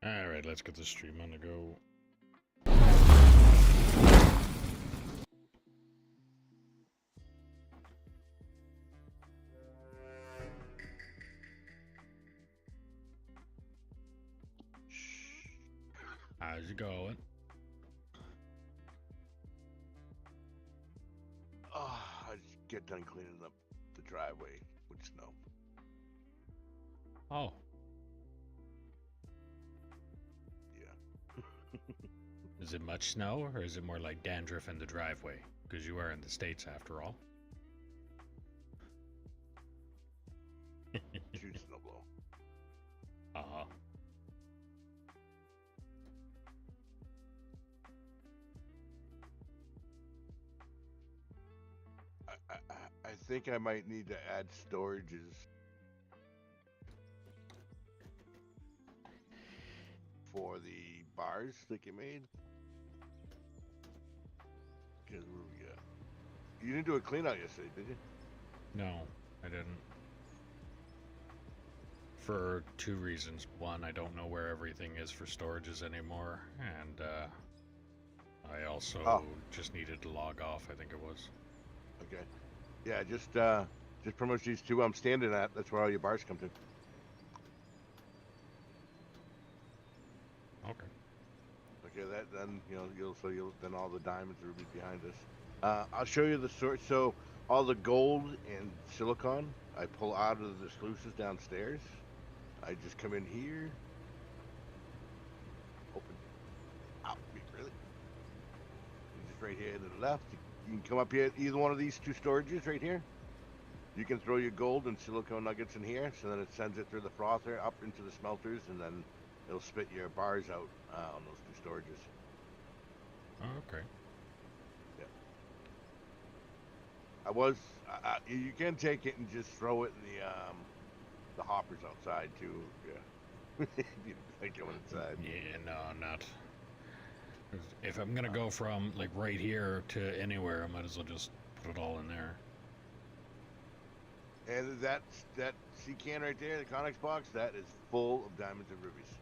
Alright, let's get the stream on the go. How's it going? I just get done cleaning up the driveway with snow. Oh, Yeah. is it much snow, or is it more like dandruff in the driveway? Because you are in the States after all. Huge snowblow. Uh-huh. I think I might need to add storages for the bars that you made. Because we got. You didn't do a clean out yesterday, did you? No, I didn't. For two reasons. One, I don't know where everything is for storages anymore, and I also just needed to log off, I think it was. Okay. Yeah, just pretty much these two I'm standing at. That's where all your bars come to. Okay. Okay, that then you'll then all the diamonds will be behind us. I'll show you the sort. So all the gold and silicon I pull out of the sluices downstairs. I just come in here, open out. Really? Just right here to the left. You can come up here. Either one of these two storages right here. You can throw your gold and silicone nuggets in here, so then it sends it through the frother up into the smelters, and then it'll spit your bars out on those two storages. Oh, okay. You can take it and just throw it in the hoppers outside too. Yeah, if you like going inside. Yeah, no, not. If I'm gonna go from like right here to anywhere, I might as well just put it all in there. And that sea can right there, the Connex box, that is full of diamonds and rubies.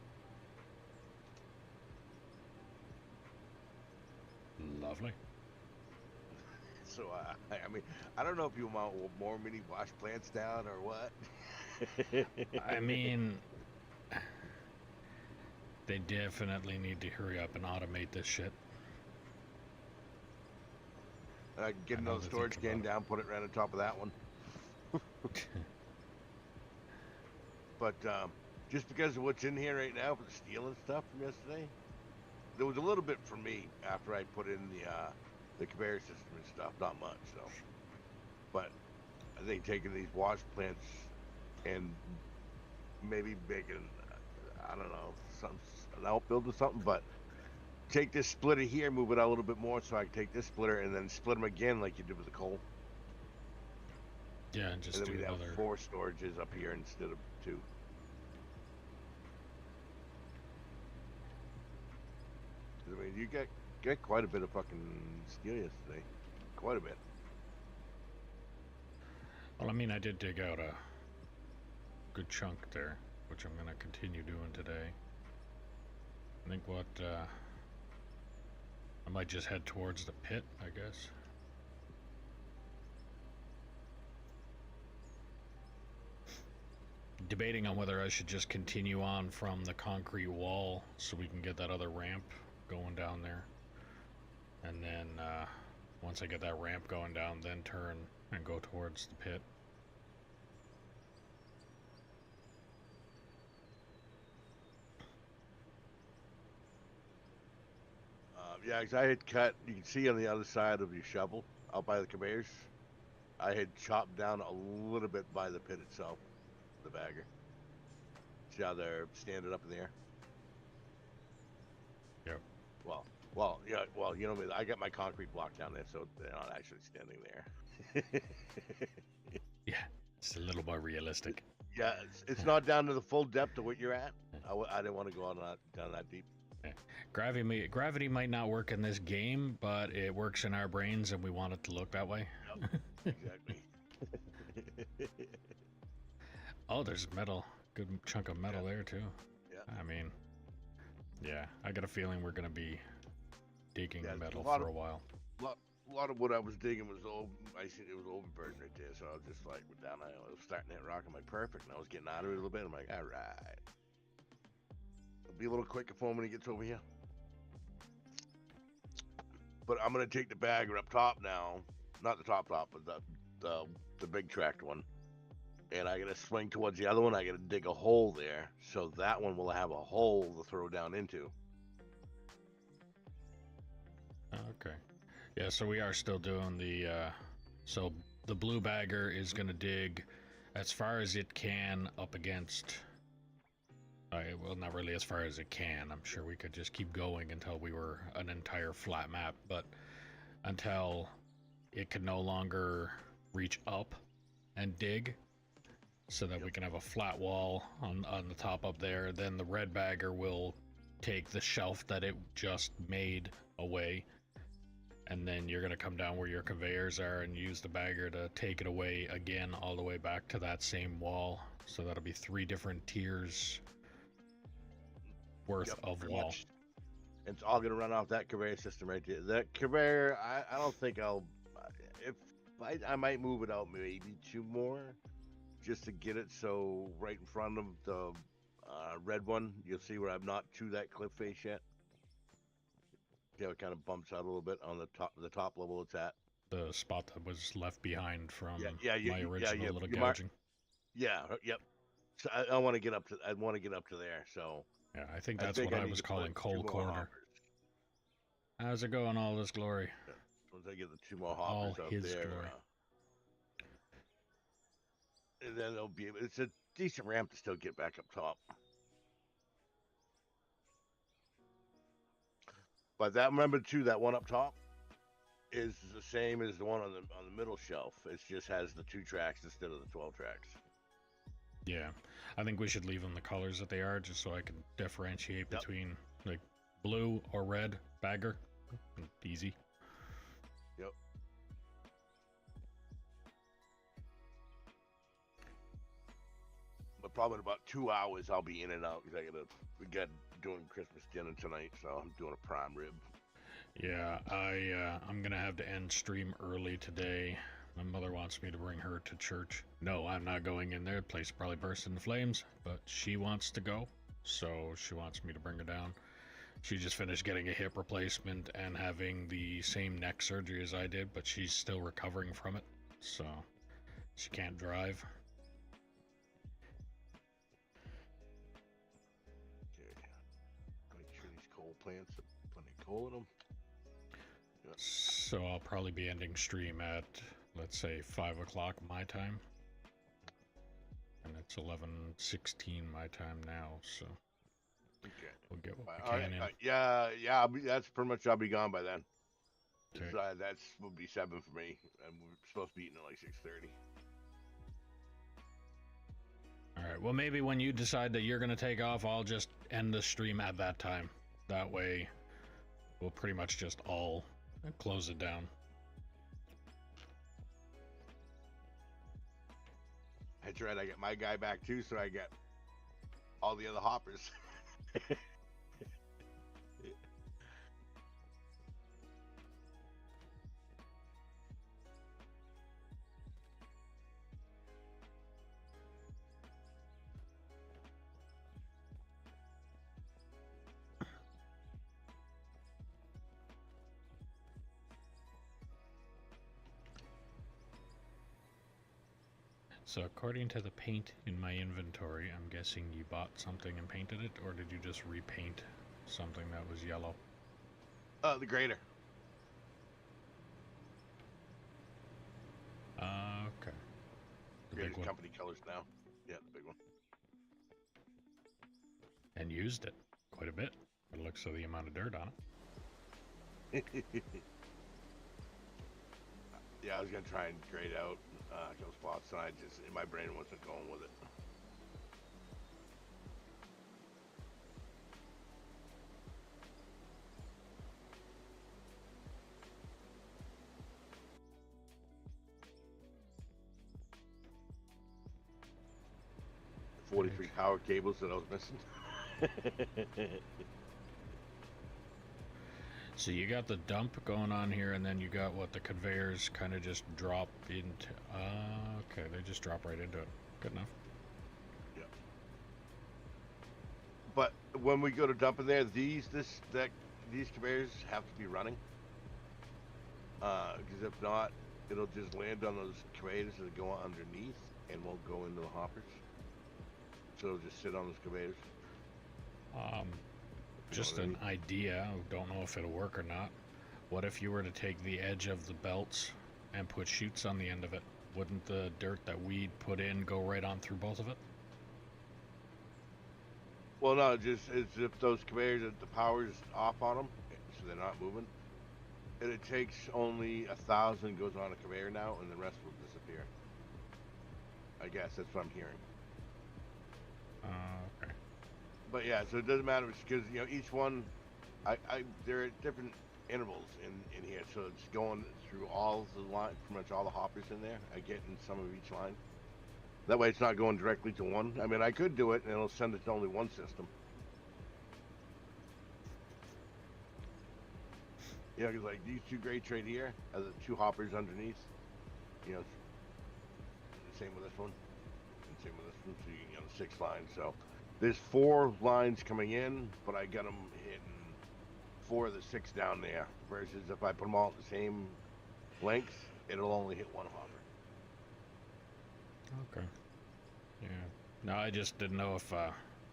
Lovely. So I mean, I don't know if you want more mini wash plants down or what. I mean, they definitely need to hurry up and automate this shit. I can get another storage can down, put it right on top of that one. But just because of what's in here right now for the steel and stuff from yesterday, there was a little bit for me after I put in the conveyor system and stuff. Not much, so. But I think taking these wash plants and maybe making, I don't know, an outbuild or something, but take this splitter here, move it out a little bit more, so I can take this splitter and then split them again like you did with the coal. Yeah, and just and then do we'd another. have 4 storages up here instead of 2. I mean, you get quite a bit of fucking steel yesterday. Quite a bit. Well, I mean, I did dig out a good chunk there, which I'm gonna continue doing today. I think I might just head towards the pit, I guess. Debating on whether I should just continue on from the concrete wall so we can get that other ramp going down there. And then once I get that ramp going down, then turn and go towards the pit. Yeah, because I had cut, you can see on the other side of your shovel, out by the conveyors, I had chopped down a little bit by the pit itself, the bagger. See how they're standing up in the air? Yep. Well, you know, I got my concrete block down there, so they're not actually standing there. Yeah, it's a little more realistic. Yeah, it's not down to the full depth of what you're at. I didn't want to go on down that deep. Gravity might not work in this game, but it works in our brains, and we want it to look that way. Yep, exactly. Oh, there's metal. Good chunk of metal there, too. Yeah. I mean, Yeah, I got a feeling we're gonna be digging Yeah, metal a lot for of a while. a lot of what I was digging was I seen it was overburden right there, so I was just like, went down. I was starting to hit rock. I'm like, perfect. And I was getting out of it a little bit. I'm like, all right. It'll be a little quicker for him when he gets over here. But I'm gonna take the bagger up top now, not the top, but the big tracked one, and I gotta swing towards the other one. I gotta dig a hole there, so that one will have a hole to throw down into. Okay. Yeah, so we are still doing the so the blue bagger is gonna dig as far as it can up against well, not really as far as it can. I'm sure we could just keep going until we were an entire flat map, but until it could no longer reach up and dig, so that we can have a flat wall on the top up there. Then the red bagger will take the shelf that it just made away, and then you're going to come down where your conveyors are and use the bagger to take it away again all the way back to that same wall. So that'll be 3 different tiers worth of pretty wall. much. It's all gonna run off that conveyor system right there. That conveyor, I don't think I'll. If I might move it out maybe 2 more, just to get it so right in front of the red one, you'll see where I'm not to that cliff face yet. Yeah, it kind of bumps out a little bit on the top level it's at. The spot that was left behind from Yeah, my original little you gouging. Yep. So I want to get up to. I want to get up to there. So Yeah, I think that's what I was calling coal corner. How's it going, all this glory? Yeah. Once I get the 2 more All hoppers out his there, glory. and then it'll be. It's a decent ramp to still get back up top. But that, remember too, that one up top is the same as the one on the middle shelf. It just has the 2 tracks instead of the 12 tracks. Yeah, I think we should leave them the colors that they are, just so I can differentiate between like blue or red bagger. Easy. Yep. But probably in about 2 hours I'll be in and out because we got doing Christmas dinner tonight, so I'm doing a prime rib. Yeah, I'm gonna have to end stream early today. My mother wants me to bring her to church. No, I'm not going in there. The place probably burst into flames, but she wants to go, so she wants me to bring her down. She just finished getting a hip replacement and having the same neck surgery as I did, but she's still recovering from it, so she can't drive. Okay. Make sure these coal plants have plenty of coal in them. Yeah. So I'll probably be ending stream at, let's say, 5 o'clock my time. And it's 11:16 my time now, so Okay. we'll get what we can in. Yeah. That's pretty much. I'll be gone by then. Okay. That's will be 7 for me, and we're supposed to be eating at like 6:30. Alright, well maybe when you decide that you're going to take off, I'll just end the stream at that time. That way, we'll pretty much just all close it down. That's right, I get my guy back too, so I get all the other hoppers. So according to the paint in my inventory, I'm guessing you bought something and painted it, or did you just repaint something that was yellow? The grader. Okay. The Grader's big one. company colors now. Yeah, the big one. And used it quite a bit. It looks of the amount of dirt on it. Yeah, I was gonna try and grade out a couple spots, and my brain wasn't going with it. The 43 power cables that I was missing. So you got the dump going on here, and then you got what the conveyors kind of just drop into. Okay, they just drop right into it. Good enough. Yeah. But when we go to dump in there, these conveyors have to be running. Because if not, it'll just land on those conveyors that go underneath and won't go into the hoppers. So it'll just sit on those conveyors. Just an idea. Don't know if it'll work or not. What if you were to take the edge of the belts and put chutes on the end of it? Wouldn't the dirt that we'd put in go right on through both of it? Well, no, it's if those conveyors, the power's off on them, so they're not moving. And it takes only 1,000 goes on a conveyor now, and the rest will disappear. I guess that's what I'm hearing. Okay. But yeah, so it doesn't matter because each one, they're at different intervals in here, so it's going through all the line, pretty much all the hoppers in there. I get in some of each line. That way, it's not going directly to one. I mean, I could do it, and it'll send it to only one system. Yeah, because like these two grates right here are the two hoppers underneath. Same with this one, and same with this one. So you 6 lines. So there's 4 lines coming in, but I got them hitting 4 of the 6 down there. Versus if I put them all at the same length, it'll only hit one hopper. Okay. Yeah. No, I just didn't know if,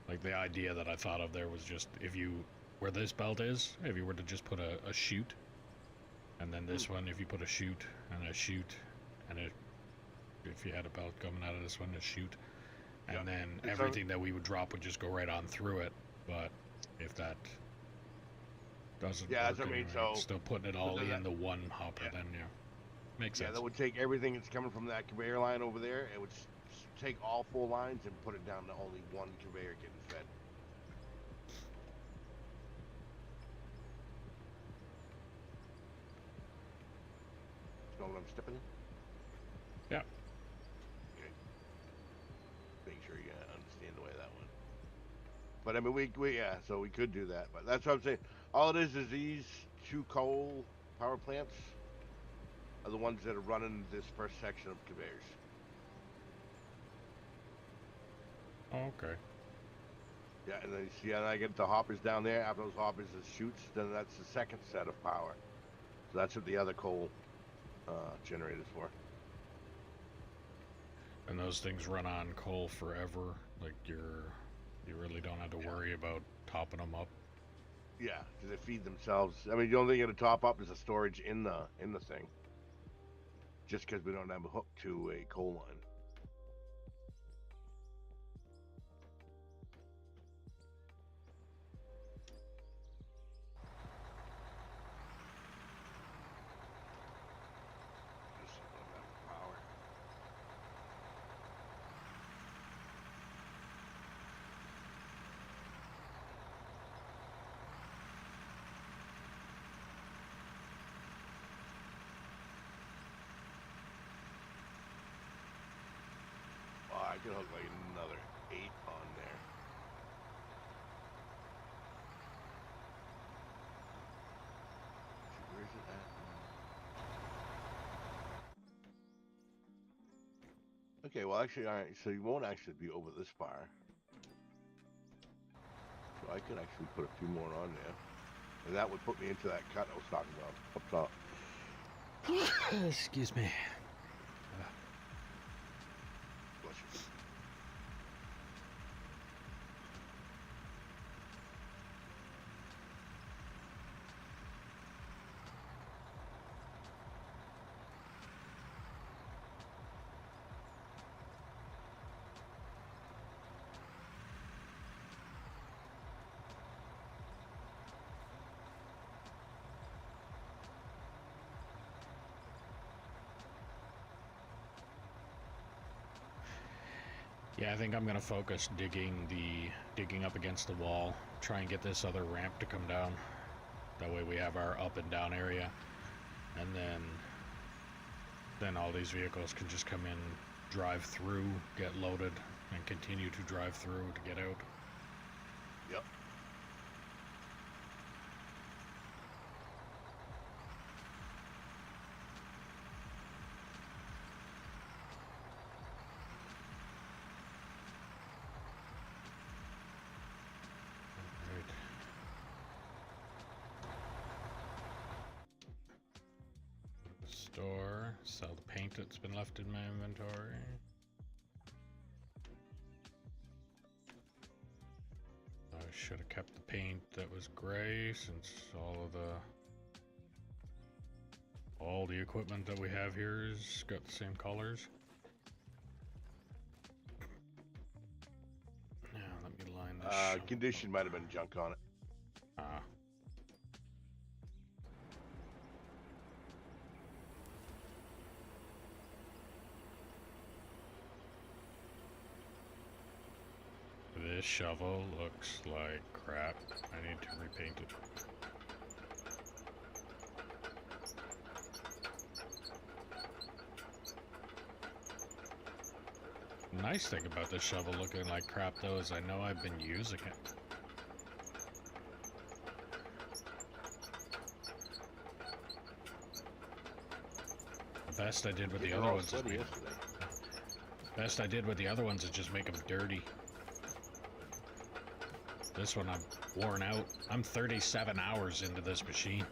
like, the idea that I thought of there was just if you, where this belt is, if you were to just put a chute, and then this one, if you put a chute, and if you had a belt coming out of this one, a chute, and then everything that we would drop would just go right on through it. But if that doesn't work, I mean, so still putting it all in the one hopper, then makes sense. Yeah, that would take everything that's coming from that conveyor line over there. It would take all 4 lines and put it down to only one conveyor getting fed. You know what I'm stepping? Yeah. Okay. Make sure you understand the way that went. But I mean, so we could do that. But that's what I'm saying. All it is these 2 coal power plants are the ones that are running this first section of conveyors. Oh, okay. Yeah, and then you see, and I get the hoppers down there. After those hoppers is chutes, then that's the second set of power. So that's what the other coal generator's for. And those things run on coal forever. Like you really don't have to worry about topping them up. Yeah, because they feed themselves. I mean, the only thing you got to top up is the storage in the thing. Just because we don't have a hook to a coal line. I could hook like another 8 on there. Where is it at? Okay, well actually, alright, so you won't actually be over this far. So I could actually put a few more on there. And that would put me into that cut I was talking about, up top. Excuse me. Bless you. Yeah, I think I'm gonna focus digging up against the wall, try and get this other ramp to come down. That way we have our up and down area, and then all these vehicles can just come in, drive through, get loaded, and continue to drive through to get out. Yep. store, sell the paint that's been left in my inventory. I should have kept the paint that was gray, since all the equipment that we have here has got the same colors. Now let me line this. Condition might have been junk on it. This shovel looks like crap. I need to repaint it. Nice thing about this shovel looking like crap though is I know I've been using it. The best I did with the other ones is best I did with the other ones is just make them dirty. This one I'm worn out. I'm 37 hours into this machine.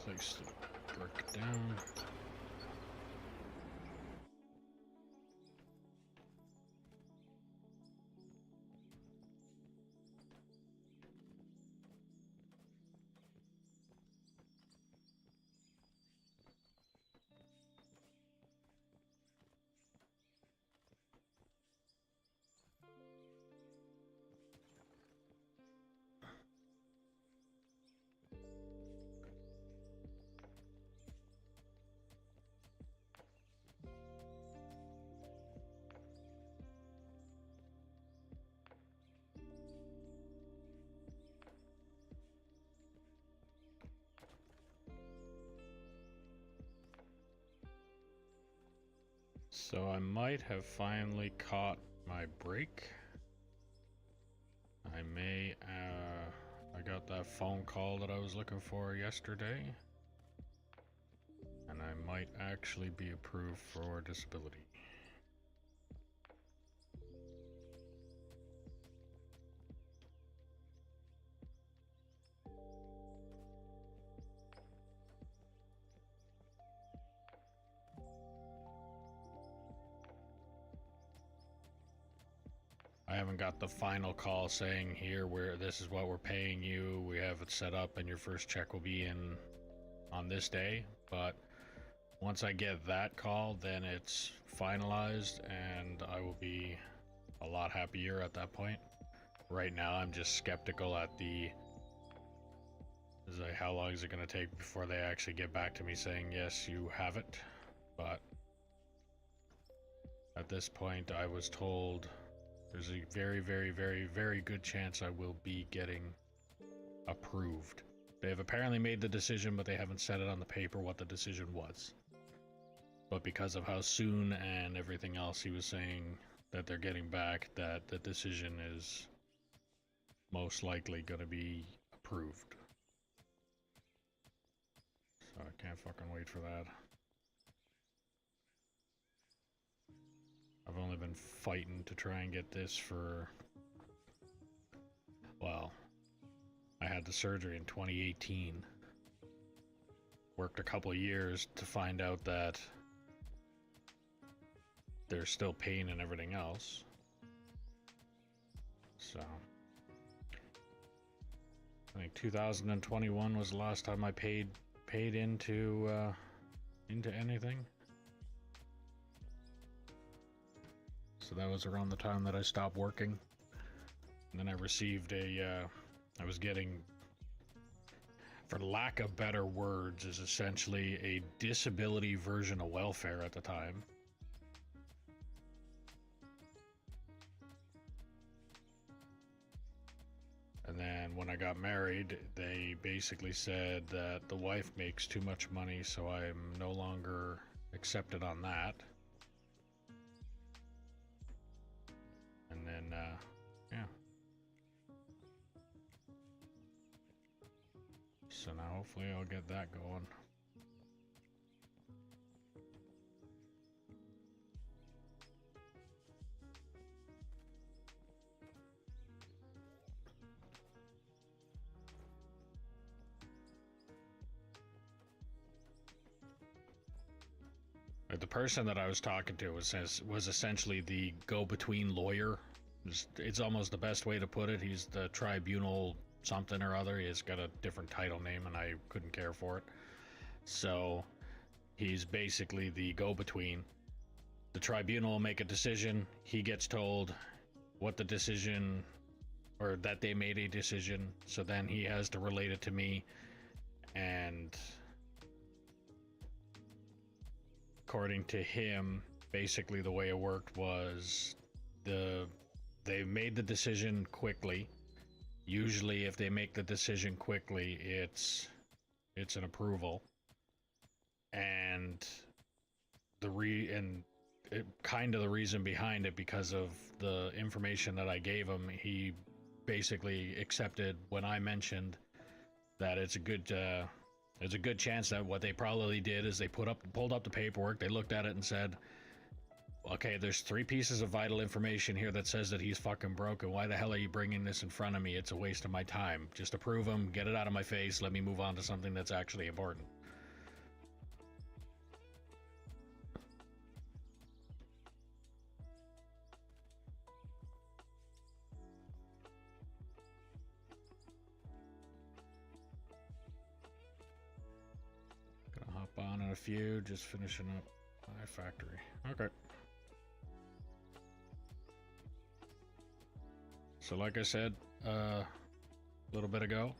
Place the brick down. So I might have finally caught my break. I got that phone call that I was looking for yesterday. And I might actually be approved for disability. I haven't got the final call saying here where this is what we're paying you. We have it set up and your first check will be in on this day. But once I get that call, then it's finalized and I will be a lot happier at that point. Right now, I'm just skeptical at how long is it going to take before they actually get back to me saying, yes, you have it. But at this point, I was told there's a very, very, very, very good chance I will be getting approved. They have apparently made the decision, but they haven't said it on the paper what the decision was. But because of how soon and everything else he was saying that they're getting back, that the decision is most likely going to be approved. So I can't fucking wait for that. I've only been fighting to try and get this for, well, I had the surgery in 2018. Worked a couple of years to find out that there's still pain and everything else. So I think 2021 was the last time I paid into anything. So that was around the time that I stopped working. And then I received I was getting, for lack of better words, is essentially a disability version of welfare at the time. And then when I got married, they basically said that the wife makes too much money, so I'm no longer accepted on that. And then, yeah. So now hopefully I'll get that going. The person that I was talking to was essentially the go-between lawyer. It's almost the best way to put it. He's the tribunal something or other. He's got a different title name, and I couldn't care for it. So he's basically the go-between. The tribunal will make a decision. He gets told what the decision, or that they made a decision. So then he has to relate it to me, and according to him, basically the way it worked was they made the decision quickly. Usually if they make the decision quickly, it's an approval. And the reason behind it, because of the information that I gave him, he basically accepted when I mentioned that it's a good chance that what they probably did is they pulled up the paperwork, they looked at it and said, okay, there's 3 pieces of vital information here that says that he's fucking broken. Why the hell are you bringing this in front of me? It's a waste of my time. Just approve him, get it out of my face, let me move on to something that's actually important. Gonna hop on in a few, just finishing up my factory. Okay. So like I said a little bit ago,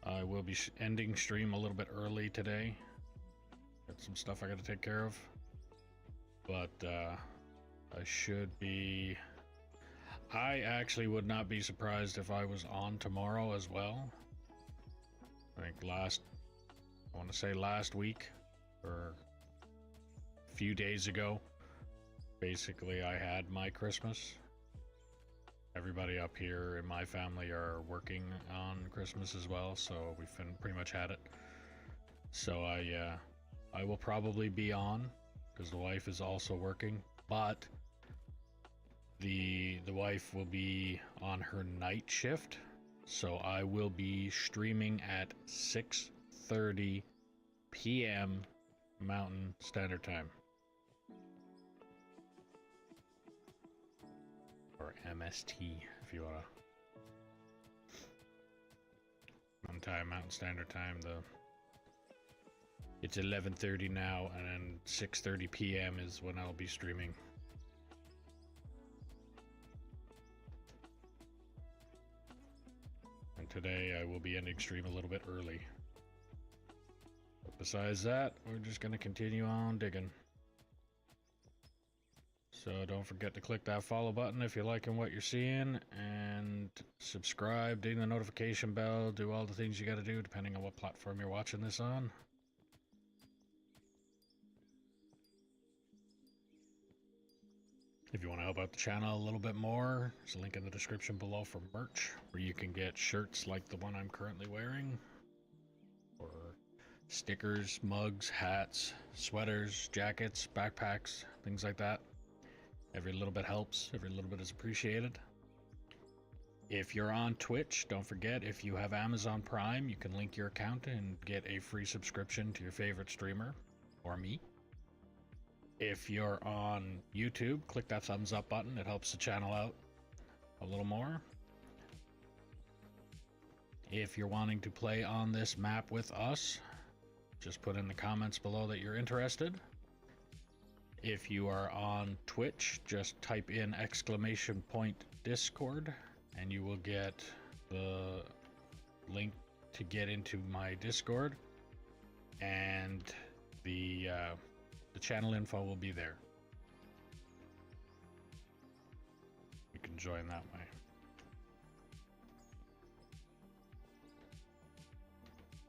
I will be ending stream a little bit early today. Got some stuff I gotta take care of. But I should be... I actually would not be surprised if I was on tomorrow as well. I think I want to say last week, or a few days ago, basically I had my Christmas. Everybody up here in my family are working on Christmas as well, so we've pretty much had it. So I will probably be on, because the wife is also working, but the wife will be on her night shift, so I will be streaming at 6:30 p.m. Mountain Standard Time. Or MST, if you wanna. Mountain Standard Time. It's 11:30 now, and then 6:30 p.m. is when I'll be streaming. And today I will be ending stream a little bit early. But besides that, we're just gonna continue on digging. So don't forget to click that follow button if you're liking what you're seeing, and subscribe, ding the notification bell, do all the things you gotta do depending on what platform you're watching this on. If you want to help out the channel a little bit more, there's a link in the description below for merch, where you can get shirts like the one I'm currently wearing, or stickers, mugs, hats, sweaters, jackets, backpacks, things like that. Every little bit helps, every little bit is appreciated. If you're on Twitch, don't forget, if you have Amazon Prime, you can link your account and get a free subscription to your favorite streamer, or me. If you're on YouTube, click that thumbs up button. It helps the channel out a little more. If you're wanting to play on this map with us, just put in the comments below that you're interested. If you are on Twitch, just type in !Discord and you will get the link to get into my Discord, and the channel info will be there. You can join that way.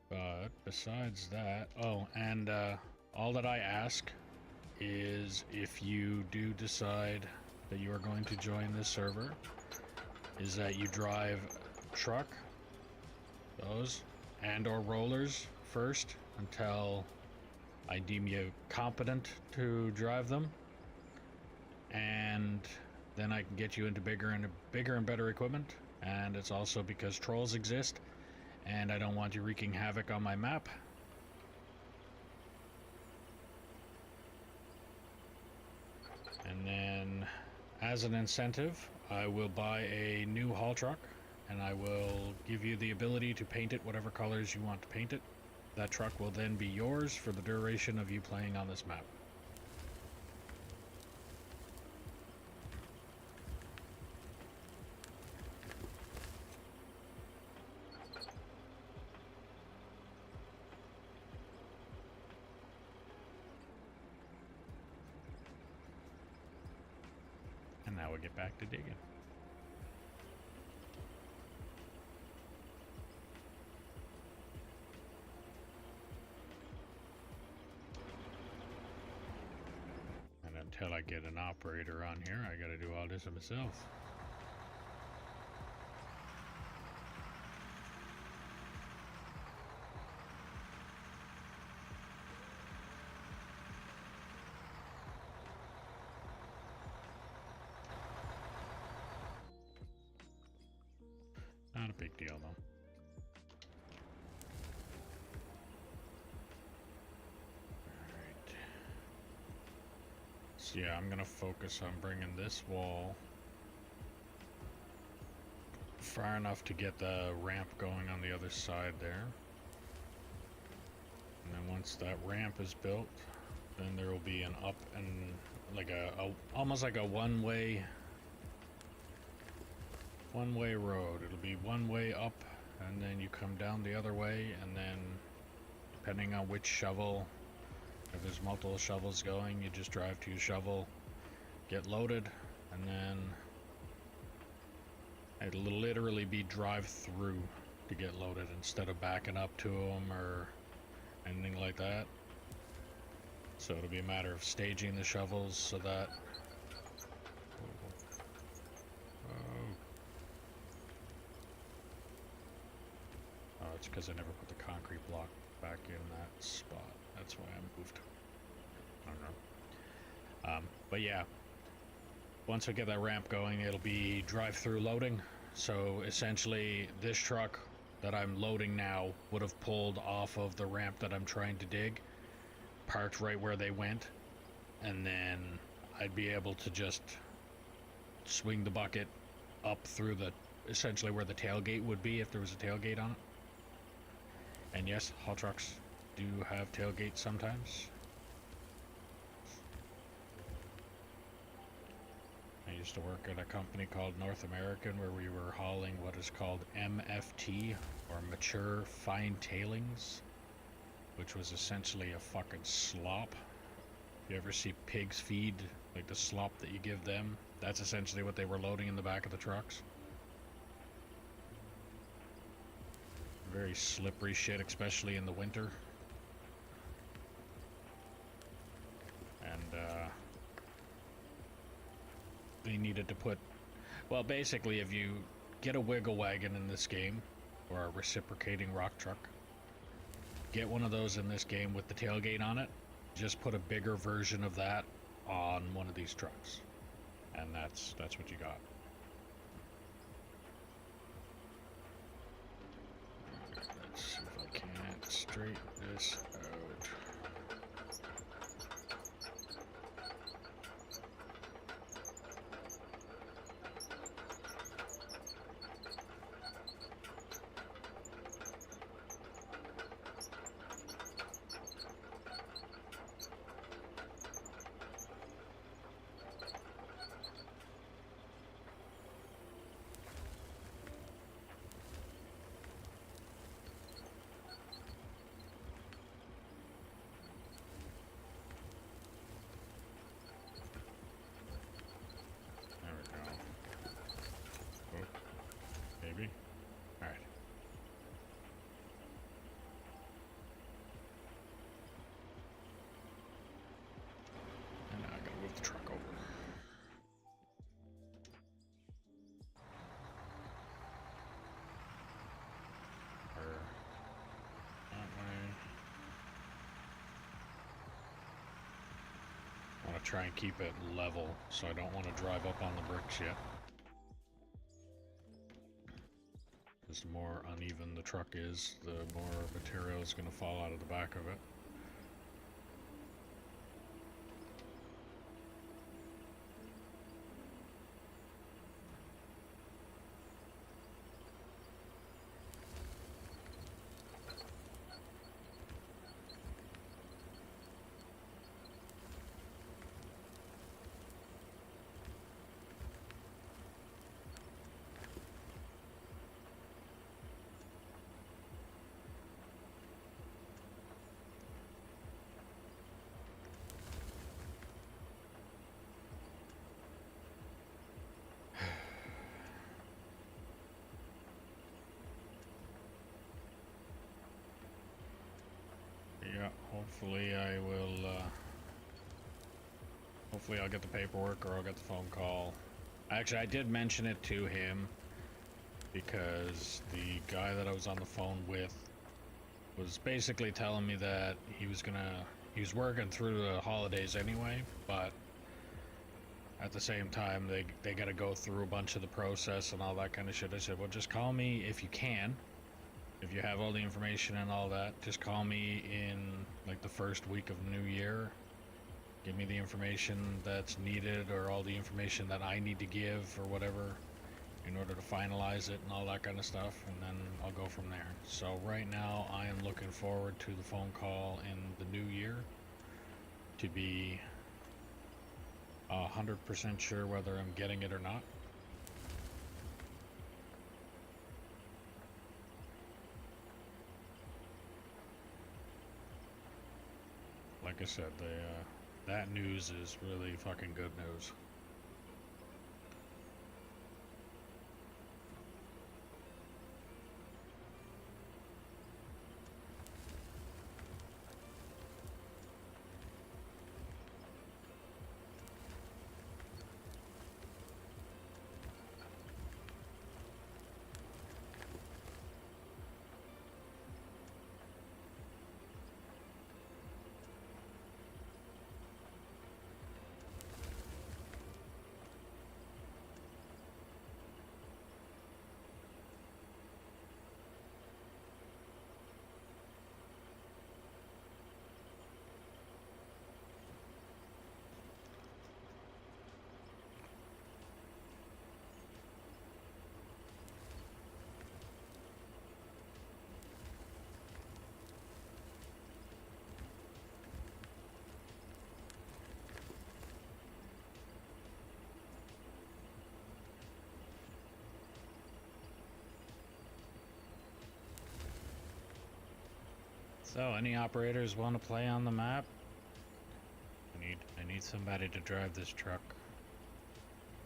But besides that, oh, and all that I ask is, if you do decide that you are going to join this server, is that you drive truck, those, and or rollers first until I deem you competent to drive them, and then I can get you into bigger and better equipment. And it's also because trolls exist, and I don't want you wreaking havoc on my map. And then, as an incentive, I will buy a new haul truck, and I will give you the ability to paint it whatever colors you want to paint it. That truck will then be yours for the duration of you playing on this map. And now we get back to digging. And until I get an operator on here, I gotta do all this myself. Not a big deal, though. Alright. So yeah, I'm gonna focus on bringing this wall far enough to get the ramp going on the other side there. And then once that ramp is built, then there will be an up and like almost like a one-way road. It'll be one way up, and then you come down the other way, and then depending on which shovel, if there's multiple shovels going, you just drive to your shovel, get loaded, and then it'll literally be drive through to get loaded instead of backing up to them or anything like that. So it'll be a matter of staging the shovels so that it's because I never put the concrete block back in that spot. That's why I moved. I don't know. But yeah, once I get that ramp going, it'll be drive-through loading. So essentially, this truck that I'm loading now would have pulled off of the ramp that I'm trying to dig, parked right where they went, and then I'd be able to just swing the bucket up through essentially where the tailgate would be if there was a tailgate on it. And yes, haul trucks do have tailgates sometimes. I used to work at a company called North American where we were hauling what is called MFT, or mature fine tailings, which was essentially a fucking slop. If you ever see pigs feed, like the slop that you give them, that's essentially what they were loading in the back of the trucks. Very slippery shit, especially in the winter. And they needed to put, well, basically if you get a wiggle wagon in this game, or a reciprocating rock truck, get one of those in this game with the tailgate on it, just put a bigger version of that on one of these trucks, and that's what you got. Let's see if I can't straighten this out. try and keep it level, so I don't want to drive up on the bricks yet. Because the more uneven the truck is, the more material is going to fall out of the back of it. Yeah, hopefully I will, hopefully I'll get the paperwork or I'll get the phone call. Actually, I did mention it to him because the guy that I was on the phone with was basically telling me that he was working through the holidays anyway, but at the same time, they gotta go through a bunch of the process and all that kind of shit. I said, well, just call me if you can. If you have all the information and all that, just call me in like the first week of the new year. Give me the information that's needed or all the information that I need to give or whatever in order to finalize it and all that kind of stuff, and then I'll go from there. So right now I am looking forward to the phone call in the new year to be 100% sure whether I'm getting it or not. Like I said, that news is really fucking good news. So, any operators want to play on the map? I need somebody to drive this truck.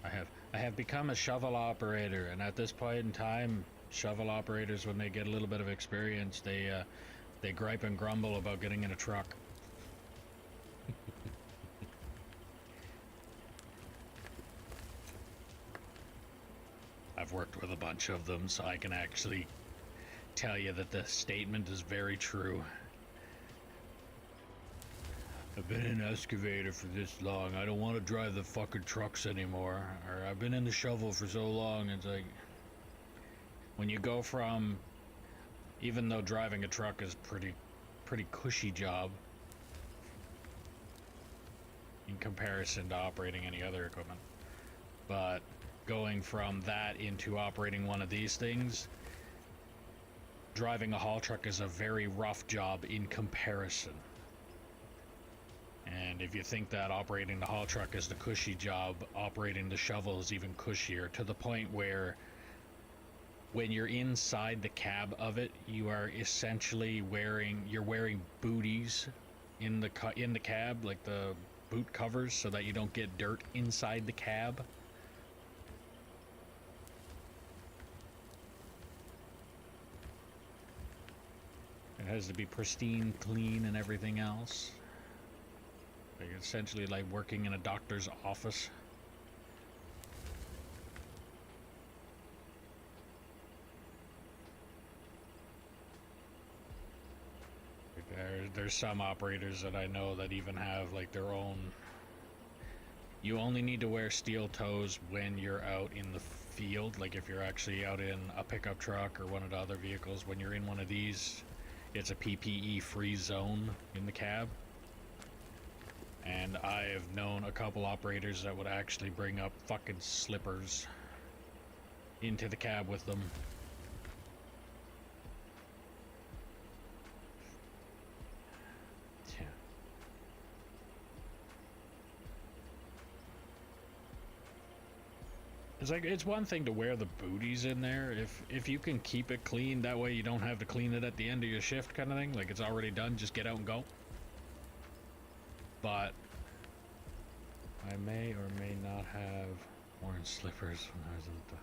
I have become a shovel operator, and at this point in time, shovel operators, when they get a little bit of experience, they gripe and grumble about getting in a truck. I've worked with a bunch of them, so I can actually tell you that the statement is very true. I've been in an excavator for this long, I don't want to drive the fucking trucks anymore. Or I've been in the shovel for so long, it's like, when you go from, even though driving a truck is pretty cushy job in comparison to operating any other equipment, but going from that into operating one of these things, driving a haul truck is a very rough job in comparison. And if you think that operating the haul truck is the cushy job, operating the shovel is even cushier, to the point where when you're inside the cab of it, you are essentially wearing booties in the cab, like the boot covers, so that you don't get dirt inside the cab. It has to be pristine, clean, and everything else. Like essentially like working in a doctor's office. Like there's some operators that I know that even have like their own You only need to wear steel toes when you're out in the field, like if you're actually out in a pickup truck or one of the other vehicles. When you're in one of these, it's a PPE free zone in the cab. And I have known a couple operators that would actually bring up fucking slippers into the cab with them. Yeah. It's like, it's one thing to wear the booties in there if you can keep it clean, that way you don't have to clean it at the end of your shift kind of thing, like it's already done, just get out and go. But I may or may not have worn slippers when I was in the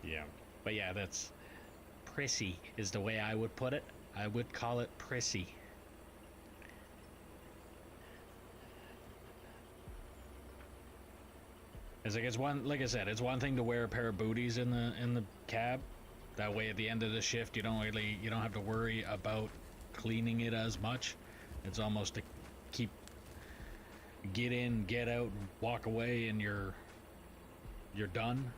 Yeah, but yeah, that's prissy is the way I would put it. I would call it prissy. It's like, it's one, like I said, it's one thing to wear a pair of booties in the cab. That way, at the end of the shift, you don't have to worry about cleaning it as much. It's almost to get in, get out, and walk away, and you're done.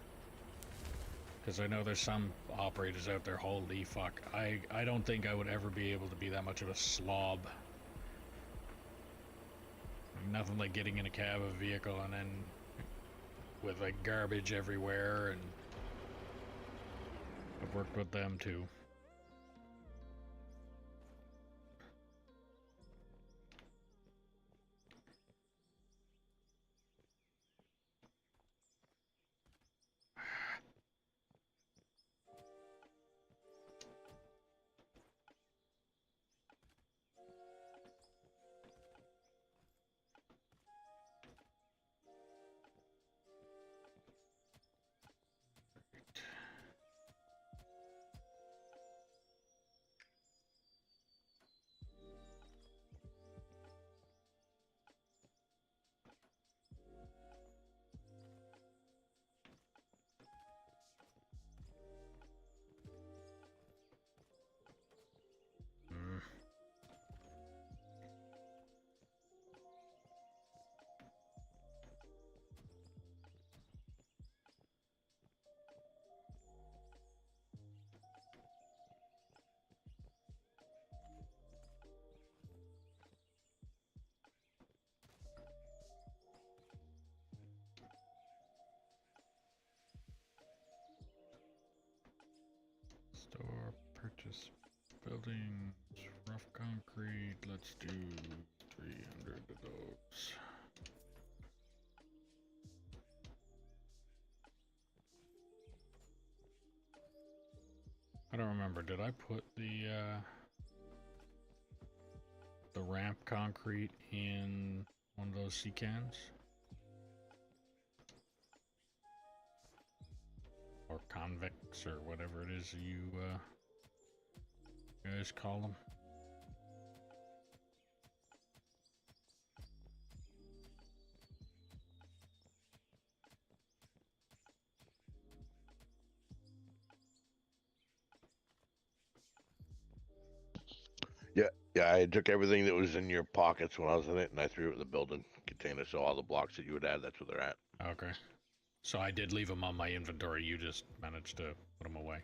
Because I know there's some operators out there, holy fuck. I don't think I would ever be able to be that much of a slob. Nothing like getting in a cab of a vehicle and then with like garbage everywhere, and I've worked with them too. Store, purchase, buildings, rough concrete. Let's do 300 of those. I don't remember. Did I put the ramp concrete in one of those sea cans? Or convex, or whatever it is you guys call them. Yeah, I took everything that was in your pockets when I was in it, and I threw it in the building container. So all the blocks that you would add, that's where they're at. Okay. So I did leave them on my inventory. You just managed to put them away.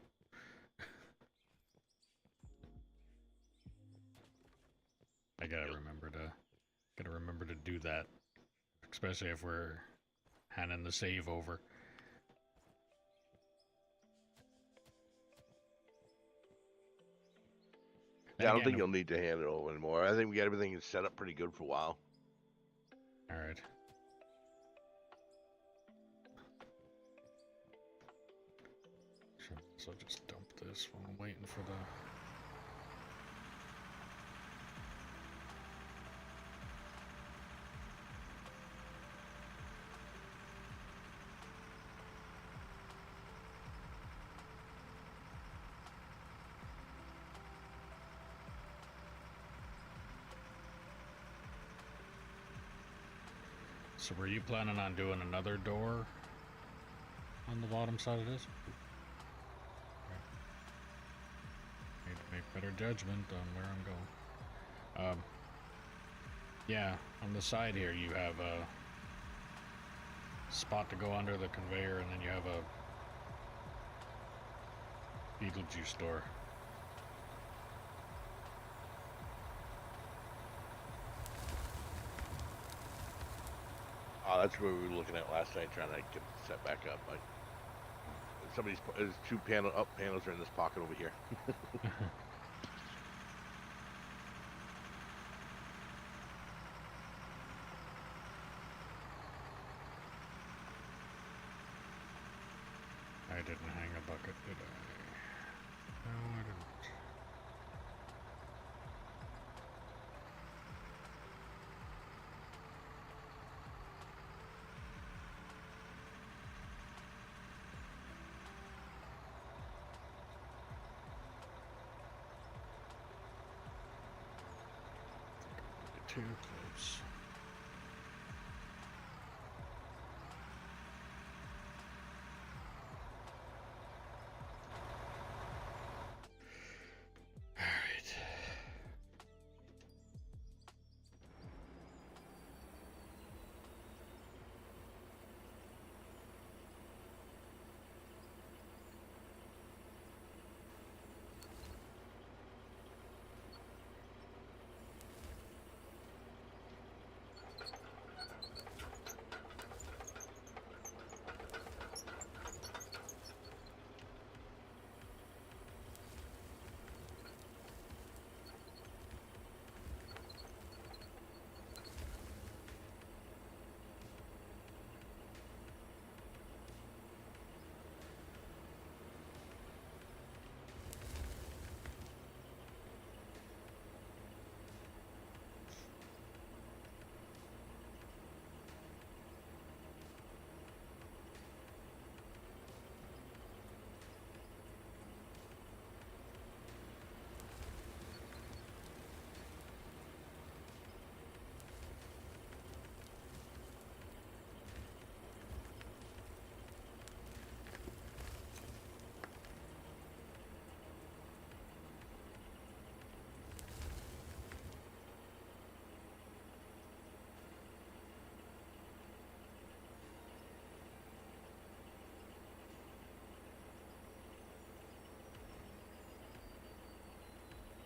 I gotta remember to do that, especially if we're handing the save over. Yeah, I don't think you'll need to hand it over anymore. I think we got everything set up pretty good for a while. All right. Sure. So just dump this while I'm waiting for the. So were you planning on doing another door on the bottom side of this? Okay. Need to make better judgment on where I'm going. Yeah, on the side here you have a spot to go under the conveyor, and then you have a Beetlejuice door. Oh, that's where we were looking at last night, trying to get it set back up. Like there's two panels are in this pocket over here. I didn't hang a bucket, did I? No, I didn't. Too close. All right.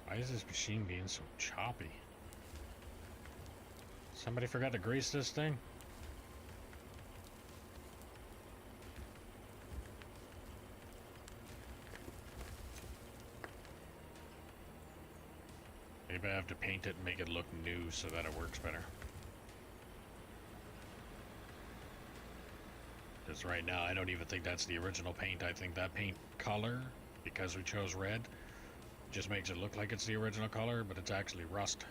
Why is this machine being so choppy? Somebody forgot to grease this thing? Maybe I have to paint it and make it look new so that it works better. Because right now I don't even think that's the original paint. I think that paint color, because we chose red, just makes it look like it's the original color, but it's actually rust.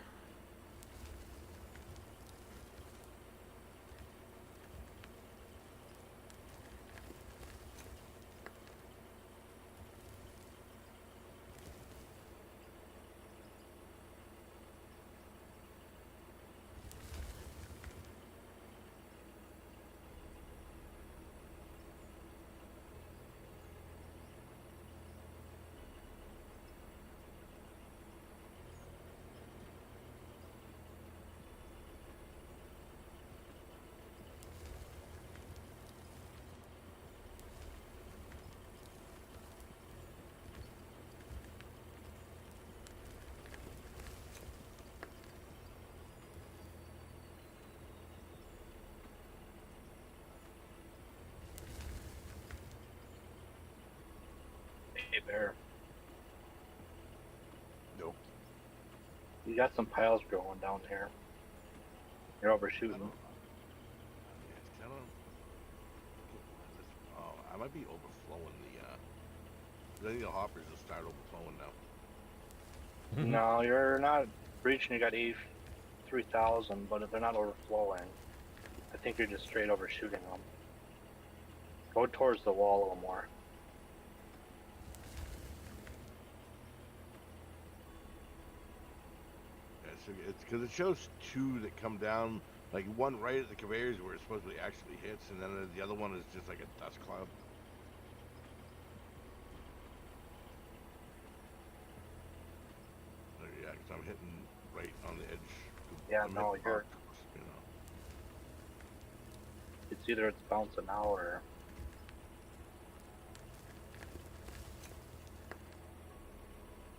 Hey Bear, Nope. you got some piles growing down here. You're overshooting. Yes, I don't. Oh, I might be overflowing the. I think the hoppers will start overflowing now. No, you're not reaching. You got 83,000, but if they're not overflowing, I think you're just straight overshooting them. Go towards the wall a little more. Yeah, so it's because it shows two that come down, like one right at the conveyors where it supposedly actually hits, and then the other one is just like a dust cloud. Yeah, because I'm hitting right on the edge. Yeah, of the no, you're. octopus, you know. It's either it's bouncing out or.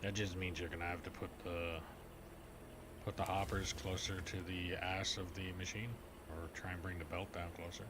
That just means you're gonna have to put the hoppers closer to the ass of the machine, or try and bring the belt down closer.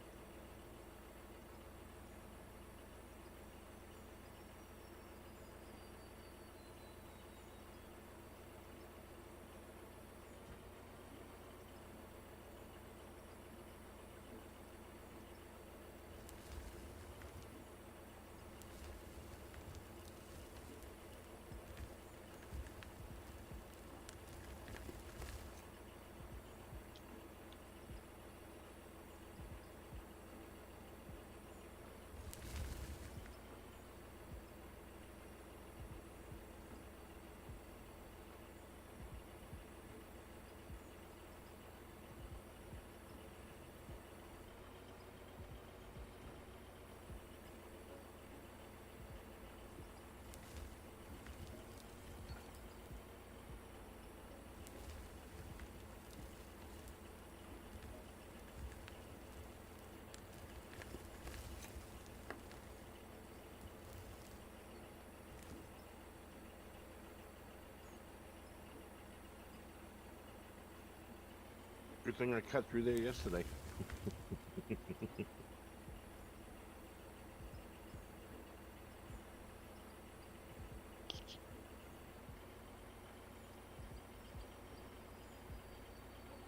Good thing I cut through there yesterday.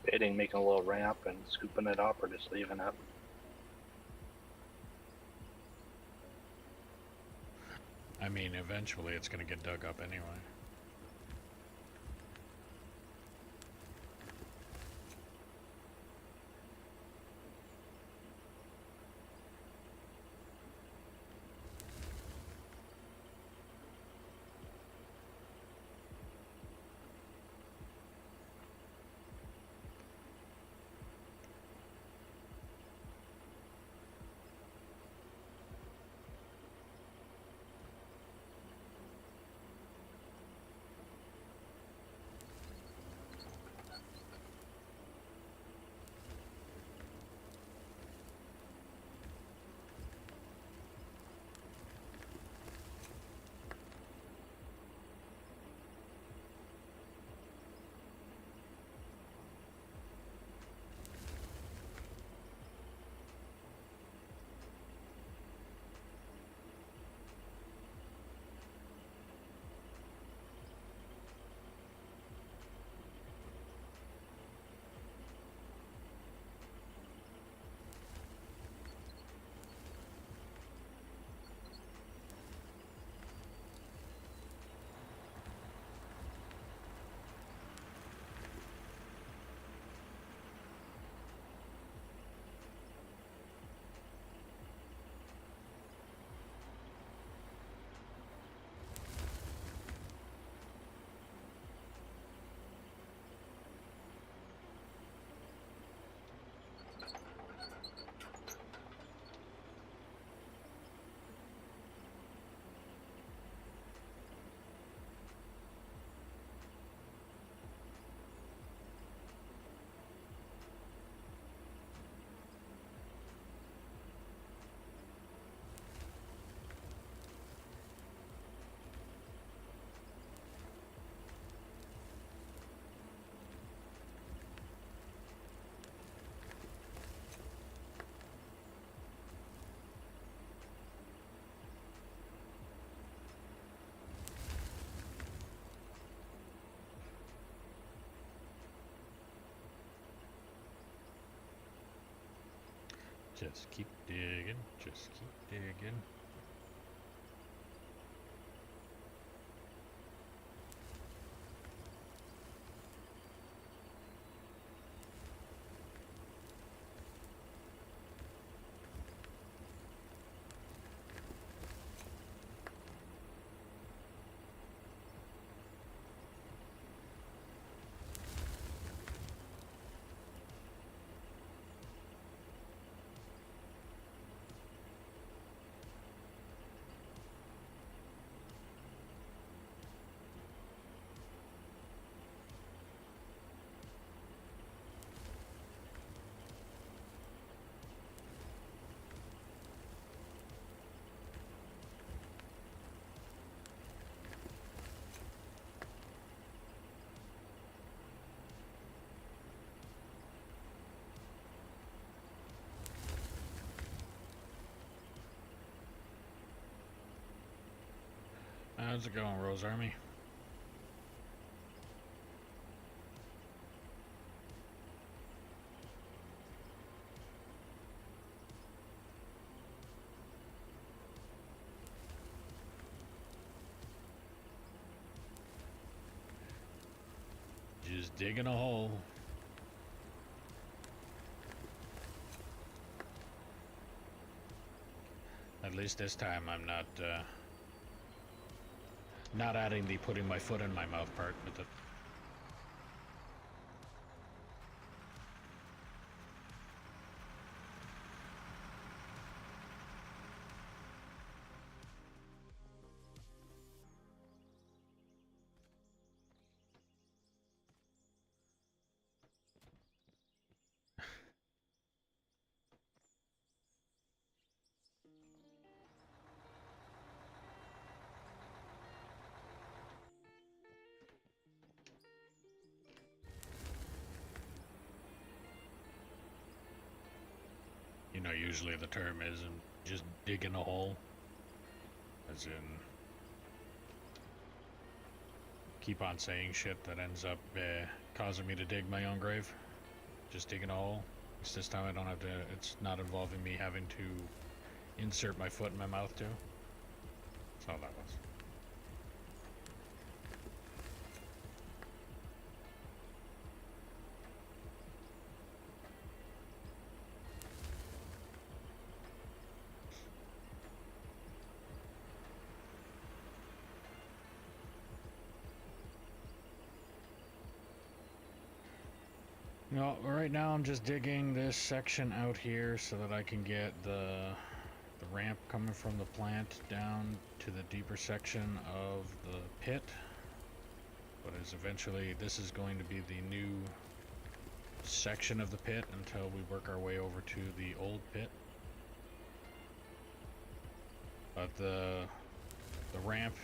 Baiting, making a little ramp and scooping it up or just leaving it. I mean, eventually it's gonna get dug up anyway. Just keep digging, just keep digging. How's it going, Rose Army? Just digging a hole. At least this time I'm not adding the putting my foot in my mouth part with it. You know, usually the term is just digging a hole. As in, keep on saying shit that ends up causing me to dig my own grave. Just digging a hole. It's this time I don't have to, it's not involving me having to insert my foot in my mouth too. That's all that was. No, right now I'm just digging this section out here so that I can get the ramp coming from the plant down to the deeper section of the pit. But as eventually this is going to be the new section of the pit until we work our way over to the old pit. But the ramp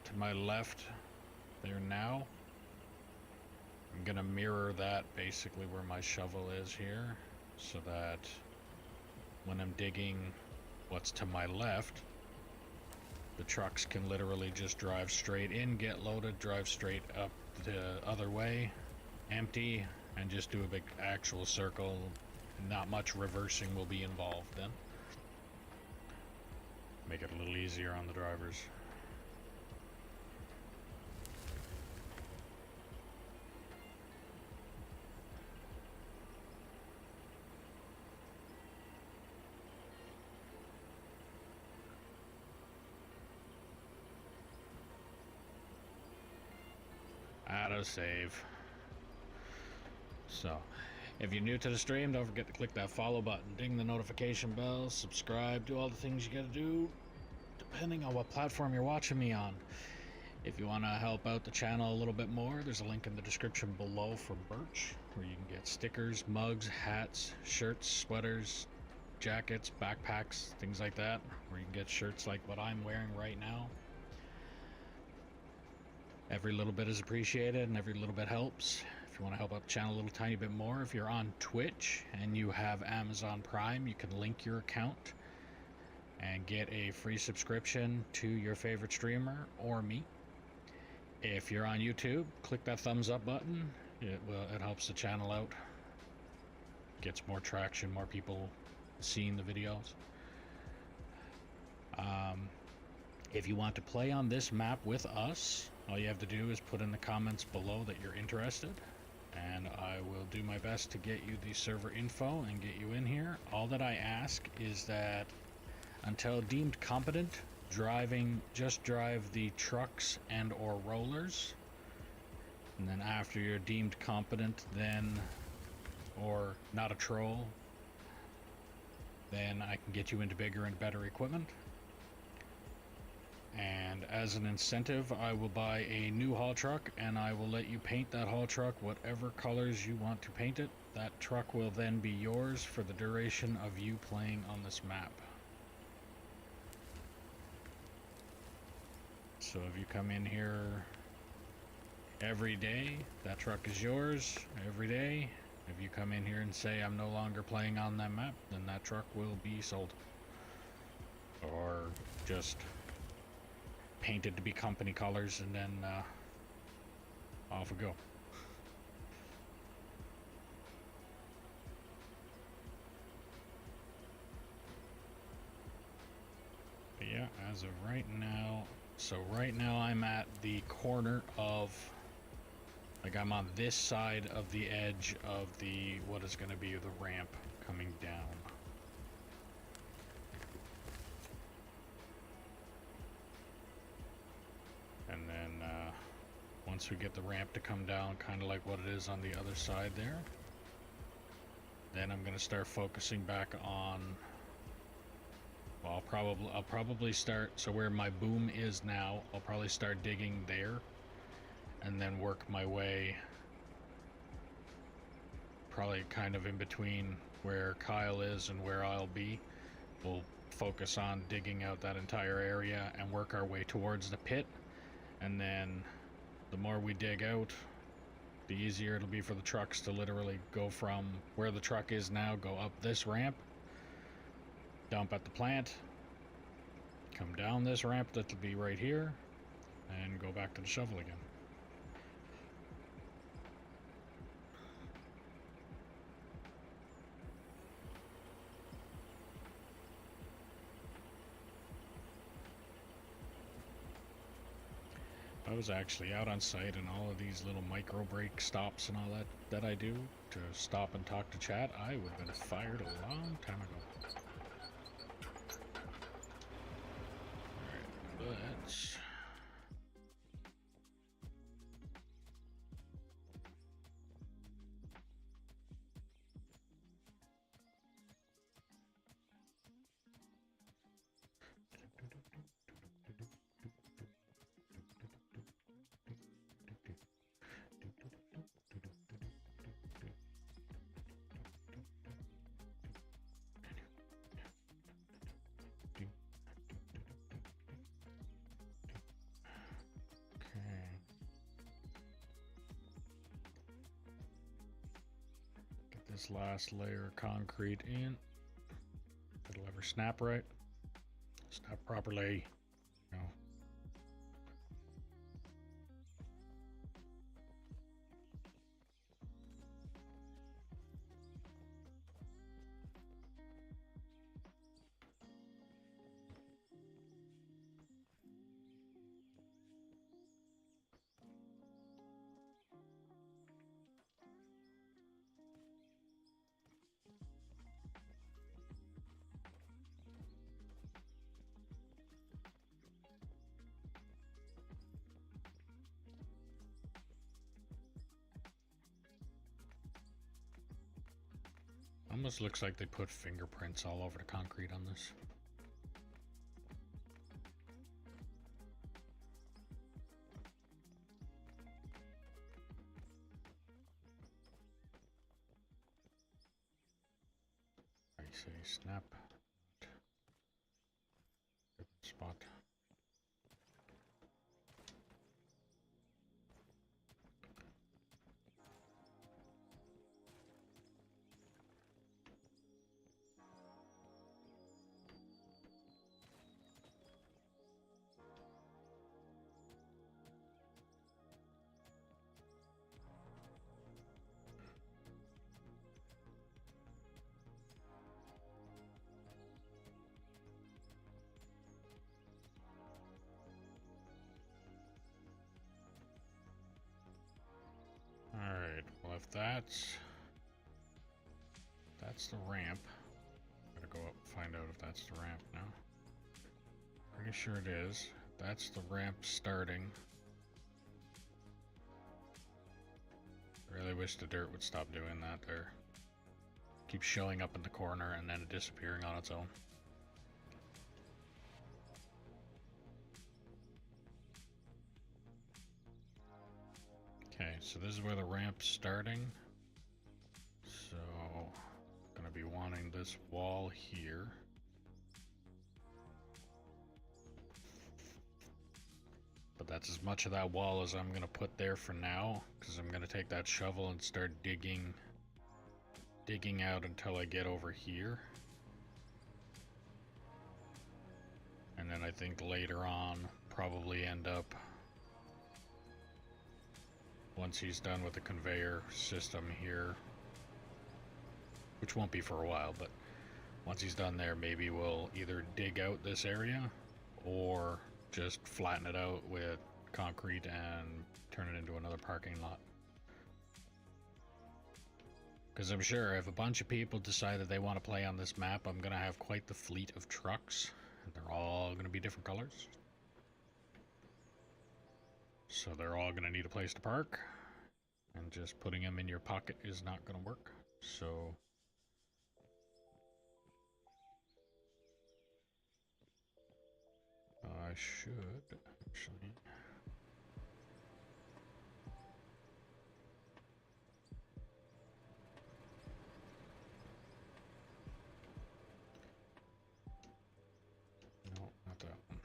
to my left there now, I'm gonna mirror that basically where my shovel is here, so that when I'm digging what's to my left, the trucks can literally just drive straight in, get loaded, drive straight up the other way, empty, and just do a big actual circle. Not much reversing will be involved then. Make it a little easier on the drivers. Autosave. So, if you're new to the stream, don't forget to click that follow button, ding the notification bell, subscribe, do all the things you gotta do, depending on what platform you're watching me on. If you want to help out the channel a little bit more, there's a link in the description below for Birch, where you can get stickers, mugs, hats, shirts, sweaters, jackets, backpacks, things like that, where you can get shirts like what I'm wearing right now. Every little bit is appreciated and every little bit helps. If you want to help out the channel a little tiny bit more, if you're on Twitch and you have Amazon Prime, you can link your account and get a free subscription to your favorite streamer or me. If you're on YouTube, click that thumbs up button. It helps the channel out. Gets more traction, more people seeing the videos. If you want to play on this map with us, all you have to do is put in the comments below that you're interested, and I will do my best to get you the server info and get you in here. All that I ask is that until deemed competent, just drive the trucks and or rollers, and then after you're deemed competent, then, or not a troll, then I can get you into bigger and better equipment. And as an incentive, I will buy a new haul truck and I will let you paint that haul truck whatever colors you want to paint it. That truck will then be yours for the duration of you playing on this map. So if you come in here every day, that truck is yours every day. If you come in here and say I'm no longer playing on that map, then that truck will be sold. Or just painted to be company colors, and then off we go. But yeah, as of right now, so right now I'm at the corner of, like, I'm on this side of the edge of the, what is going to be the ramp coming down. And then once we get the ramp to come down, kind of like what it is on the other side there, then I'm going to start focusing back on, well, I'll probably start, so where my boom is now, I'll probably start digging there, and then work my way probably kind of in between where Kyle is and where I'll be. We'll focus on digging out that entire area and work our way towards the pit, and then the more we dig out, the easier it'll be for the trucks to literally go from where the truck is now, go up this ramp, dump at the plant, come down this ramp that'll be right here, and go back to the shovel again. I was actually out on site, and all of these little micro break stops and all that I do to stop and talk to chat, I would have been fired a long time ago. Alright, let's... This last layer of concrete in. It'll ever snap right. Snap properly. No. Almost looks like they put fingerprints all over the concrete on this. I say snap. Good spot. Alright, well, if that's the ramp, I'm gonna go up and find out if that's the ramp now. Pretty sure it is. That's the ramp starting. I really wish the dirt would stop doing that there. Keeps showing up in the corner and then disappearing on its own. Okay, so this is where the ramp's starting. So, gonna be wanting this wall here. But that's as much of that wall as I'm gonna put there for now, because I'm gonna take that shovel and start digging out until I get over here. And then I think later on, probably end up, once he's done with the conveyor system here, which won't be for a while, but once he's done there, maybe we'll either dig out this area or just flatten it out with concrete and turn it into another parking lot. Because I'm sure if a bunch of people decide that they want to play on this map, I'm going to have quite the fleet of trucks. And they're all going to be different colors. So they're all going to need a place to park. And just putting them in your pocket is not going to work. So I should actually... No, not that one.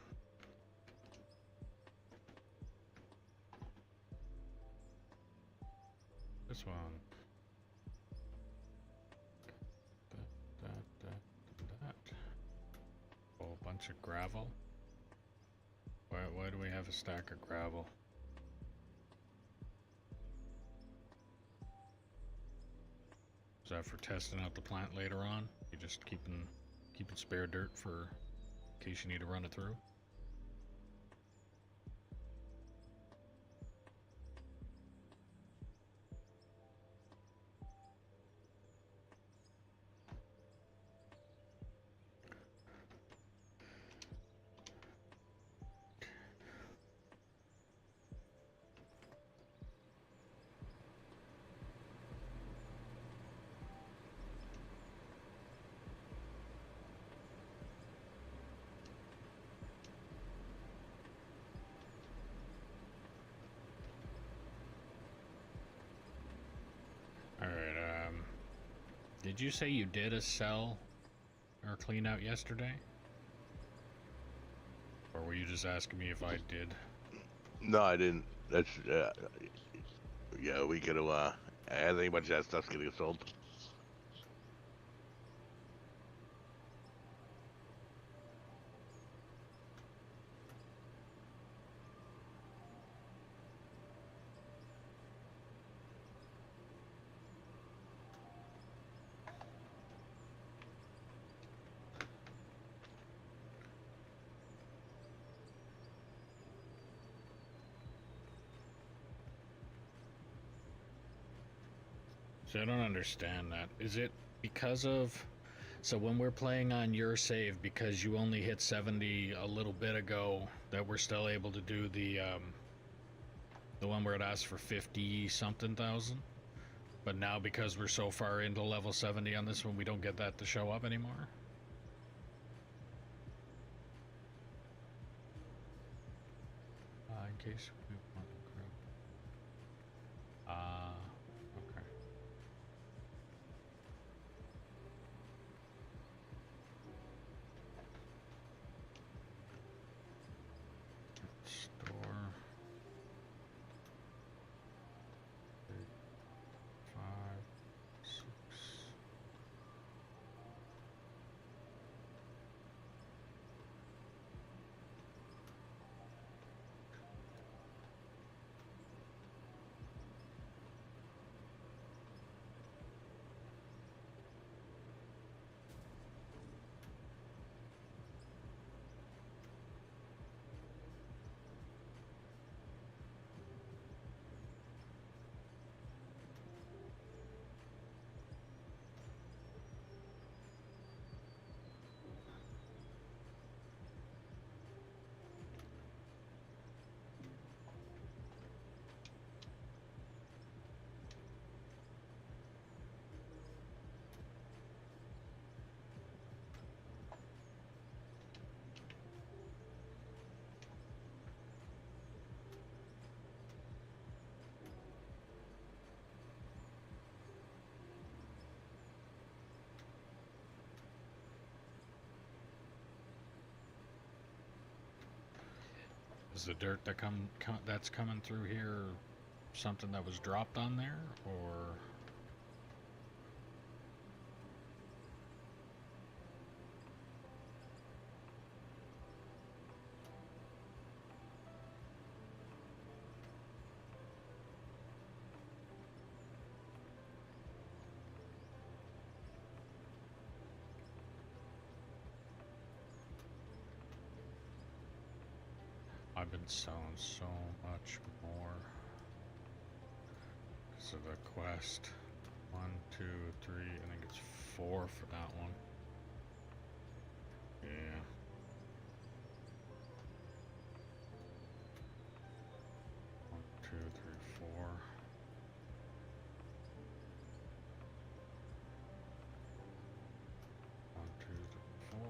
This one. That. Oh, a bunch of gravel. Why do we have a stack of gravel? Is that for testing out the plant later on? You just keeping spare dirt for in case you need to run it through? Alright, did you say you did a cell or clean out yesterday? Or were you just asking me if I did? No, I didn't. That's yeah. We could have. I think a bunch of that stuff's gonna get sold. So I don't understand that. Is it because of... So when we're playing on your save, because you only hit 70 a little bit ago, that we're still able to do the one where it asks for 50 something thousand? But now because we're so far into level 70 on this one, we don't get that to show up anymore? In case we want to group. Okay. Store. 5, 6. Is the dirt that that's coming through here something that was dropped on there, or... I've been selling so much more because of the quest. 1, 2, 3, I think it's 4 for that one. Yeah. One, two, three, 4. One, two, three, 4.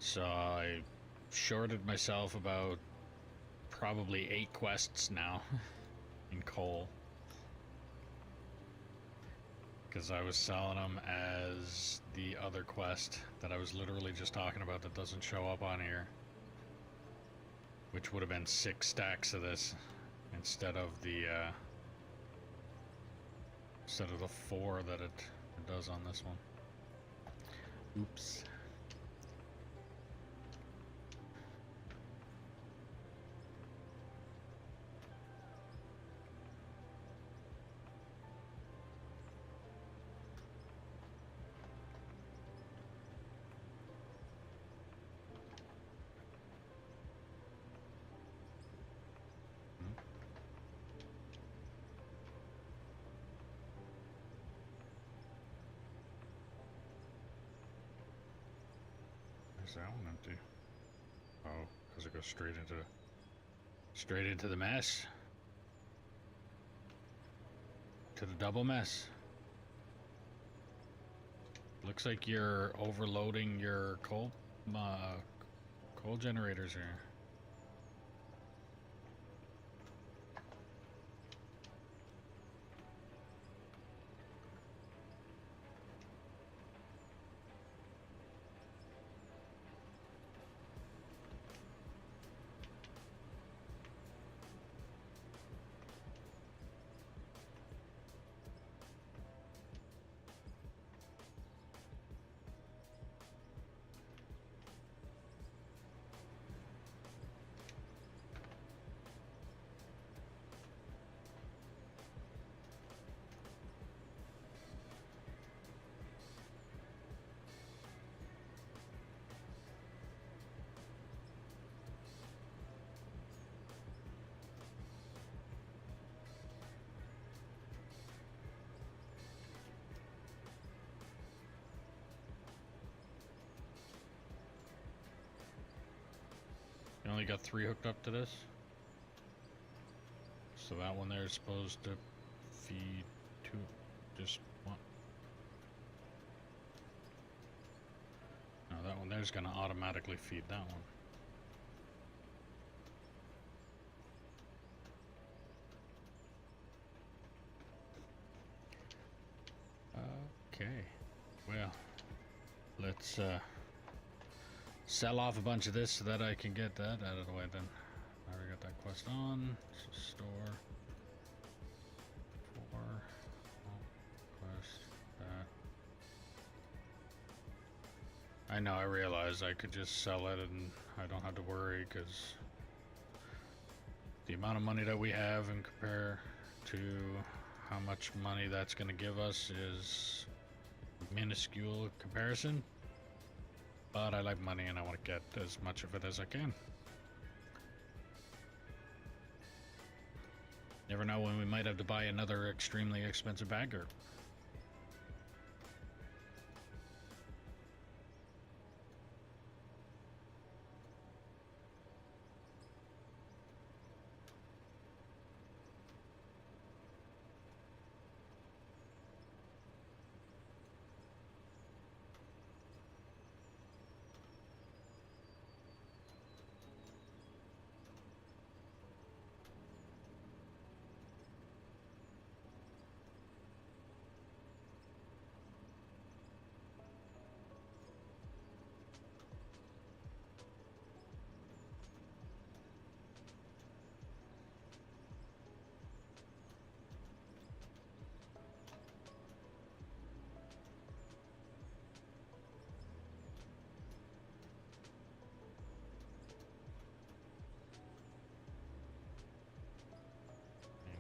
So I shorted myself about probably 8 quests now in coal. Because I was selling them as the other quest that I was literally just talking about that doesn't show up on here. Which would have been 6 stacks of this instead of the 4 that it does on this one. Oops. Is that one empty? Oh, because it goes straight into the mess. To the double mess. Looks like you're overloading your coal generators here. You only got 3 hooked up to this? So that one there is supposed to feed 2, just 1. No, that one there's gonna automatically feed that one. Okay, well, let's sell off a bunch of this so that I can get that out of the way then. I already got that quest on, so store, 4, quest, that. I know, I realize I could just sell it and I don't have to worry because the amount of money that we have and compare to how much money that's going to give us is minuscule comparison. But I like money and I want to get as much of it as I can. Never know when we might have to buy another extremely expensive bagger.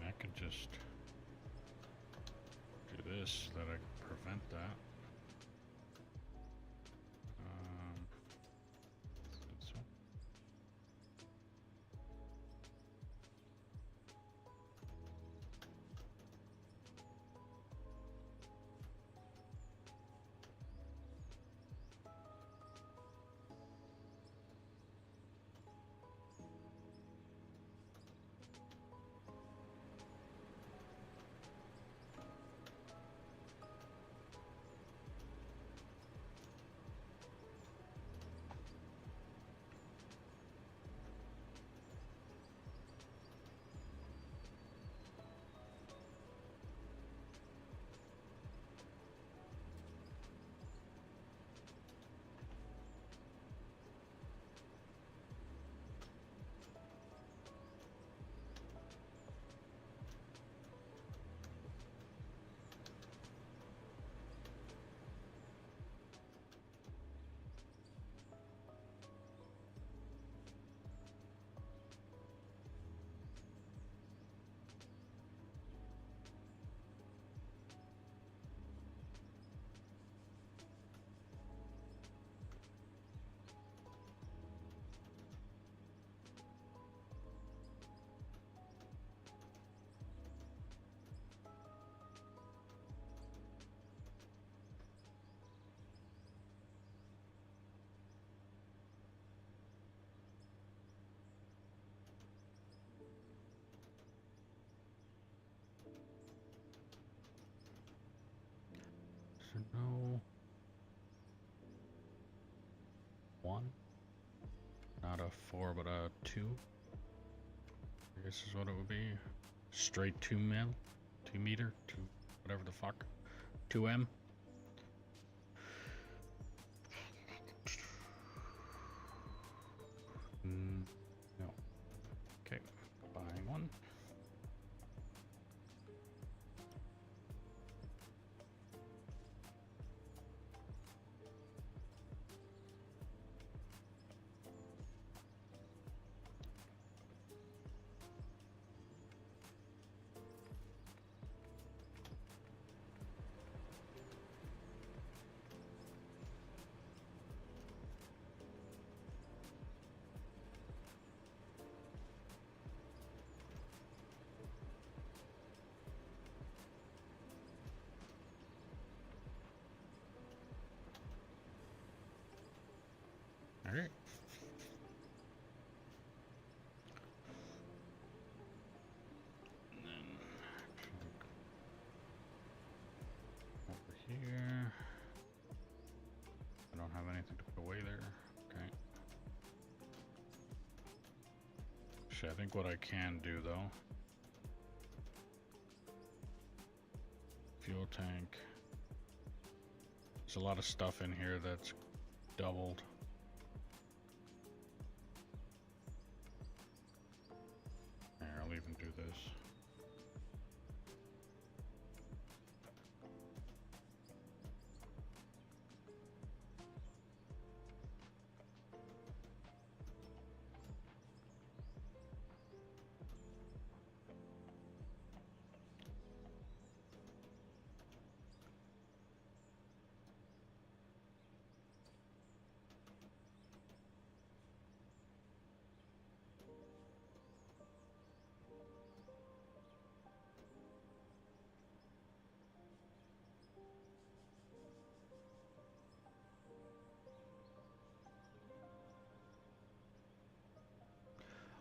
I could just this that I can prevent that. This one. So no. One. Not a 4, but a 2. I guess is what it would be. Straight 2 mil. 2 meter. 2. Whatever the fuck. 2M. No. Okay. Buying one. All right. And then over here. I don't have anything to put away there. Okay. Actually, I think what I can do though. Fuel tank. There's a lot of stuff in here that's doubled. I'll even do this.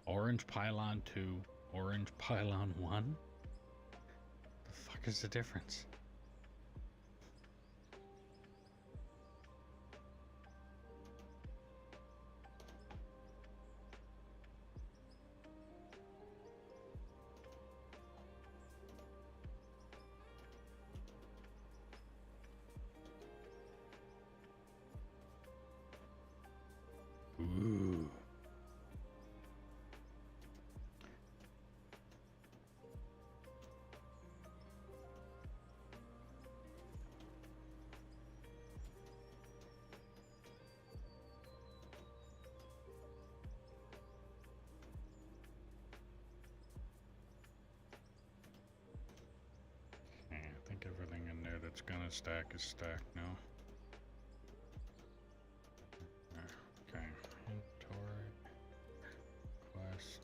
Orange pylon 2, orange pylon 1? The fuck is the difference? Ooh. it's gonna stack is stacked now. Okay, inventory, quest.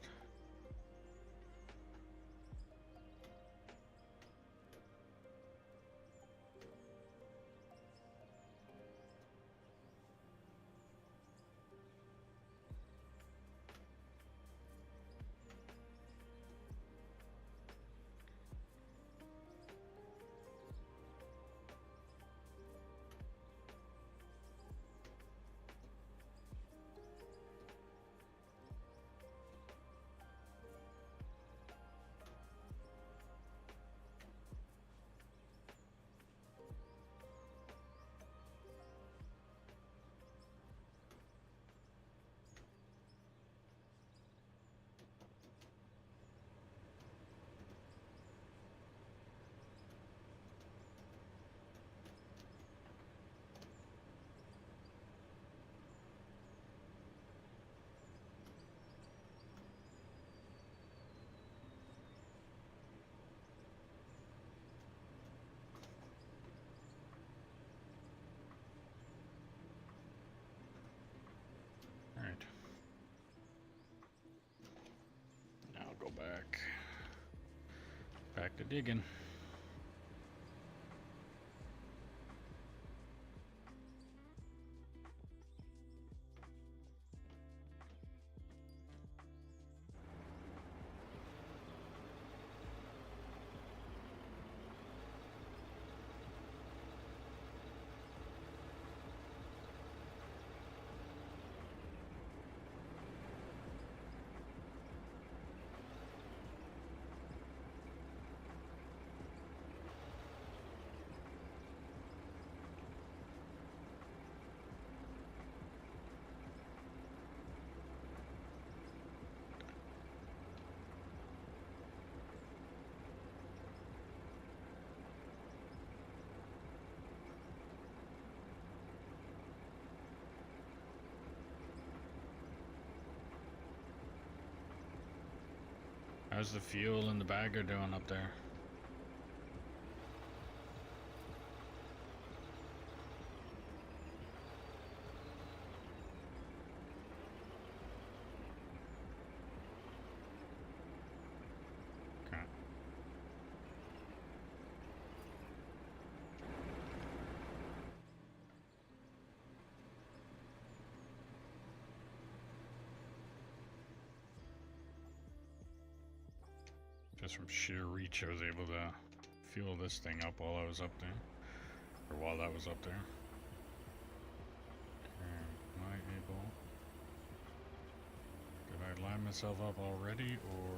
Alright. Now go back. Back to digging. How's the fuel and the bagger doing up there? Okay. Just from sheer reach, I was able to fuel this thing up while I was up there. Or while that was up there. Okay, am I able... Did I line myself up already, or...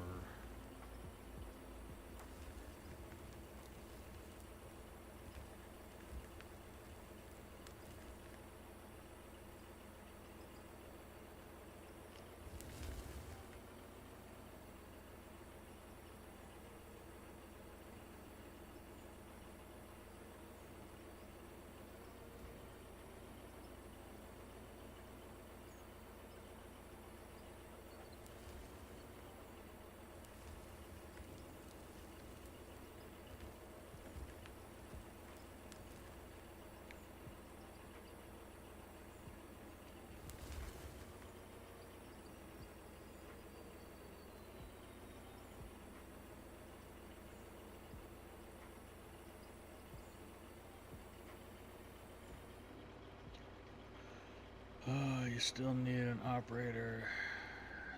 You still need an operator,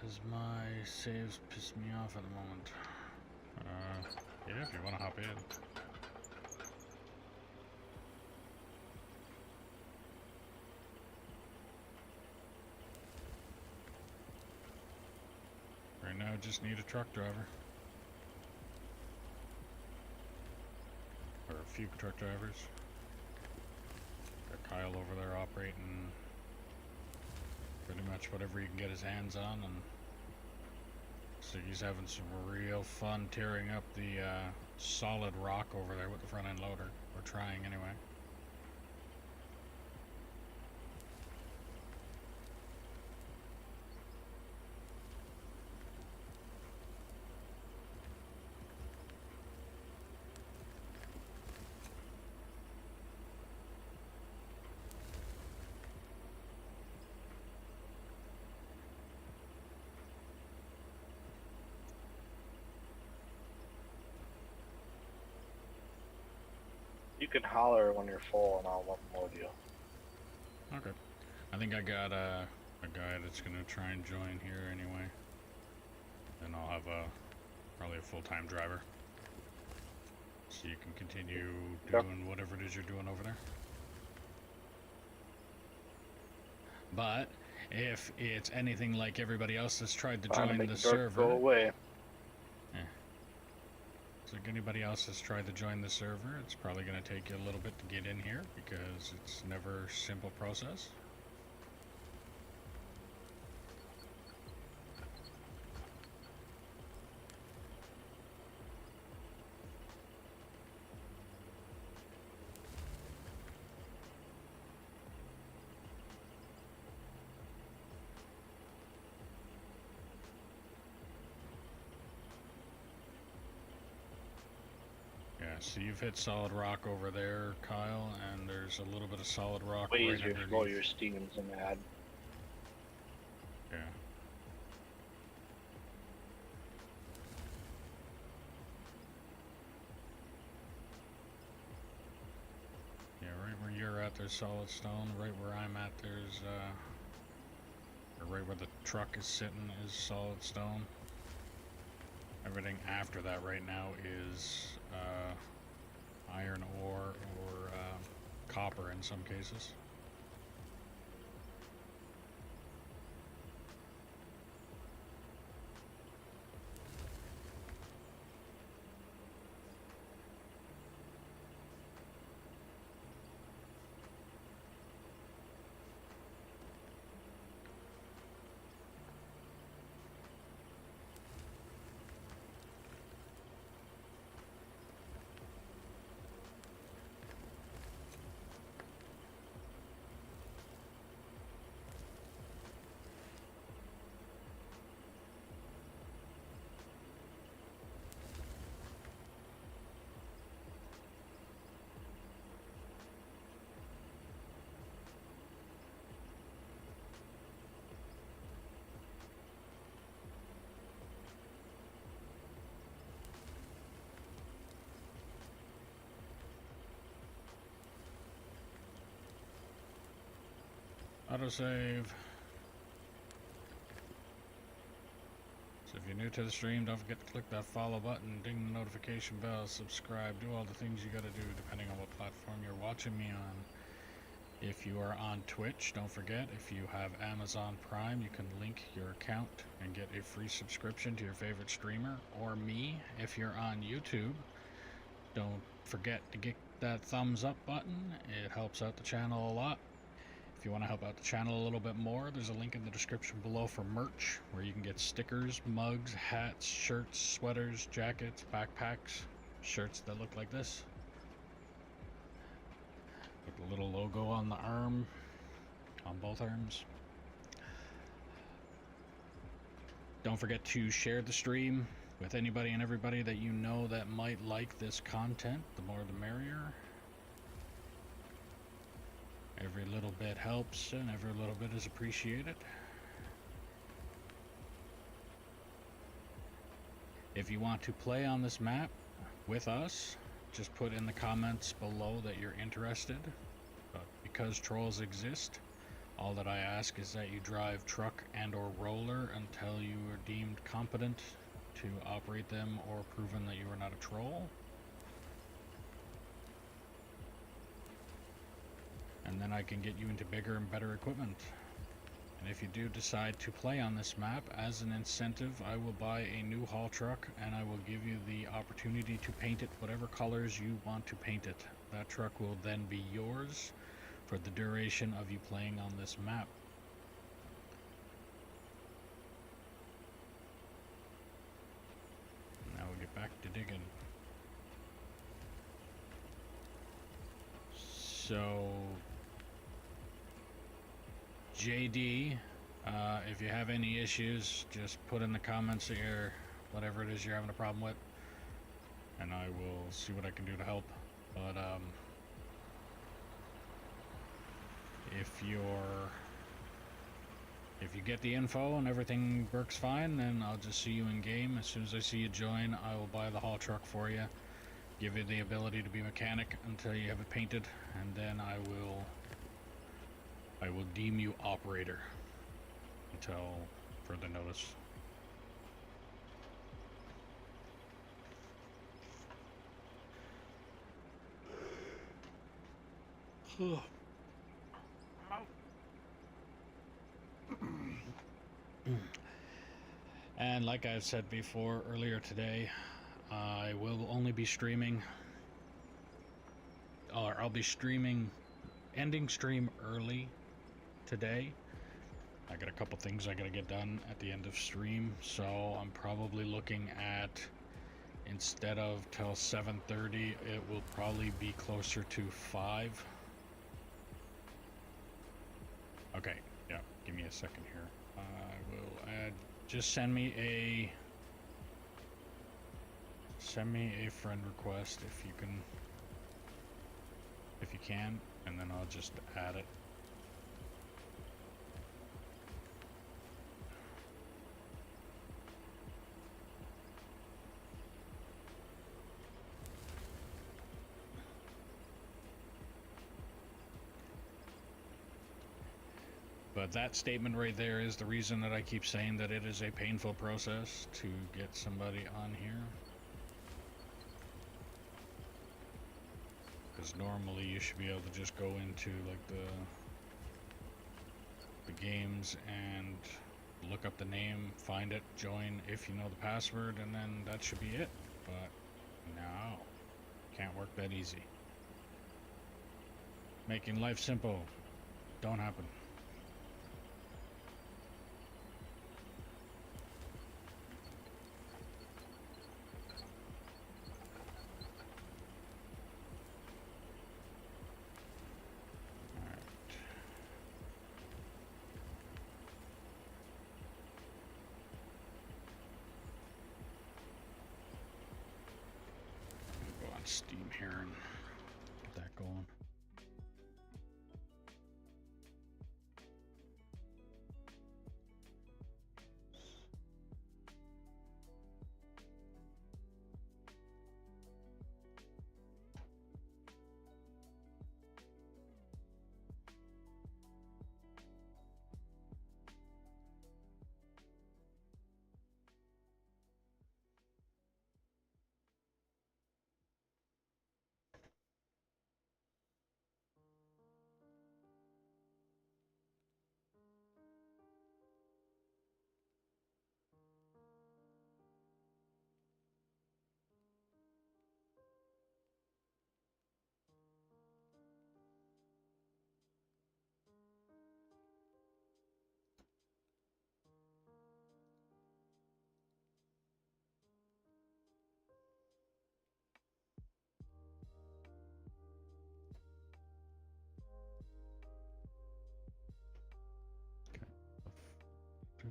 as my saves piss me off at the moment. Yeah, if you want to hop in. Right now, just need a truck driver. Or a few truck drivers. Got Kyle over there operating pretty much whatever he can get his hands on, and so he's having some real fun tearing up the solid rock over there with the front end loader. Or trying anyway. You can holler when you're full, and I'll upload you. Okay. I think I got a guy that's gonna try and join here anyway. Then I'll have probably a full-time driver. So you can continue Yep. doing whatever it is you're doing over there. But if it's anything like everybody else that's tried to Trying to join make the the dark server, go away. it's like anybody else that's tried to join the server, it's probably going to take you a little bit to get in here because it's never a simple process. Yeah, so you've hit solid rock over there, Kyle, and there's a little bit of solid rock Way right easier to underneath. roll your steams than that. Yeah. Yeah, right where you're at, there's solid stone. Right where I'm at, there's or right where the truck is sitting is solid stone. Everything after that right now is iron ore or copper in some cases. Autosave. So if you're new to the stream, don't forget to click that follow button, ding the notification bell, subscribe, do all the things you gotta do depending on what platform you're watching me on. If you are on Twitch, don't forget, if you have Amazon Prime, you can link your account and get a free subscription to your favorite streamer or me. If you're on YouTube, don't forget to get that thumbs up button. It helps out the channel a lot. If you want to help out the channel a little bit more, there's a link in the description below for merch, where you can get stickers, mugs, hats, shirts, sweaters, jackets, backpacks, shirts that look like this, with the little logo on the arm, on both arms. Don't forget to share the stream with anybody and everybody that you know that might like this content. The more the merrier. Every little bit helps and every little bit is appreciated. If you want to play on this map with us, just put in the comments below that you're interested. But because trolls exist, all that I ask is that you drive truck and or roller until you are deemed competent to operate them or proven that you are not a troll. And then I can get you into bigger and better equipment. And if you do decide to play on this map, as an incentive, I will buy a new haul truck and I will give you the opportunity to paint it whatever colors you want to paint it. That truck will then be yours for the duration of you playing on this map. Now we'll get back to digging. So JD, if you have any issues, just put in the comments here whatever it is you're having a problem with, and I will see what I can do to help. But if you get the info and everything works fine, then I'll just see you in game. As soon as I see you join, I will buy the haul truck for you, give you the ability to be mechanic until you have it painted, and then I will deem you operator until further notice. And like I've said before earlier today, I will only be streaming, or I'll be streaming, ending stream early today. I got a couple things I gotta get done at the end of stream, so I'm probably looking at, instead of till 7:30, it will probably be closer to 5. Okay, yeah, give me a second here. I will add, just send me a friend request if you can, and then I'll just add it. But that statement right there is the reason that I keep saying that it is a painful process to get somebody on here. Because normally you should be able to just go into like the games and look up the name, find it, join if you know the password, and then that should be it. But no, can't work that easy. Making life simple don't happen. Steam here and get that going.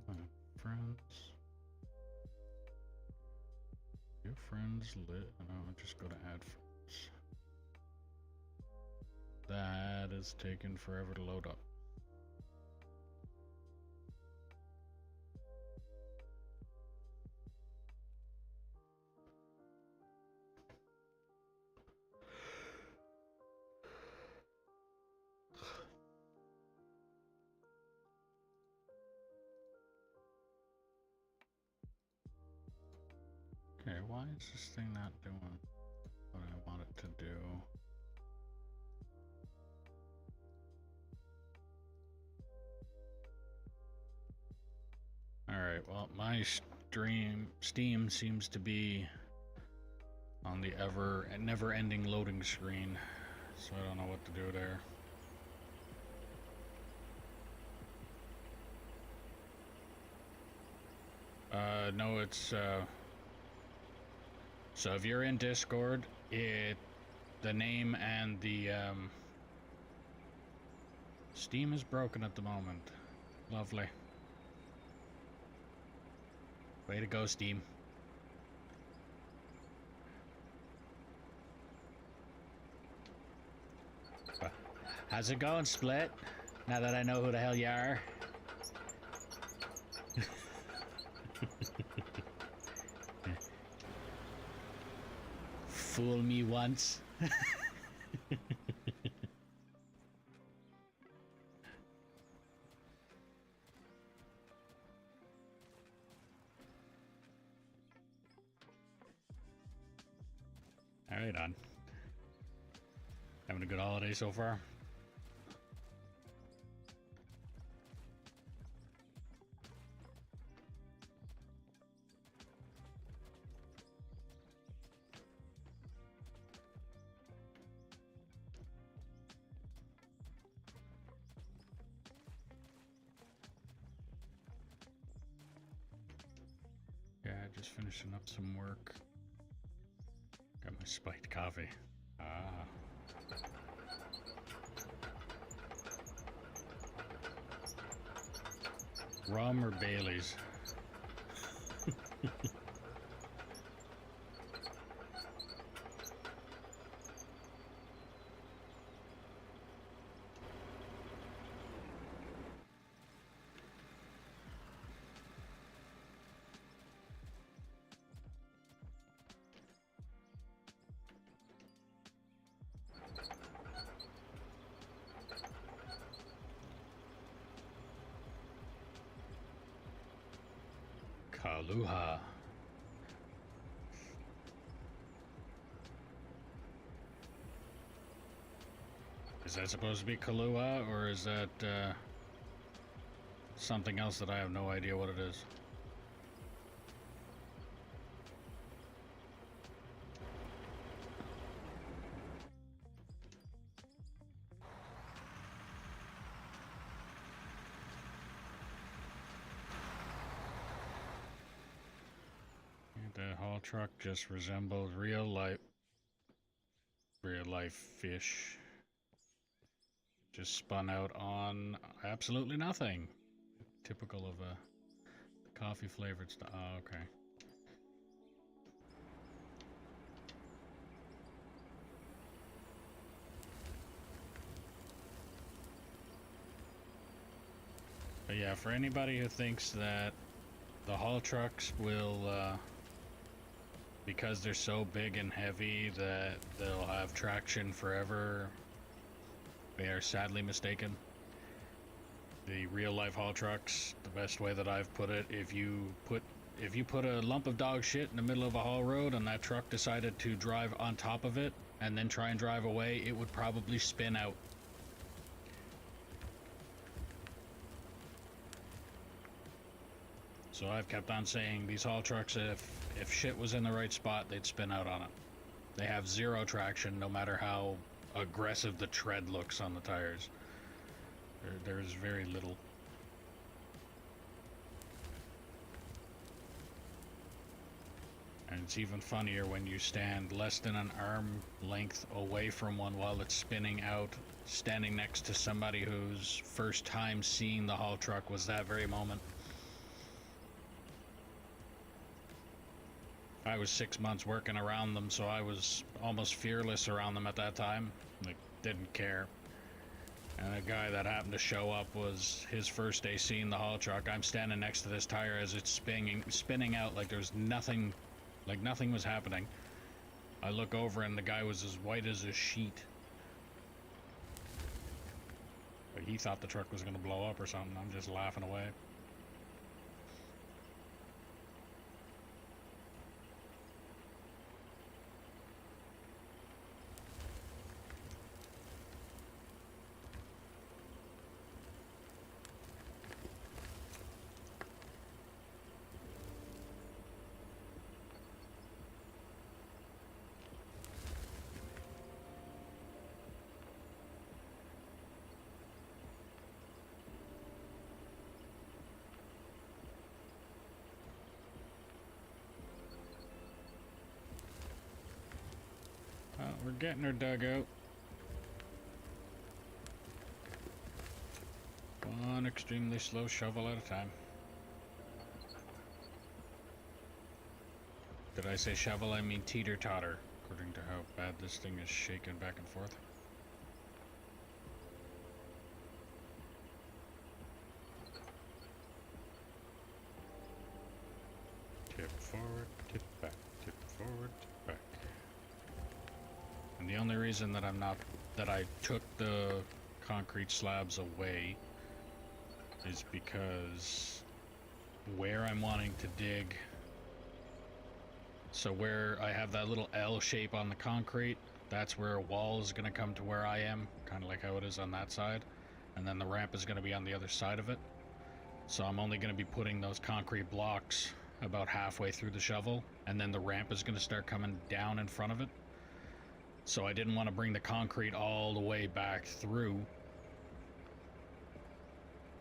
My friends. Your friends lit. No, just go to add friends. That is taking forever to load up. Okay, why is this thing not doing what I want it to do? Alright, well, my Steam seems to be on the never-ending loading screen, so I don't know what to do there. No, it's, so if you're in Discord, the name and the, Steam is broken at the moment. Lovely. Way to go, Steam. How's it going, Split? Now that I know who the hell you are. fool me once. Alright, on. Having a good holiday so far? Yeah, just finishing up some work. Got my spiked coffee. Ah. Rum or Bailey's? Kaluha. Is that supposed to be Kahlua, or is that something else that I have no idea what it is? The haul truck just resembles real life fish. Just spun out on absolutely nothing. Typical of a coffee flavored stuff. Oh, okay. But yeah, for anybody who thinks that the haul trucks will because they're so big and heavy that they'll have traction forever, they are sadly mistaken. The real life haul trucks, the best way that I've put it, if you put a lump of dog shit in the middle of a haul road and that truck decided to drive on top of it and then try and drive away, it would probably spin out. So I've kept on saying these haul trucks, if shit was in the right spot, they'd spin out on it. They have zero traction no matter how aggressive the tread looks on the tires. There's very little. And it's even funnier when you stand less than an arm length away from one while it's spinning out, standing next to somebody whose first time seeing the haul truck was that very moment. I was 6 months working around them, so I was almost fearless around them at that time. Like, didn't care. And a guy that happened to show up was his first day seeing the haul truck. I'm standing next to this tire as it's spinning out like there's nothing, like nothing was happening. I look over and the guy was as white as a sheet. But he thought the truck was going to blow up or something. I'm just laughing away. Well, we're getting her dug out. One extremely slow shovel at a time. Did I say shovel? I mean teeter-totter, according to how bad this thing is shaking back and forth. Tip forward, tip back, tip forward, tip back. And the only reason that I took the concrete slabs away is because where I'm wanting to dig, so where I have that little L shape on the concrete, that's where a wall is going to come to where I am, kind of like how it is on that side, and then the ramp is going to be on the other side of it. So I'm only going to be putting those concrete blocks about halfway through the shovel, and then the ramp is going to start coming down in front of it. So I didn't want to bring the concrete all the way back through.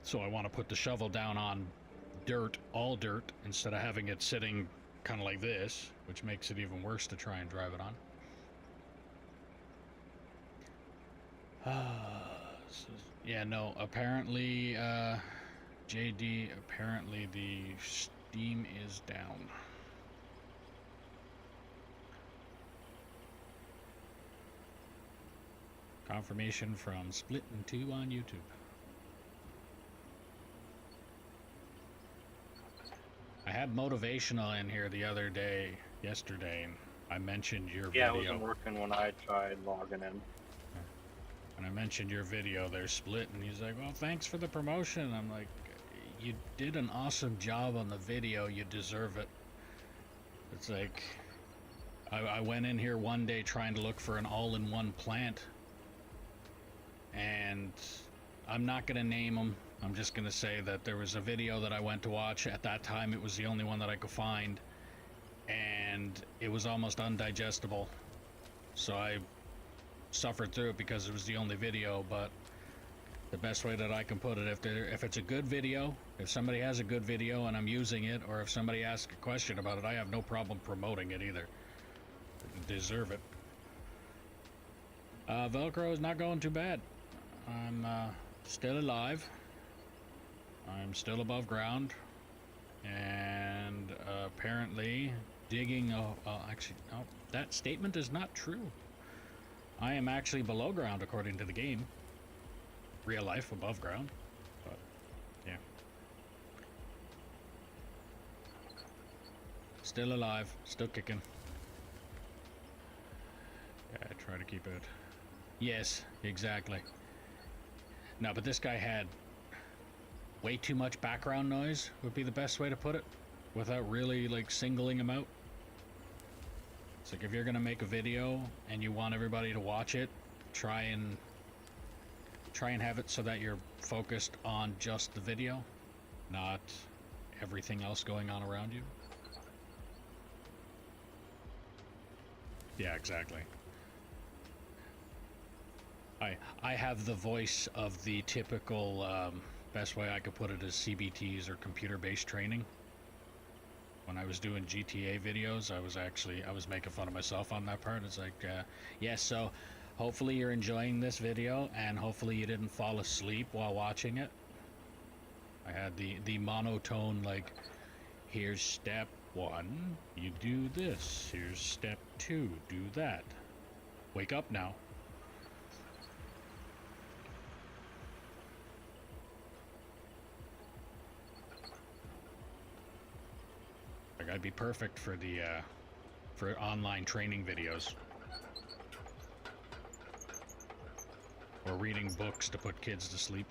So I want to put the shovel down on dirt, all dirt, instead of having it sitting kind of like this, which makes it even worse to try and drive it on. Yeah, no, apparently, JD, apparently the Steam is down. Confirmation from Splittin2 on YouTube. I had motivational in here the other day, yesterday, and I mentioned your Yeah, video. it wasn't working when I tried logging in. And I mentioned your video there, Split, and he's like, well, thanks for the promotion. I'm like, you did an awesome job on the video, you deserve it. It's like, I went in here one day trying to look for an all-in-one plant, and I'm not going to name them. I'm just going to say that there was a video that I went to watch. At that time, it was the only one that I could find, and it was almost undigestible. So I suffered through it because it was the only video, but the best way that I can put it, if it's a good video, if somebody has a good video and I'm using it, or if somebody asks a question about it, I have no problem promoting it either. Deserve it. Velcro is not going too bad. I'm still alive. I'm still above ground, and apparently digging. Actually, no, that statement is not true. I am actually below ground according to the game. Real life above ground, but yeah. Still alive, still kicking. Yeah, I try to keep it. Yes, exactly. No, but this guy had way too much background noise, would be the best way to put it, without really like singling him out. It's like if you're gonna make a video and you want everybody to watch it, try and have it so that you're focused on just the video, not everything else going on around you. Yeah, exactly. I have the voice of the typical, best way I could put it is CBTs or computer-based training. When I was doing GTA videos, I was making fun of myself on that part. It's like, yeah, so hopefully you're enjoying this video, and hopefully you didn't fall asleep while watching it. I had the monotone, like, here's step 1, you do this. Here's step 2, do that. Wake up now. Like, I'd be perfect for the, for online training videos. Or reading books to put kids to sleep.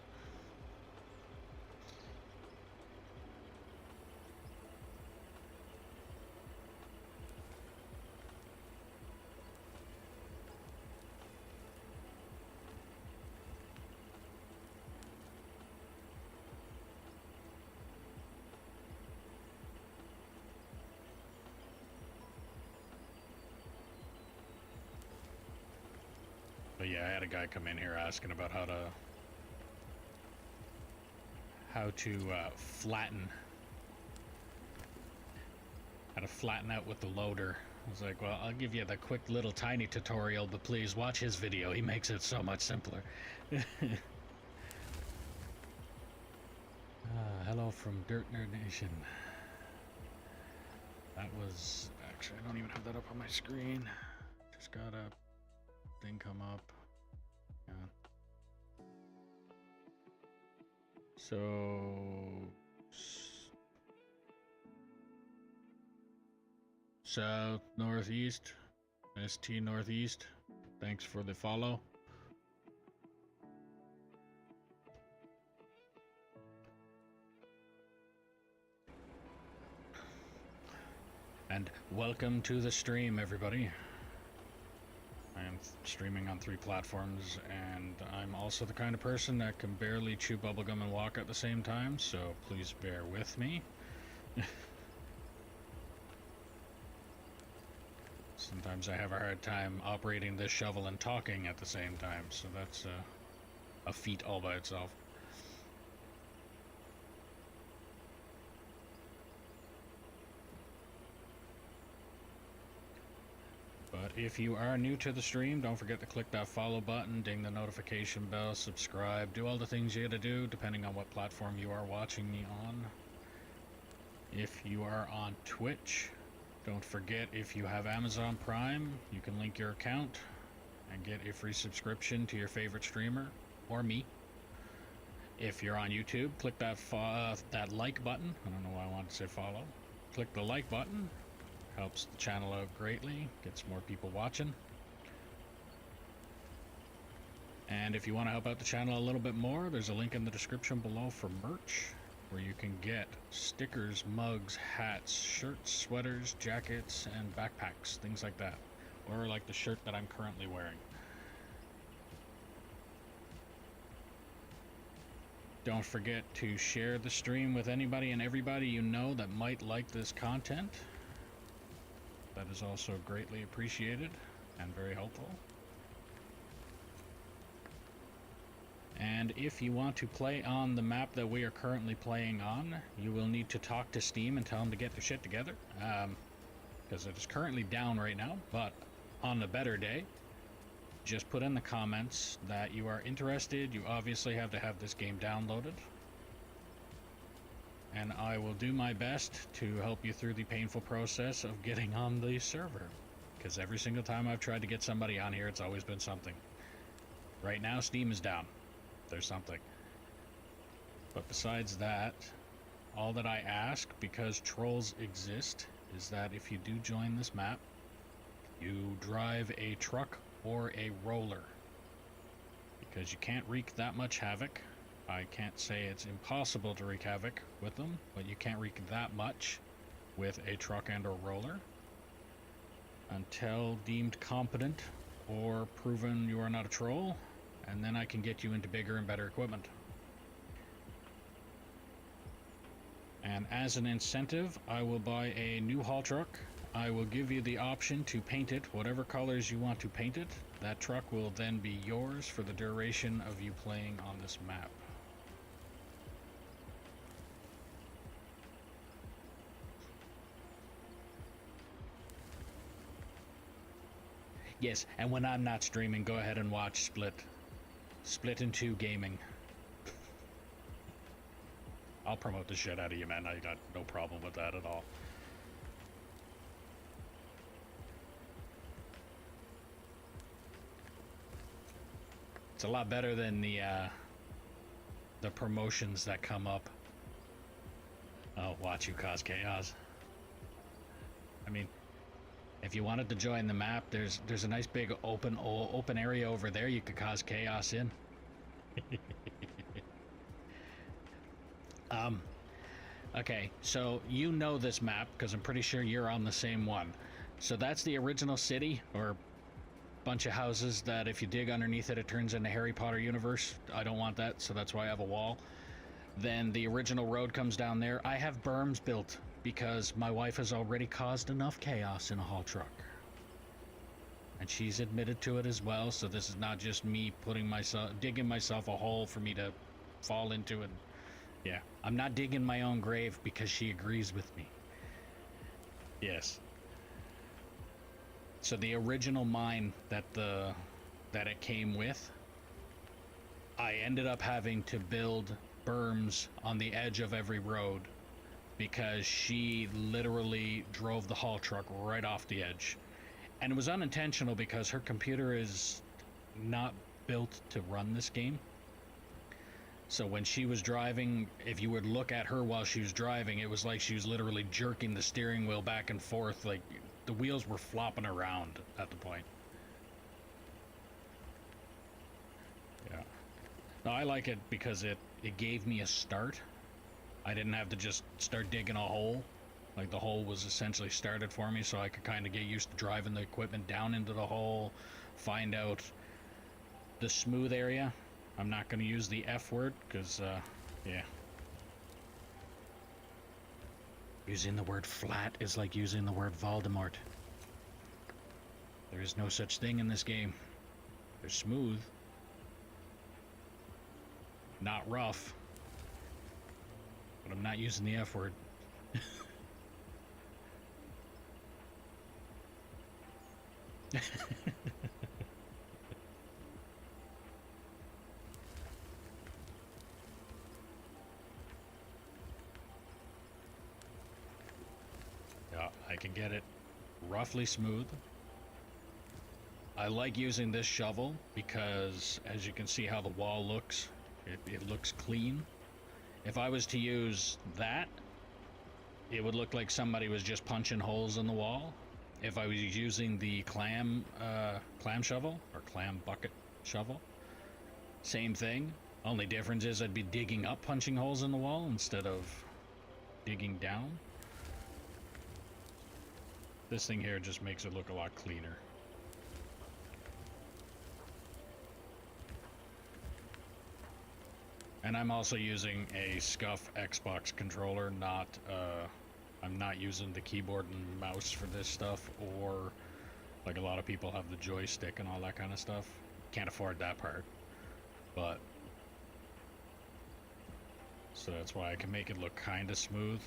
But yeah, I had a guy come in here asking about how to flatten out with the loader. I was like, well, I'll give you the quick little tiny tutorial, but please watch his video. He makes it so much simpler. Hello from Dirt Nerd Nation. That was, actually, I don't even have that up on my screen. Just got a thing come up. Yeah. So south northeast, ST northeast. Thanks for the follow. And welcome to the stream, everybody. I am streaming on 3 platforms, and I'm also the kind of person that can barely chew bubblegum and walk at the same time, so please bear with me. Sometimes I have a hard time operating this shovel and talking at the same time, so that's a feat all by itself. But if you are new to the stream, don't forget to click that follow button, ding the notification bell, subscribe, do all the things you gotta do depending on what platform you are watching me on. If you are on Twitch, don't forget, if you have Amazon Prime, you can link your account and get a free subscription to your favorite streamer, or me. If you're on YouTube, click that like button. I don't know why I wanted to say follow. Click the like button. Helps the channel out greatly, gets more people watching. And if you want to help out the channel a little bit more, there's a link in the description below for merch, where you can get stickers, mugs, hats, shirts, sweaters, jackets, and backpacks, things like that. Or like the shirt that I'm currently wearing. Don't forget to share the stream with anybody and everybody you know that might like this content. That is also greatly appreciated and very helpful. And if you want to play on the map that we are currently playing on, you will need to talk to Steam and tell them to get their shit together. Because it is currently down right now, but on a better day, just put in the comments that you are interested. You obviously have to have this game downloaded. And I will do my best to help you through the painful process of getting on the server. Because every single time I've tried to get somebody on here, it's always been something. Right now, Steam is down. There's something. But besides that, all that I ask, because trolls exist, is that if you do join this map, you drive a truck or a roller. Because you can't wreak that much havoc. I can't say it's impossible to wreak havoc with them, but you can't wreak that much with a truck and or roller until deemed competent or proven you are not a troll, and then I can get you into bigger and better equipment. And as an incentive, I will buy a new haul truck. I will give you the option to paint it whatever colors you want to paint it. That truck will then be yours for the duration of you playing on this map. Yes, and when I'm not streaming, go ahead and watch Split. Split in 2 Gaming. I'll promote the shit out of you, man. I got no problem with that at all. It's a lot better than the promotions that come up. Oh, watch you cause chaos. I mean, if you wanted to join the map, there's a nice big open area over there you could cause chaos in. Okay, so you know this map because I'm pretty sure you're on the same one. So that's the original city, or bunch of houses that if you dig underneath it, it turns into Harry Potter universe. I don't want that, so that's why I have a wall. Then the original road comes down there. I have berms built because my wife has already caused enough chaos in a haul truck. And she's admitted to it as well, so this is not just me digging myself a hole for me to fall into it. Yeah, I'm not digging my own grave because she agrees with me. Yes. So the original mine that it came with, I ended up having to build berms on the edge of every road because she literally drove the haul truck right off the edge. And it was unintentional because her computer is not built to run this game. So when she was driving, if you would look at her while she was driving, it was like she was literally jerking the steering wheel back and forth, like the wheels were flopping around at the point. No, I like it because it gave me a start. I didn't have to just start digging a hole. Like, the hole was essentially started for me, so I could kind of get used to driving the equipment down into the hole, find out the smooth area. I'm not going to use the F word, because, yeah. Using the word flat is like using the word Voldemort. There is no such thing in this game. They're smooth. Not rough. But I'm not using the F word. Yeah, I can get it roughly smooth. I like using this shovel because, as you can see how the wall looks, it looks clean. If I was to use that, it would look like somebody was just punching holes in the wall. If I was using the clam shovel, or clam bucket shovel, same thing. Only difference is I'd be digging up, punching holes in the wall instead of digging down. This thing here just makes it look a lot cleaner. And I'm also using a SCUF Xbox controller, not, I'm not using the keyboard and mouse for this stuff, or like a lot of people have the joystick and all that kind of stuff. Can't afford that part. But, so that's why I can make it look kind of smooth.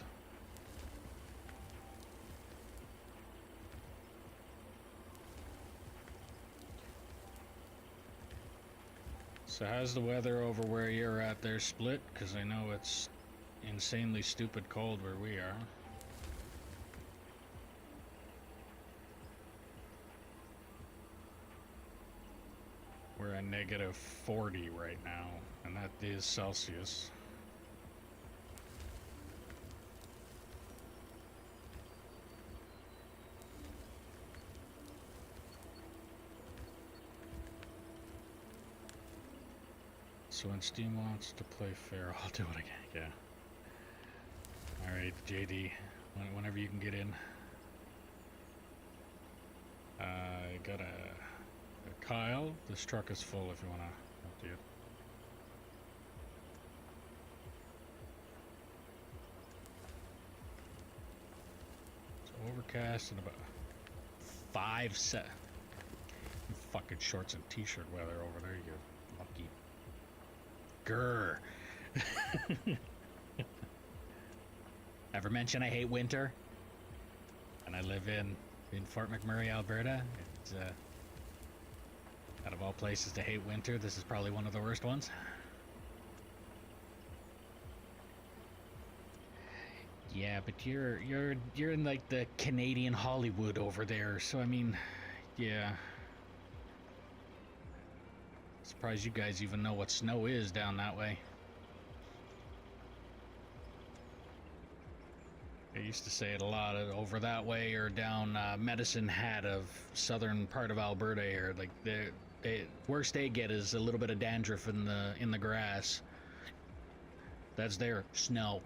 So how's the weather over where you're at there, Split? Because I know it's insanely stupid cold where we are. We're at negative 40 right now, and that is Celsius. So when Steam wants to play fair, I'll do it again. Yeah. Alright, JD, whenever you can get in. I got a Kyle. This truck is full if you want to empty it. It's overcast and about 5 set. Fucking shorts and t-shirt weather over there, you lucky. Grr. Ever mention I hate winter? And I live in Fort McMurray, Alberta. It's, out of all places to hate winter, this is probably one of the worst ones. Yeah, but you're in like the Canadian Hollywood over there, so I mean, yeah. Surprised you guys even know what snow is down that way. I used to say it a lot over that way or down Medicine Hat of southern part of Alberta here. Like the worst they get is a little bit of dandruff in the grass. That's their snow.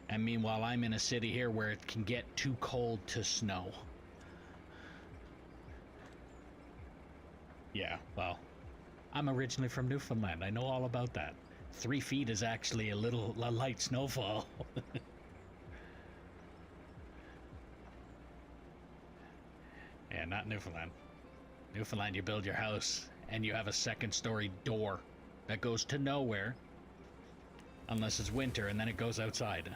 And meanwhile, I'm in a city here where it can get too cold to snow. Yeah, well, I'm originally from Newfoundland. I know all about that. 3 feet is actually a light snowfall. Yeah, not Newfoundland. Newfoundland, you build your house and you have a 2nd-story door that goes to nowhere unless it's winter, and then it goes outside.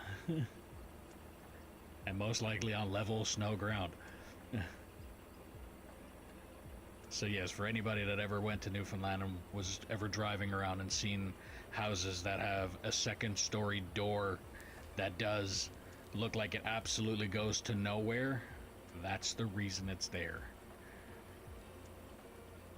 And most likely on level snow ground. So yes, for anybody that ever went to Newfoundland and was ever driving around and seen houses that have a 2nd-story door that does look like it absolutely goes to nowhere, that's the reason it's there.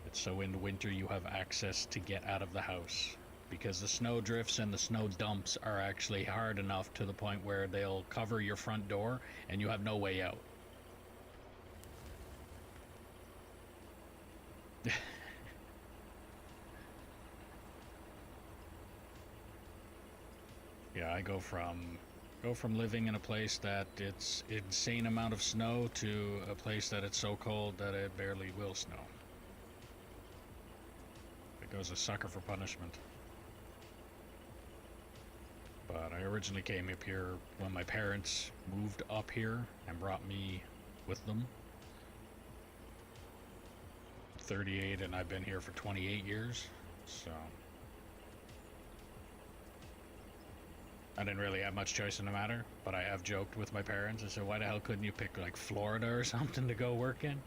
It's so in winter you have access to get out of the house, because the snow drifts and the snow dumps are actually hard enough to the point where they'll cover your front door and you have no way out. Yeah, I go from living in a place that it's insane amount of snow to a place that it's so cold that it barely will snow. It goes a sucker for punishment. But I originally came up here when my parents moved up here and brought me with them. 38, and I've been here for 28 years, so I didn't really have much choice in the matter, but I have joked with my parents. I said, why the hell couldn't you pick like Florida or something to go work in?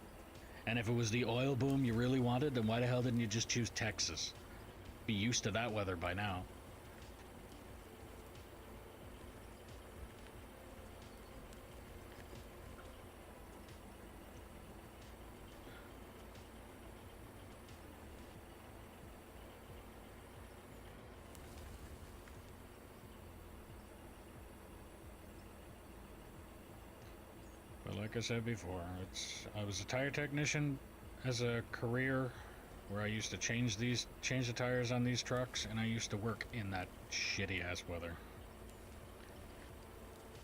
And if it was the oil boom you really wanted, then why the hell didn't you just choose Texas? Be used to that weather by now. But like I said before, I was a tire technician as a career where I used to change the tires on these trucks, and I used to work in that shitty ass weather.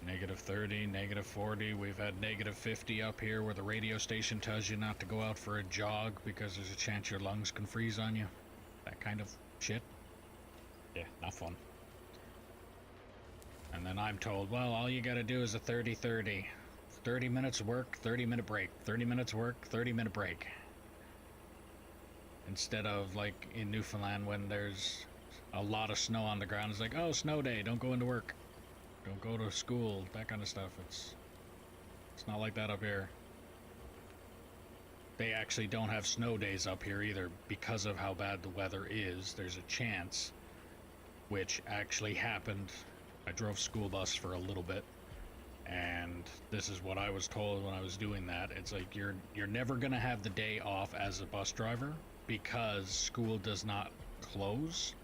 -30, -40, we've had -50 up here where the radio station tells you not to go out for a jog because there's a chance your lungs can freeze on you. That kind of shit. Yeah, not fun. And then I'm told, well, all you gotta do is a 30-30. 30 minutes work, 30-minute break. 30 minutes work, 30-minute break. Instead of like in Newfoundland when there's a lot of snow on the ground, it's like, oh, snow day, don't go into work. Don't go to school, that kind of stuff. It's not like that up here. They actually don't have snow days up here either because of how bad the weather is. There's a chance, which actually happened. I drove school bus for a little bit, and this is what I was told when I was doing that. It's like you're never gonna have the day off as a bus driver because school does not close.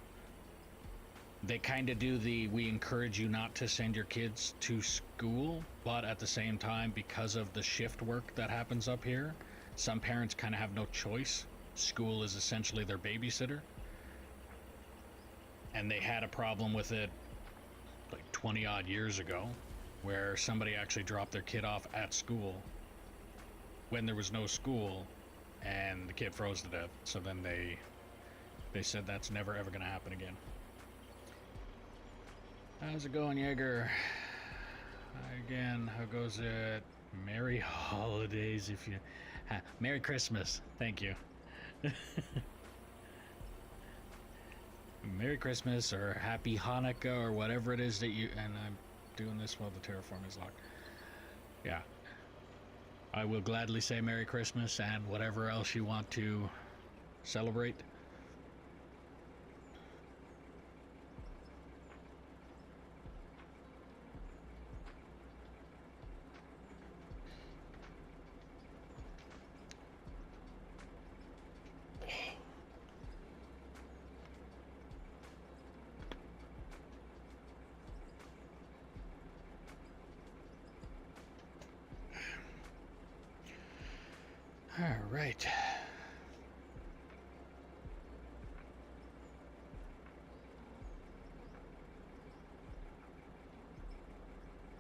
They kind of do we encourage you not to send your kids to school, but at the same time, because of the shift work that happens up here, some parents kind of have no choice. School is essentially their babysitter. And they had a problem with it like 20 odd years ago, where somebody actually dropped their kid off at school when there was no school, and the kid froze to death. So then they said that's never ever going to happen again. How's it going, Jaeger? Again, how goes it? Merry holidays if you... Merry Christmas. Thank you. Merry Christmas or Happy Hanukkah or whatever it is that you... And I'm doing this while the terraform is locked. Yeah. I will gladly say Merry Christmas and whatever else you want to celebrate. All right.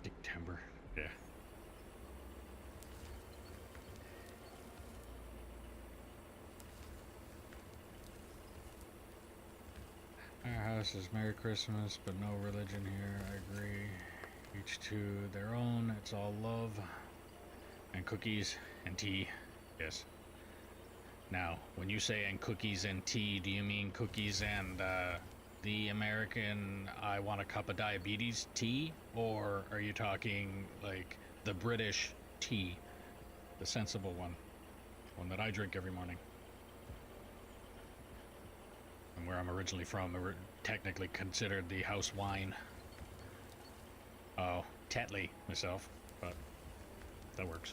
September. Yeah. Our house is Merry Christmas, but no religion here. I agree. Each to their own. It's all love and cookies and tea. Yes. Now, when you say and cookies and tea, do you mean cookies and the American I want a cup of diabetes tea? Or are you talking like the British tea? The sensible one that I drink every morning. And where I'm originally from, we're technically considered the house wine. Oh, Tetley myself, but that works.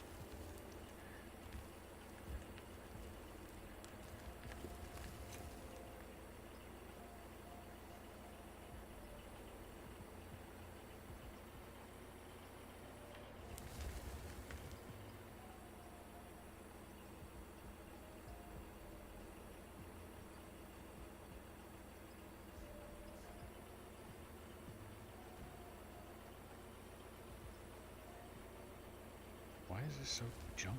is this so jumpy?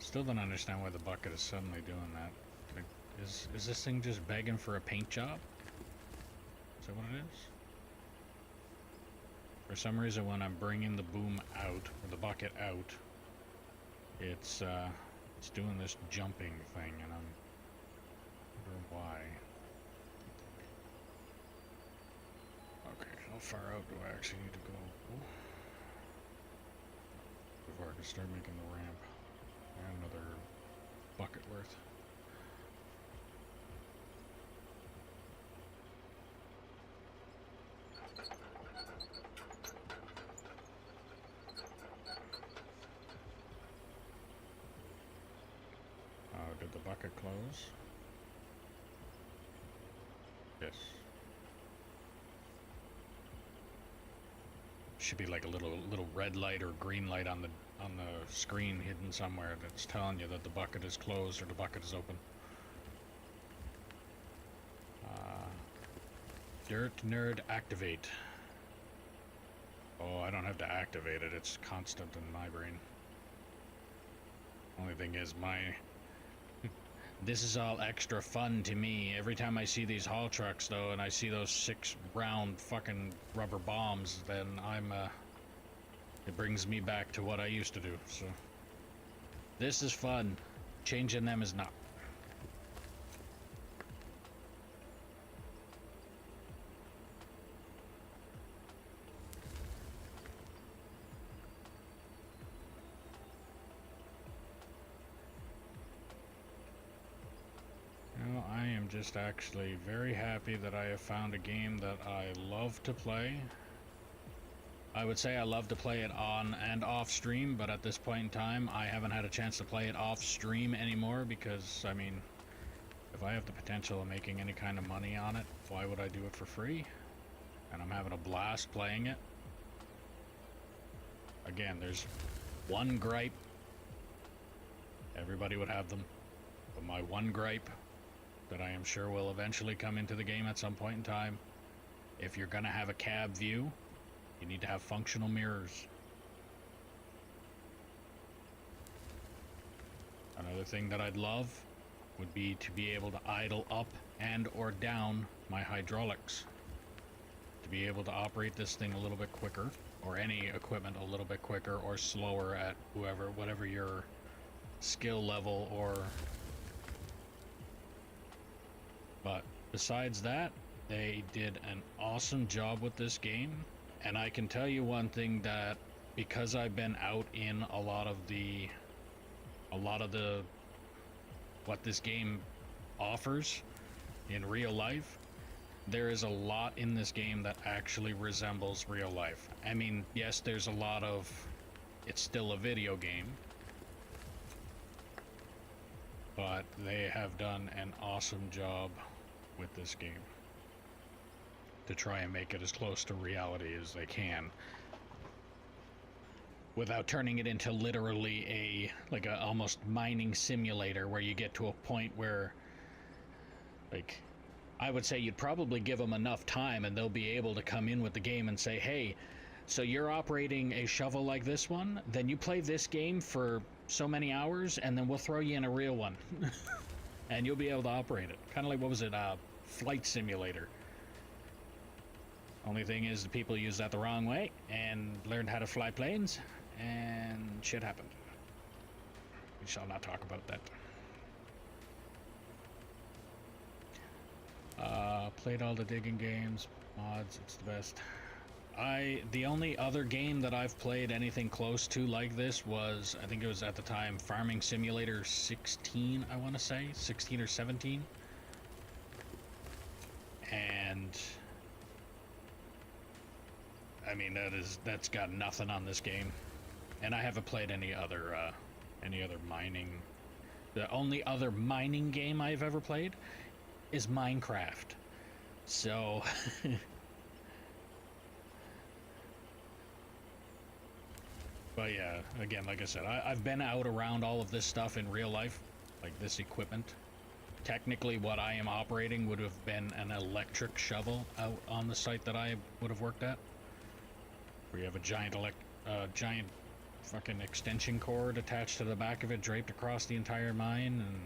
Still don't understand why the bucket is suddenly doing that. Like, is this thing just begging for a paint job? Is that what it is? For some reason, when I'm bringing the boom out, or the bucket out, it's doing this jumping thing, and I'm wondering why. Okay, how far out do I actually need to go before I can start making the ramp? And another bucket worth. Did the bucket close? Yes. Should be like a little red light or green light on the screen hidden somewhere that's telling you that the bucket is closed or the bucket is open. Dirt Nerd activate. Oh, I don't have to activate it. It's constant in my brain. Only thing is this is all extra fun to me. Every time I see these haul trucks, though, and I see those 6 round fucking rubber bombs, then it brings me back to what I used to do, so. This is fun. Changing them is not. I am just actually very happy that I have found a game that I love to play. I would say I love to play it on and off stream, but at this point in time, I haven't had a chance to play it off stream anymore because, I mean, if I have the potential of making any kind of money on it, why would I do it for free? And I'm having a blast playing it. Again, there's one gripe. Everybody would have them. But my one gripe that I am sure will eventually come into the game at some point in time, if you're gonna have a cab view, you need to have functional mirrors. Another thing that I'd love would be to be able to idle up and or down my hydraulics. To be able to operate this thing a little bit quicker, or any equipment a little bit quicker or slower at whatever your skill level or. But besides that, they did an awesome job with this game. And I can tell you one thing, that because I've been out in a lot of the what this game offers in real life, there is a lot in this game that actually resembles real life. I mean, yes, there's a lot of, it's still a video game, but they have done an awesome job with this game to try and make it as close to reality as they can without turning it into literally a almost mining simulator where you get to a point where, like, I would say you'd probably give them enough time and they'll be able to come in with the game and say, hey, so you're operating a shovel like this one, then you play this game for so many hours and then we'll throw you in a real one and you'll be able to operate it. Kind of like, what was it, Flight Simulator. Only thing is, the people used that the wrong way and learned how to fly planes, and shit happened. We shall not talk about that. Played all the digging games, mods, it's the best. The only other game that I've played anything close to like this was, I think it was at the time, Farming Simulator 16, I want to say, 16 or 17. And I mean, that's got nothing on this game. And I haven't played any other mining. The only other mining game I've ever played is Minecraft. So but yeah, again, like I said, I've been out around all of this stuff in real life, like this equipment. Technically, what I am operating would have been an electric shovel out on the site that I would have worked at, where you have a giant a giant fucking extension cord attached to the back of it, draped across the entire mine, and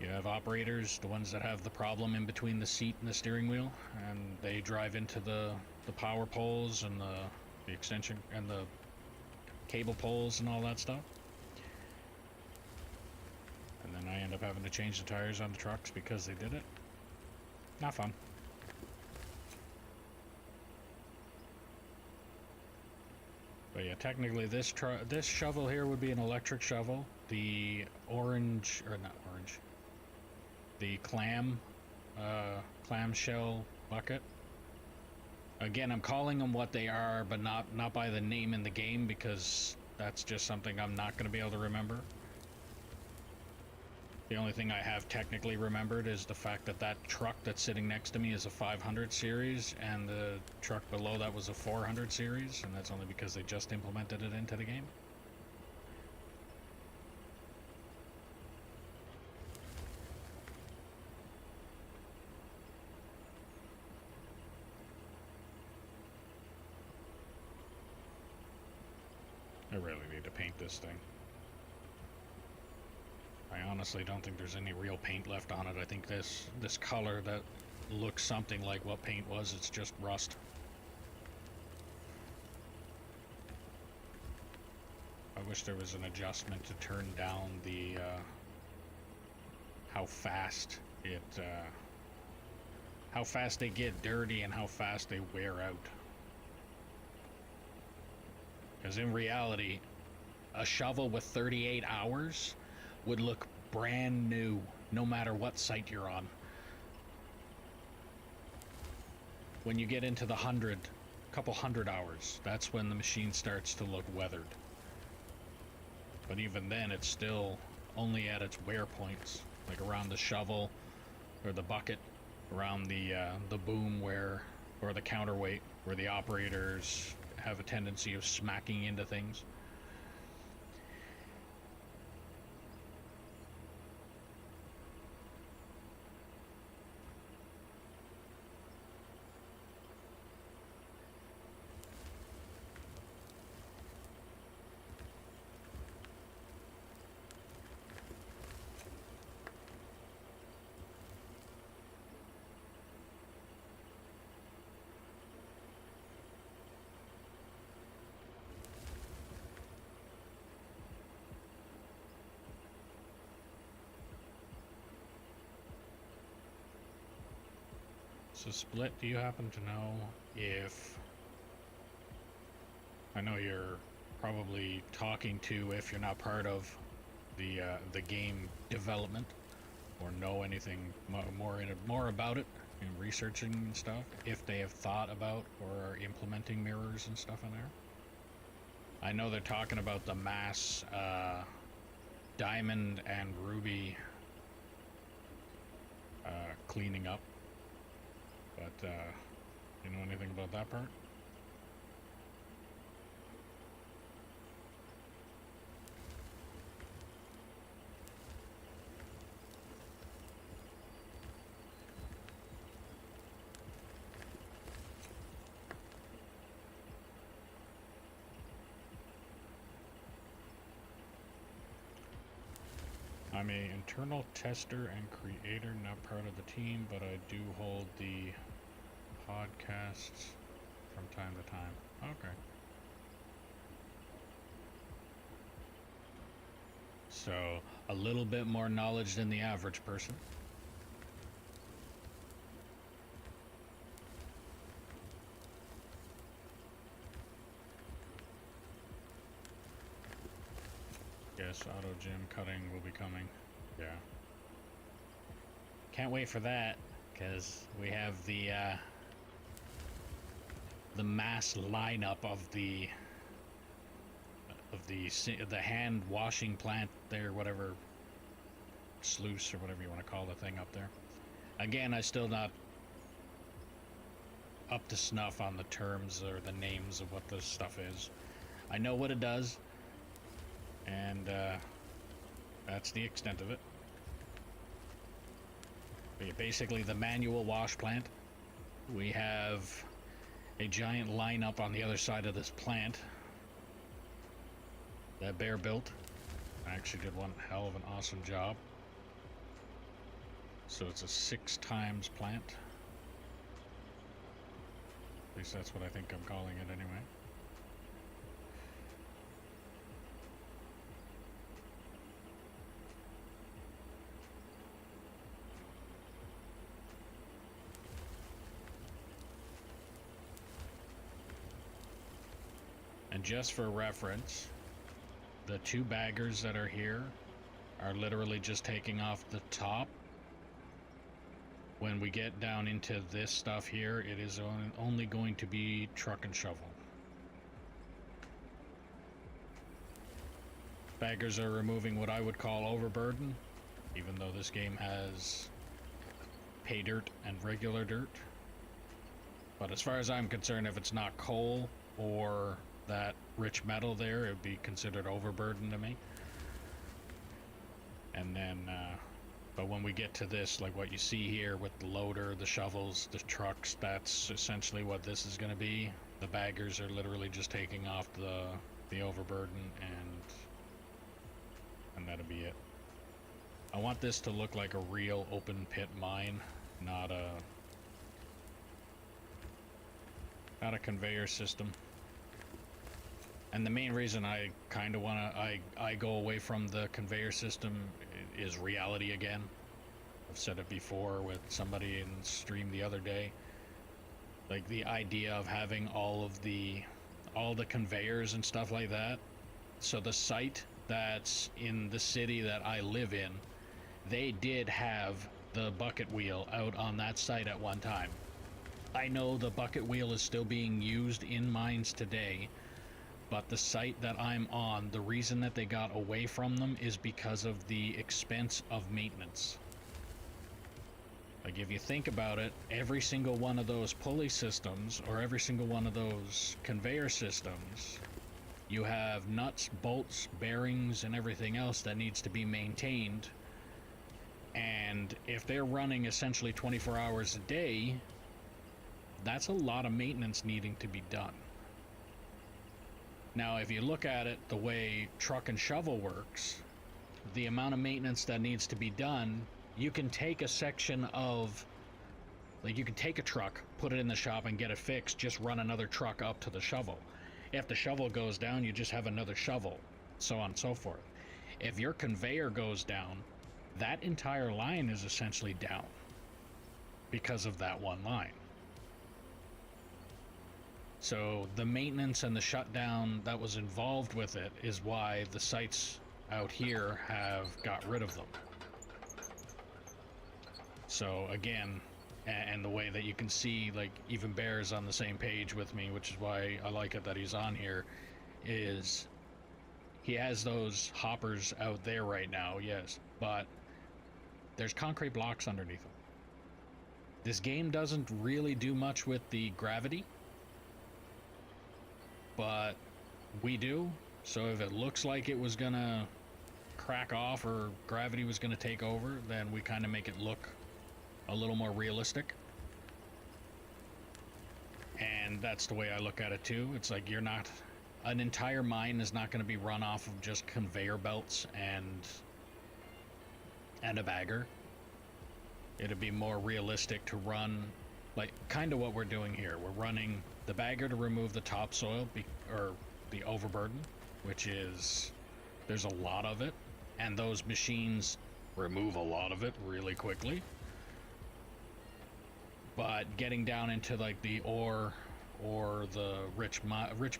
you have operators, the ones that have the problem in between the seat and the steering wheel, and they drive into the power poles and the extension and the cable poles and all that stuff. And then I end up having to change the tires on the trucks because they did it. Not fun. But yeah, technically this shovel here would be an electric shovel. The orange, or not orange, the clamshell bucket. Again, I'm calling them what they are, but not by the name in the game, because that's just something I'm not going to be able to remember. The only thing I have technically remembered is the fact that that truck that's sitting next to me is a 500 series, and the truck below that was a 400 series, and that's only because they just implemented it into the game. I really need to paint this thing. I honestly don't think there's any real paint left on it. I think this color that looks something like what paint was, it's just rust. I wish there was an adjustment to turn down the how fast they get dirty and how fast they wear out. Because in reality, a shovel with 38 hours would look brand new, no matter what site you're on. When you get into the couple hundred hours, that's when the machine starts to look weathered. But even then, it's still only at its wear points, like around the shovel or the bucket, around the boom or the counterweight, where the operators have a tendency of smacking into things. So Split, do you happen to know if... I know you're probably talking to, if you're not part of the game development, or know anything more about it, and researching and stuff, if they have thought about or are implementing mirrors and stuff in there. I know they're talking about the mass diamond and ruby cleaning up. But, you know anything about that part? I'm a internal tester and creator, not part of the team, but I do hold the podcasts from time to time. Okay. So, a little bit more knowledge than the average person. Yes, auto gym cutting will be coming. Yeah. Can't wait for that, because we have the mass lineup of the hand washing plant there, whatever sluice or whatever you want to call the thing up there. Again, I still not up to snuff on the terms or the names of what this stuff is. I know what it does, and that's the extent of it. But yeah, basically the manual wash plant. We have a giant lineup on the other side of this plant that Bear built. Actually did one hell of an awesome job. So it's a 6 times plant. At least that's what I think I'm calling it anyway. And just for reference, the 2 baggers that are here are literally just taking off the top. When we get down into this stuff here, it is only going to be truck and shovel. Baggers are removing what I would call overburden, even though this game has pay dirt and regular dirt. But as far as I'm concerned, if it's not coal or that rich metal there, it would be considered overburden to me. And then, but when we get to this, like what you see here with the loader, the shovels, the trucks, that's essentially what this is going to be. The baggers are literally just taking off the overburden, and that'll be it. I want this to look like a real open pit mine, not a conveyor system. And the main reason I kind of want to, I go away from the conveyor system is reality again. I've said it before with somebody in stream the other day. Like the idea of having all the conveyors and stuff like that. So the site that's in the city that I live in, they did have the bucket wheel out on that site at one time. I know the bucket wheel is still being used in mines today, but the site that I'm on, the reason that they got away from them is because of the expense of maintenance. Like if you think about it, every single one of those pulley systems, or every single one of those conveyor systems, you have nuts, bolts, bearings, and everything else that needs to be maintained. And if they're running essentially 24 hours a day, that's a lot of maintenance needing to be done. Now, if you look at it the way truck and shovel works, the amount of maintenance that needs to be done, you can take a section of, like you can take a truck, put it in the shop and get it fixed, just run another truck up to the shovel. If the shovel goes down, you just have another shovel, so on and so forth. If your conveyor goes down, that entire line is essentially down because of that one line. So the maintenance and the shutdown that was involved with it is why the sites out here have got rid of them. So again, and the way that you can see, like even Bear's on the same page with me, which is why I like it that he's on here, is he has those hoppers out there right now, yes, but there's concrete blocks underneath them. This game doesn't really do much with the gravity, but we do. So if it looks like it was gonna crack off or gravity was gonna take over, then we kind of make it look a little more realistic. And that's the way I look at it too. It's like you're not, an entire mine is not going to be run off of just conveyor belts and a bagger. It'd be more realistic to run like kind of what we're doing here. We're running the bagger to remove the topsoil or the overburden, which is, there's a lot of it, and those machines remove a lot of it really quickly. But getting down into like the ore or the rich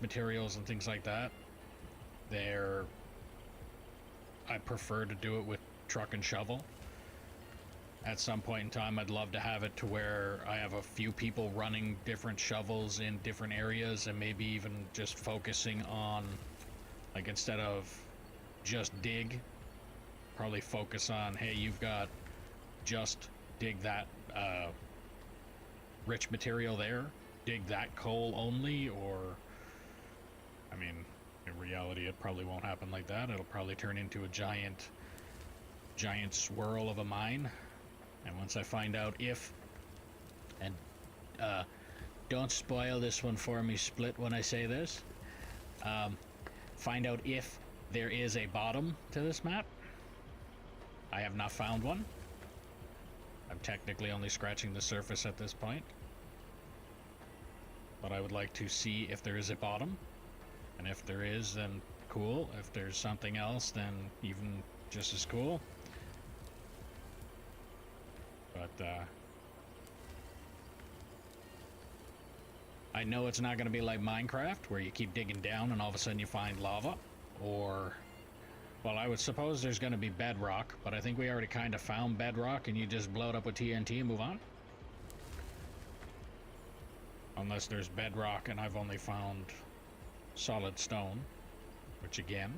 materials and things like that, I prefer to do it with truck and shovel. At some point in time, I'd love to have it to where I have a few people running different shovels in different areas, and maybe even just focusing on, like, instead of just dig, probably focus on, hey, you've got just dig that rich material there, dig that coal only, or, I mean, in reality it probably won't happen like that. It'll probably turn into a giant swirl of a mine. And once I find out if, and don't spoil this one for me, Split, when I say this, find out if There is a bottom to this map. I have not found one. I'm technically only scratching the surface at this point. But I would like to see if there is a bottom. And if there is, then cool. If there's something else, then even just as cool. But, I know it's not going to be like Minecraft, where you keep digging down and all of a sudden you find lava. Or, well, I would suppose there's going to be bedrock, but I think we already kind of found bedrock and you just blow it up with TNT and move on. Unless there's bedrock and I've only found solid stone, which again,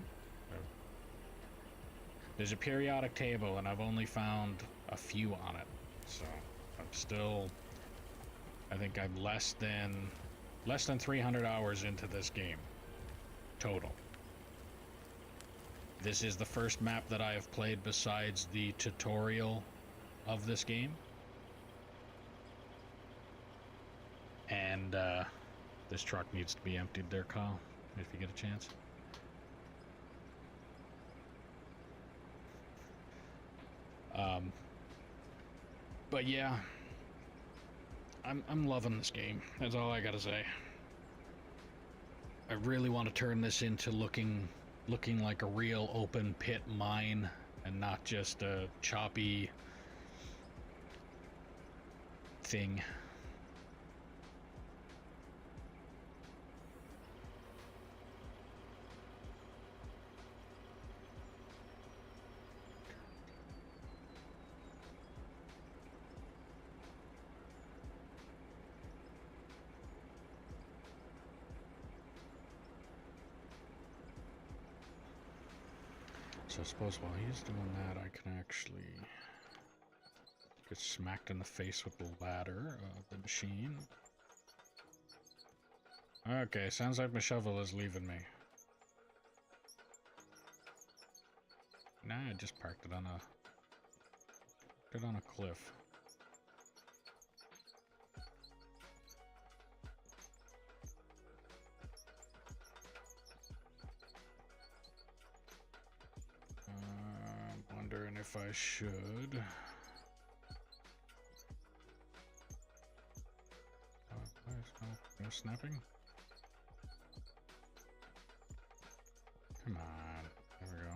there's a periodic table and I've only found a few on it. So I'm still, I think I'm less than 300 hours into this game total. This is the first map that I have played besides the tutorial of this game. And this truck needs to be emptied there, Kyle, if you get a chance. But yeah, I'm loving this game. That's all I gotta say. I really want to turn this into looking like a real open pit mine and not just a choppy thing. So I suppose while he's doing that, I can actually get smacked in the face with the ladder of the machine. Okay, sounds like my shovel is leaving me. Nah, I just parked it on a cliff. I'm wondering if I should. No snapping? Come on. There we go.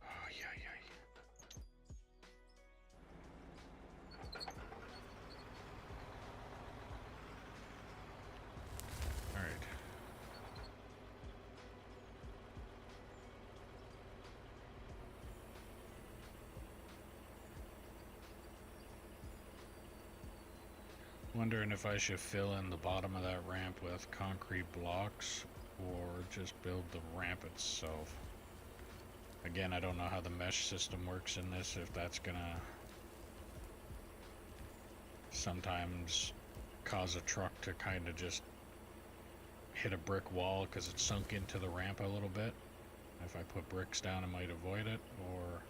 Oh, yeah. All right. Wondering if I should fill in the bottom of that ramp with concrete blocks or just build the ramp itself. Again, I don't know how the mesh system works in this, if that's gonna sometimes cause a truck to kind of just hit a brick wall because it's sunk into the ramp a little bit. If I put bricks down, I might avoid it, or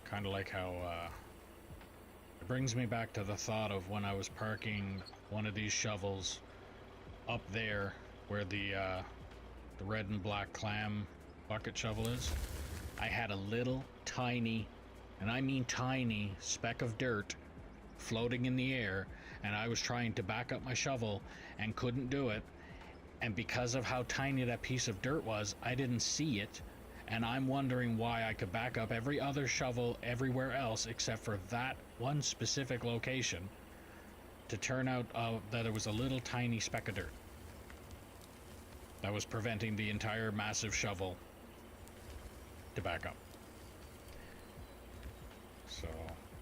kind of like how it brings me back to the thought of when I was parking one of these shovels up there where the red and black clam bucket shovel is. I had a little tiny, and I mean tiny, speck of dirt floating in the air, and I was trying to back up my shovel and couldn't do it, and because of how tiny that piece of dirt was, I didn't see it. And I'm wondering why I could back up every other shovel everywhere else except for that one specific location to turn out that it was a little tiny speck of dirt that was preventing the entire massive shovel to back up. So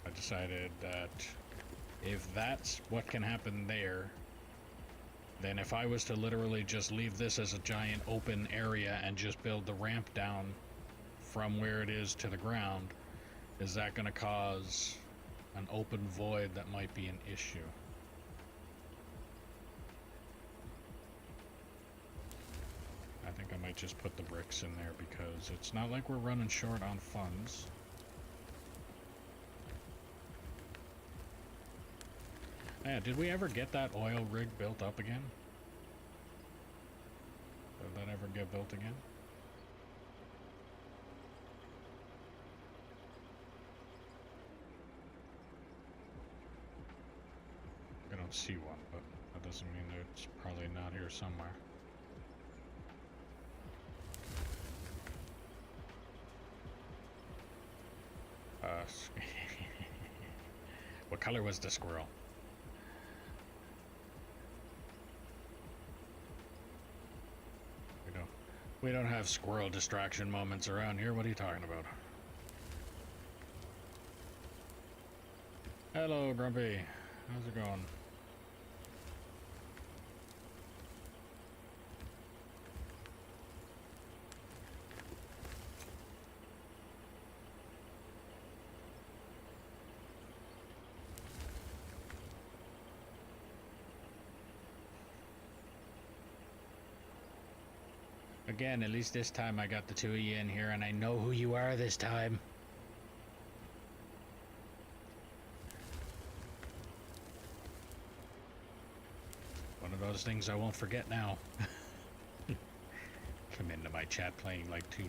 I decided that if that's what can happen there, then if I was to literally just leave this as a giant open area and just build the ramp down from where it is to the ground, is that going to cause an open void that might be an issue? I think I might just put the bricks in there because it's not like we're running short on funds. Yeah, did we ever get that oil rig built up again? Did that ever get built again? I don't see one, but that doesn't mean that it's probably not here somewhere. What color was the squirrel? We don't have squirrel distraction moments around here. What are you talking about? Hello, Grumpy. How's it going? Again, at least this time I got the two of you in here and I know who you are this time. One of those things I won't forget now. Come into my chat playing like two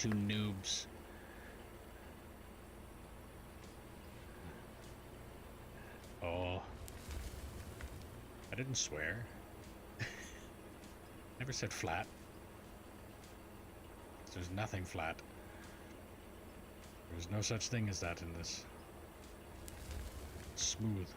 noobs. Oh. I didn't swear. Never said flat. There's nothing flat. There's no such thing as that in this. It's smooth.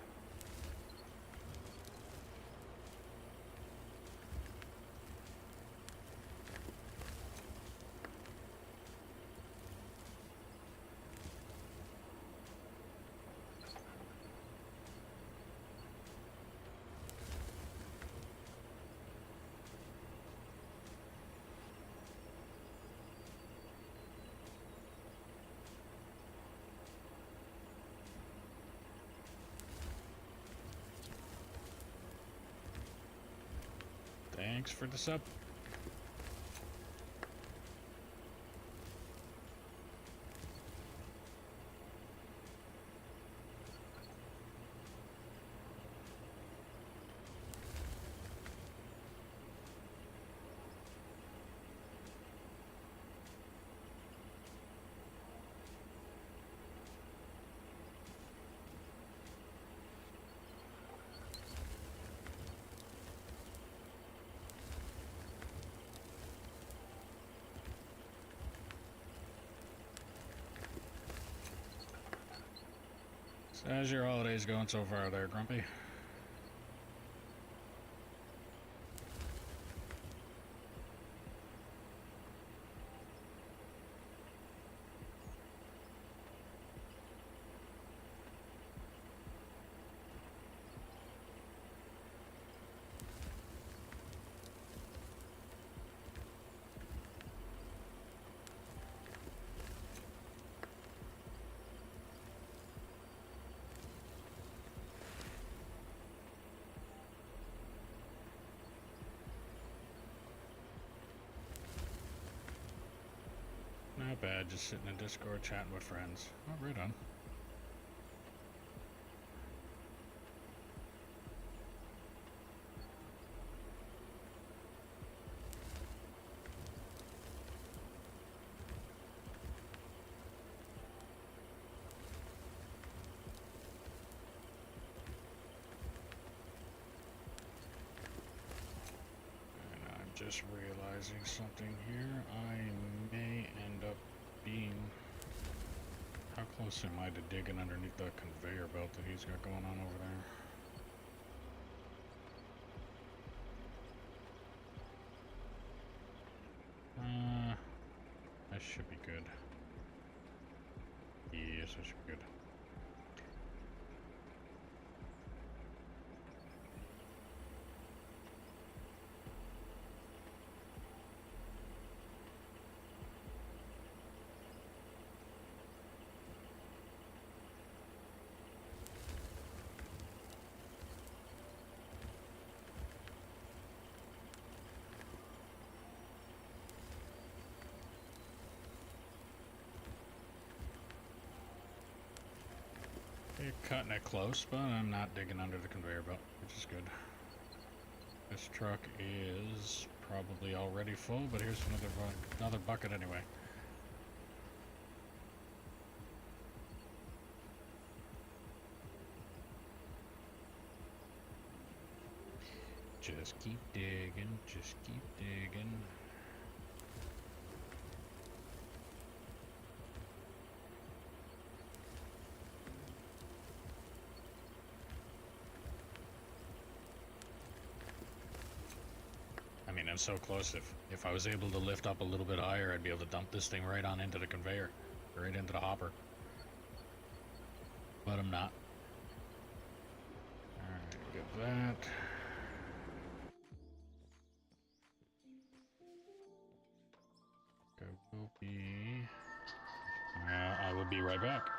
Thanks for the sub. So how's your holidays going so far there, Grumpy? Not bad, just sitting in Discord chatting with friends. Oh, right on. And I'm just realizing something here. I may end up being... How close am I to digging underneath the conveyor belt that he's got going on over there? That should be good. Yes, that should be good. You're cutting it close, but I'm not digging under the conveyor belt, which is good. This truck is probably already full, but here's another bucket anyway. Just keep digging, just keep digging. I mean, I'm so close. If I was able to lift up a little bit higher, I'd be able to dump this thing right on into the conveyor, right into the hopper. But I'm not. Alright, get that. Will be. I will be right back.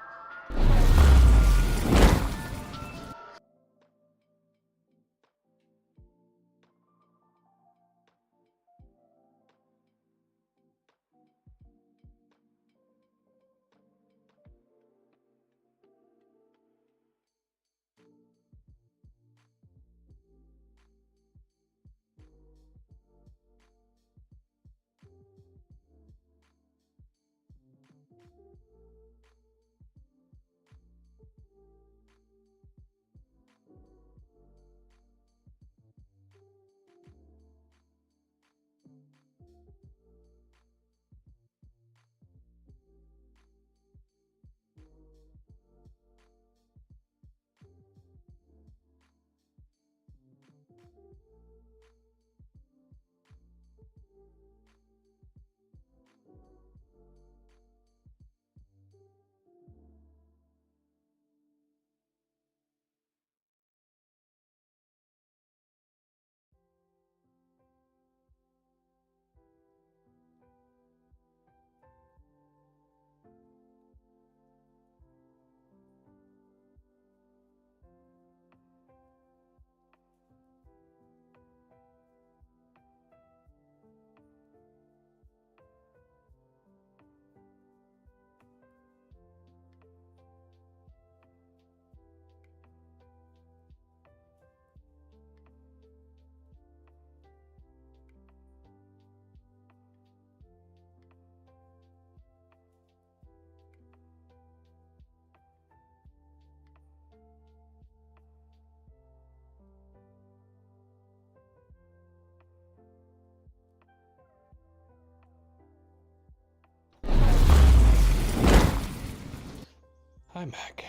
I'm back.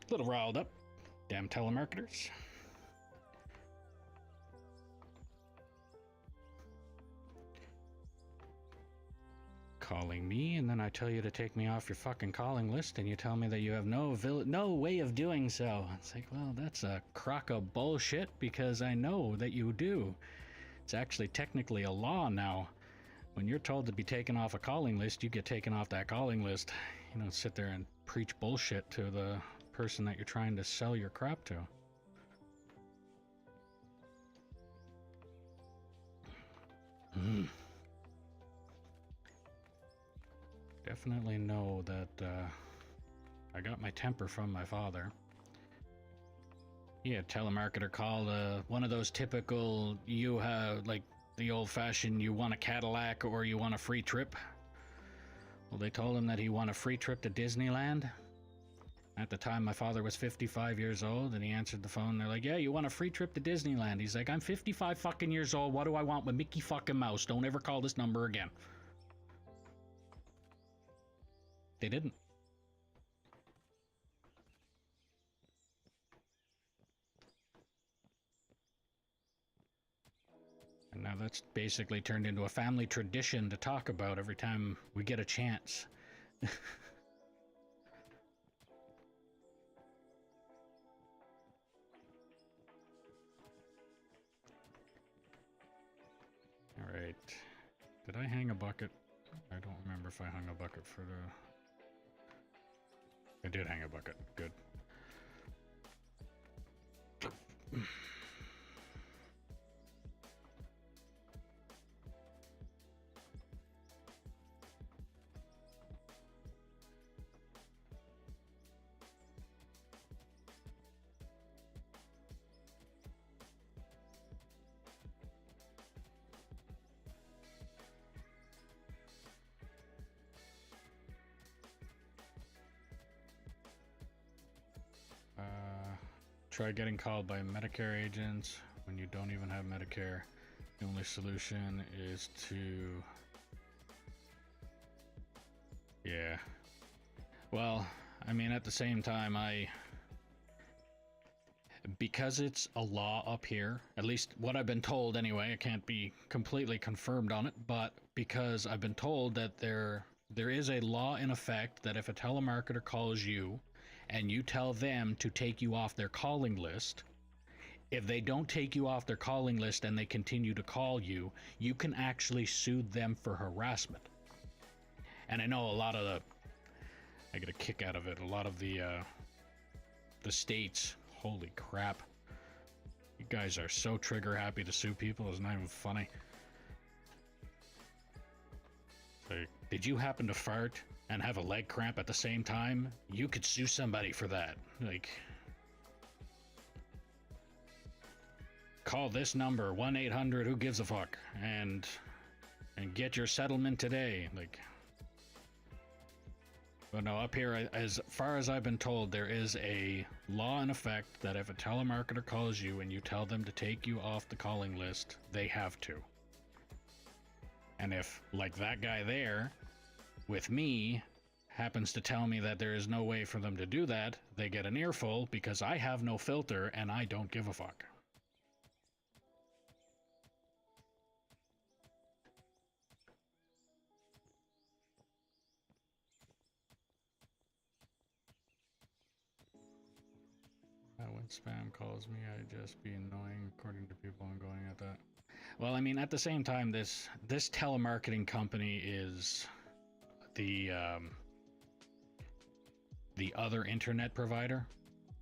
A little riled up. Damn telemarketers. Calling me, and then I tell you to take me off your fucking calling list, and you tell me that you have no way of doing so. It's like, well, that's a crock of bullshit, because I know that you do. It's actually technically a law now. When you're told to be taken off a calling list, you get taken off that calling list. You don't sit there and preach bullshit to the person that you're trying to sell your crap to. Definitely know that I got my temper from my father. He had a telemarketer called one of those typical, you have, like, the old-fashioned, you want a Cadillac or you want a free trip. Well, they told him that he won a free trip to Disneyland. At the time, my father was 55 years old, and he answered the phone. They're like, yeah, you want a free trip to Disneyland. He's like, I'm 55 fucking years old. What do I want with Mickey fucking Mouse? Don't ever call this number again. They didn't. And now that's basically turned into a family tradition to talk about every time we get a chance. Alright. Did I hang a bucket? I don't remember if I hung a bucket for the... I did hang a bucket. Good. Try getting called by Medicare agents when you don't even have Medicare. The only solution is to... Yeah. Well, I mean, at the same time, because it's a law up here, at least what I've been told anyway, I can't be completely confirmed on it, but because I've been told that there is a law in effect that if a telemarketer calls you and you tell them to take you off their calling list, if they don't take you off their calling list and they continue to call you, you can actually sue them for harassment. And I know a lot of the, I get a kick out of it, a lot of the states, holy crap. You guys are so trigger happy to sue people, it's not even funny. Like, did you happen to fart and have a leg cramp at the same time? You could sue somebody for that. Like, call this number, 1-800 who gives a fuck, and get your settlement today. Like, but no, up here, as far as I've been told, there is a law in effect that if a telemarketer calls you and you tell them to take you off the calling list, they have to. And if, like that guy there, with me, happens to tell me that there is no way for them to do that, they get an earful because I have no filter and I don't give a fuck. When spam calls me, I just be annoying according to people I'm going at that. Well, I mean, at the same time, this telemarketing company is the other internet provider,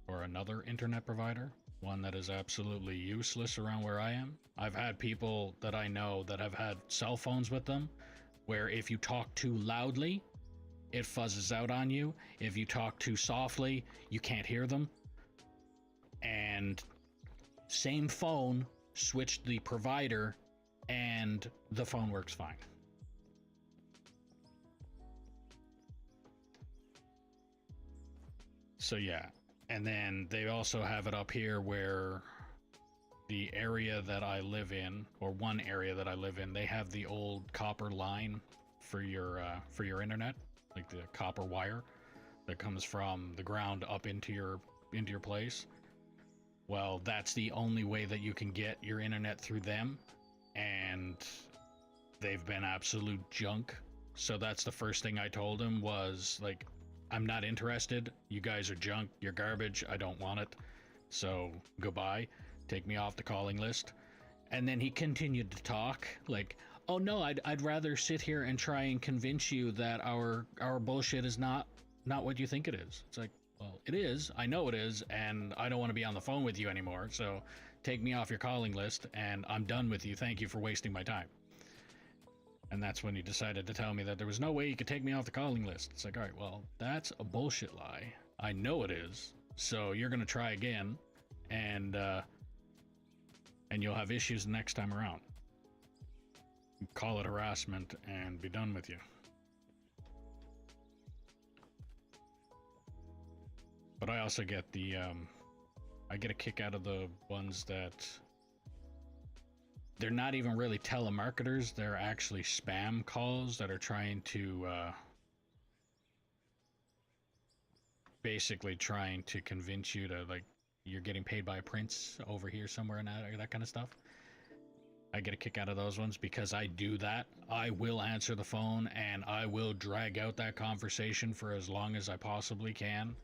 or another internet provider, one that is absolutely useless around where I am. I've had people that I know that have had cell phones with them, where if you talk too loudly, it fuzzes out on you. If you talk too softly, you can't hear them. And same phone, switched the provider, and the phone works fine. So yeah, and then they also have it up here where the area that I live in, or one area that I live in, they have the old copper line for your internet, like the copper wire that comes from the ground up into your place. Well, that's the only way that you can get your internet through them, and they've been absolute junk. So that's the first thing I told him was, like, I'm not interested. You guys are junk. You're garbage. I don't want it. So goodbye. Take me off the calling list. And then he continued to talk like, oh no, I'd rather sit here and try and convince you that our bullshit is not what you think it is. It's like, well, it is. I know it is, and I don't want to be on the phone with you anymore, so take me off your calling list, and I'm done with you. Thank you for wasting my time. And that's when he decided to tell me that there was no way he could take me off the calling list. It's like, all right, well, that's a bullshit lie. I know it is, so you're going to try again, and you'll have issues the next time around. Call it harassment and be done with you. But I also get the, I get a kick out of the ones that they're not even really telemarketers. They're actually spam calls that are trying to, basically trying to convince you to, like, you're getting paid by a prince over here somewhere and that kind of stuff. I get a kick out of those ones because I do that. I will answer the phone and I will drag out that conversation for as long as I possibly can.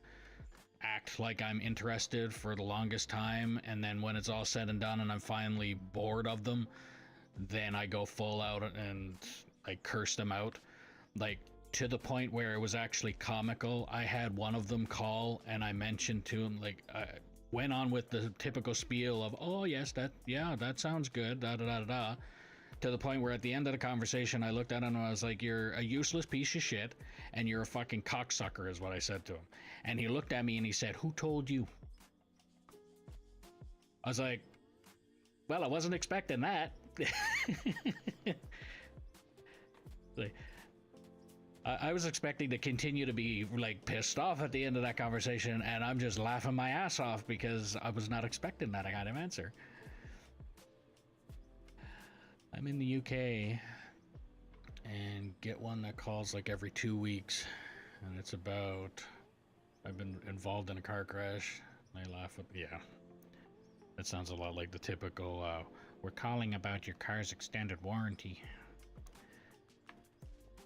Act like I'm interested for the longest time, and then when it's all said and done and I'm finally bored of them, then I go full out and I curse them out, like to the point where it was actually comical. I had one of them call and I mentioned to him, like, I went on with the typical spiel of, oh yes, that sounds good, da da da da, to the point where at the end of the conversation I looked at him and I was like, you're a useless piece of shit and you're a fucking cocksucker, is what I said to him. And he looked at me and he said, who told you? I was like, well, I wasn't expecting that. Like, I was expecting to continue to be like pissed off at the end of that conversation, and I'm just laughing my ass off because I was not expecting that kind of answer. I'm in the UK and get one that calls like every 2 weeks, and it's about I've been involved in a car crash. They laugh with, yeah. That sounds a lot like the typical, we're calling about your car's extended warranty.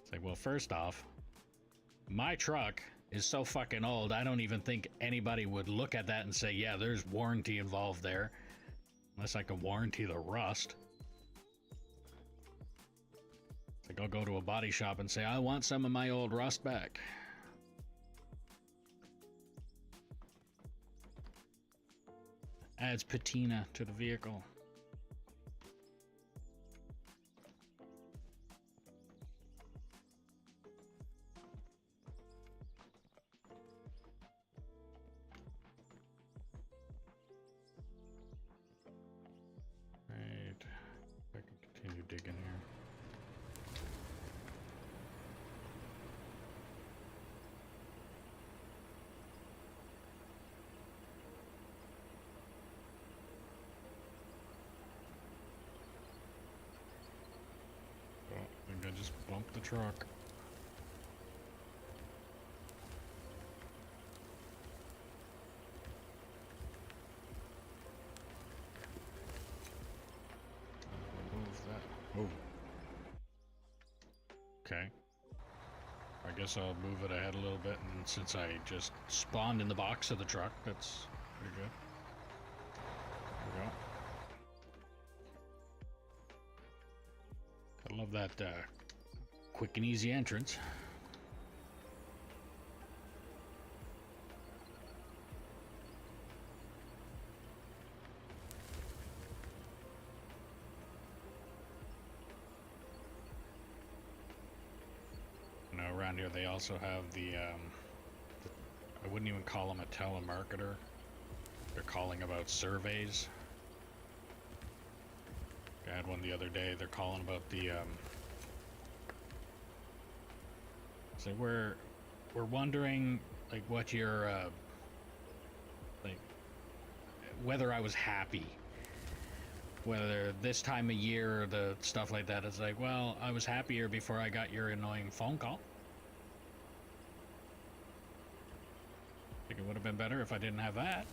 It's like, well, first off, my truck is so fucking old, I don't even think anybody would look at that and say, yeah, there's warranty involved there. Unless I can warranty the rust. It's like, I'll go to a body shop and say, I want some of my old rust back. Adds patina to the vehicle. Right. I can continue digging here. Oh, I think I just bumped the truck. Move that. Oh. Okay. I guess I'll move it ahead a little bit, and since I just spawned in the box of the truck, that's pretty good. There we go. I love that quick and easy entrance. Now around here they also have the I wouldn't even call them a telemarketer. They're calling about surveys. I had one the other day. They're calling about the so we're wondering like what your like whether I was happy, whether this time of year or the stuff like that. It's like, well, I was happier before I got your annoying phone call. I think it would have been better if I didn't have that.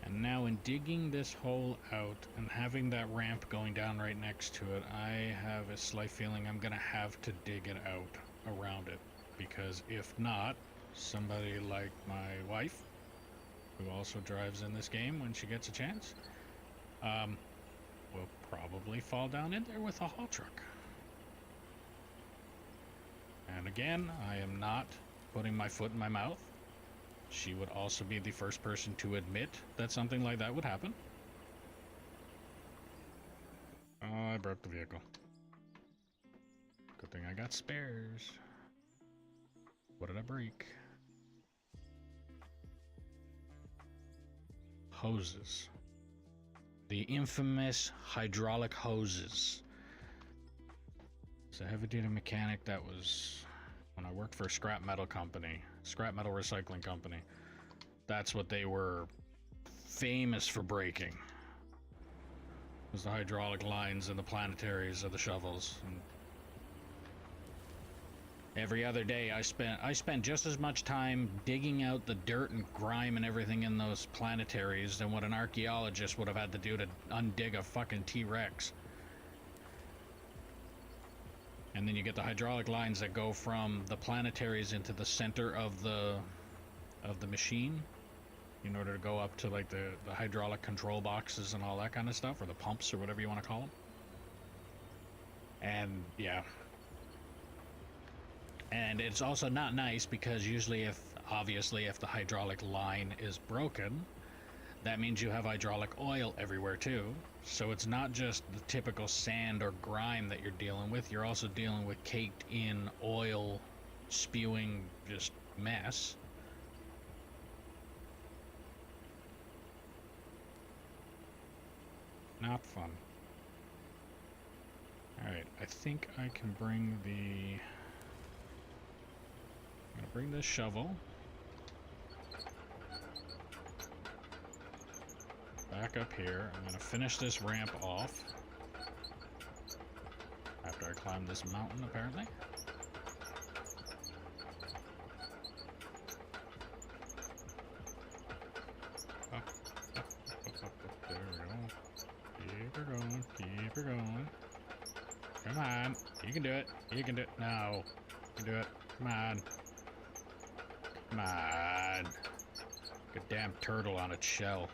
And now in digging this hole out and having that ramp going down right next to it, I have a slight feeling I'm gonna have to dig it out around it, because if not, somebody like my wife, who also drives in this game when she gets a chance, will probably fall down in there with a haul truck. And again, I am not putting my foot in my mouth. She would also be the first person to admit that something like that would happen. Oh, I broke the vehicle. Good thing I got spares. What did I break? Hoses. The infamous hydraulic hoses. It's a heavy-duty mechanic that was when I worked for a scrap metal company, scrap metal recycling company. That's what they were famous for breaking. Was the hydraulic lines and the planetaries of the shovels. And every other day I spent just as much time digging out the dirt and grime and everything in those planetaries than what an archaeologist would have had to do to undig a fucking T-Rex. And then you get the hydraulic lines that go from the planetaries into the center of the machine in order to go up to like the hydraulic control boxes and all that kind of stuff, or the pumps or whatever you want to call them. And yeah. And it's also not nice because usually obviously if the hydraulic line is broken, That means you have hydraulic oil everywhere too. So it's not just the typical sand or grime that you're dealing with. You're also dealing with caked in oil spewing just mess. Not fun. Alright, I think I can bring the... I'm gonna bring this shovel back up here. I'm gonna finish this ramp off after I climb this mountain, apparently. Up, up, up, up, up. There we go. Keep her going, keep her going. Come on, you can do it. You can do it. No, you can do it. Come on. Come on. Good damn turtle on its shell.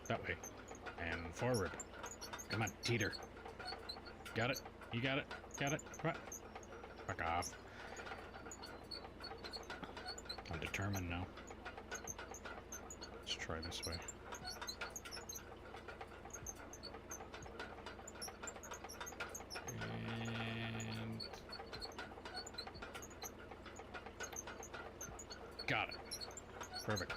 That way. And forward. Come on, teeter. Got it? You got it? Got it? Come on. Fuck off. I'm determined now. Let's try this way. And... got it. Perfect.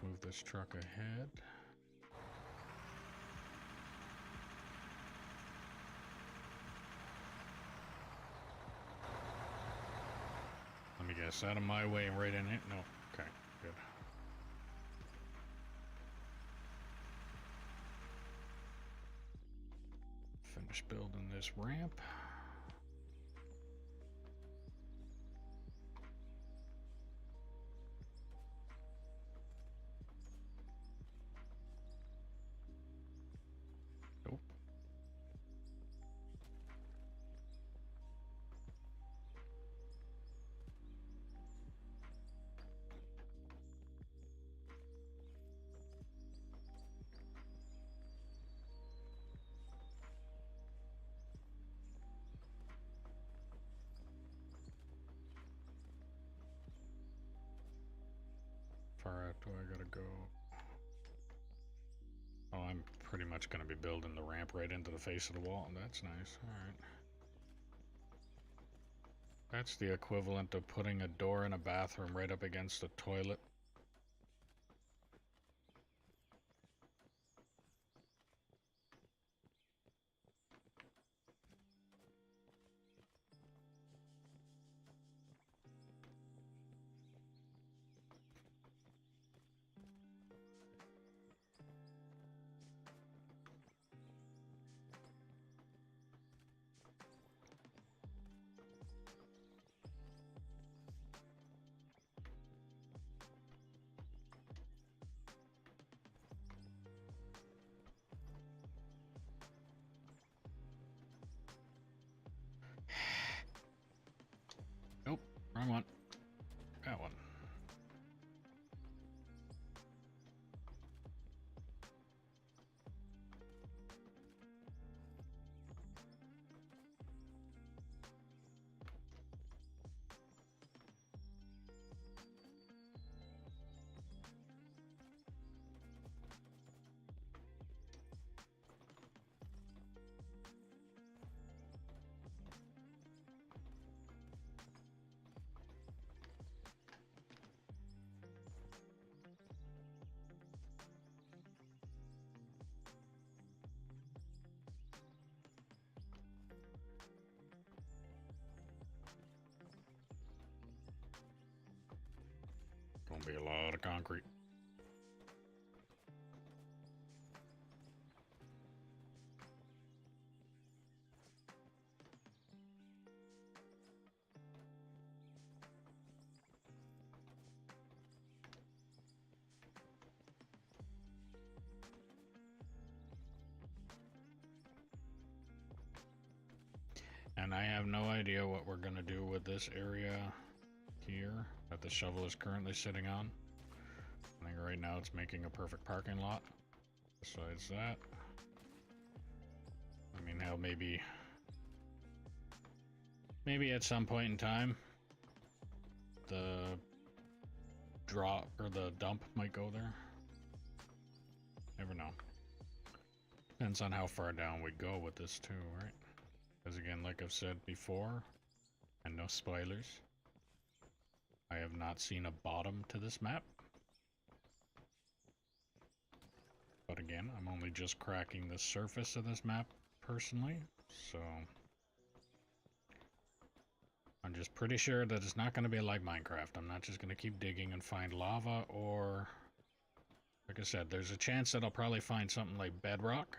Move this truck ahead. Let me guess, out of my way and right in it? No. Okay, good. Finish building this ramp. Nope. Far out do I gotta go? Oh, I'm pretty much gonna be building the ramp right into the face of the wall. That's nice. Alright. That's the equivalent of putting a door in a bathroom right up against a toilet. Nope, wrong one. That one. Gonna be a lot of concrete. And I have no idea what we're gonna do with this area here that the shovel is currently sitting on. I think right now it's making a perfect parking lot. Besides that, I mean, hell, maybe at some point in time, the drop or the dump might go there. Never know. Depends on how far down we go with this too, right? Because again, like I've said before, and no spoilers, I have not seen a bottom to this map. But again, I'm only just cracking the surface of this map personally, so I'm just pretty sure that it's not going to be like Minecraft. I'm not just going to keep digging and find lava, or like I said, there's a chance that I'll probably find something like bedrock.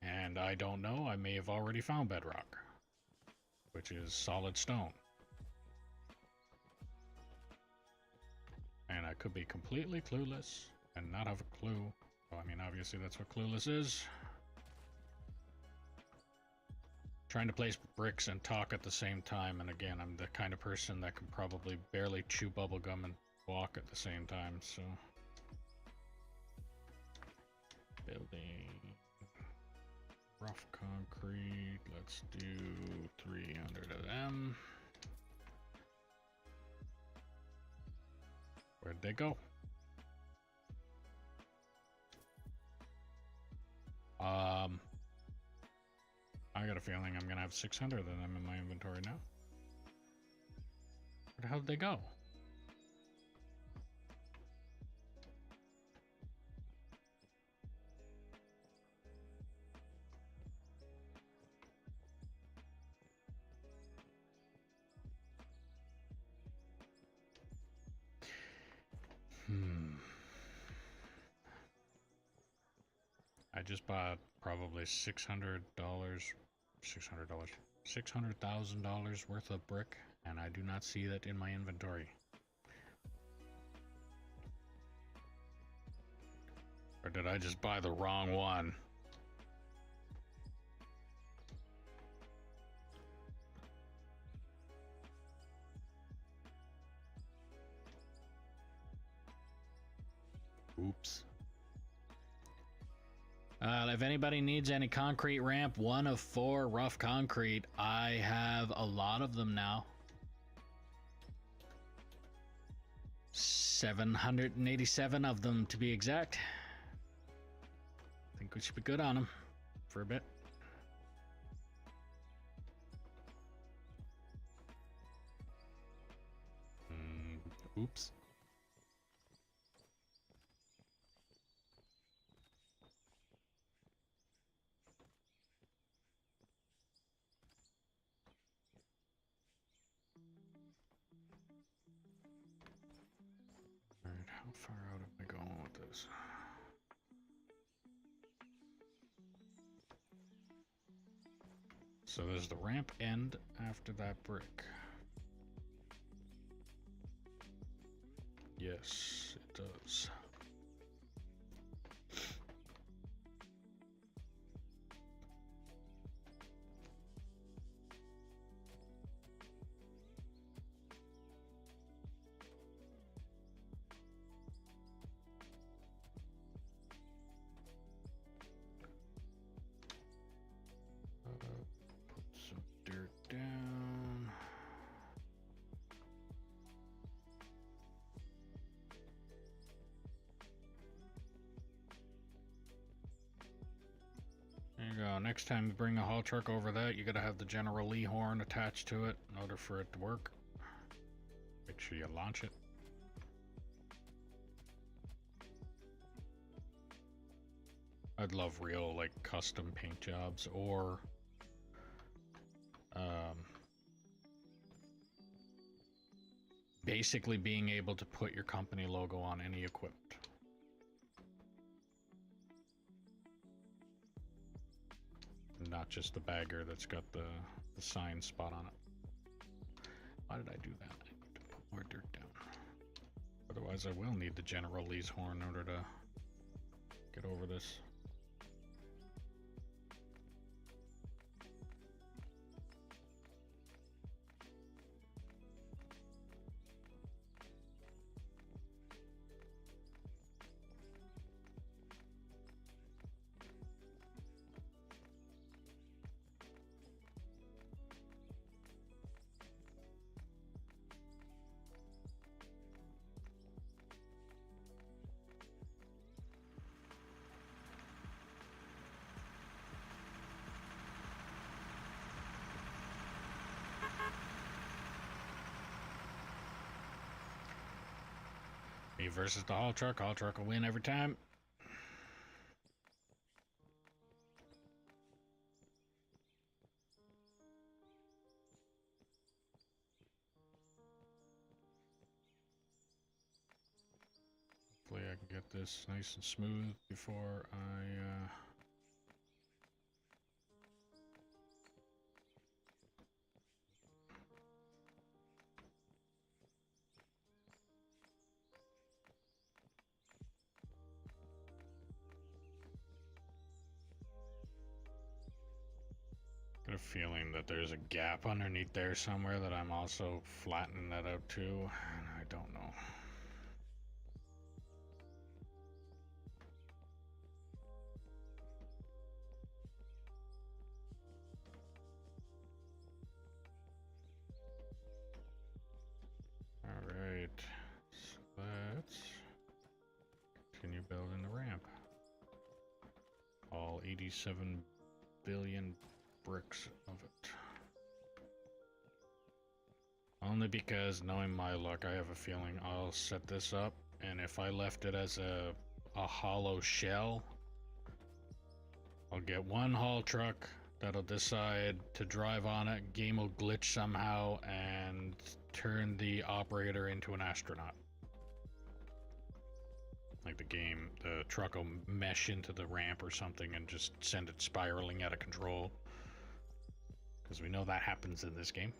And I don't know, I may have already found bedrock, which is solid stone. And I could be completely clueless and not have a clue. Well, I mean, obviously that's what clueless is. Trying to place bricks and talk at the same time, and again, I'm the kind of person that can probably barely chew bubblegum and walk at the same time, so... Building... rough concrete, let's do 300 of them. Where'd they go? I got a feeling I'm gonna have 600 of them in my inventory now. Where the hell did they go? I just bought probably $600,000 worth of brick, and I do not see that in my inventory. Or did I just buy the wrong one? Oops. If anybody needs any concrete ramp, 1 of 4 rough concrete. I have a lot of them now. 787 of them to be exact. I think we should be good on them for a bit. Oops. Alright, how far out am I going with this? So there's the ramp end after that brick. Yes, it does. Put some dirt down. There you go. Next time you bring a haul truck over that, you gotta have the General Lee horn attached to it in order for it to work. Make sure you launch it. I'd love real, like, custom paint jobs, or basically being able to put your company logo on any equipment. Not just the bagger that's got the sign spot on it. Why did I do that? I need to put more dirt down. Otherwise I will need the General Lee's horn in order to get over this. Me versus the haul truck. Haul truck will win every time. Hopefully I can get this nice and smooth before I got a feeling that there's a gap underneath there somewhere that I'm also flattening that out too, and I don't know. Alright, so let's continue building the ramp. All 87 billion bricks of it. Only because, knowing my luck, I have a feeling I'll set this up, and if I left it as a hollow shell, I'll get one haul truck that'll decide to drive on it, game will glitch somehow, and turn the operator into an astronaut. Like the truck will mesh into the ramp or something and just send it spiraling out of control. Because we know that happens in this game.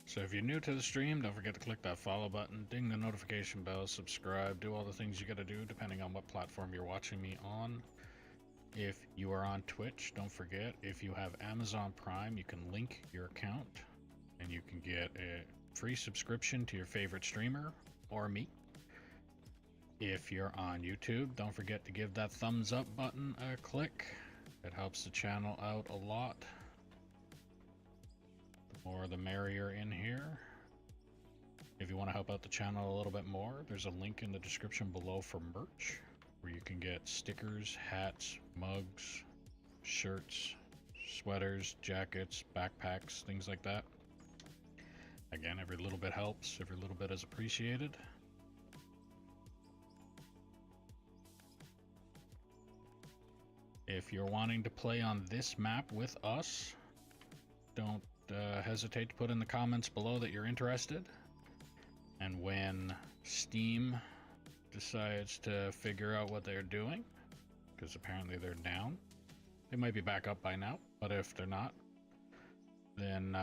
So if you're new to the stream, don't forget to click that follow button, ding the notification bell, subscribe, do all the things you gotta do depending on what platform you're watching me on. If you are on Twitch, don't forget, if you have Amazon Prime, you can link your account and you can get free subscription to your favorite streamer or me. If you're on YouTube, don't forget to give that thumbs up button a click. It helps the channel out a lot. The more the merrier in here. If you want to help out the channel a little bit more, there's a link in the description below for merch, where you can get stickers, hats, mugs, shirts, sweaters, jackets, backpacks, things like that. Again, every little bit helps, every little bit is appreciated. If you're wanting to play on this map with us, don't hesitate to put in the comments below that you're interested. And when Steam decides to figure out what they're doing, because apparently they're down, they might be back up by now, but if they're not, then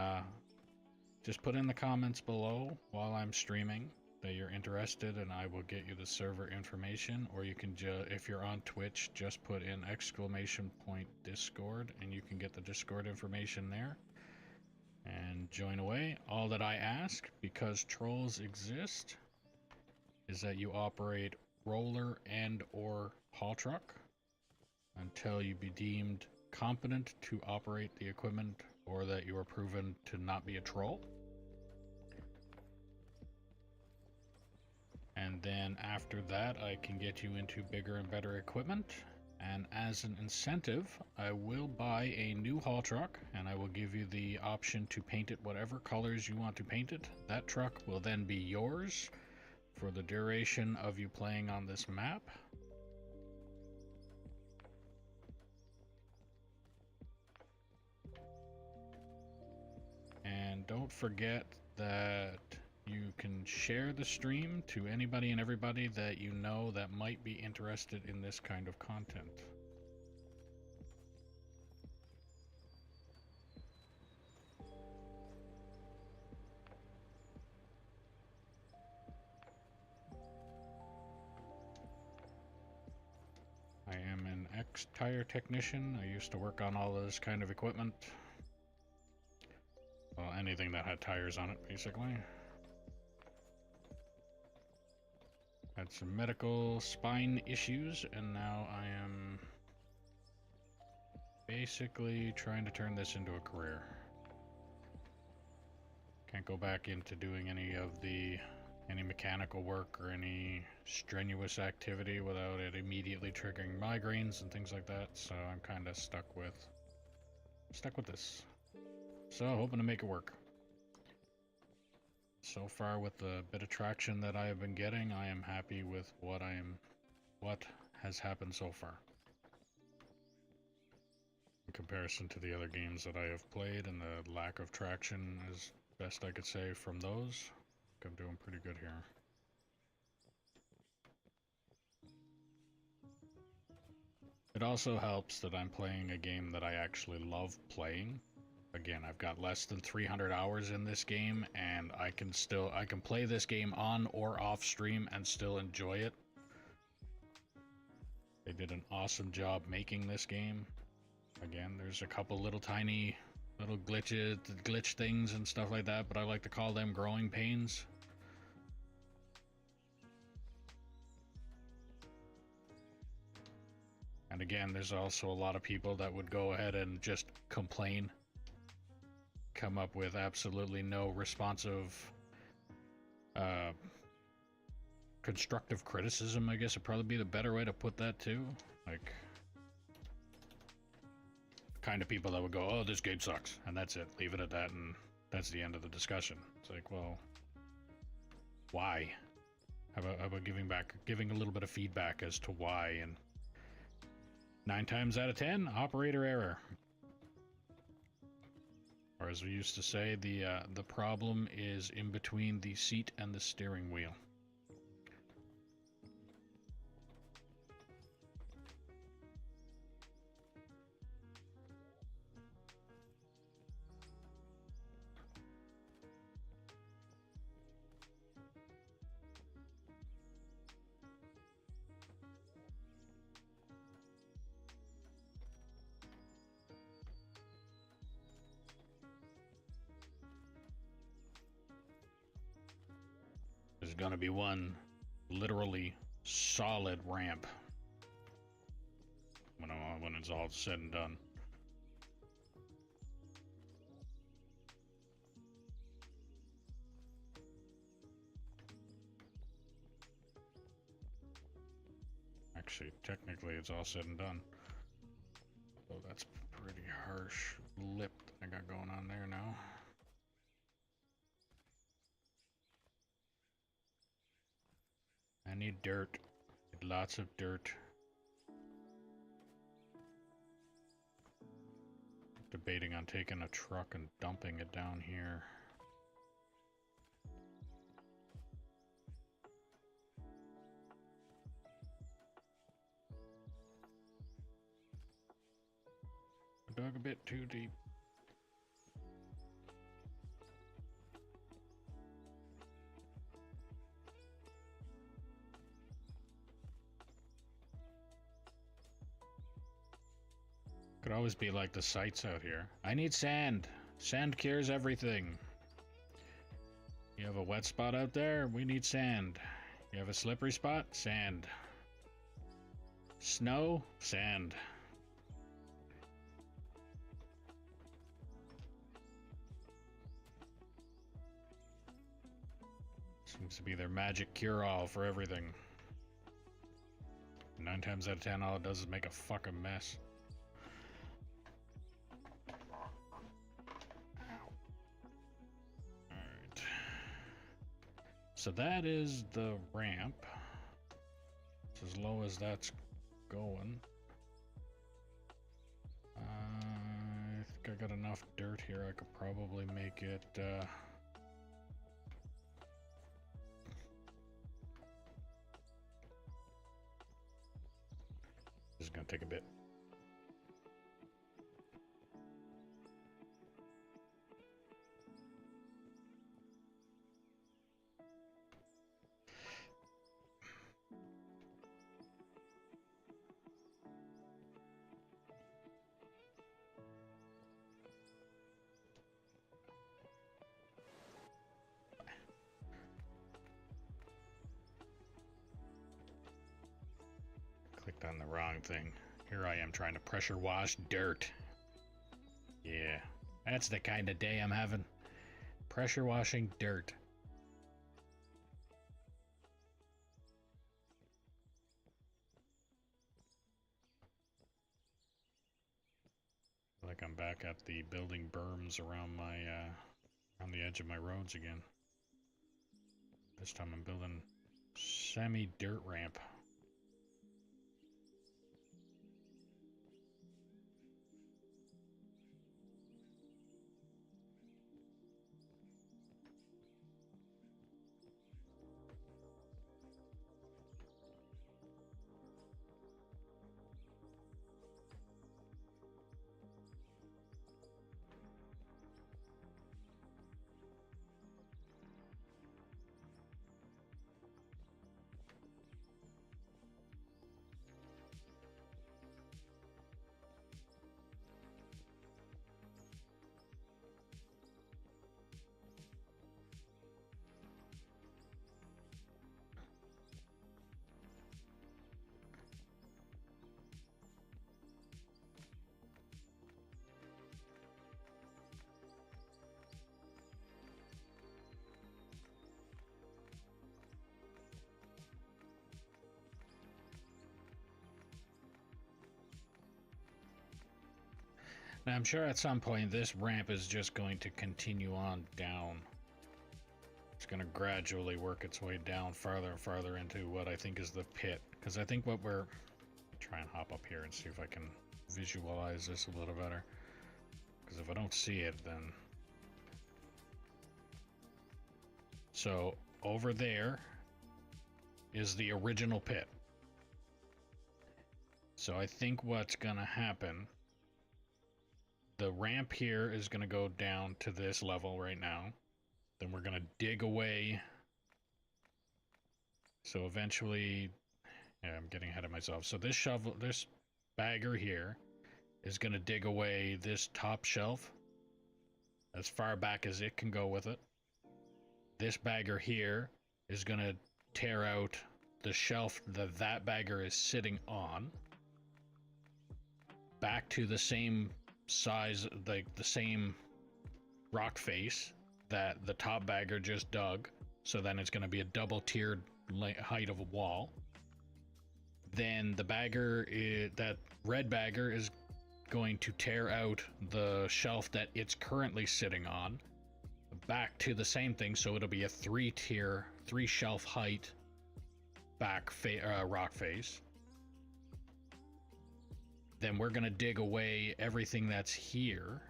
just put in the comments below while I'm streaming that you're interested, and I will get you the server information. Or you can if you're on Twitch, just put in !Discord and you can get the Discord information there and join away. All that I ask, because trolls exist, is that you operate roller and or haul truck until you be deemed competent to operate the equipment, or that you are proven to not be a troll. And then after that, I can get you into bigger and better equipment. And as an incentive, I will buy a new haul truck, and I will give you the option to paint it whatever colors you want to paint it. That truck will then be yours for the duration of you playing on this map. And don't forget that you can share the stream to anybody and everybody that you know that might be interested in this kind of content. I am an ex-tire technician. I used to work on all this kind of equipment. Well, anything that had tires on it, basically. Had some medical spine issues, and now I am basically trying to turn this into a career. Can't go back into doing any mechanical work or any strenuous activity without it immediately triggering migraines and things like that, so I'm kind of stuck with this. So, hoping to make it work. So far, with the bit of traction that I have been getting, I am happy with what has happened so far. In comparison to the other games that I have played, and the lack of traction, as best I could say from those, I think I'm doing pretty good here. It also helps that I'm playing a game that I actually love playing. Again, I've got less than 300 hours in this game, and I can play this game on or off stream and still enjoy it. They did an awesome job making this game. Again, there's a couple tiny glitch things and stuff like that, but I like to call them growing pains. And again, there's also a lot of people that would go ahead and just complain. Come up with absolutely no responsive constructive criticism, I guess would probably be the better way to put that too. Like, kind of people that would go, oh, this game sucks, and that's it, leave it at that, and that's the end of the discussion. It's like, well, why? How about giving a little bit of feedback as to why? And 9 times out of 10, operator error. Or as we used to say, the problem is in between the seat and the steering wheel. There's gonna be one literally solid ramp when it's all said and done. Actually, technically, it's all said and done. Oh, that's pretty harsh lip I got going on there now. I need dirt. Need lots of dirt. Debating on taking a truck and dumping it down here. I dug a bit too deep. Could always be like the sites out here. I need sand. Sand cures everything. You have a wet spot out there? We need sand. You have a slippery spot? Sand. Snow? Sand. Seems to be their magic cure-all for everything. 9 times out of 10, all it does is make a fucking mess. Alright. So that is the ramp. It's as low as that's going. I think I got enough dirt here. I could probably make it, This is gonna take a bit. Clicked on the wrong thing. Here I am trying to pressure wash dirt. Yeah, that's the kind of day I'm having. Pressure washing dirt. Like I'm back at the building berms around my on the edge of my roads again. This time I'm building semi-dirt ramp. Now I'm sure at some point this ramp is just going to continue on down. It's going to gradually work its way down farther and farther into what I think is the pit. Because I think what we're... Try and hop up here and see if I can visualize this a little better. Because if I don't see it, then... So, over there is the original pit. So I think what's going to happen... The ramp here is going to go down to this level right now. Then we're going to dig away. So eventually, yeah, I'm getting ahead of myself. So this shovel, this bagger here is going to dig away this top shelf as far back as it can go with it. This bagger here is going to tear out the shelf that that bagger is sitting on back to the same size, like the same rock face that the top bagger just dug. So then it's going to be a double tiered height of a wall. Then the bagger, that red bagger, is going to tear out the shelf that it's currently sitting on back to the same thing, so it'll be a 3 shelf height back rock face. Then we're gonna dig away everything that's here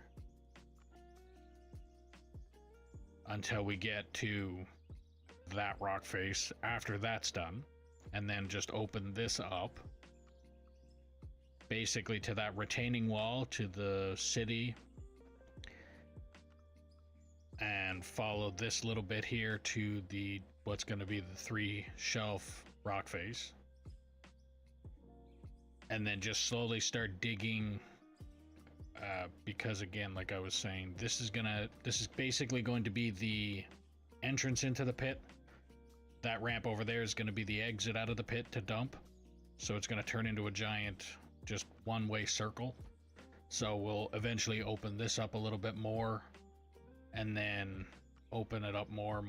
until we get to that rock face. After that's done, and then just open this up basically to that retaining wall to the city, and follow this little bit here to the what's going to be the 3 shelf rock face, and then just slowly start digging, because again, like I was saying, this is basically going to be the entrance into the pit. That ramp over there is going to be the exit out of the pit to dump, so it's going to turn into a giant just one-way circle. So we'll eventually open this up a little bit more, and then open it up more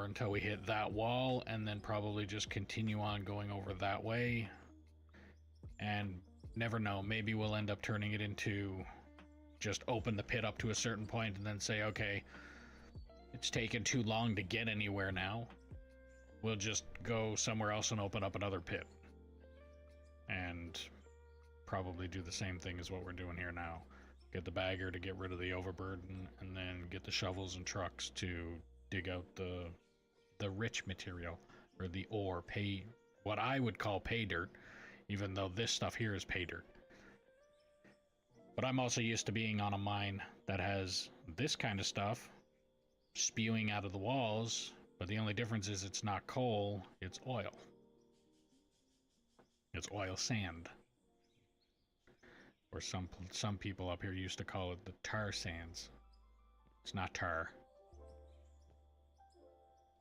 until we hit that wall, and then probably just continue on going over that way. And never know, maybe we'll end up turning it into just open the pit up to a certain point and then say, okay, it's taken too long to get anywhere now, we'll just go somewhere else and open up another pit, and probably do the same thing as what we're doing here now. Get the bagger to get rid of the overburden, and then get the shovels and trucks to dig out the rich material, or the ore, what I would call pay dirt, even though this stuff here is pay dirt. But I'm also used to being on a mine that has this kind of stuff spewing out of the walls, but the only difference is it's not coal, it's oil. It's oil sand. Or some people up here used to call it the tar sands. It's not tar.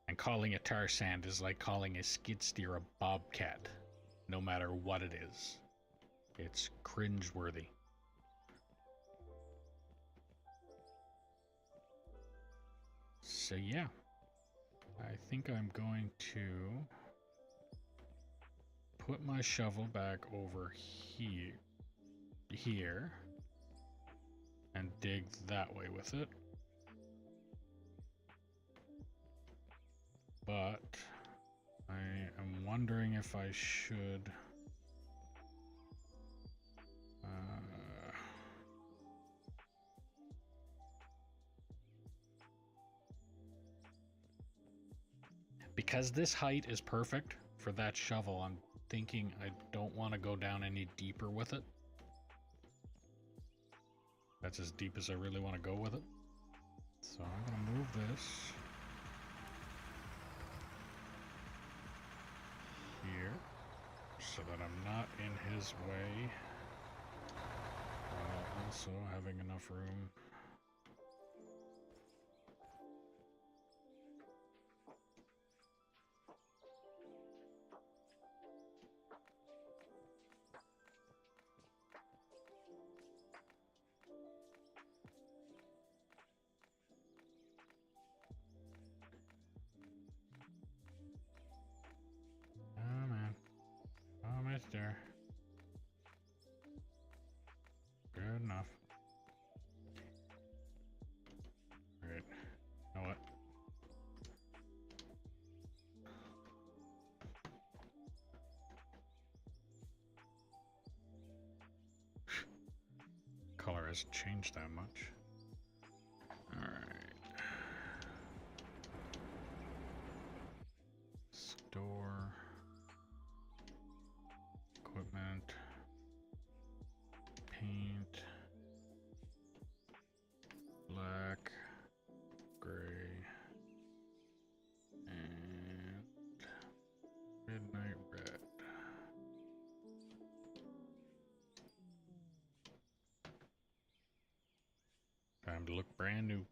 And calling it tar sand is like calling a skid steer a bobcat, no matter what it is. It's cringeworthy. So yeah, I think I'm going to put my shovel back over here and dig that way with it. But I am wondering if I should because this height is perfect for that shovel, I'm thinking I don't want to go down any deeper with it. That's as deep as I really want to go with it. So I'm going to move this here so that I'm not in his way, while also having enough room. There. Good enough. Right. You know what? Color hasn't changed that much. Alright. Store. Equipment, paint, black, gray, and midnight red. Time to look brand new.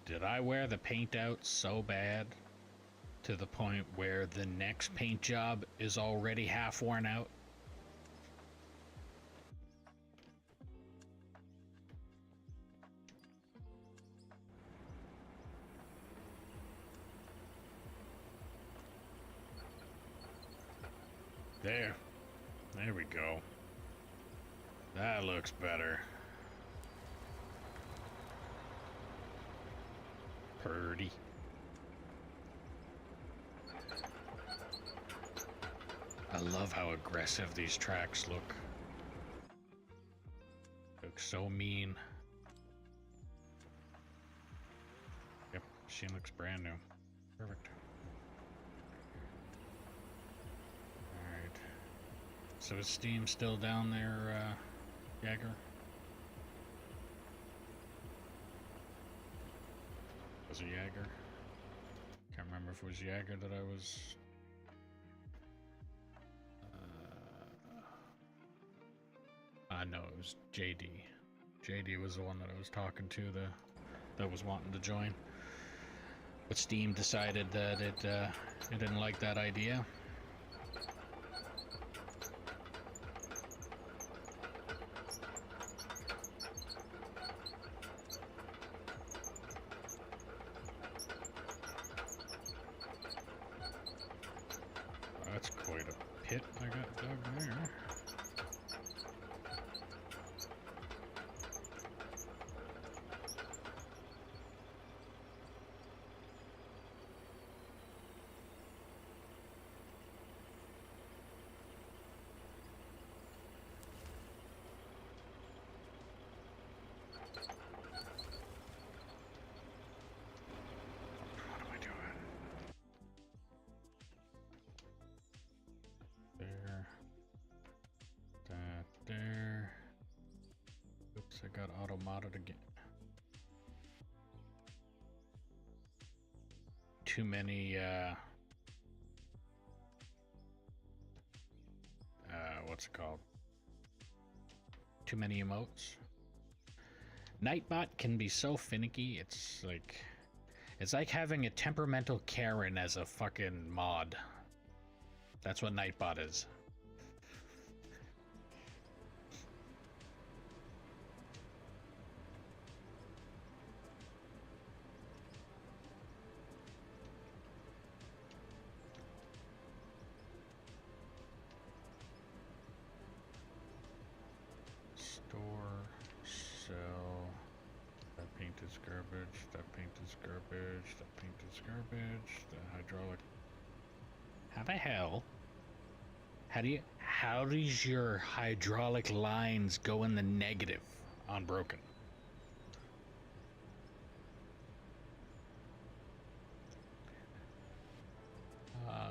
Did I wear the paint out so bad to the point where the next paint job is already half worn out? There we go. That looks better. Purdy. I love how aggressive these tracks look. Look so mean. Yep, machine looks brand new. Perfect. Alright. So is Steam still down there, Jagger? Was it Jagger? Can't remember if it was Jagger that I was... no, it was JD. JD was the one that I was talking to, that was wanting to join. But Steam decided that it didn't like that idea. That's quite a pit I got dug there. There. Oops, I got auto modded again. Too many, what's it called? Too many emotes. Nightbot can be so finicky, it's like having a temperamental Karen as a fucking mod. That's what Nightbot is. Garbage, that paint is garbage, that paint is garbage, the hydraulic. How the hell? How does your hydraulic lines go in the negative on broken?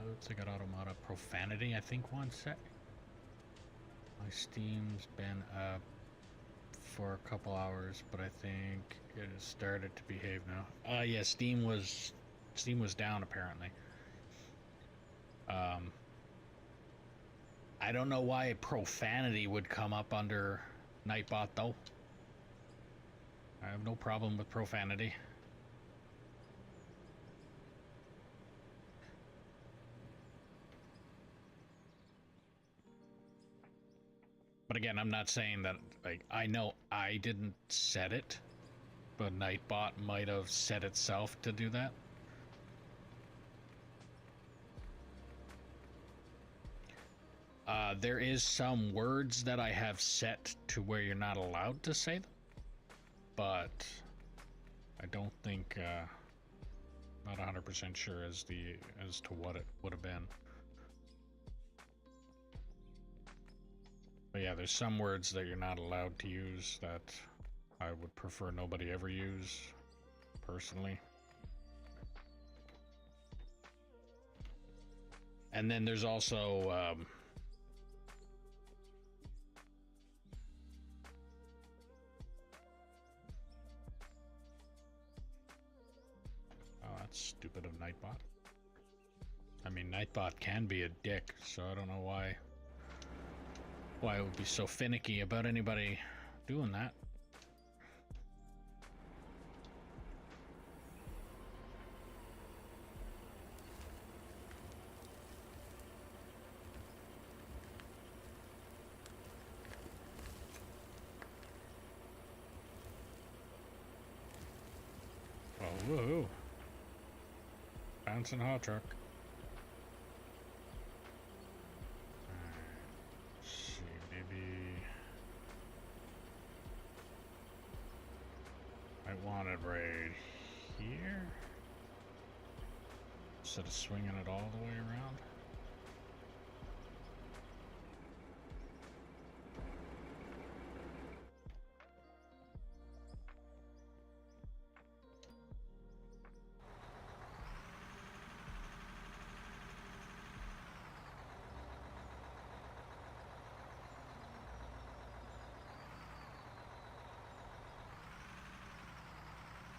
Looks like I got automata profanity, I think, one sec. My Steam's been up for a couple hours, but I think it has started to behave now. Yeah, Steam was down apparently. I don't know why profanity would come up under Nightbot though. I have no problem with profanity. But again, I'm not saying that, like, I know I didn't set it, but Nightbot might have set itself to do that. There is some words that I have set to where you're not allowed to say them, but I don't think, not 100% sure as to what it would have been. But yeah, there's some words that you're not allowed to use that I would prefer nobody ever use, personally. And then there's also, oh, that's stupid of Nightbot. I mean, Nightbot can be a dick, so I don't know why it would be so finicky about anybody doing that. woohoo. Bouncing hot truck. Alright, let's see, maybe I want it right here instead of swinging it all the way around.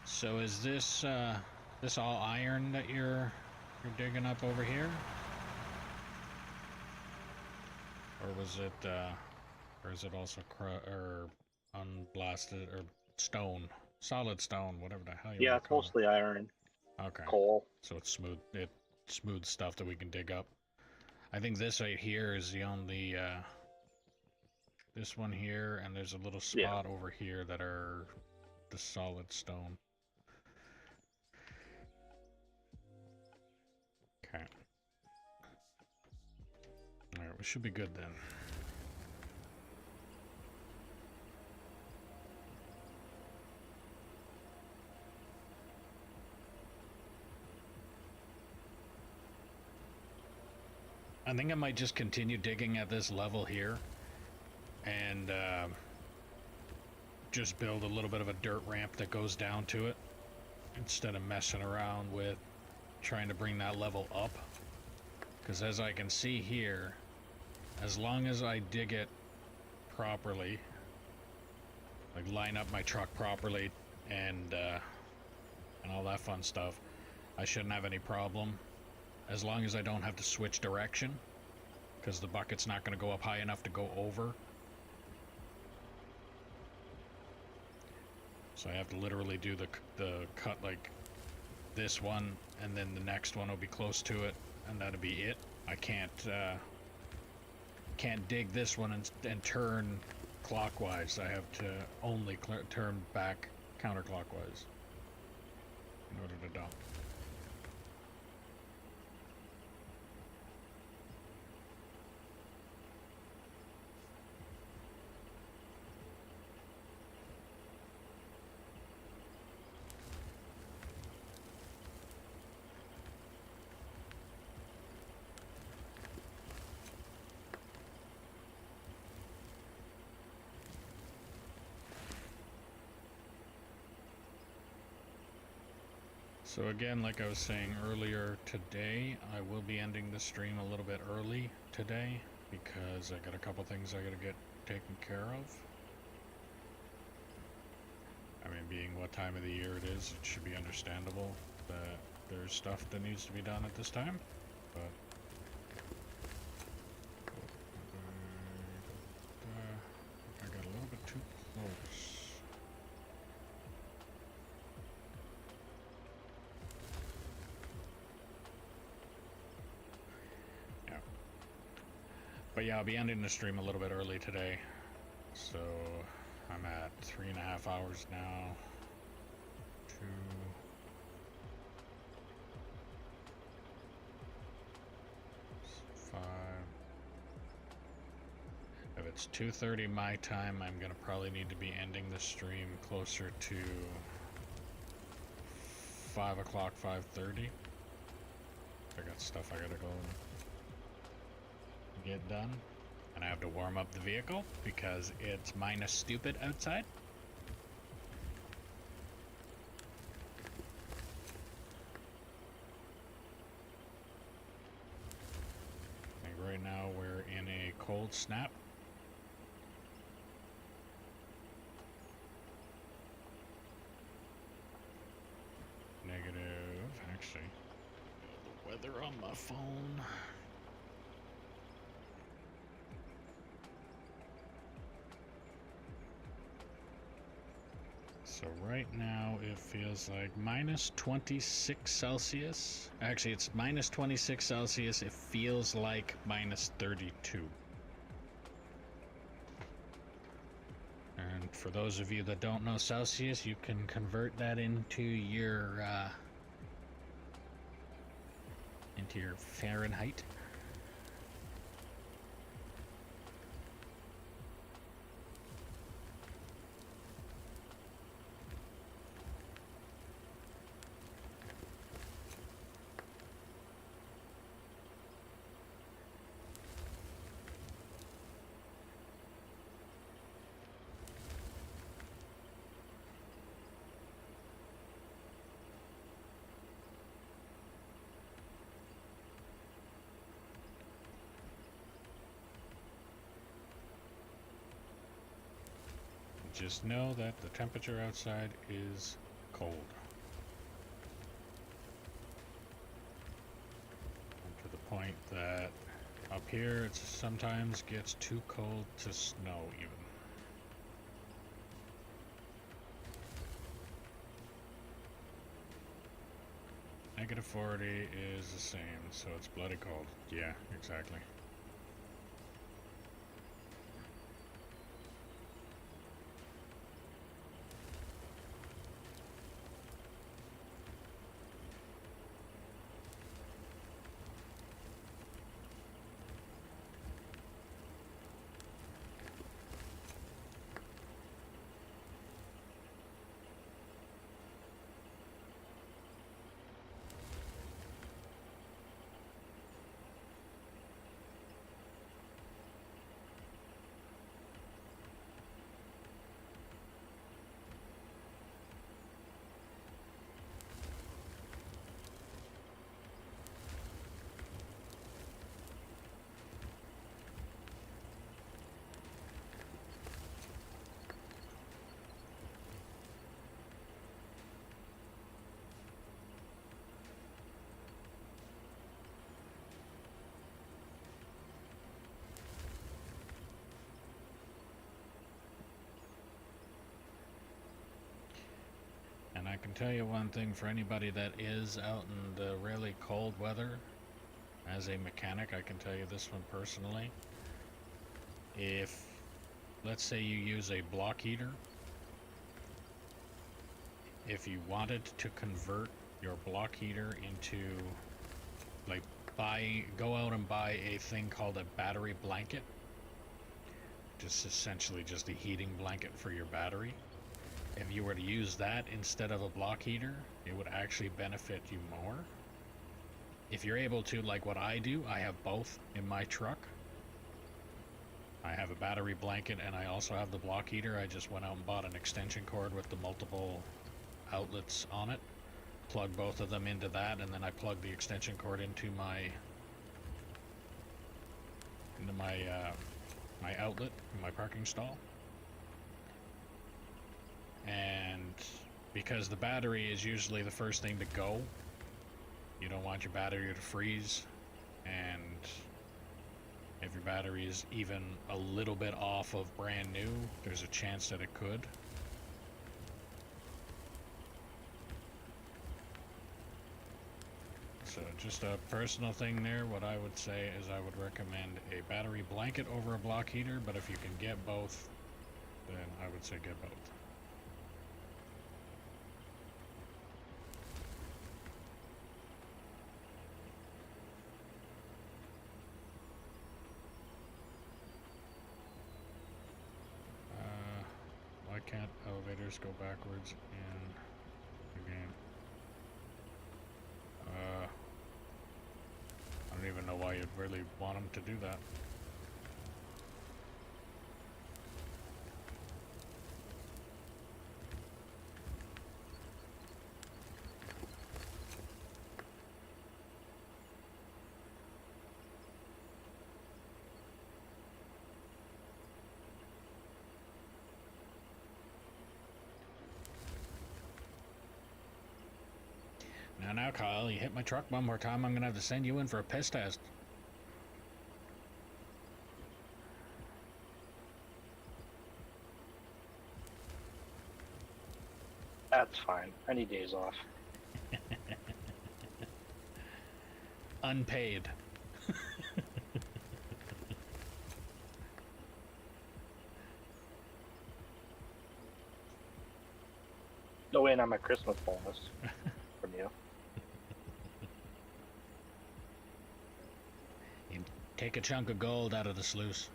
So is this this all iron that you're digging up over here? Or was it or is it also or unblasted or stone? Solid stone, whatever the hell you Yeah, want it's to call mostly iron, it. Okay. coal. So it's smooth stuff that we can dig up. I think this right here is the only this one here, and there's a little spot over here that are the solid stone. Okay. Alright, we should be good then. I think I might just continue digging at this level here and just build a little bit of a dirt ramp that goes down to it instead of messing around with trying to bring that level up. Because as I can see here, as long as I dig it properly, like line up my truck properly and all that fun stuff, I shouldn't have any problem. As long as I don't have to switch direction, because the bucket's not going to go up high enough to go over. So I have to literally do the cut like this one, and then the next one will be close to it, and that'll be it. I can't dig this one and turn clockwise. I have to only turn back counterclockwise in order to dump. So again, like I was saying earlier today, I will be ending the stream a little bit early today because I got a couple things I gotta get taken care of. I mean, being what time of the year it is, it should be understandable that there's stuff that needs to be done at this time, but I got a little bit too close. But yeah, I'll be ending the stream a little bit early today. So I'm at 3.5 hours now. 2. If it's 2:30 my time, I'm gonna probably need to be ending the stream closer to 5 o'clock, 5:30. I got stuff I gotta go get done, and I have to warm up the vehicle because it's minus stupid outside. Like right now we're in a cold snap. Negative, actually, the weather on my phone. So right now it feels like minus 26 Celsius. Actually, it's minus 26 Celsius. It feels like minus 32. And for those of you that don't know Celsius, you can convert that into your Fahrenheit. Just know that the temperature outside is cold. And to the point that up here it sometimes gets too cold to snow even. -40 is the same, so it's bloody cold. Yeah, exactly. And I can tell you one thing for anybody that is out in the really cold weather, as a mechanic, I can tell you this one personally. If, let's say you use a block heater, if you wanted to convert your block heater into, like, go out and buy a thing called a battery blanket, just essentially just a heating blanket for your battery. If you were to use that instead of a block heater, it would actually benefit you more. If you're able to, like what I do, I have both in my truck. I have a battery blanket and I also have the block heater. I just went out and bought an extension cord with the multiple outlets on it. Plug both of them into that, and then I plug the extension cord into my my outlet in my parking stall. And because the battery is usually the first thing to go, you don't want your battery to freeze, and if your battery is even a little bit off of brand new, there's a chance that it could. So just a personal thing there, what I would say is I would recommend a battery blanket over a block heater, but if you can get both, then I would say get both. Why can't elevators go backwards in the game? I don't even know why you'd really want them to do that. Now, Kyle, you hit my truck one more time, I'm gonna have to send you in for a piss test. That's fine. I need days off. Unpaid. on my Christmas bonus from you. You take a chunk of gold out of the sluice.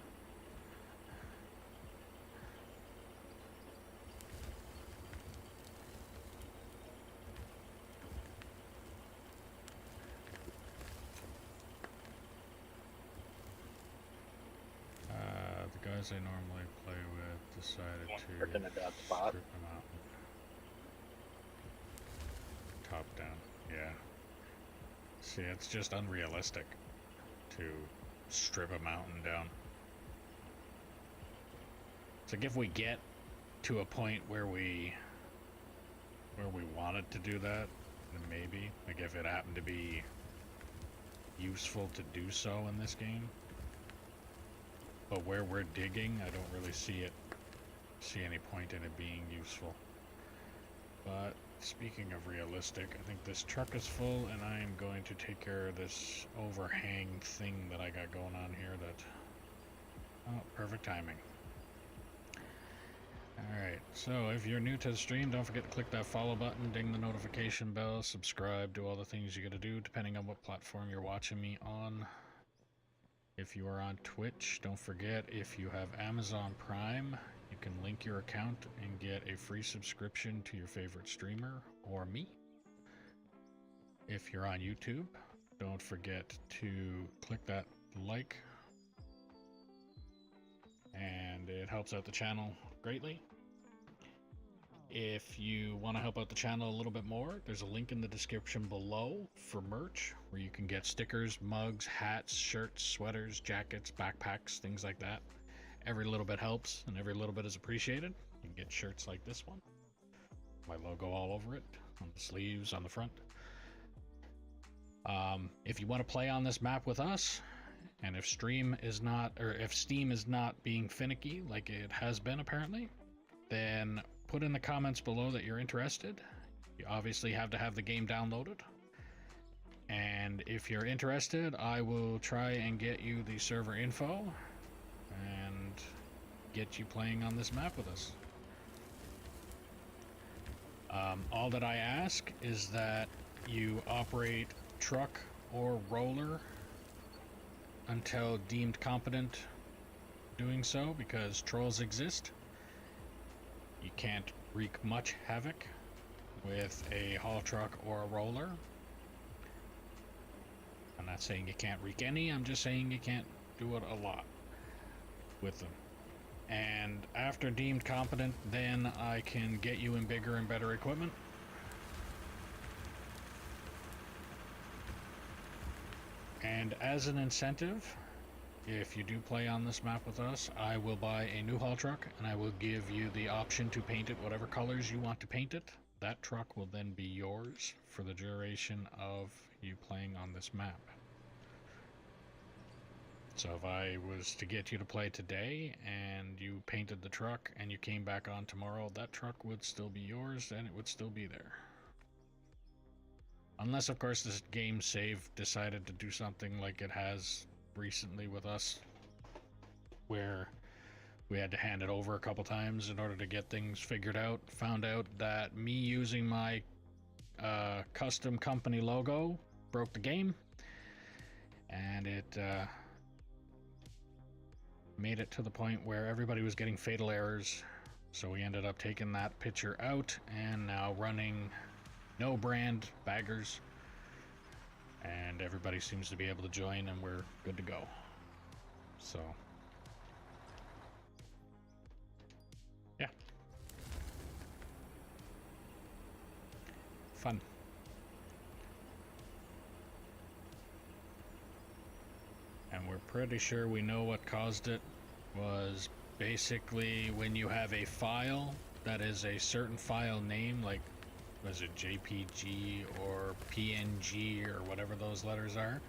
The guys I normally play with decided Worked in to a bad spot. strip them out. Top down, yeah. See, it's just unrealistic to strip a mountain down. It's like if we get to a point where we wanted to do that, then maybe. Like if it happened to be useful to do so in this game. But where we're digging, I don't really see any point in it being useful. But speaking of realistic, I think this truck is full, and I am going to take care of this overhang thing that I got going on here. Oh, perfect timing. Alright, so if you're new to the stream, don't forget to click that follow button, ding the notification bell, subscribe, do all the things you gotta do depending on what platform you're watching me on. If you are on Twitch, don't forget, if you have Amazon Prime, you can link your account and get a free subscription to your favorite streamer or me. If you're on YouTube, don't forget to click that like, and it helps out the channel greatly. If you want to help out the channel a little bit more, there's a link in the description below for merch, where you can get stickers, mugs, hats, shirts, sweaters, jackets, backpacks, things like that. Every little bit helps, and every little bit is appreciated. You can get shirts like this one, my logo all over it, on the sleeves, on the front. If you want to play on this map with us, and if Steam is not being finicky like it has been apparently, then put in the comments below that you're interested. You obviously have to have the game downloaded. And if you're interested, I will try and get you the server info and get you playing on this map with us. All that I ask is that you operate truck or roller until deemed competent doing so, because trolls exist. You can't wreak much havoc with a haul truck or a roller. I'm not saying you can't wreak any, I'm just saying you can't do it a lot with them. And after deemed competent, then I can get you in bigger and better equipment. And as an incentive, if you do play on this map with us, I will buy a new haul truck, and I will give you the option to paint it whatever colors you want to paint it. That truck will then be yours for the duration of you playing on this map. So if I was to get you to play today, and you painted the truck, and you came back on tomorrow, that truck would still be yours, and it would still be there. Unless, of course, this game save decided to do something like it has recently with us, where we had to hand it over a couple times in order to get things figured out. Found out that me using my custom company logo broke the game, and it made it to the point where everybody was getting fatal errors, so we ended up taking that picture out and now running no brand baggers, and everybody seems to be able to join, and we're good to go. So yeah, fun. And we're pretty sure we know what caused it. Was basically when you have a file that is a certain file name, like was it JPG or PNG or whatever those letters are,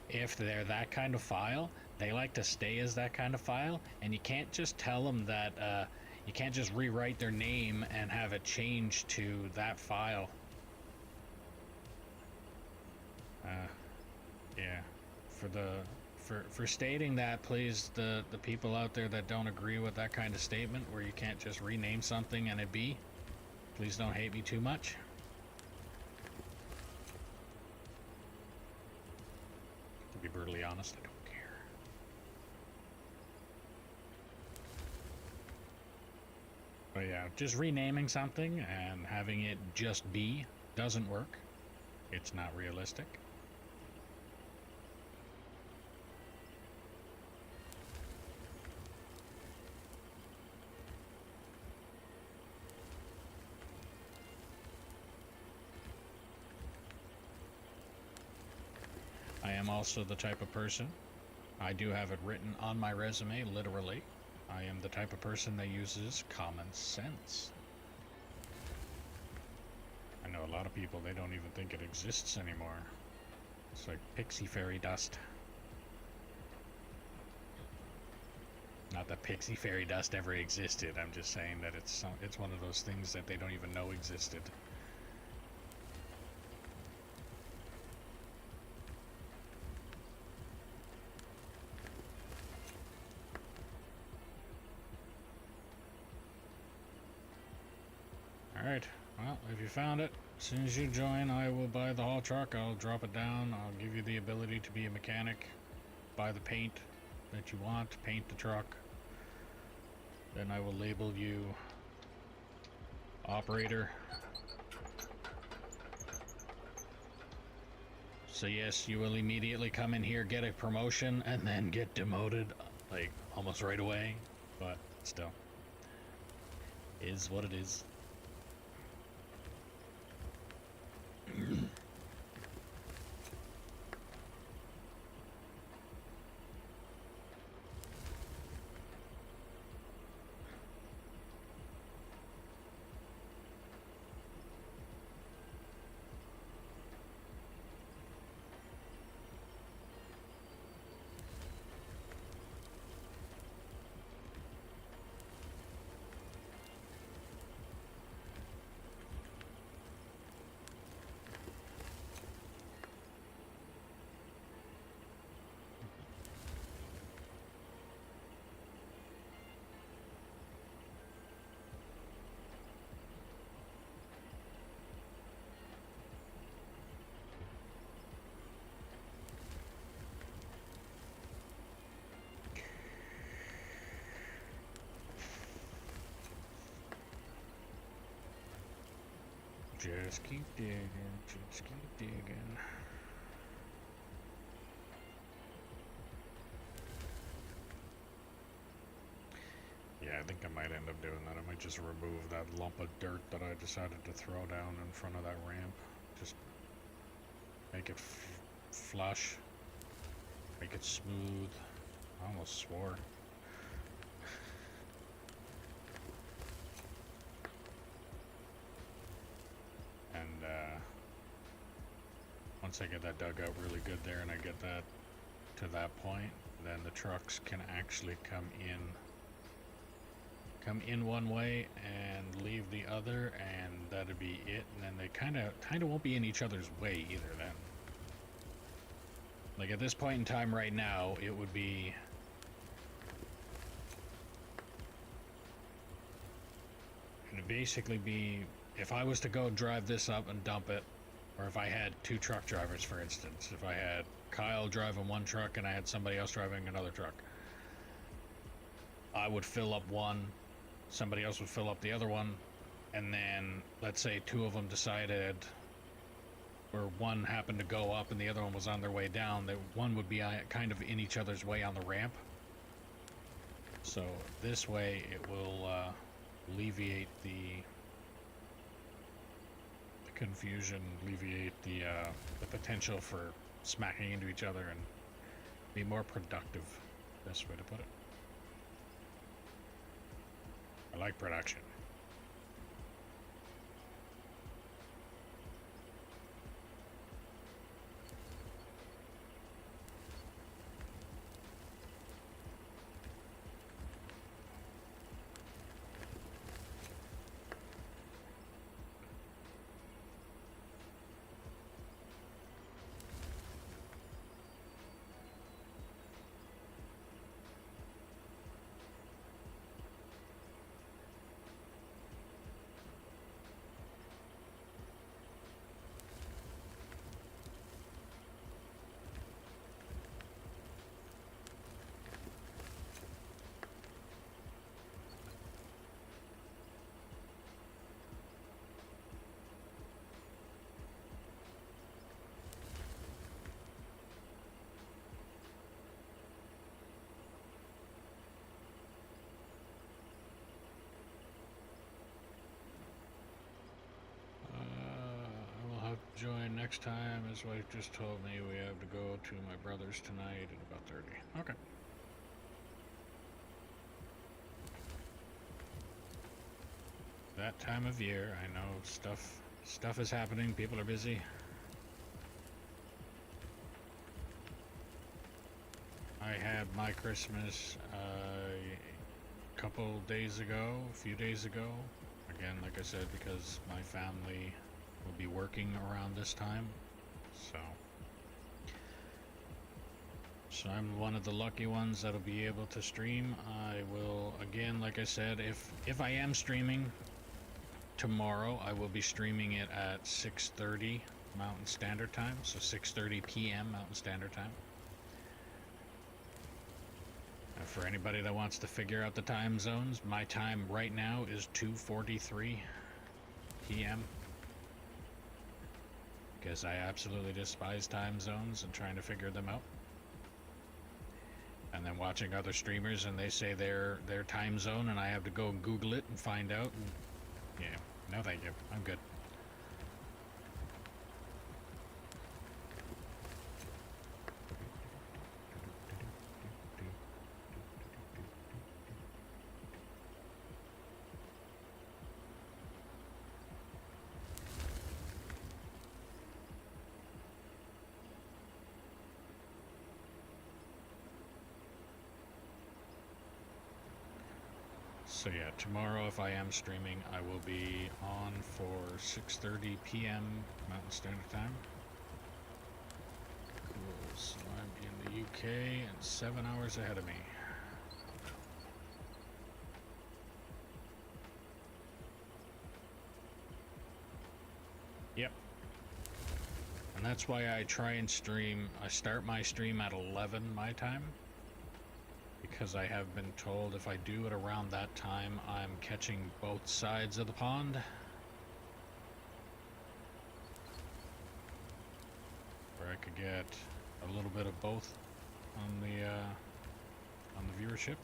if they're that kind of file, they like to stay as that kind of file, and you can't just tell them that you can't just rewrite their name and have it change to that file. Yeah, for stating that, please, the people out there that don't agree with that kind of statement, where you can't just rename something and it be, Please don't hate me too much. To be brutally honest, I don't care. But yeah, just renaming something and having it just be doesn't work. It's not realistic. I am also the type of person, I do have it written on my resume, literally. I am the type of person that uses common sense. I know a lot of people, they don't even think it exists anymore. It's like pixie fairy dust. Not that pixie fairy dust ever existed, I'm just saying that it's one of those things that they don't even know existed. Alright, well, if you found it, as soon as you join, I will buy the haul truck, I'll drop it down, I'll give you the ability to be a mechanic, buy the paint that you want, paint the truck, then I will label you operator. So yes, you will immediately come in here, get a promotion, and then get demoted, like, almost right away, but still, is what it is. Just keep digging, just keep digging. Yeah, I think I might end up doing that. I might just remove that lump of dirt that I decided to throw down in front of that ramp. Just make it flush, make it smooth. I almost swore. Once I get that dug out really good there and I get that to that point, then the trucks can actually come in one way and leave the other, and that'd be it. And then they kind of won't be in each other's way either then. Like at this point in time right now, it would be basically be, if I was to go drive this up and dump it, or if I had two truck drivers, for instance, if I had Kyle driving one truck and I had somebody else driving another truck, I would fill up one, somebody else would fill up the other one, and then let's say two of them decided, or one happened to go up and the other one was on their way down, that one would be kind of in each other's way on the ramp. So this way it will alleviate the confusion, alleviate the potential for smacking into each other, and be more productive. Best way to put it. I like production. join next time. His wife just told me we have to go to my brother's tonight at about 30. Okay. That time of year, I know stuff is happening, people are busy. I had my Christmas a couple days ago, a few days ago. Again, like I said, because my family will be working around this time. So I'm one of the lucky ones that'll be able to stream. I will, again, like I said, if I am streaming tomorrow, I will be streaming it at 6:30 Mountain Standard Time, so 6:30 p.m. Mountain Standard Time. And for anybody that wants to figure out the time zones, my time right now is 2:43 p.m. because I absolutely despise time zones and trying to figure them out. And then watching other streamers and they say their time zone and I have to go and Google it and find out. And yeah, no thank you. I'm good. So yeah, tomorrow if I am streaming, I will be on for 6:30 p.m. Mountain Standard Time. Cool, so I'm in the UK and 7 hours ahead of me. Yep. And that's why I try and stream, I start my stream at 11 my time. Because I have been told if I do it around that time, I'm catching both sides of the pond. Where I could get a little bit of both on the viewership.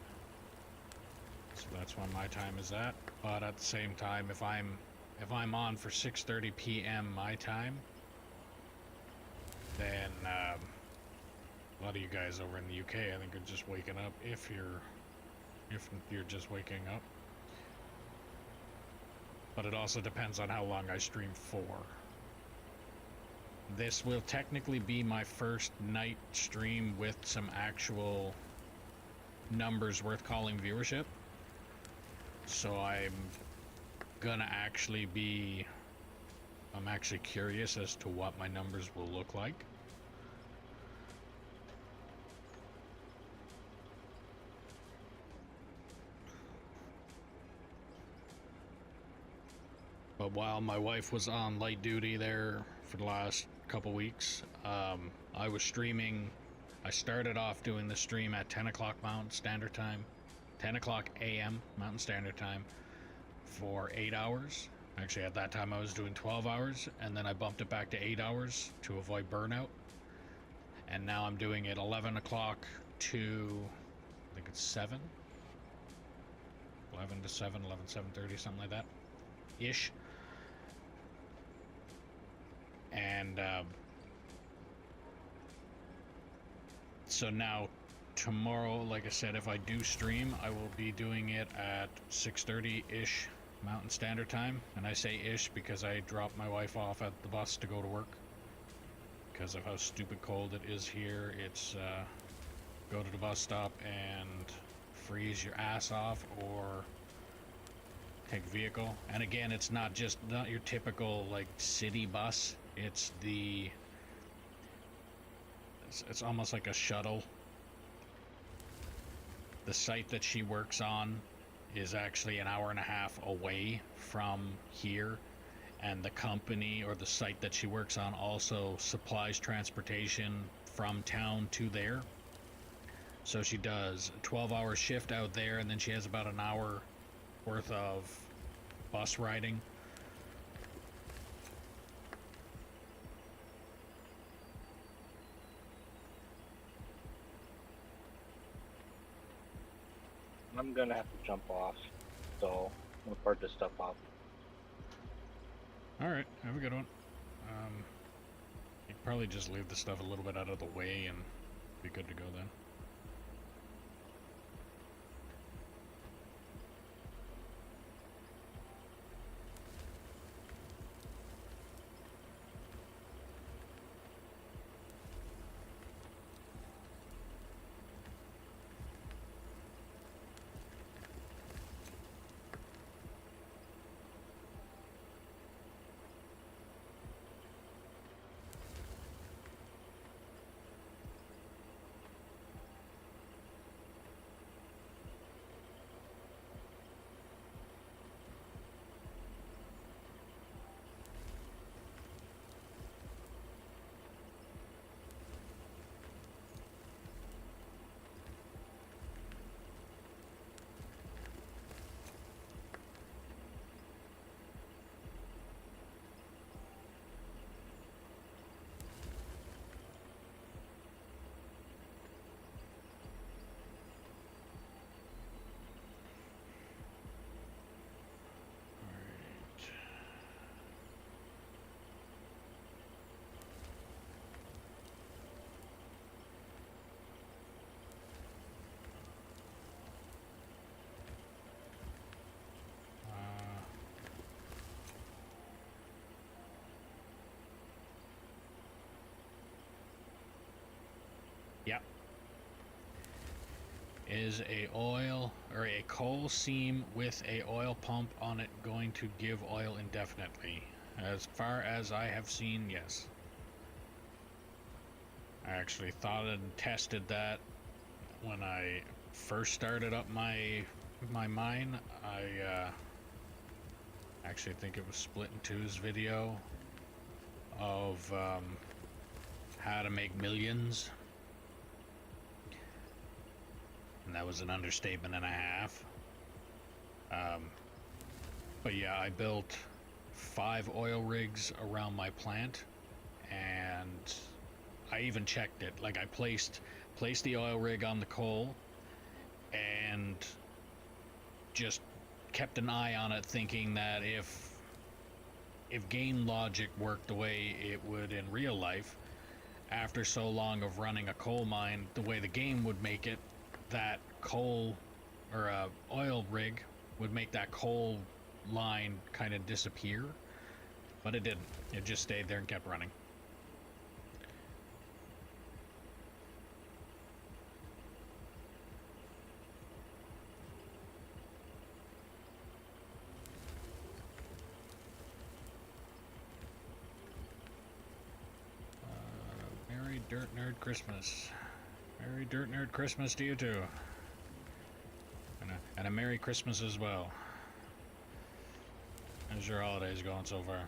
So that's when my time is at. But at the same time, if I'm on for 6:30 p.m. my time, then a lot of you guys over in the UK, I think, are just waking up. If you're just waking up, but it also depends on how long I stream for. This will technically be my first night stream with some actual numbers worth calling viewership. So I'm actually curious as to what my numbers will look like. But while my wife was on light duty there for the last couple weeks, I was streaming. I started off doing the stream at 10 o'clock Mountain Standard Time, 10 o'clock a.m. Mountain Standard Time for 8 hours. Actually, at that time I was doing 12 hours, and then I bumped it back to 8 hours to avoid burnout. And now I'm doing it 11 o'clock to, I think it's 7? 11 to 7, 11, 7:30, something like that. Ish. And so now tomorrow, like I said, if I do stream, I will be doing it at 6:30-ish Mountain Standard Time. And I say ish because I dropped my wife off at the bus to go to work. Because of how stupid cold it is here, it's go to the bus stop and freeze your ass off or take vehicle. And again, it's not your typical like city bus. It's it's almost like a shuttle. The site that she works on is actually an hour and a half away from here, and the company or the site that she works on also supplies transportation from town to there. So she does a 12-hour shift out there, and then she has about an hour worth of bus riding. I'm gonna have to jump off, so I'm gonna part this stuff up. All right, have a good one. Probably just leave the stuff a little bit out of the way and be good to go then. Alright. Yep. Is a oil or a coal seam with a oil pump on it going to give oil indefinitely? As far as I have seen, yes. I actually thought and tested that when I first started up my mine. I actually think it was Split in Two's video of how to make millions. And that was an understatement and a half. But yeah, I built 5 oil rigs around my plant, and I even checked it. Like I placed the oil rig on the coal, and just kept an eye on it, thinking that if game logic worked the way it would in real life, after so long of running a coal mine, the way the game would make it, that coal or oil rig would make that coal line kind of disappear, but it didn't. It just stayed there and kept running. Merry Dirt Nerd Christmas. Merry Dirt Nerd Christmas to you too. And a Merry Christmas as well. How's your holidays going so far?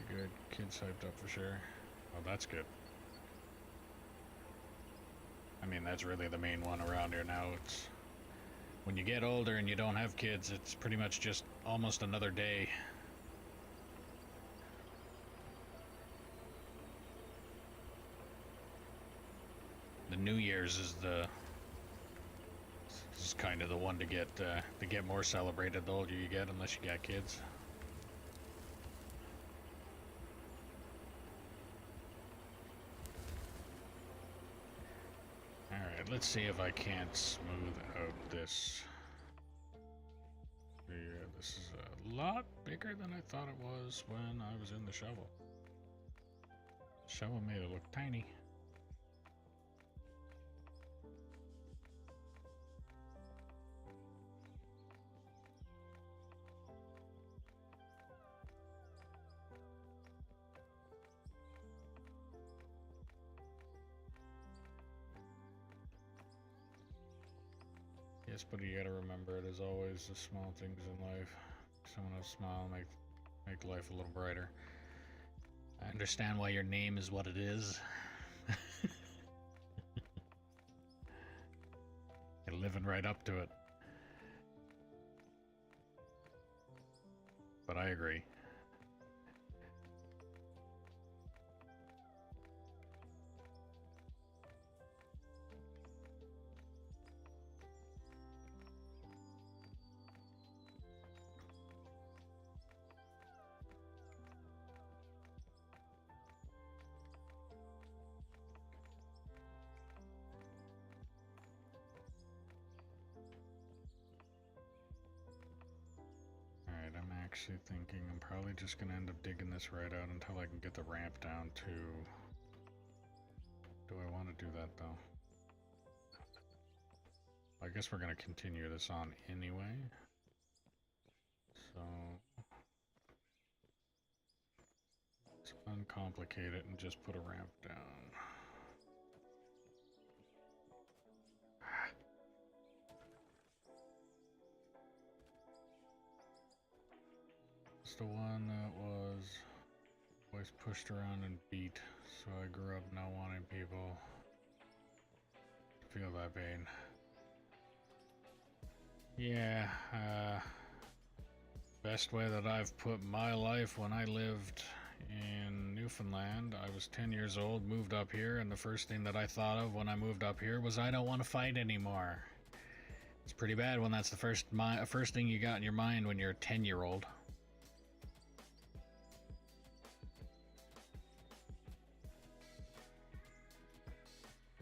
Good. Kids hyped up for sure. Oh, that's good. I mean, that's really the main one around here now. It's when you get older and you don't have kids, it's pretty much just almost another day. The New Year's is kind of the one to get more celebrated the older you get, unless you got kids. Alright, let's see if I can't smooth out this. Yeah, this is a lot bigger than I thought it was when I was in the shovel. The shovel made it look tiny. Yes, but you gotta remember, it is always the small things in life. Someone else smile, make life a little brighter. I understand why your name is what it is. You're living right up to it. but I agree. Alright, I'm actually thinking I'm probably just gonna end up digging this right out until I can get the ramp down to... Do I want to do that though? I guess we're gonna continue this on anyway. So... let's uncomplicate it and just put a ramp down. It's the one that was always pushed around and beat, so I grew up not wanting people to feel that pain. Yeah, best way that I've put my life: when I lived in Newfoundland, I was 10 years old, moved up here, and the first thing that I thought of when I moved up here was I don't want to fight anymore. It's pretty bad when that's the first thing you got in your mind when you're a 10-year-old.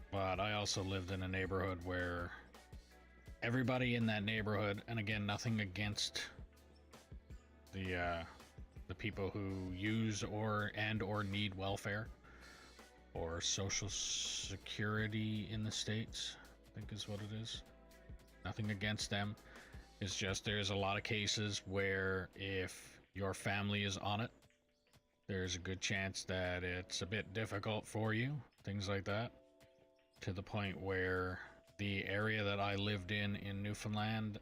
But I also lived in a neighborhood where everybody in that neighborhood, and again, nothing against the people who use or need welfare or social security in the States, I think is what it is. Nothing against them. It's just there's a lot of cases where if your family is on it, there's a good chance that it's a bit difficult for you, things like that. To the point where the area that I lived in Newfoundland,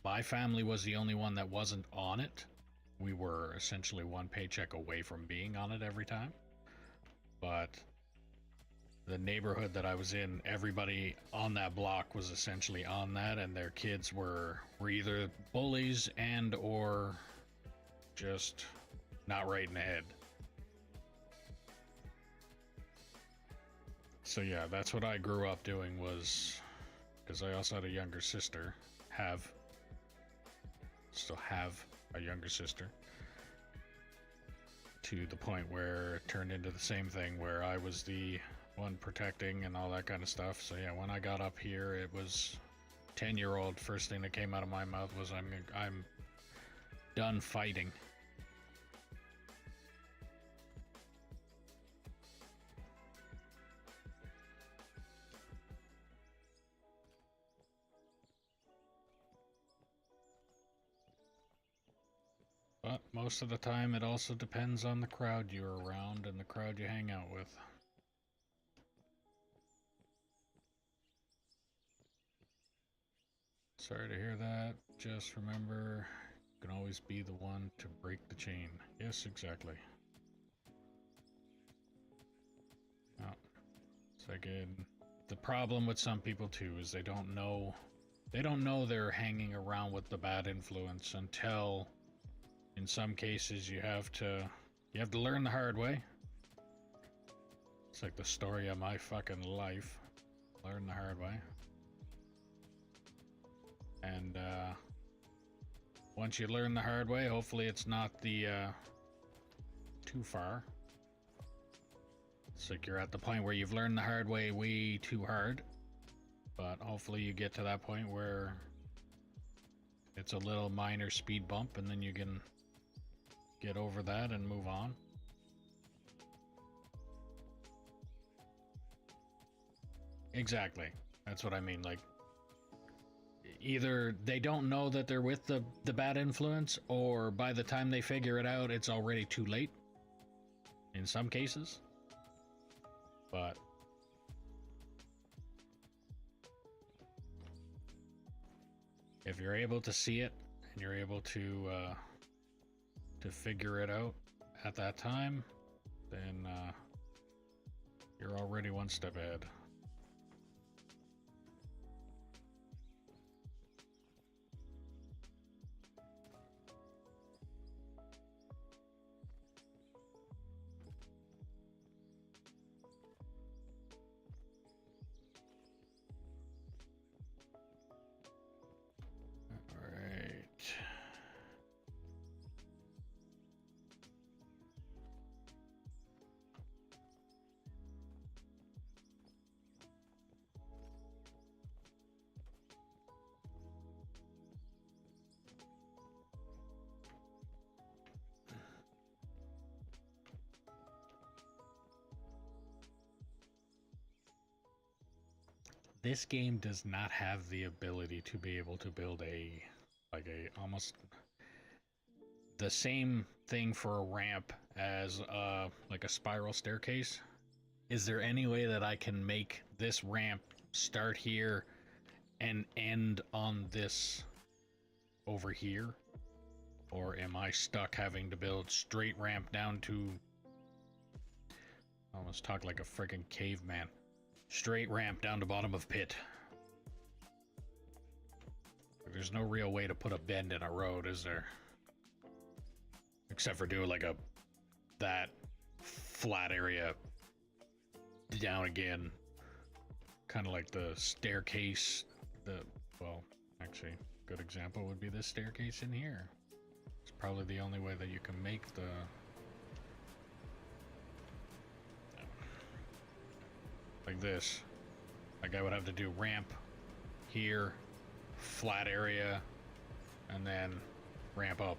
my family was the only one that wasn't on it. We were essentially one paycheck away from being on it every time. But the neighborhood that I was in, everybody on that block was essentially on that, and their kids were either bullies and or just not right in the head. So yeah, that's what I grew up doing, was because I also had a younger sister, still have a younger sister, to the point where it turned into the same thing where I was the one protecting and all that kind of stuff. So yeah, when I got up here, it was 10-year-old, first thing that came out of my mouth was I'm done fighting. But most of the time, it also depends on the crowd you're around and the crowd you hang out with. Sorry to hear that. Just remember, you can always be the one to break the chain. Yes, exactly. Oh, it's like the problem with some people too is they don't know they're hanging around with the bad influence until, in some cases, you have to learn the hard way. It's like the story of my fucking life. Learn the hard way. And once you learn the hard way, hopefully it's not the too far. It's like you're at the point where you've learned the hard way way too hard. But hopefully you get to that point where it's a little minor speed bump and then you can get over that and move on. Exactly. That's what I mean. Like, either they don't know that they're with the bad influence, or by the time they figure it out, it's already too late. In some cases. But if you're able to see it and you're able to figure it out at that time, then you're already one step ahead. this game does not have the ability to be able to build a almost the same thing for a ramp as like a spiral staircase. Is there any way that I can make this ramp start here and end on this over here? Or am I stuck having to build straight ramp down to... I almost talk like a freaking caveman. Straight ramp down to bottom of pit. There's no real way to put a bend in a road, is there? Except for doing like that flat area down again. Kind of like the staircase. Well, actually, a good example would be this staircase in here. It's probably the only way that you can make the... like this. Like I would have to do ramp here, flat area, and then ramp up.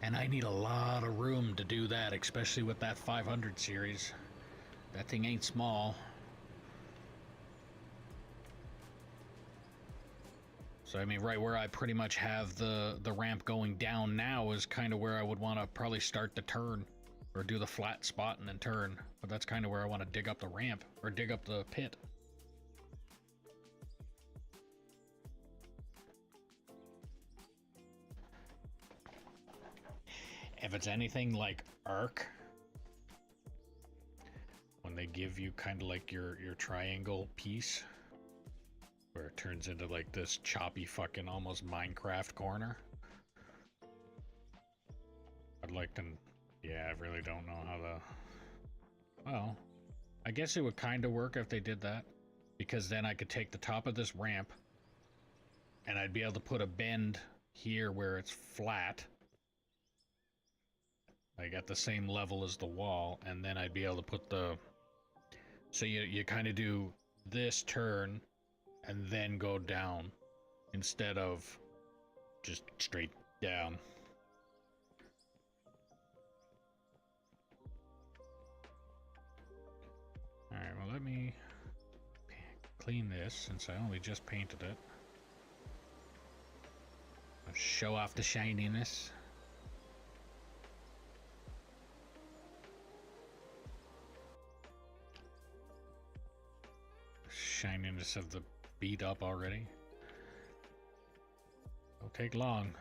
And I need a lot of room to do that, especially with that 500 series. That thing ain't small. So I mean, right where I pretty much have the ramp going down now is kind of where I would want to probably start the turn, or do the flat spot and then turn. But that's kind of where I want to dig up the ramp, or dig up the pit. If it's anything like Ark, when they give you kind of like your triangle piece, where it turns into like this choppy fucking almost Minecraft corner. I'd like to... yeah, I really don't know how to... well, I guess it would kind of work if they did that. Because then I could take the top of this ramp and I'd be able to put a bend here where it's flat. Like at the same level as the wall, and then I'd be able to put the... so you kind of do this turn and then go down instead of just straight down. Alright, well let me clean this since I only just painted it. I'll show off the shininess. Shininess of the beat up already. Don't take long.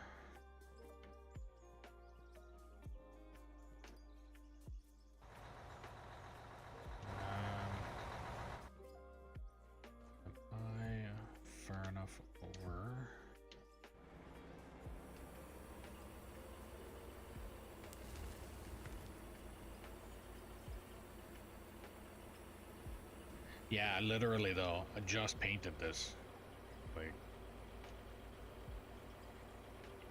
Am I far enough over? Yeah, literally though, I just painted this. Like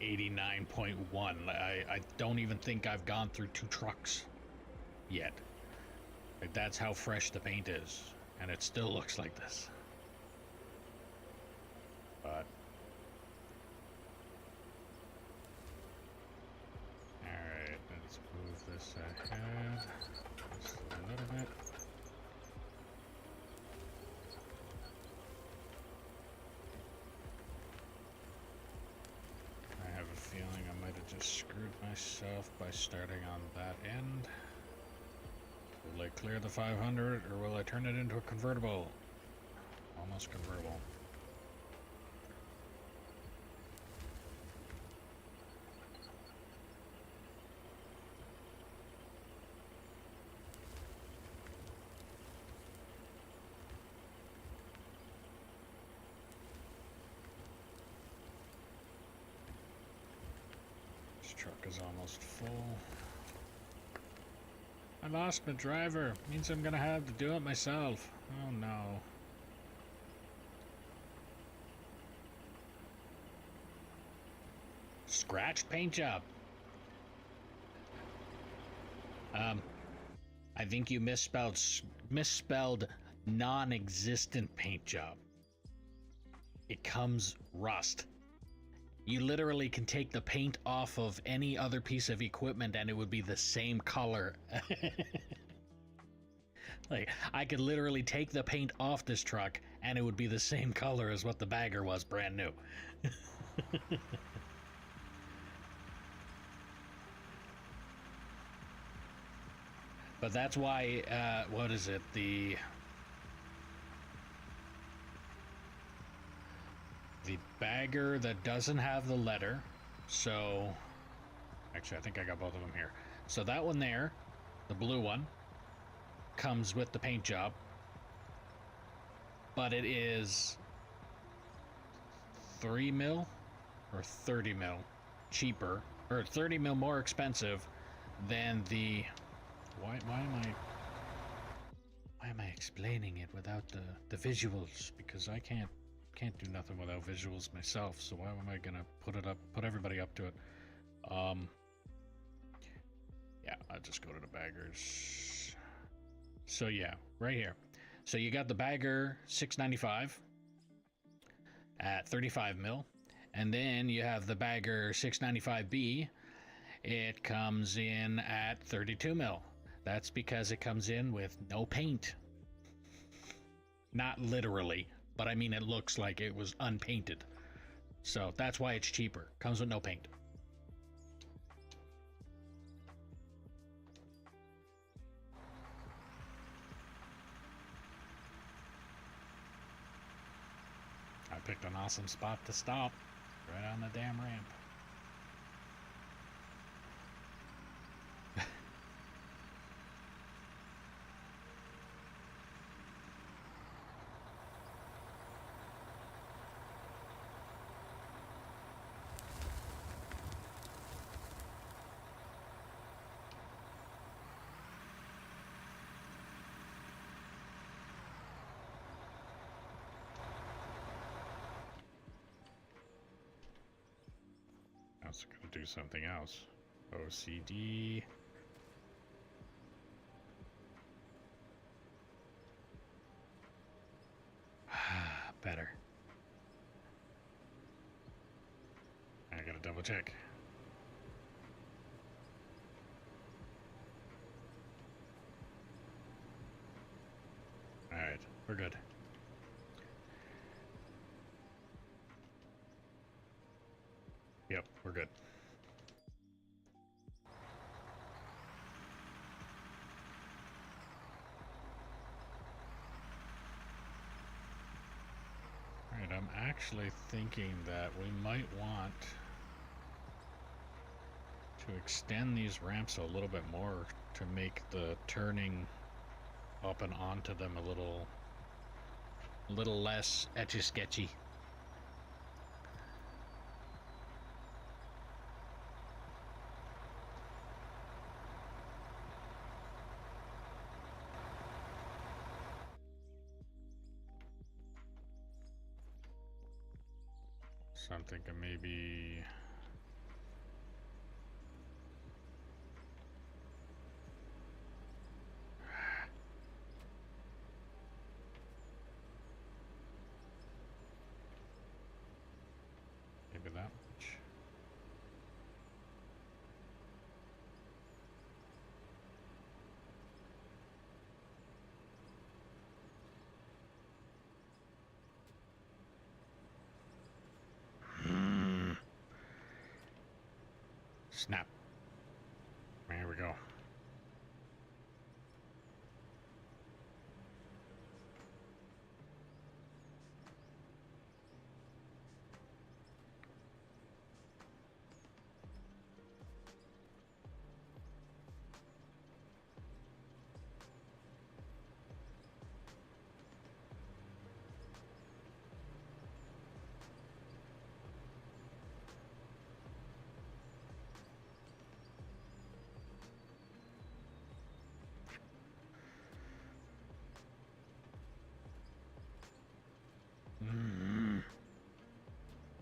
89.1. I don't even think I've gone through 2 trucks yet. Like that's how fresh the paint is. And it still looks like this. But alright, let's move this ahead just a little bit. I have a feeling I might have just screwed myself by starting on that end. Will I clear the 500 or will I turn it into a convertible? Almost convertible. Truck is almost full. I lost my driver. Means I'm gonna have to do it myself. Oh no. Scratch paint job. I think you misspelled non-existent paint job. It comes rust. You literally can take the paint off of any other piece of equipment and it would be the same color. Like, I could literally take the paint off this truck and it would be the same color as what the bagger was brand new. But that's why, what is it? The bagger that doesn't have the letter. So, actually, I think I got both of them here. So that one there, the blue one, comes with the paint job. But it is 3 mil or 30 mil cheaper, or 30 mil more expensive than the... Why am I explaining it without the visuals? Because I can't do nothing without visuals myself, so why am I gonna put everybody up to it? Yeah, I'll just go to the baggers. So yeah, right here. So you got the bagger 695 at 35 mil, and then you have the bagger 695B. It comes in at 32 mil. That's because it comes in with no paint. Not literally, but I mean it looks like it was unpainted. So that's why it's cheaper. Comes with no paint. I picked an awesome spot to stop. Right on the damn ramp. I was gonna do something else. OCD. Better. I gotta double check. Alright, we're good. Yep, we're good. Alright, I'm actually thinking that we might want to extend these ramps a little bit more to make the turning up and onto them a little less etchy-sketchy. So I'm thinking maybe... maybe that much. Snap. There we go.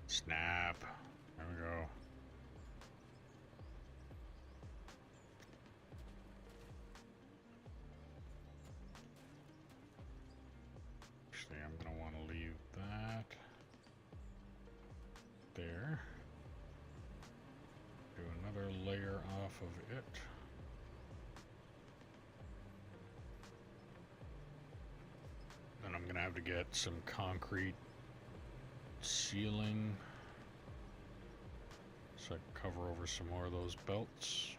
Snap. There we go. Actually, I'm gonna want to leave that there. of it. Then I'm gonna have to get some concrete ceiling so I can cover over some more of those belts.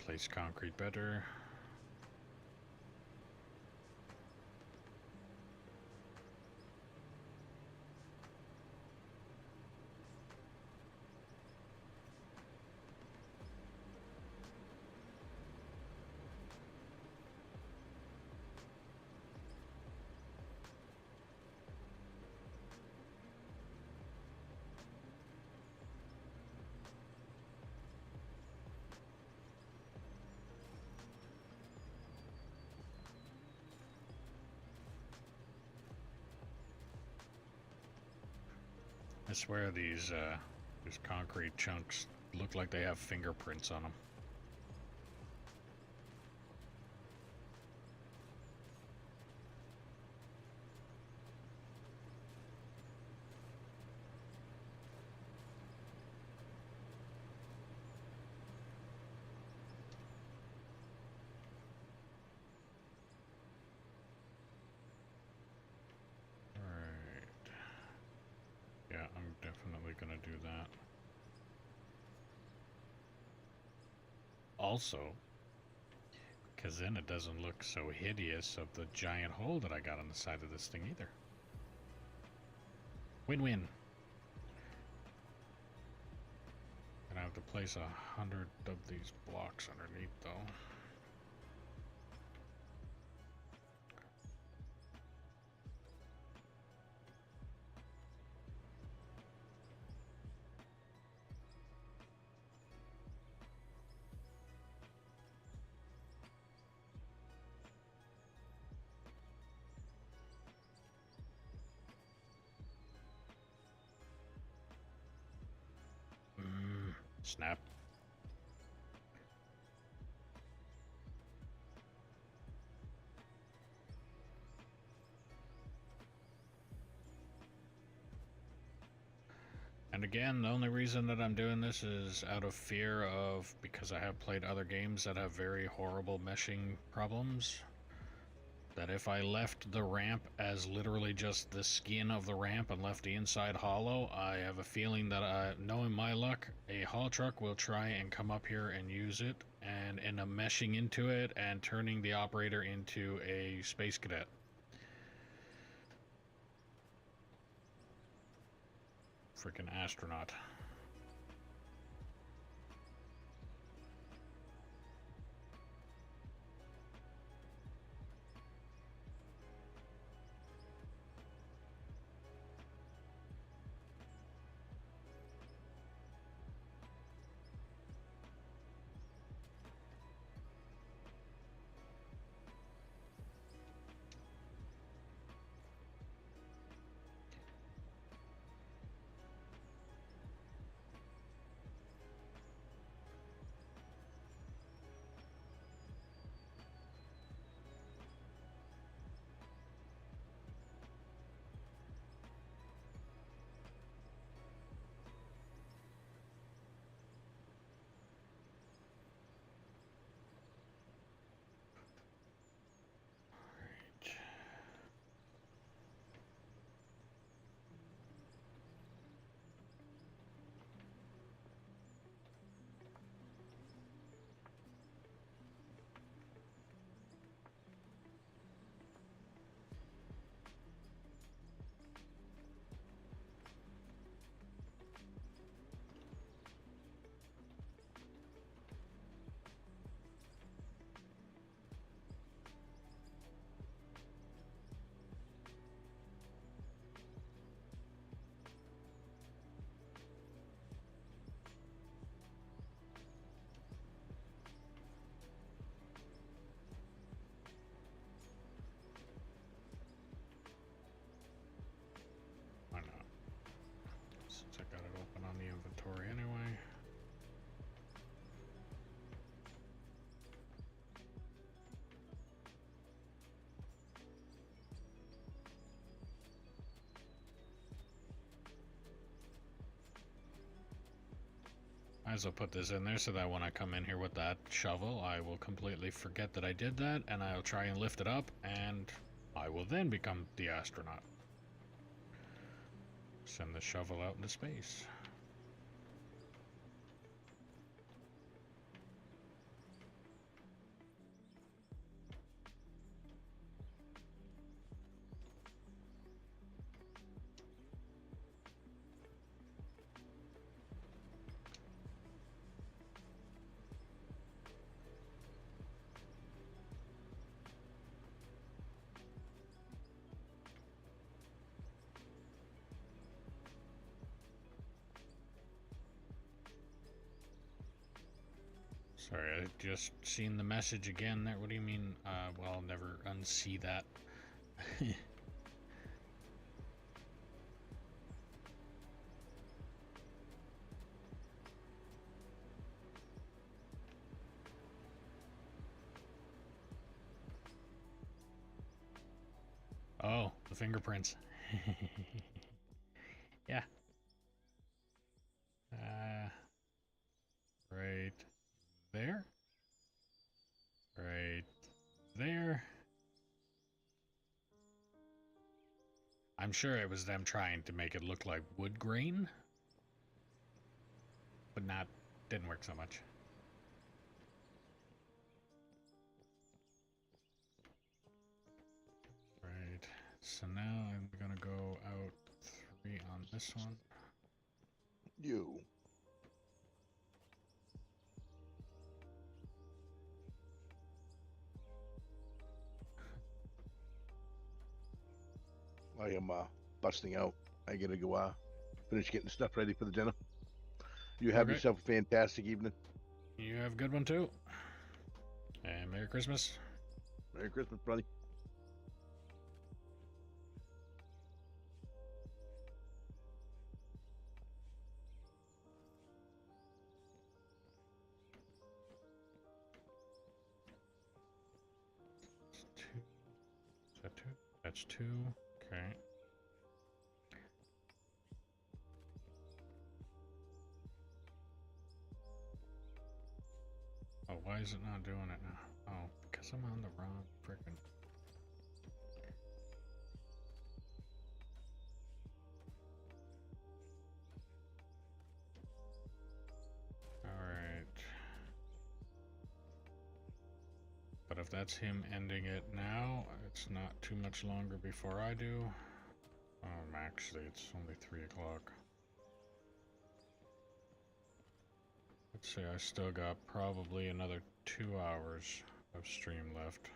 Place concrete better. I swear these concrete chunks look like they have fingerprints on them. Alright. Yeah, I'm definitely gonna do that. Also, because then it doesn't look so hideous of the giant hole that I got on the side of this thing either. Win-win. And I have to place 100 of these blocks underneath though. Snap. And again, the only reason that I'm doing this is out of fear of, because I have played other games that have very horrible meshing problems, that if I left the ramp as literally just the skin of the ramp and left the inside hollow, I have a feeling that, knowing my luck, a haul truck will try and come up here and use it and end up meshing into it and turning the operator into a space cadet. Freaking astronaut. Why not? Since I got it open on the inventory anyway. Might as well put this in there so that when I come in here with that shovel, I will completely forget that I did that, and I'll try and lift it up, and I will then become the astronaut. Send the shovel out into space. Sorry, I just seen the message again there. What do you mean? Well, I'll never unsee that. Oh, the fingerprints. Yeah. Right there. Right there. I'm sure it was them trying to make it look like wood grain, but didn't work so much. Right, so now I'm gonna go out 3 on this one. You. I am busting out. I gotta go finish getting stuff ready for the dinner. You have Okay. yourself a fantastic evening. You have a good one too. And Merry Christmas. Merry Christmas, buddy. Is that 2? That's 2. Okay. Oh, why is it not doing it now? Oh, because I'm on the wrong frickin'. Alright. But if that's him ending it now, it's not too much longer before I do. Actually, it's only 3 o'clock. Let's see, I still got probably another 2 hours of stream left.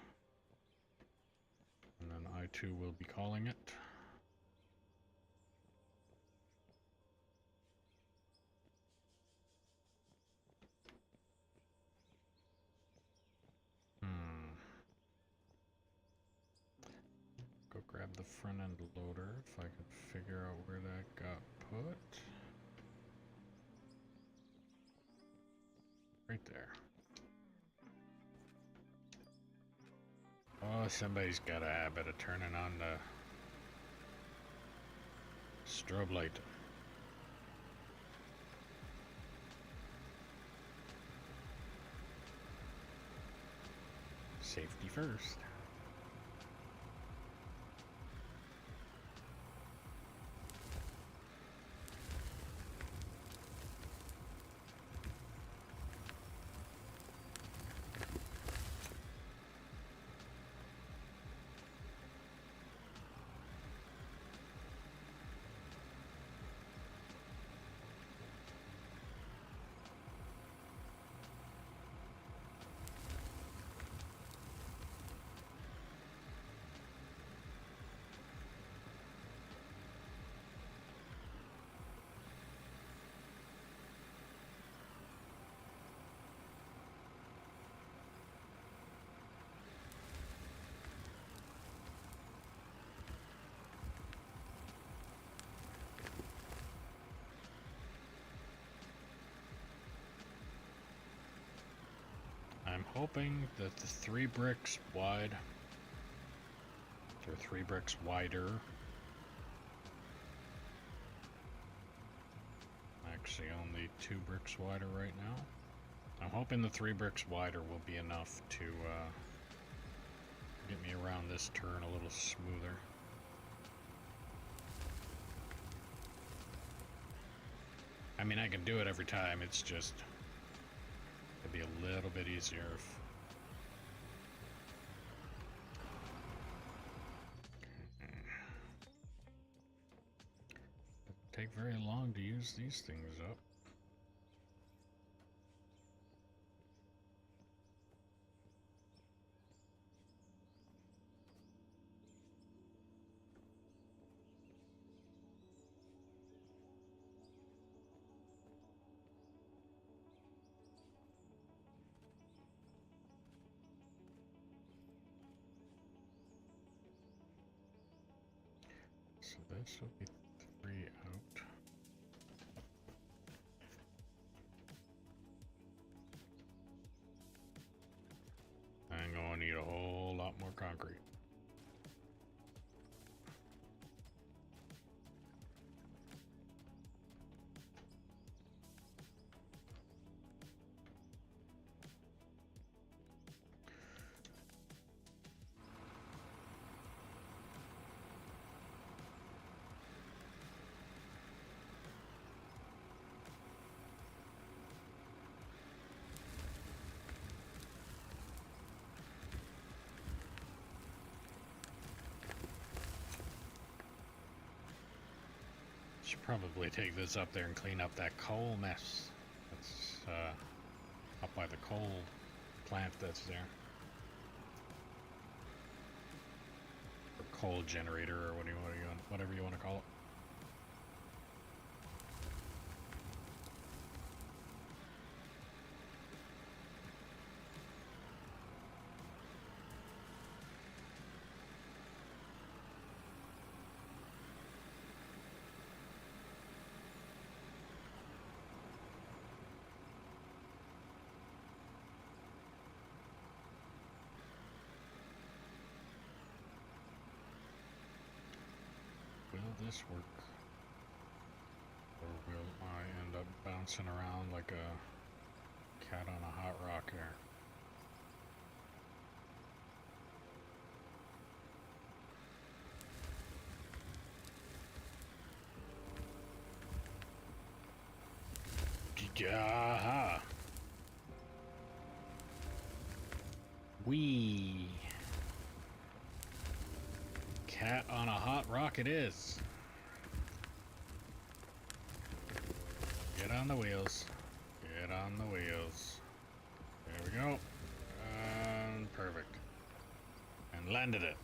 And then I too will be calling it. Go grab the front end loader if I can figure out where that got put. Right there. Oh, somebody's got a habit of turning on the strobe light. Safety first. I'm hoping that the 3 bricks wide, or 3 bricks wider. Actually, the only 2 bricks wider right now. I'm hoping the 3 bricks wider will be enough to get me around this turn a little smoother. I mean, I can do it every time, it's just, it'd be a little bit easier if... Doesn't take very long to use these things up. So this will be 3 out. I'm gonna need a whole lot more concrete. Should probably take this up there and clean up that coal mess that's up by the coal plant that's there. Or coal generator, or whatever you want to call it. Will this work? Or will I end up bouncing around like a cat on a hot rock here? Aha! Wee! Cat on a hot rock it is. Get on the wheels. Get on the wheels. There we go. And perfect. And landed it.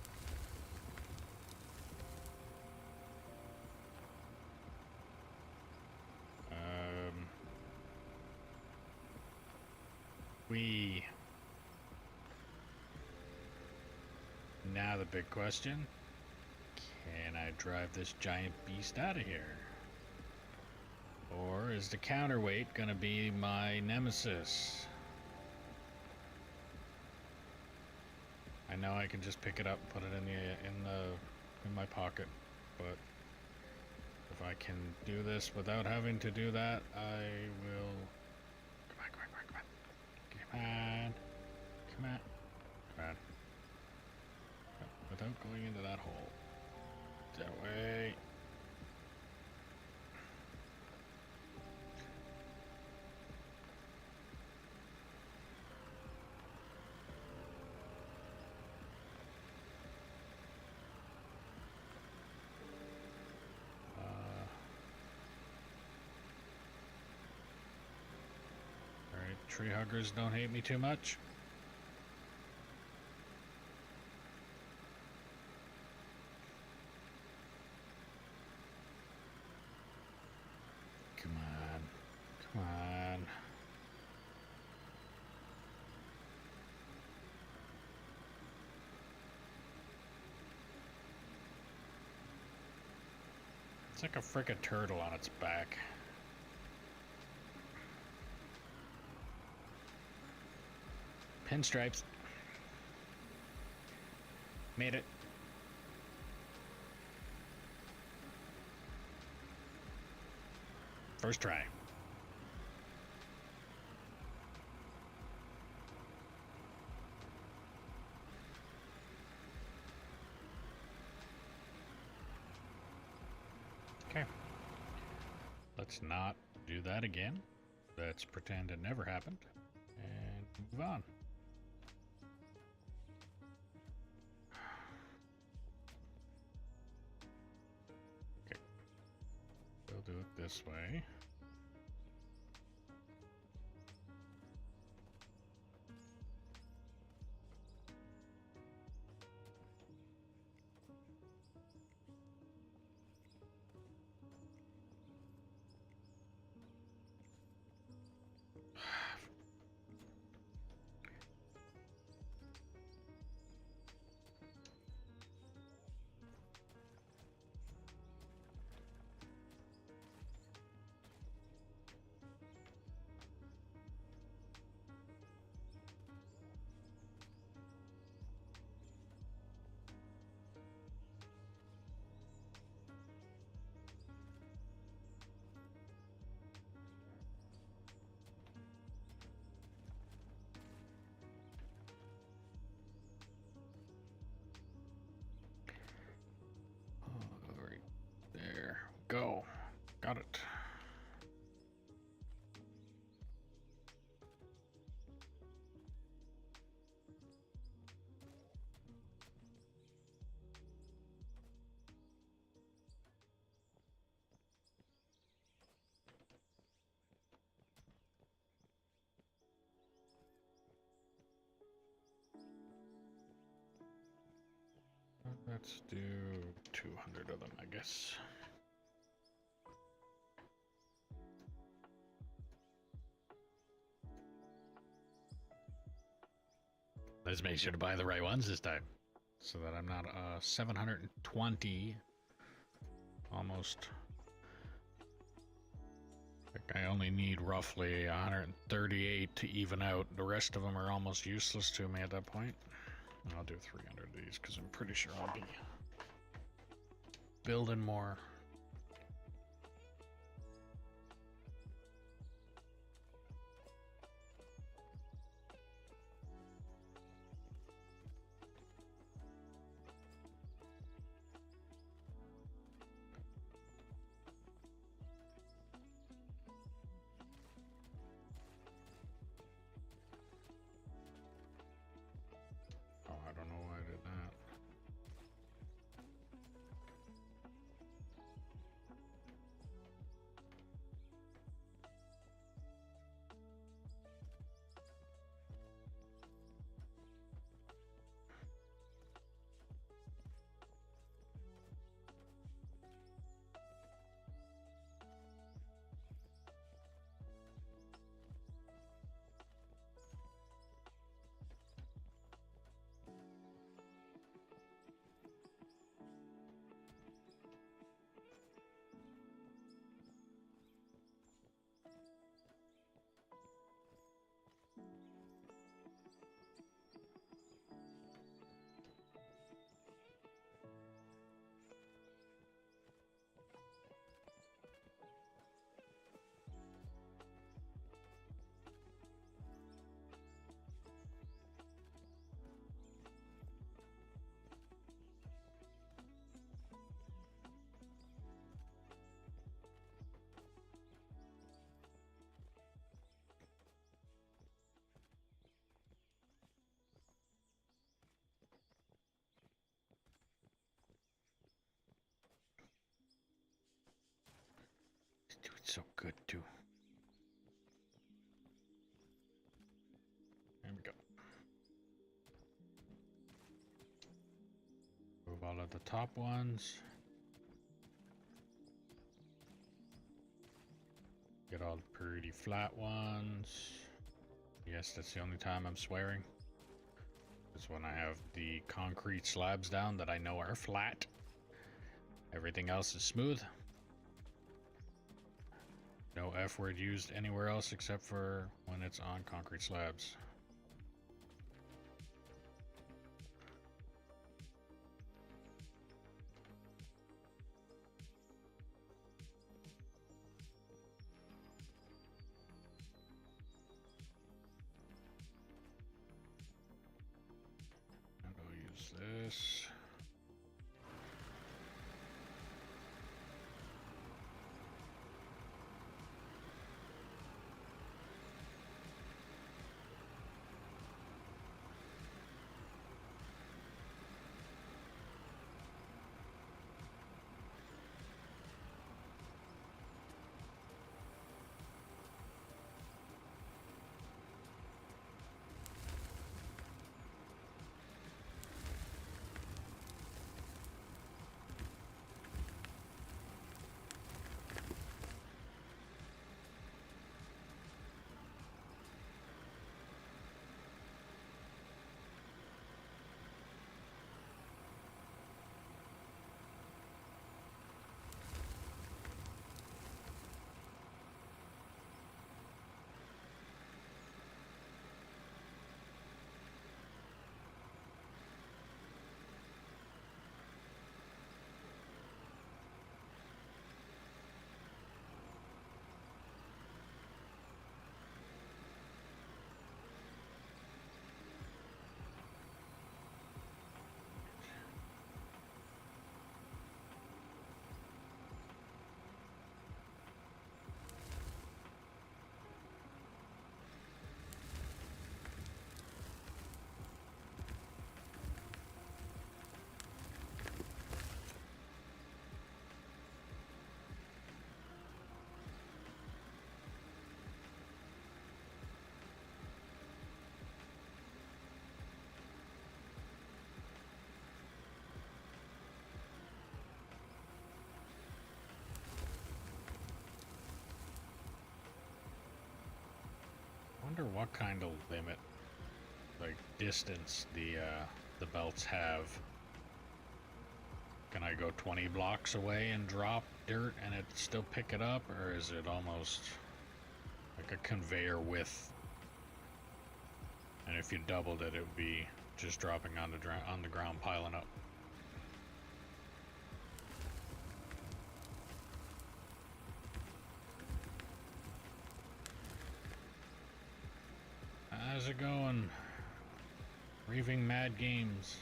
Now the big question. Can I drive this giant beast out of here? Or is the counterweight gonna be my nemesis? I know I can just pick it up and put it in my pocket, but if I can do this without having to do that, I will. Come on. Without going into that hole. That way. Alright, tree huggers don't hate me too much. Come on. It's like a frickin' turtle on its back. Pinstripes. Made it. First try. Let's not do that again. Let's pretend it never happened and move on. Okay. We'll do it this way. Right there. Go. Got it. Let's do 200 of them, I guess. Let's make sure to buy the right ones this time, so that I'm not 720. Almost. I think I only need roughly 138 to even out. The rest of them are almost useless to me at that point. I'll do 300 of these because I'm pretty sure I'll be building more. Oh, I don't know why I did that. It's doing so good too. There we go. Move all of the top ones. Get all the pretty flat ones. Yes, that's the only time I'm swearing. Is when I have the concrete slabs down that I know are flat. Everything else is smooth. No F word used anywhere else except for when it's on concrete slabs. And I'll use this. wonder what kind of limit, like distance, the belts have. Can I go 20 blocks away and drop dirt and it still pick it up, or is it almost like a conveyor width? And if you doubled it, it would be just dropping on the ground, piling up. How's it going? Raving Mad Games.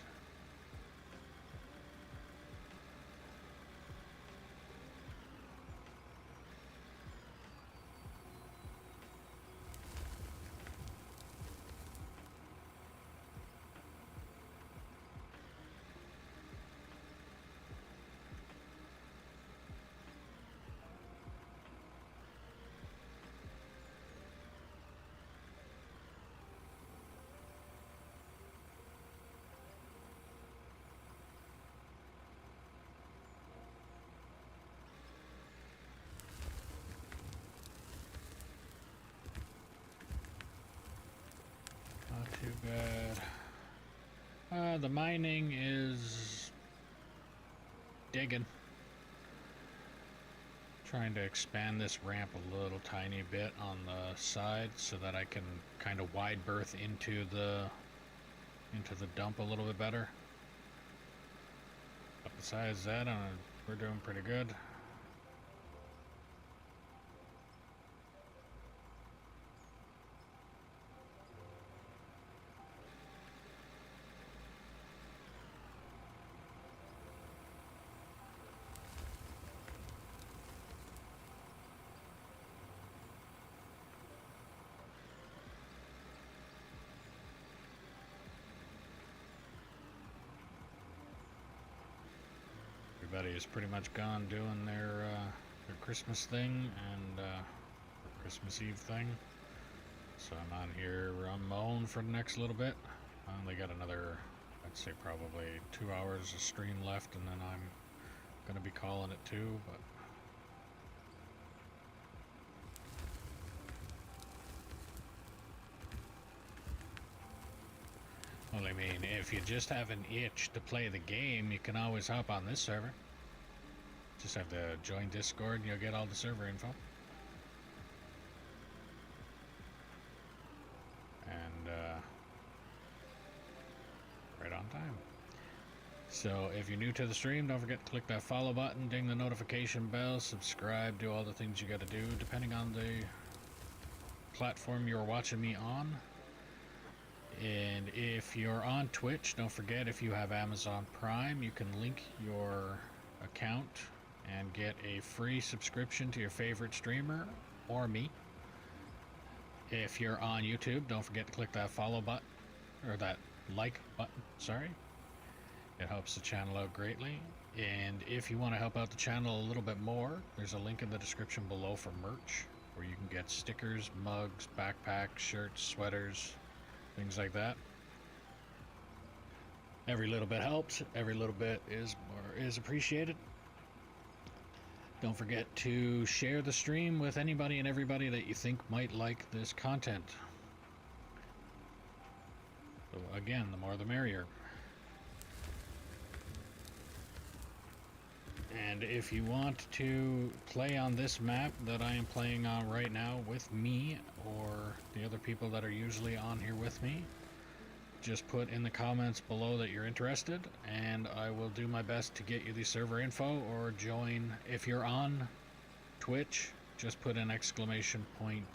Not too bad. The mining is digging. Trying to expand this ramp a little tiny bit on the side so that I can kind of wide berth into the dump a little bit better. But besides that, we're doing pretty good. Everybody is pretty much gone doing their Christmas thing and Christmas Eve thing. So I'm on here on my own for the next little bit. I only got another, I'd say probably 2 hours of stream left, and then I'm gonna be calling it too. But well, I mean, if you just have an itch to play the game, you can always hop on this server. Just have to join Discord and you'll get all the server info. And right on time. So if you're new to the stream, don't forget to click that follow button, ding the notification bell, subscribe, do all the things you gotta do depending on the platform you're watching me on. And if you're on Twitch, don't forget, if you have Amazon Prime, you can link your account and get a free subscription to your favorite streamer or me. If you're on YouTube, don't forget to click that follow button, or that like button, sorry. It helps the channel out greatly. And if you want to help out the channel a little bit more, there's a link in the description below for merch, where you can get stickers, mugs, backpacks, shirts, sweaters, things like that. Every little bit helps. Every little bit is appreciated. Don't forget to share the stream with anybody and everybody that you think might like this content. So again, the more the merrier. And if you want to play on this map that I am playing on right now with me, or the other people that are usually on here with me, just put in the comments below that you're interested, and I will do my best to get you the server info, or join. If you're on Twitch, just put an exclamation point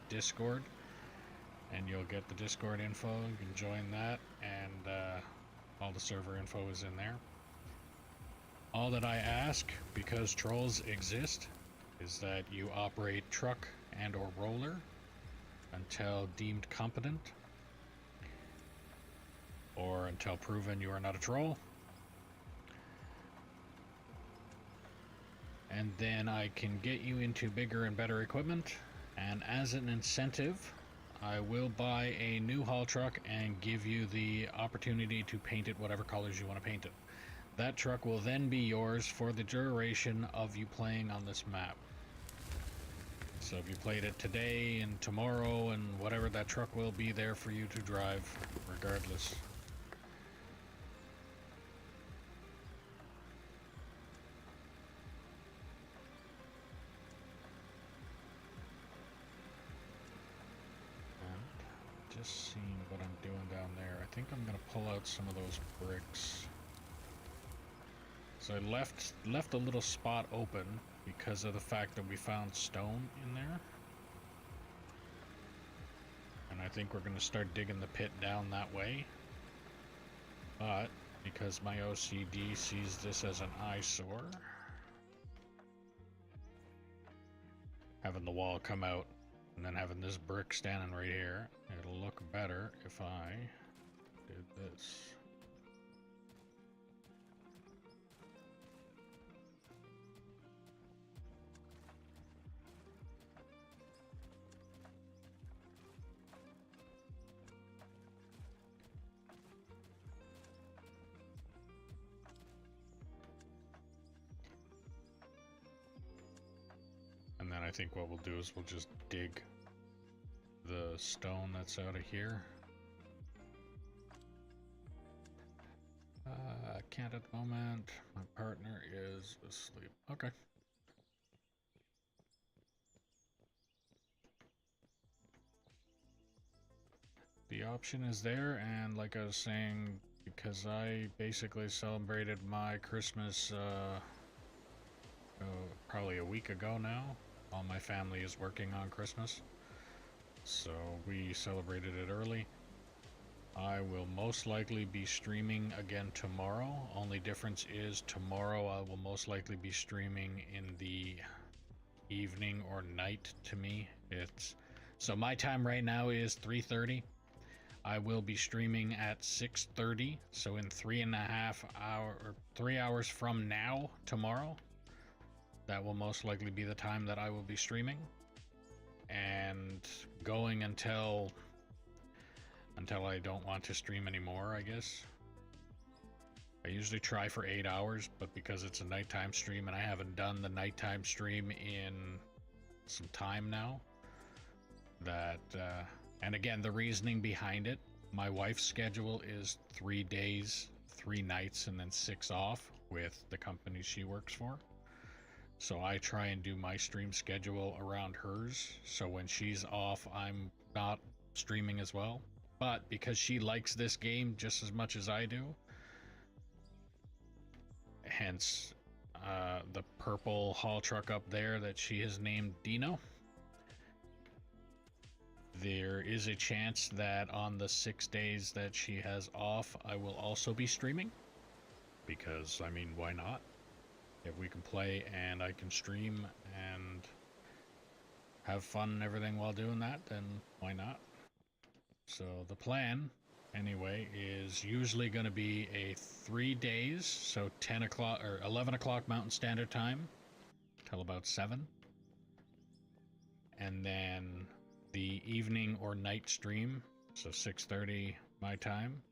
Discord, and you'll get the Discord info. You can join that, and all the server info is in there. All that I ask, because trolls exist, is that you operate truck and or roller until deemed competent, or until proven you are not a troll. And then I can get you into bigger and better equipment, and as an incentive, I will buy a new haul truck and give you the opportunity to paint it whatever colors you want to paint it. That truck will then be yours for the duration of you playing on this map. So if you played it today and tomorrow and whatever, that truck will be there for you to drive regardless. And just seeing what I'm doing down there. I think I'm gonna pull out some of those bricks. So I left a little spot open because of the fact that we found stone in there. And I think we're going to start digging the pit down that way. But because my OCD sees this as an eyesore, having the wall come out and then having this brick standing right here, it'll look better if I did this. And then I think what we'll do is we'll just dig the stone that's out of here. Can't at the moment. My partner is asleep. Okay. The option is there, and like I was saying, because I basically celebrated my Christmas probably a week ago now. All my family is working on Christmas, so we celebrated it early. I will most likely be streaming again tomorrow. Only difference is tomorrow I will most likely be streaming in the evening or night to me. So my time right now is 3:30. I will be streaming at 6:30, so in 3 hours from now tomorrow. That will most likely be the time that I will be streaming, and going until I don't want to stream anymore, I guess. I usually try for 8 hours, but because it's a nighttime stream and I haven't done the nighttime stream in some time now, and again, the reasoning behind it, my wife's schedule is 3 days, 3 nights, and then 6 off with the company she works for. So I try and do my stream schedule around hers, so when she's off, I'm not streaming as well. But because she likes this game just as much as I do, hence the purple haul truck up there that she has named Dino, there is a chance that on the 6 days that she has off, I will also be streaming. Because, I mean, why not? If we can play and I can stream and have fun and everything while doing that, then why not? So the plan, anyway, is usually going to be a 3 days, so 10 o'clock or 11 o'clock Mountain Standard Time till about 7. And then the evening or night stream, so 6:30 my time,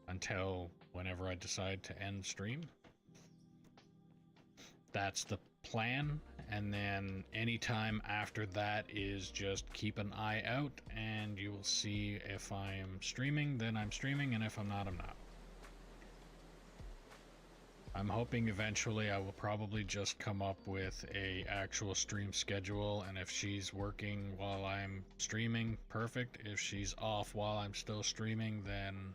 until whenever I decide to end stream. That's the plan, and then anytime after that is just keep an eye out, and you will see if I'm streaming, then I'm streaming, and if I'm not, I'm not. I'm hoping eventually I will probably just come up with a actual stream schedule, and if she's working while I'm streaming, perfect. If she's off while I'm still streaming, then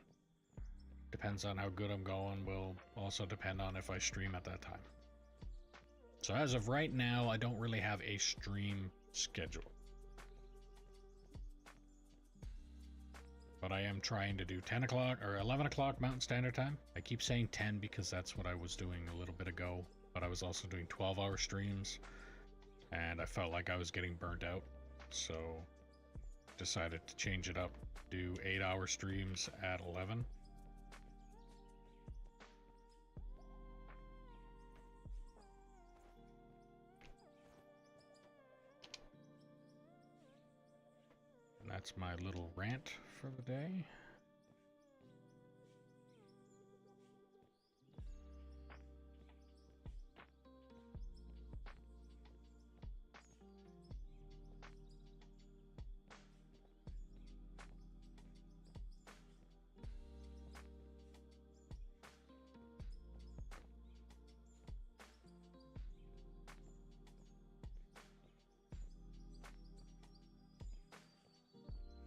depends on how good I'm going, will also depend on if I stream at that time. So as of right now, I don't really have a stream schedule. But I am trying to do 10 o'clock or 11 o'clock Mountain Standard Time. I keep saying 10 because that's what I was doing a little bit ago. But I was also doing 12-hour streams, and I felt like I was getting burnt out. So decided to change it up, do 8-hour streams at 11. That's my little rant for the day.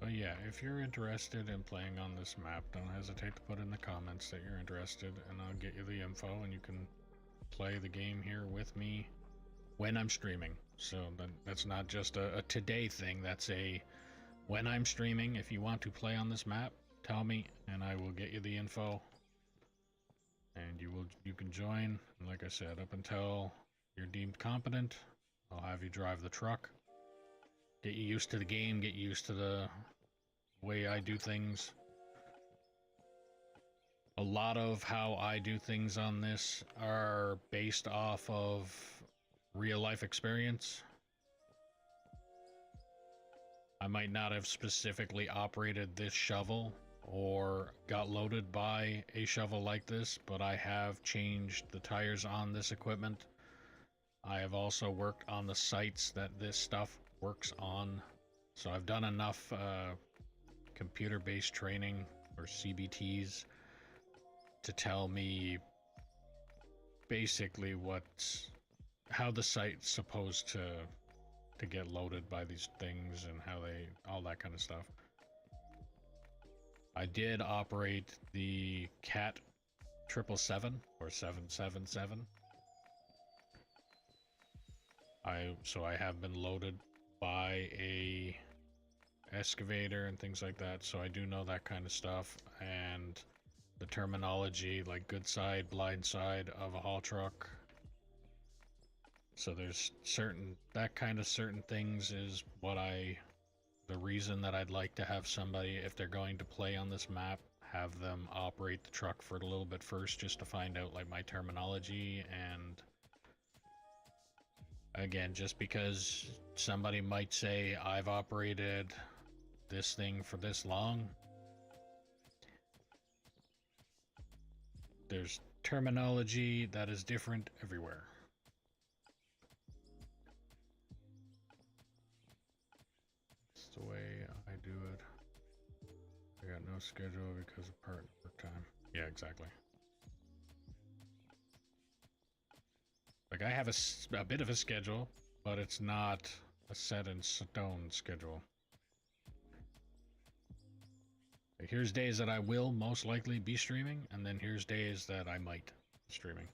But yeah, if you're interested in playing on this map, don't hesitate to put in the comments that you're interested, and I'll get you the info, and you can play the game here with me when I'm streaming. So that's not just a today thing, that's a when I'm streaming. If you want to play on this map, tell me, and I will get you the info, and you can join. And like I said, up until you're deemed competent, I'll have you drive the truck. Get you used to the game, get you used to the way I do things. A lot of how I do things on this are based off of real life experience. I might not have specifically operated this shovel or got loaded by a shovel like this, but I have changed the tires on this equipment. I have also worked on the sites that this stuff works on. So I've done enough computer-based training, or CBTs, to tell me basically how the site's supposed to get loaded by these things and how all that kind of stuff. I did operate the Cat 777 or 777. So I have been loaded by a excavator and things like that, so I do know that kind of stuff, and the terminology like good side, blind side of a haul truck. So there's certain things is the reason that I'd like to have somebody, if they're going to play on this map, have them operate the truck for a little bit first, just to find out like my terminology. And again, just because somebody might say I've operated this thing for this long, there's terminology that is different everywhere. It's the way I do it. I got no schedule because of part work time. Yeah, exactly. Like, I have a bit of a schedule, but it's not a set in stone schedule. Like, here's days that I will most likely be streaming, and then here's days that I might be streaming.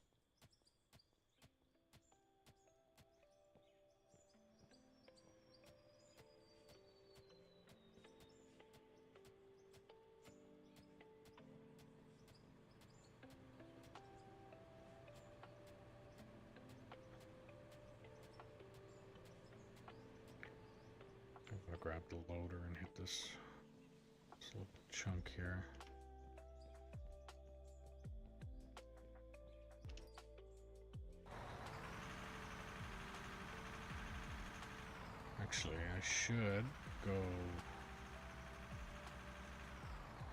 I'm gonna grab the loader and hit this little chunk here. Actually, I should go...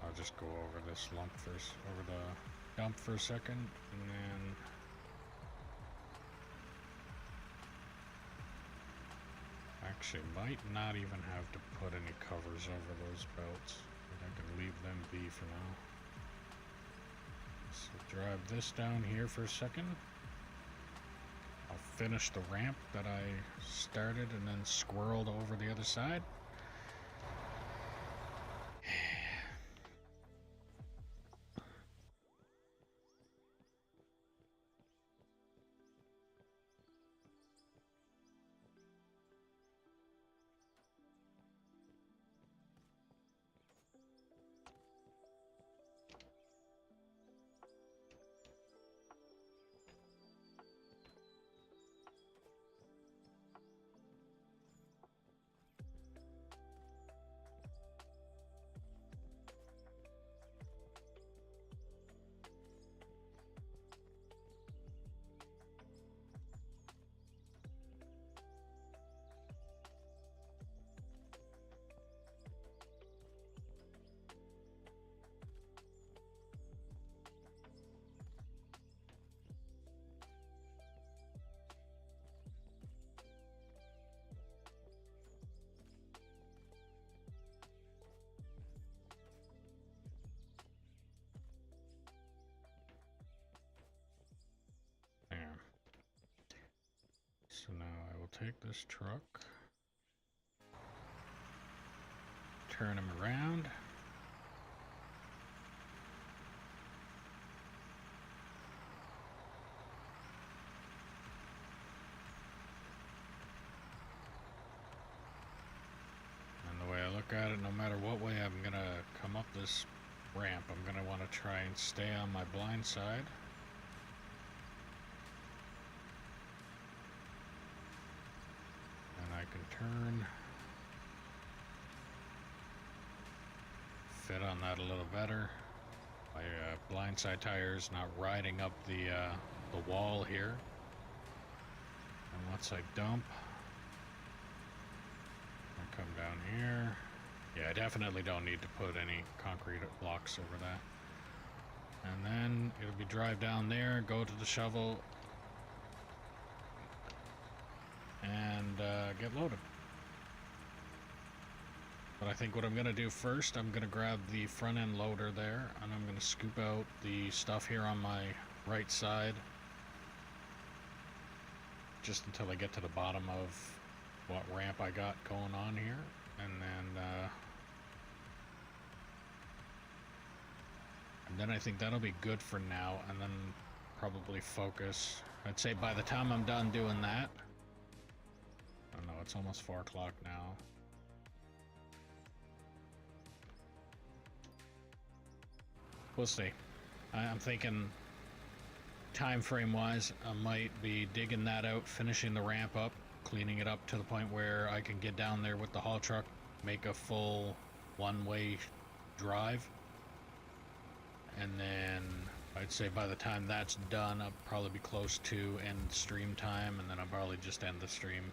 I'll just go over this lump first, over the dump for a second, and then... Actually, might not even have to put any covers over those belts. I can leave them be for now. So drive this down here for a second. I'll finish the ramp that I started and then squirreled over the other side. There. So now I will take this truck, turn him around. And the way I look at it, no matter what way I'm gonna come up this ramp, I'm gonna want to try and stay on my blind side. And I can turn, fit on that a little better. My blind side tire is not riding up the wall here. And once I dump, I come down here. Yeah, I definitely don't need to put any concrete blocks over that. And then it'll be drive down there, go to the shovel, and get loaded. But I think what I'm going to do first, I'm going to grab the front end loader there, and I'm going to scoop out the stuff here on my right side, just until I get to the bottom of what ramp I got going on here, and then I think that'll be good for now, and then probably focus. I'd say by the time I'm done doing that, I don't know, it's almost 4 o'clock now. We'll see. I'm thinking time frame wise, I might be digging that out, finishing the ramp up, cleaning it up to the point where I can get down there with the haul truck, make a full one-way drive, and then I'd say by the time that's done, I'll probably be close to end stream time, and then I'll probably just end the stream.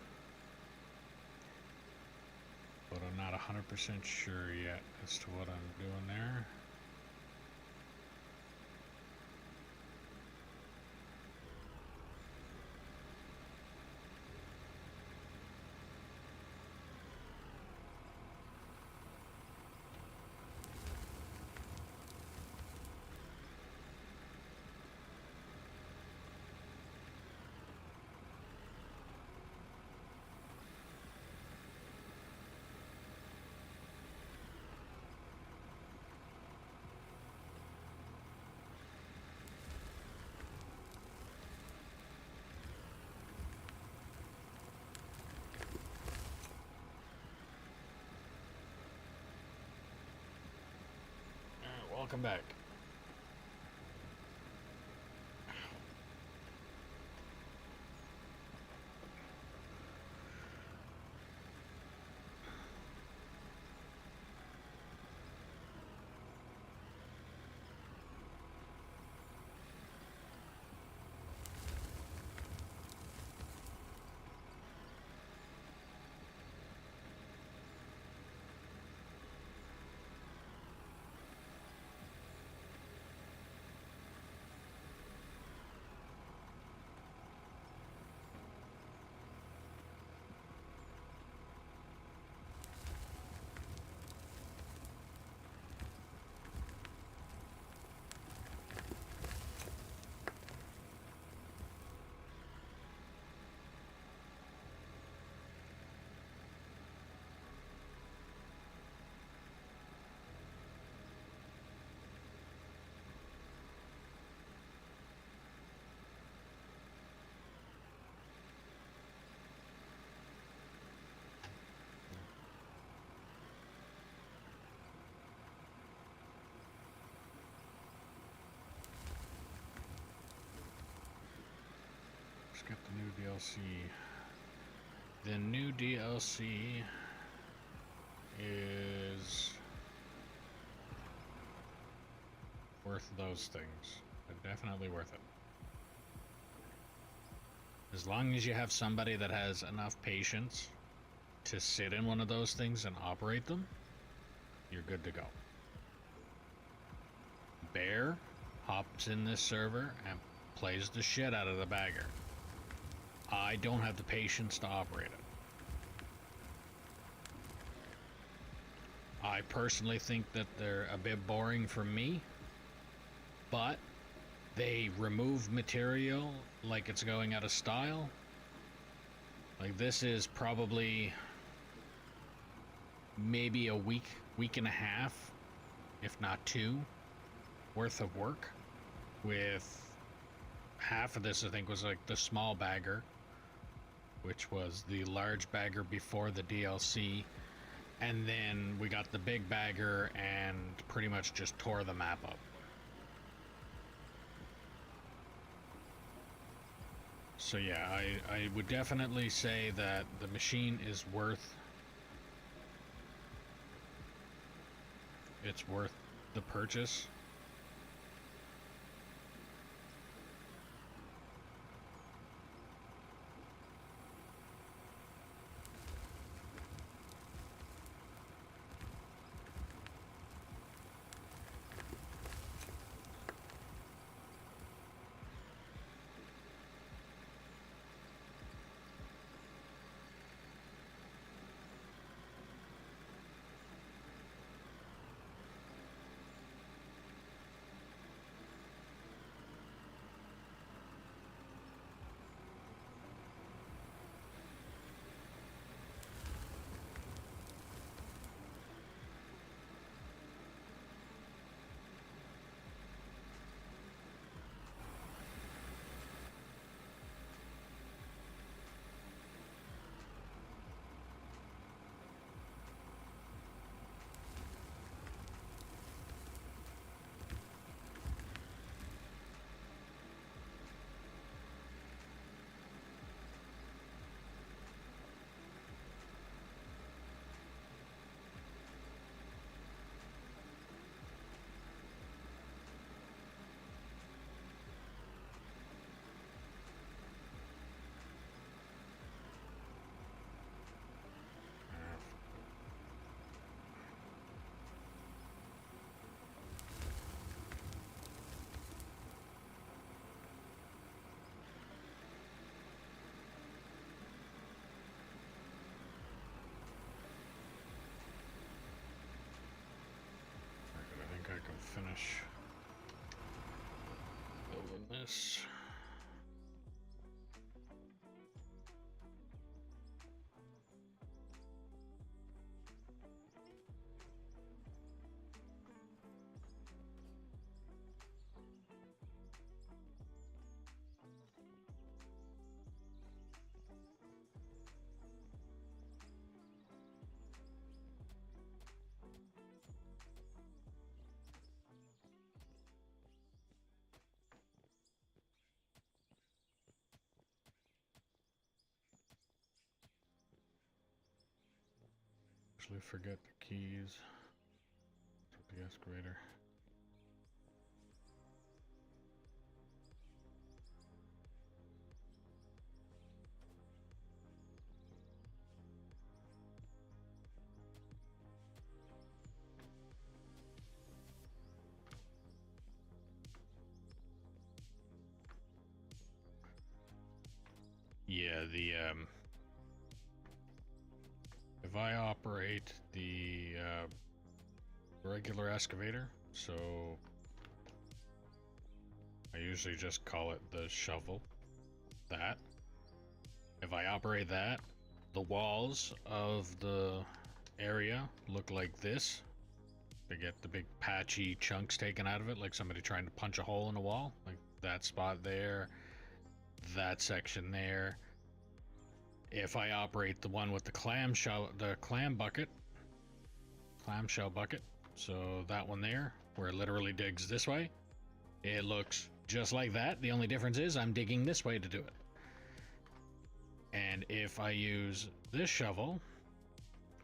But I'm not 100% sure yet as to what I'm doing there. Welcome back. Let's get the new DLC. The new DLC is worth those things. They're definitely worth it. As long as you have somebody that has enough patience to sit in one of those things and operate them, you're good to go. Bear hops in this server and plays the shit out of the bagger. I don't have the patience to operate it. I personally think that they're a bit boring for me, but they remove material like it's going out of style. Like, this is probably maybe a week and a half, if not two, worth of work. With half of this, I think, was like the small bagger, which was the large bagger before the DLC, and then we got the big bagger and pretty much just tore the map up. So yeah, I would definitely say that the machine is worth the purchase. I think I can finish building this. Actually forget the keys. Took the excavator. Yeah, if I operate the regular excavator, so I usually just call it the shovel, that. If I operate that, the walls of the area look like this. They get the big patchy chunks taken out of it, like somebody trying to punch a hole in a wall, like that spot there, that section there. If I operate the one with the clamshell bucket, so that one there, where it literally digs this way, it looks just like that. The only difference is I'm digging this way to do it. And if I use this shovel,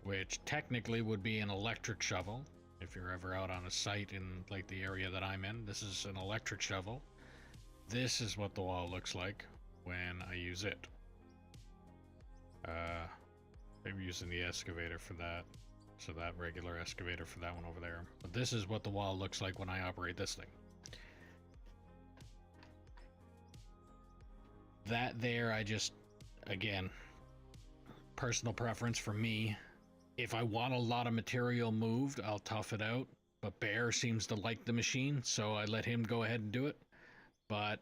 which technically would be an electric shovel, if you're ever out on a site in like the area that I'm in, this is an electric shovel. This is what the wall looks like when I use it. Maybe using the excavator for that, so that regular excavator for that one over there. But this is what the wall looks like when I operate this thing. That there, I just, again, personal preference for me. If I want a lot of material moved, I'll tough it out. But Bear seems to like the machine, so I let him go ahead and do it. But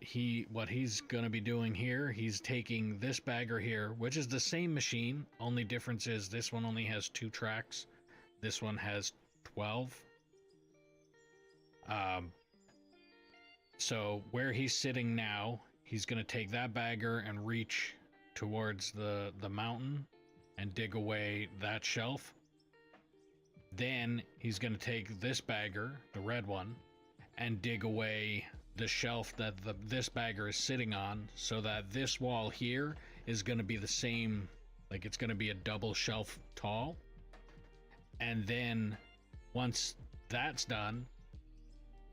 what he's going to be doing here, he's taking this bagger here, which is the same machine. Only difference is this one only has 2 tracks. This one has 12. So where he's sitting now, he's going to take that bagger and reach towards the mountain and dig away that shelf. Then he's going to take this bagger, the red one, and dig away the shelf that this bagger is sitting on, so that this wall here is going to be the same, like it's going to be a double shelf tall. And then once that's done,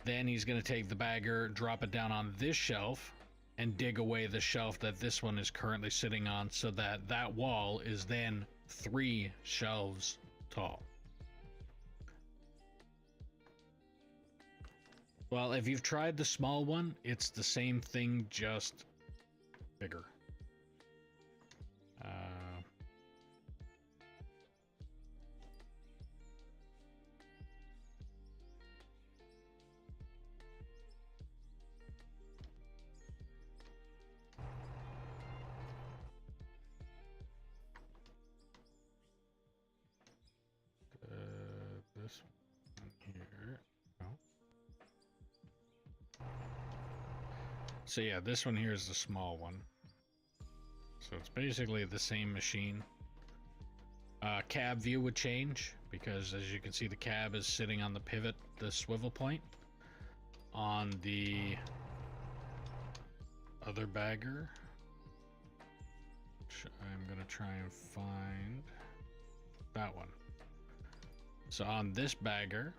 then he's going to take the bagger, drop it down on this shelf, and dig away the shelf that this one is currently sitting on, so that that wall is then 3 shelves tall. Well, if you've tried the small one, it's the same thing, just bigger. This one here. No. So yeah, this one here is the small one. So it's basically the same machine. Cab view would change, because as you can see, the cab is sitting on the pivot, the swivel point. On the other bagger, which I'm gonna try and find that one. So on this bagger,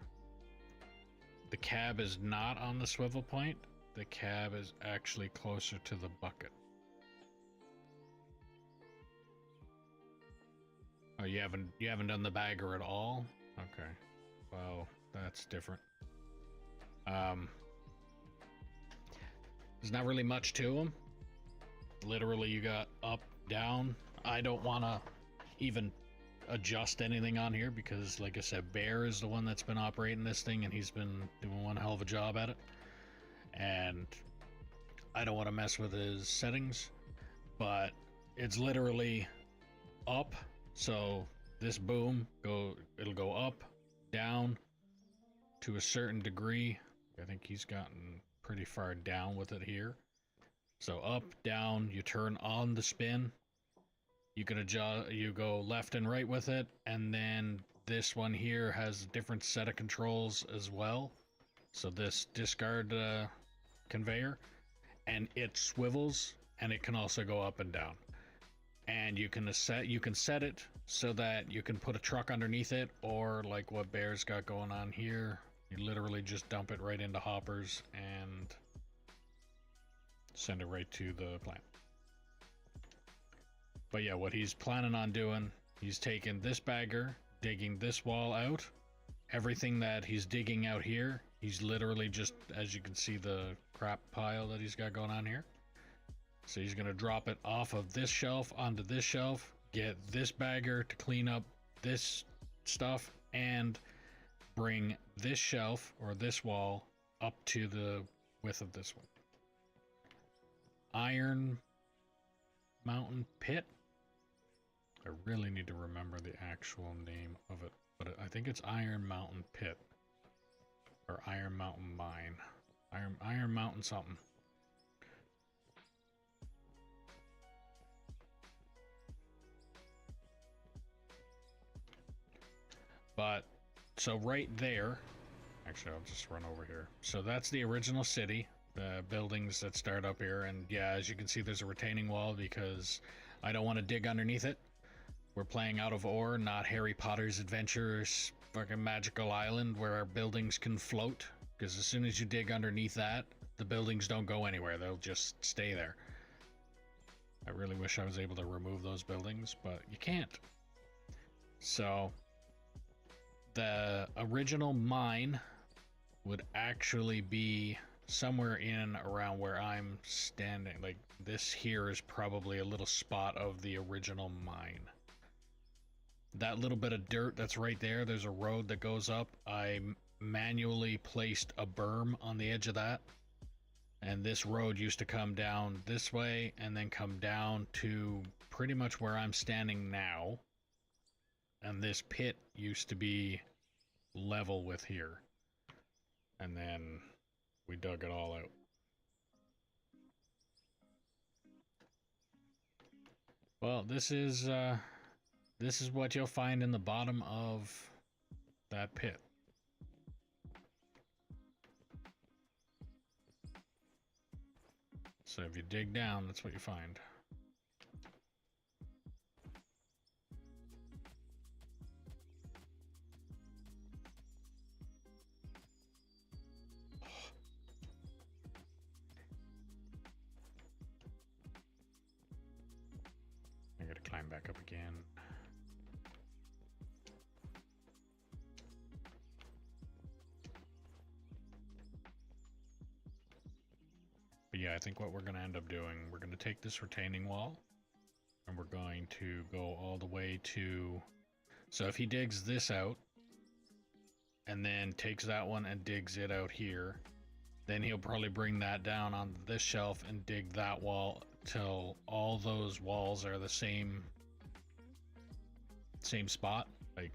the cab is not on the swivel point. The cab is actually closer to the bucket. Oh, you haven't done the bagger at all? Okay. Well, that's different. There's not really much to them. Literally, you got up, down. I don't want to even adjust anything on here, because like I said, Bear is the one that's been operating this thing, and he's been doing one hell of a job at it, and I don't want to mess with his settings. But it's literally up, so this boom it'll go up, down to a certain degree. I think he's gotten pretty far down with it here. So up, down, you turn on the spin. You can adjust, you go left and right with it, and then this one here has a different set of controls as well. So this discard conveyor, and it swivels, and it can also go up and down. And you can set it so that you can put a truck underneath it, or like what Bear's got going on here, you literally just dump it right into hoppers and send it right to the plant. But yeah, what he's planning on doing, he's taking this bagger, digging this wall out. Everything that he's digging out here, he's literally just, as you can see, the crap pile that he's got going on here. So he's going to drop it off of this shelf onto this shelf, get this bagger to clean up this stuff, and bring this shelf or this wall up to the width of this one. Iron Mountain Pit. I really need to remember the actual name of it, but I think it's Iron Mountain Pit or Iron Mountain Mine. Iron Mountain something. But so right there, actually I'll just run over here. So that's the original city, the buildings that start up here, and yeah, as you can see, there's a retaining wall because I don't want to dig underneath it. We're playing Out of Ore, not Harry Potter's Adventures fucking Magical Island where our buildings can float, because as soon as you dig underneath that, the buildings don't go anywhere, they'll just stay there. I really wish I was able to remove those buildings, but you can't. So the original mine would actually be somewhere in around where I'm standing. Like this here is probably a little spot of the original mine. That little bit of dirt that's right there, there's a road that goes up. I manually placed a berm on the edge of that, and this road used to come down this way and then come down to pretty much where I'm standing now, And this pit used to be level with here. And then we dug it all out. Well, this is what you'll find in the bottom of that pit. So if you dig down, that's what you find. I gotta climb back up again. But yeah, I think what we're going to end up doing, we're going to take this retaining wall and we're going to go all the way to... So if he digs this out and then takes that one and digs it out here, then he'll probably bring that down on this shelf and dig that wall till all those walls are the same spot. Like,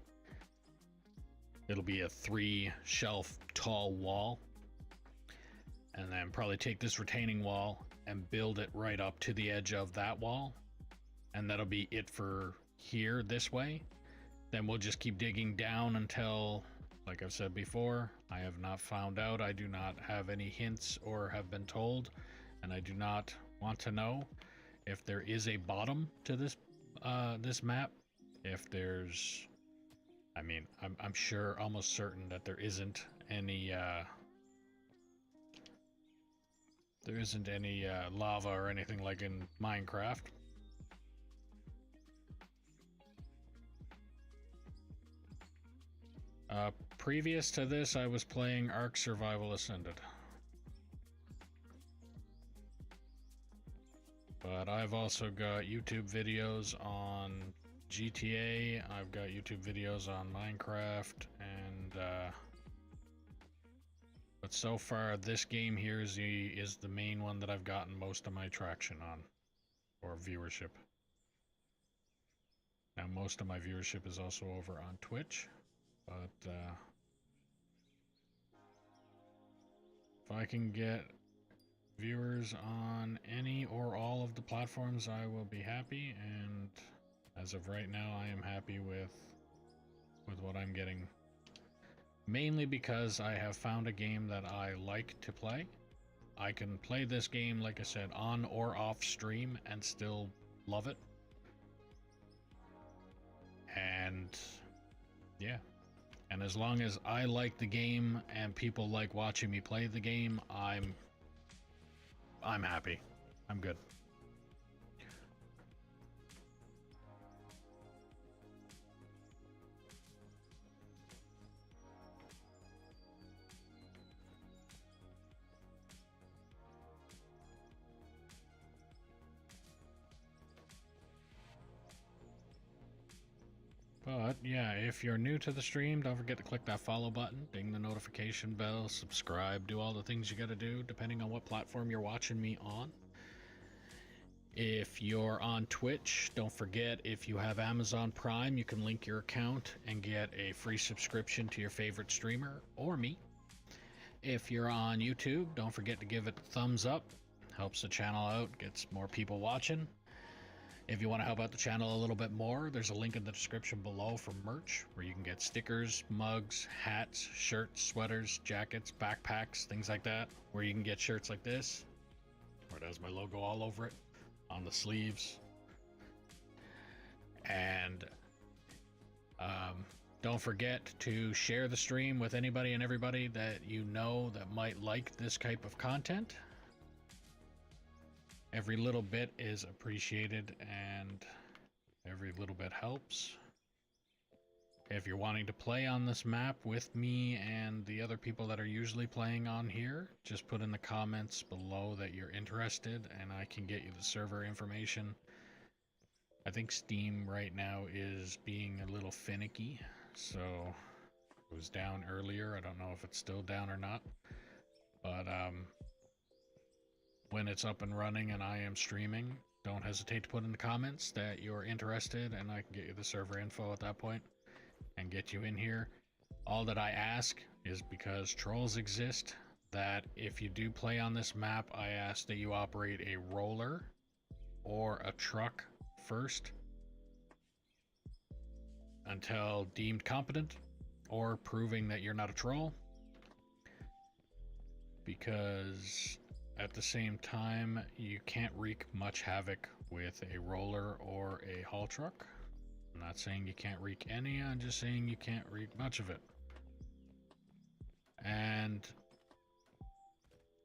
it'll be a 3-shelf tall wall. And then probably take this retaining wall and build it right up to the edge of that wall. And that'll be it for here this way. Then we'll just keep digging down until, like I've said before, I have not found out. I do not have any hints or have been told. And I do not want to know if there is a bottom to this this map. If there's... I mean, I'm sure, almost certain that there isn't any... There isn't any lava or anything like in Minecraft. Previous to this, I was playing Ark Survival Ascended. But I've also got YouTube videos on GTA, I've got YouTube videos on Minecraft, and but so far, this game here is the main one that I've gotten most of my traction on, or viewership. Now, most of my viewership is also over on Twitch, but if I can get viewers on any or all of the platforms, I will be happy, and as of right now, I am happy with what I'm getting. Mainly because I have found a game that I like to play. I can play this game, like I said, on or off stream and still love it. And yeah. And as long as I like the game and people like watching me play the game, I'm happy. I'm good. But yeah, if you're new to the stream, don't forget to click that follow button, ding the notification bell, subscribe, do all the things you gotta do depending on what platform you're watching me on. If you're on Twitch, don't forget, if you have Amazon Prime, you can link your account and get a free subscription to your favorite streamer or me. If you're on YouTube, don't forget to give it a thumbs up. Helps the channel out, gets more people watching. If you want to help out the channel a little bit more, there's a link in the description below for merch, where you can get stickers, mugs, hats, shirts, sweaters, jackets, backpacks, things like that. Where you can get shirts like this, where it has my logo all over it, on the sleeves. And don't forget to share the stream with anybody and everybody that you know that might like this type of content. Every little bit is appreciated and every little bit helps. If you're wanting to play on this map with me and the other people that are usually playing on here, just put in the comments below that you're interested and I can get you the server information. I think Steam right now is being a little finicky, so it was down earlier. I don't know if it's still down or not, but when it's up and running and I am streaming, don't hesitate to put in the comments that you're interested and I can get you the server info at that point. and get you in here. All that I ask is because trolls exist, that if you do play on this map, I ask that you operate a roller or a truck first until deemed competent or proving that you're not a troll. Because at the same time, you can't wreak much havoc with a roller or a haul truck. I'm not saying you can't wreak any, I'm just saying you can't wreak much of it. And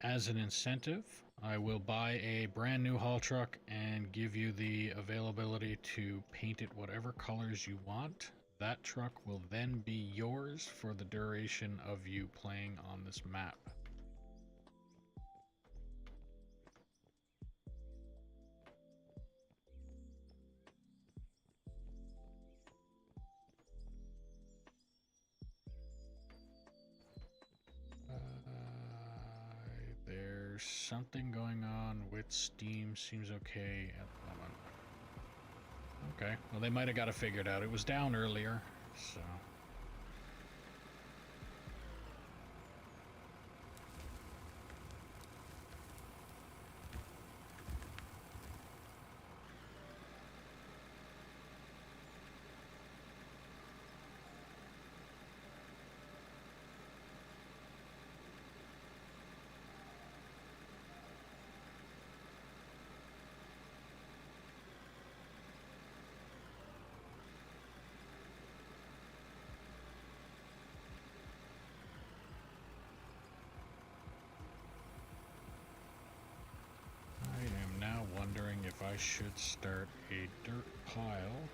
as an incentive, I will buy a brand new haul truck and give you the availability to paint it whatever colors you want. That truck will then be yours for the duration of you playing on this map. There's something going on with Steam. Seems okay at the moment. Okay, well they might have got it figured out. It was down earlier, so... I am now wondering if I should start a dirt pile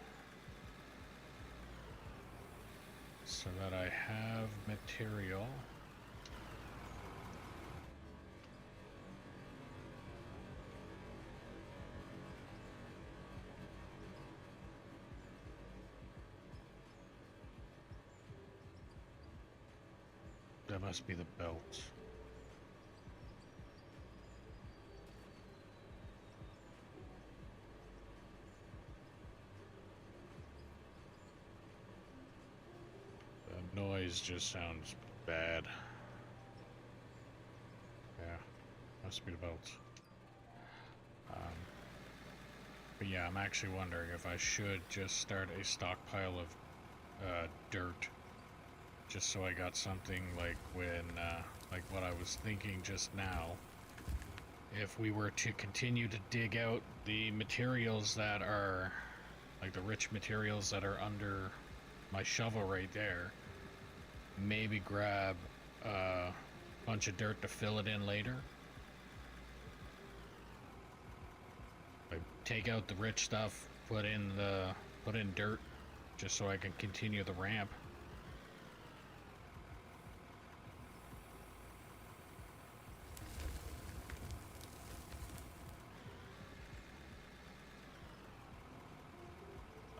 so that I have material. That must be the belt. The noise just sounds bad. Yeah, must be the belt. But yeah, I'm actually wondering if I should just start a stockpile of dirt, just so I got something like when, like what I was thinking just now. If we were to continue to dig out the materials that are, like the rich materials that are under my shovel right there, maybe grab a bunch of dirt to fill it in later. Like take out the rich stuff, put in dirt, just so I can continue the ramp.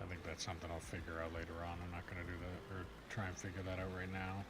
I think that's something I'll figure out later on. I'm not gonna do that, or try and figure that out right now.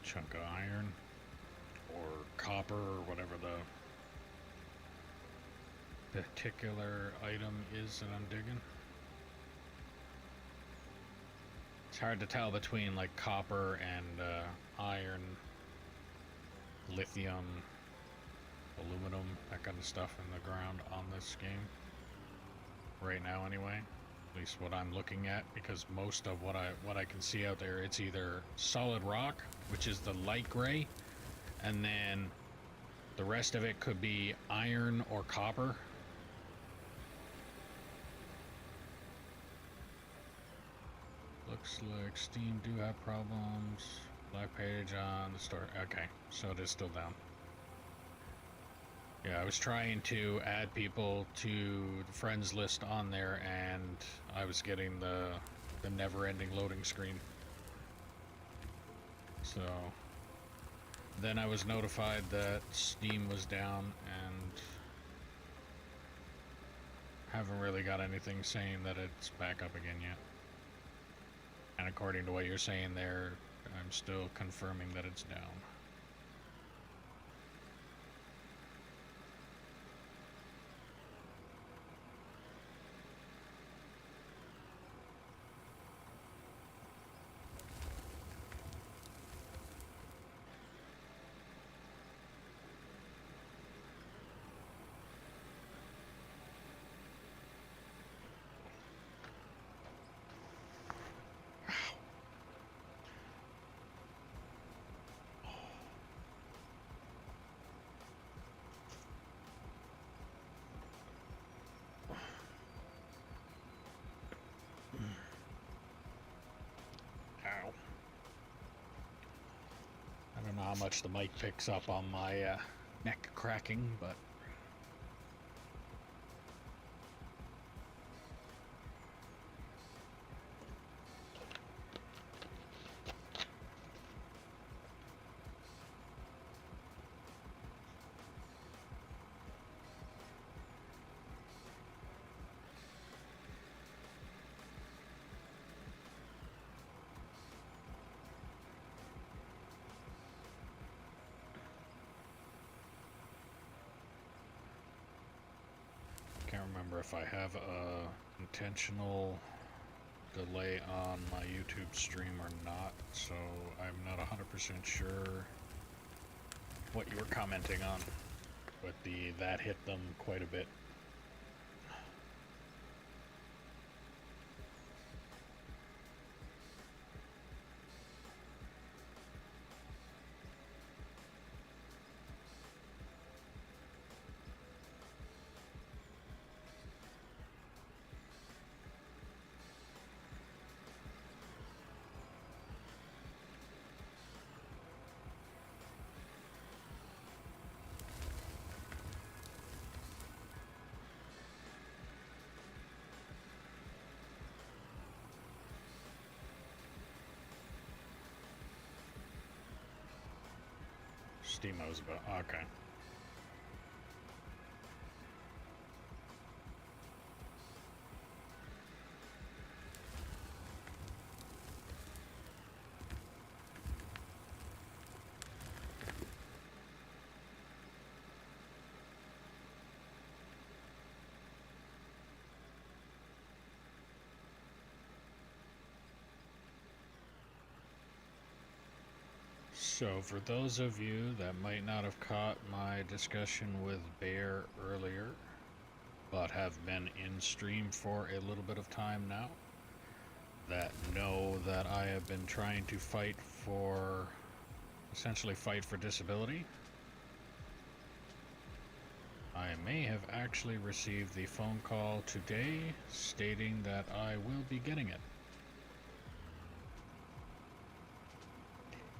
Chunk of iron or copper or whatever the particular item is that I'm digging. It's hard to tell between like copper and iron, lithium, aluminum, that kind of stuff in the ground on this game. right now anyway. At least what I'm looking at, because most of what I can see out there, it's either solid rock, which is the light gray, and then the rest of it could be iron or copper. Looks like Steam do have problems. Black page on the store. Okay, so it is still down. Yeah, I was trying to add people to the friends list on there, and I was getting the never-ending loading screen. So then I was notified that Steam was down, and haven't really got anything saying that it's back up again yet. And according to what you're saying there, I'm still confirming that it's down. Ow. I don't know how much the mic picks up on my neck cracking, but can't remember if I have a intentional delay on my YouTube stream or not, so I'm not 100% sure what you were commenting on, but that hit them quite a bit. Steamo's about okay. So, for those of you that might not have caught my discussion with Bear earlier, but have been in stream for a little bit of time now, that know that I have been trying to essentially fight for disability, I may have actually received the phone call today stating that I will be getting it.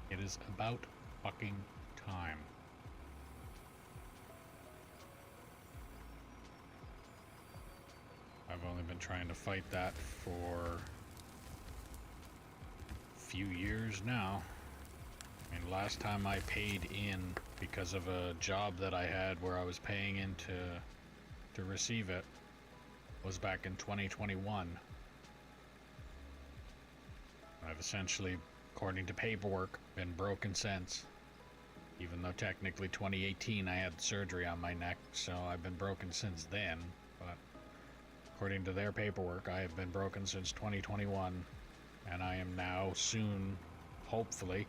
It is about fucking time. I've only been trying to fight that for a few years now. I mean, last time I paid in because of a job that I had where I was paying in to receive it was back in 2021. I've essentially, according to paperwork, been broken since. Even though technically 2018 I had surgery on my neck, so I've been broken since then. But according to their paperwork, I have been broken since 2021, and I am now soon, hopefully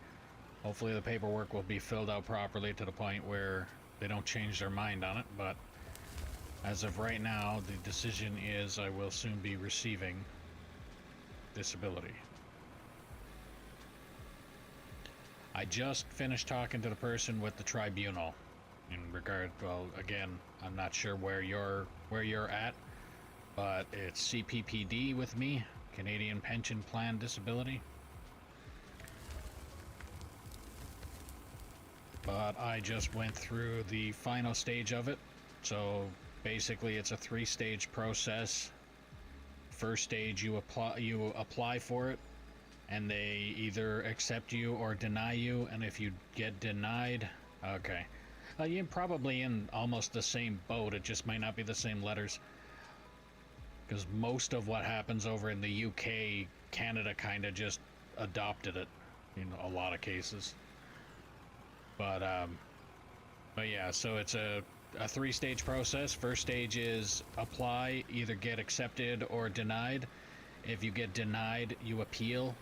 the paperwork will be filled out properly to the point where they don't change their mind on it, but As of right now, the decision is I will soon be receiving disability. I just finished talking to the person with the tribunal in regard, well, again, I'm not sure where you're at, but it's CPPD with me, Canadian Pension Plan Disability. But I just went through the final stage of it. So basically it's a 3-stage process. First stage, you apply for it, and they either accept you or deny you, and if you get denied, okay, you're probably in almost the same boat, it just might not be the same letters, because most of what happens over in the UK, Canada kind of just adopted it in a lot of cases. But yeah, so it's a 3-stage process. First stage is apply, either get accepted or denied. If you get denied, you appeal.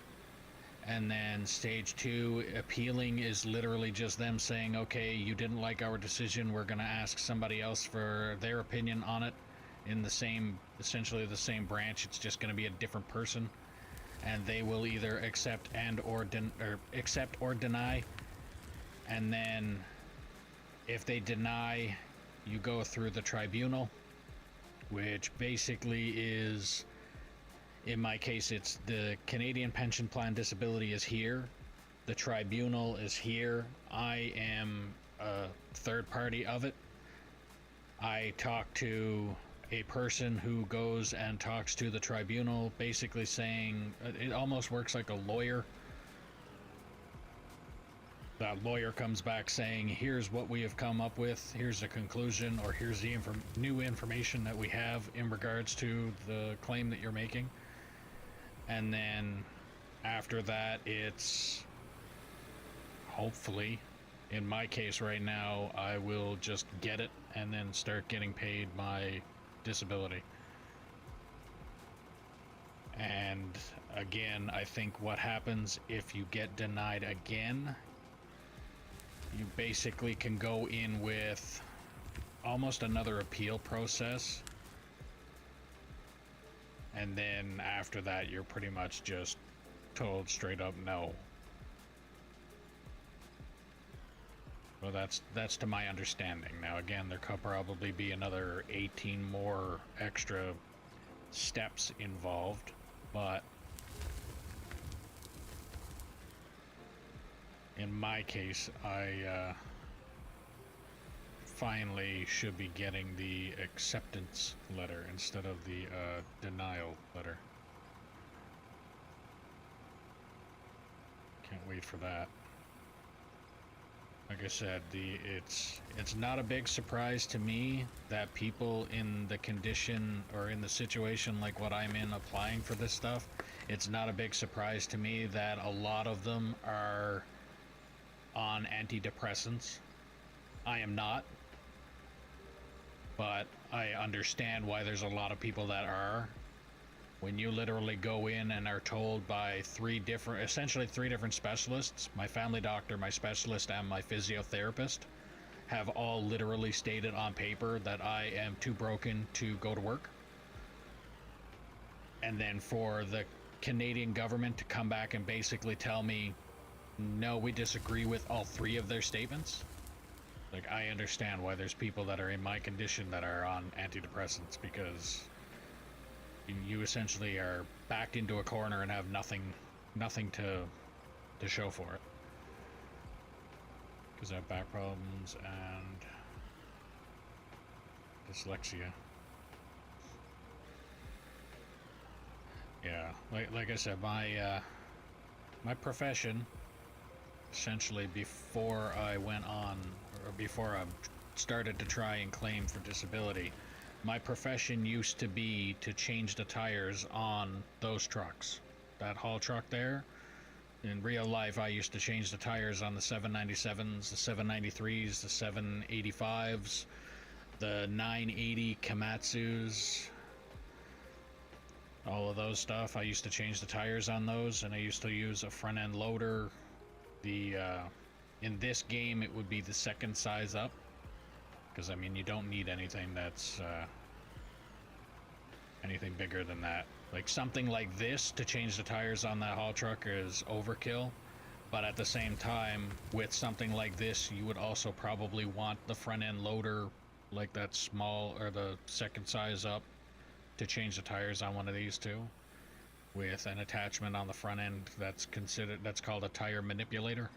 And then stage 2, appealing, is literally just them saying, okay, you didn't like our decision, we're going to ask somebody else for their opinion on it in the same, essentially the same branch. It's just going to be a different person, and they will either accept accept or deny. And then if they deny, you go through the tribunal, which basically is, in my case, it's the Canadian Pension Plan Disability is here, the tribunal is here, I am a third party of it. I talk to a person who goes and talks to the tribunal, basically saying, it almost works like a lawyer. That lawyer comes back saying, here's what we have come up with, here's the conclusion, or here's the new information that we have in regards to the claim that you're making. And then after that, it's hopefully, in my case right now, I will just get it and then start getting paid my disability. And again, I think what happens if you get denied again, you basically can go in with almost another appeal process, and then after that you're pretty much just told straight up no. Well, that's to my understanding. Now again, there could probably be another 18 more extra steps involved, but in my case, I finally should be getting the acceptance letter instead of the denial letter. Can't wait for that. Like I said, it's not a big surprise to me that people in the condition or in the situation like what I'm in applying for this stuff, it's not a big surprise to me that a lot of them are on antidepressants. I am not, but I understand why there's a lot of people that are. When you literally go in and are told by essentially three different specialists, my family doctor, my specialist, and my physiotherapist, have all literally stated on paper that I am too broken to go to work. And then for the Canadian government to come back and basically tell me, no, we disagree with all 3 of their statements. Like, I understand why there's people that are in my condition that are on antidepressants, because you essentially are backed into a corner and have nothing to show for it. Because I have back problems and dyslexia. Yeah, like I said, my profession, essentially before I went on, or before I started to try and claim for disability, my profession used to be to change the tires on those trucks. That haul truck there, in real life, I used to change the tires on the 797s, the 793s, the 785s, the 980 Komatsus, all of those stuff. I used to change the tires on those, and I used to use a front end loader. In this game, it would be the second size up. Because, I mean, you don't need anything that's anything bigger than that. Like, something like this to change the tires on that haul truck is overkill. But at the same time, with something like this, you would also probably want the front end loader, like that small, or the second size up, to change the tires on one of these too, with an attachment on the front end that's called a tire manipulator.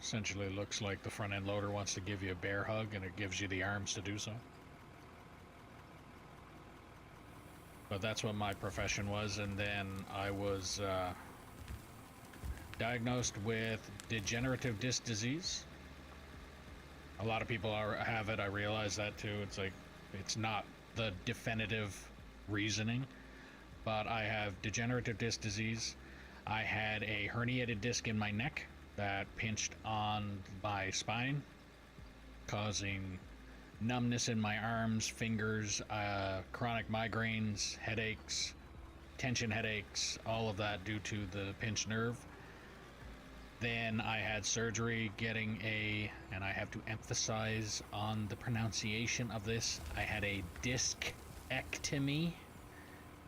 Essentially looks like the front end loader wants to give you a bear hug, and it gives you the arms to do so. But that's what my profession was, and then I was diagnosed with degenerative disc disease. A lot of people have it. I realize that too. It's like, it's not the definitive reasoning, but I have degenerative disc disease. I had a herniated disc in my neck that pinched on my spine, causing numbness in my arms, fingers, chronic migraines, headaches, tension headaches, all of that due to the pinched nerve. Then I had surgery getting and I have to emphasize on the pronunciation of this, I had a discectomy,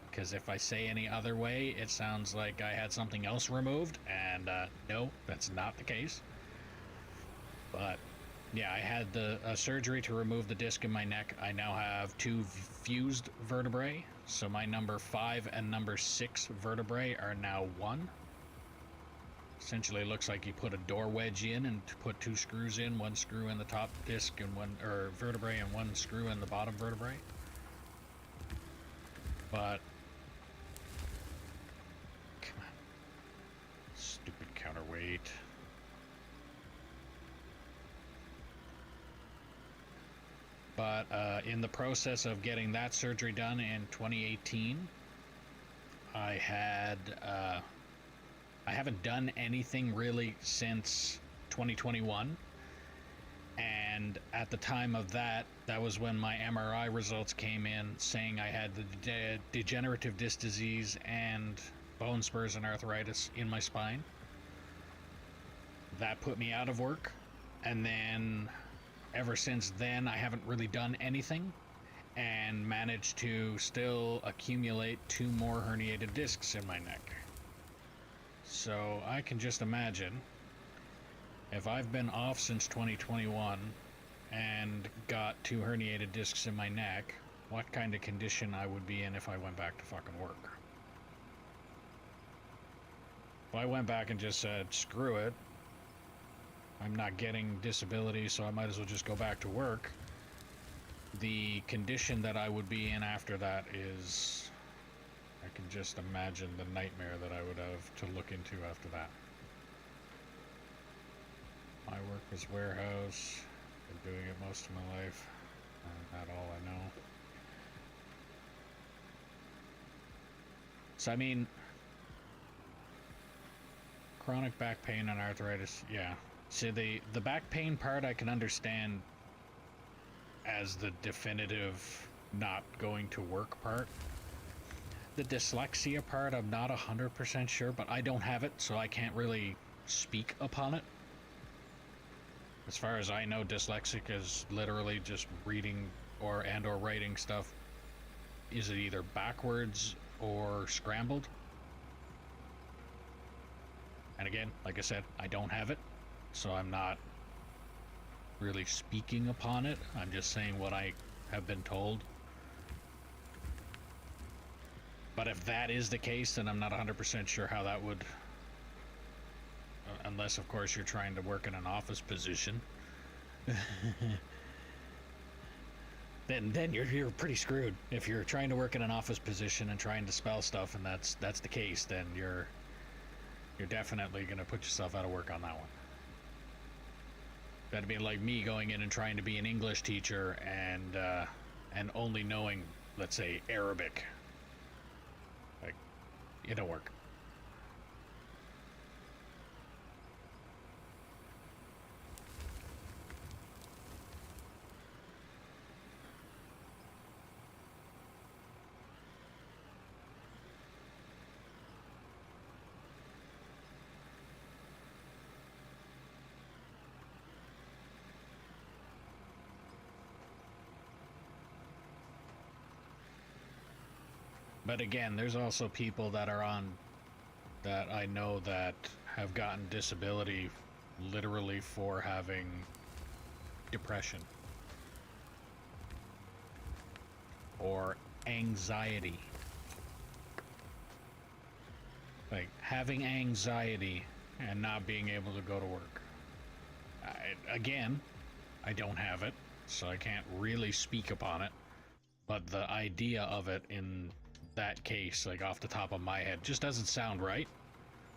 because if I say any other way, it sounds like I had something else removed, and no, that's not the case. But yeah, I had the surgery to remove the disc in my neck. I now have 2 fused vertebrae, so my number 5 and number 6 vertebrae are now 1. Essentially, it looks like you put a door wedge in and put 2 screws in, 1 screw in the top disc and vertebrae, and 1 screw in the bottom vertebrae. But come on, stupid counterweight. But in the process of getting that surgery done in 2018, I haven't done anything really since 2021. And at the time of that was when my MRI results came in saying I had the degenerative disc disease and bone spurs and arthritis in my spine. That put me out of work, and then ever since then I haven't really done anything, and managed to still accumulate 2 more herniated discs in my neck. So I can just imagine, if I've been off since 2021 and got 2 herniated discs in my neck, what kind of condition I would be in if I went back to fucking work. If I went back and just said, screw it, I'm not getting disability, so I might as well just go back to work, the condition that I would be in after that is, I can just imagine the nightmare that I would have to look into after that. My work was warehouse, been doing it most of my life, not all I know. So I mean, chronic back pain and arthritis, yeah. See, the back pain part I can understand as the definitive not going to work part. The dyslexia part, I'm not 100% sure, but I don't have it, so I can't really speak upon it. As far as I know, dyslexic is literally just reading or writing stuff. Is it either backwards or scrambled? And again, like I said, I don't have it, so I'm not really speaking upon it. I'm just saying what I have been told. But if that is the case, then I'm not 100% sure how that would, unless of course you're trying to work in an office position. then you're pretty screwed. If you're trying to work in an office position and trying to spell stuff, and that's the case, then you're definitely going to put yourself out of work on that one. That'd be like me going in and trying to be an English teacher and only knowing, let's say, Arabic. Like, it don't work. But again, there's also people that are on that I know that have gotten disability literally for having depression or anxiety. Like having anxiety and not being able to go to work. Again, I don't have it, so I can't really speak upon it. But the idea of it in that case, like off the top of my head, just doesn't sound right.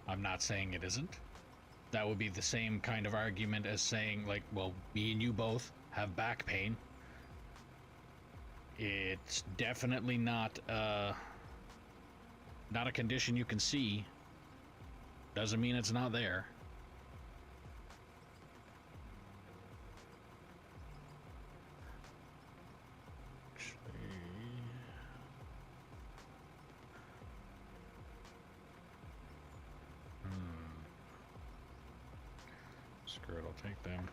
I'm not saying it isn't. That would be the same kind of argument as saying, like, well, me and you both have back pain. It's definitely not a condition you can see. Doesn't mean it's not there. Screw it, I'll take them.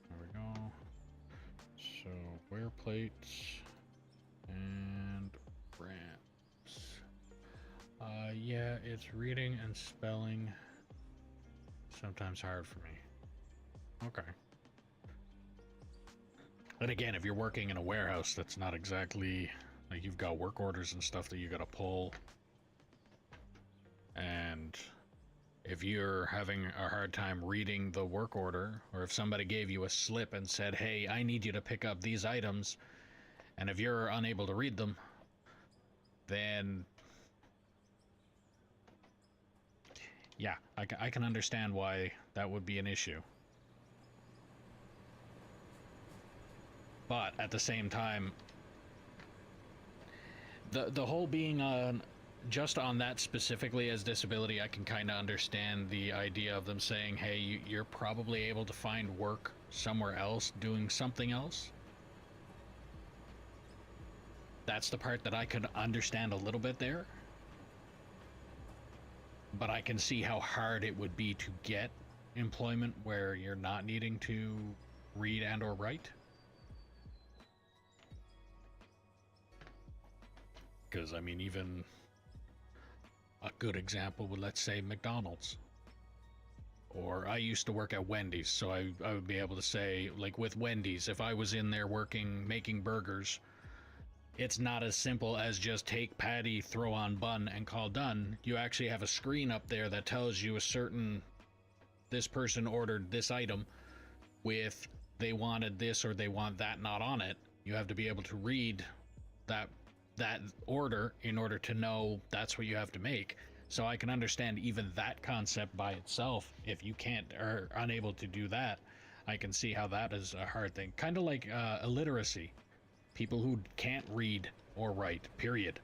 There we go. So, wear plates and ramps. Yeah, it's reading and spelling. Sometimes hard for me. Okay. And again, if you're working in a warehouse, that's not exactly like you've got work orders and stuff that you gotta pull. And if you're having a hard time reading the work order, or if somebody gave you a slip and said, hey, I need you to pick up these items, and if you're unable to read them, then yeah, I can understand why that would be an issue. But at the same time, the whole being on just on that specifically as disability, I can kind of understand the idea of them saying, hey, you're probably able to find work somewhere else doing something else. That's the part that I could understand a little bit there. But I can see how hard it would be to get employment where you're not needing to read and or write. Because, I mean, even a good example would, let's say, McDonald's. Or I used to work at Wendy's, so I would be able to say, like with Wendy's, if I was in there working, making burgers, it's not as simple as just take patty, throw on bun, and call done. You actually have a screen up there that tells you this person ordered this item with they wanted this or they want that not on it. You have to be able to read that order in order to know that's what you have to make. So I can understand even that concept by itself. If you can't or unable to do that, I can see how that is a hard thing. Kind of like illiteracy. People who can't read or write, period.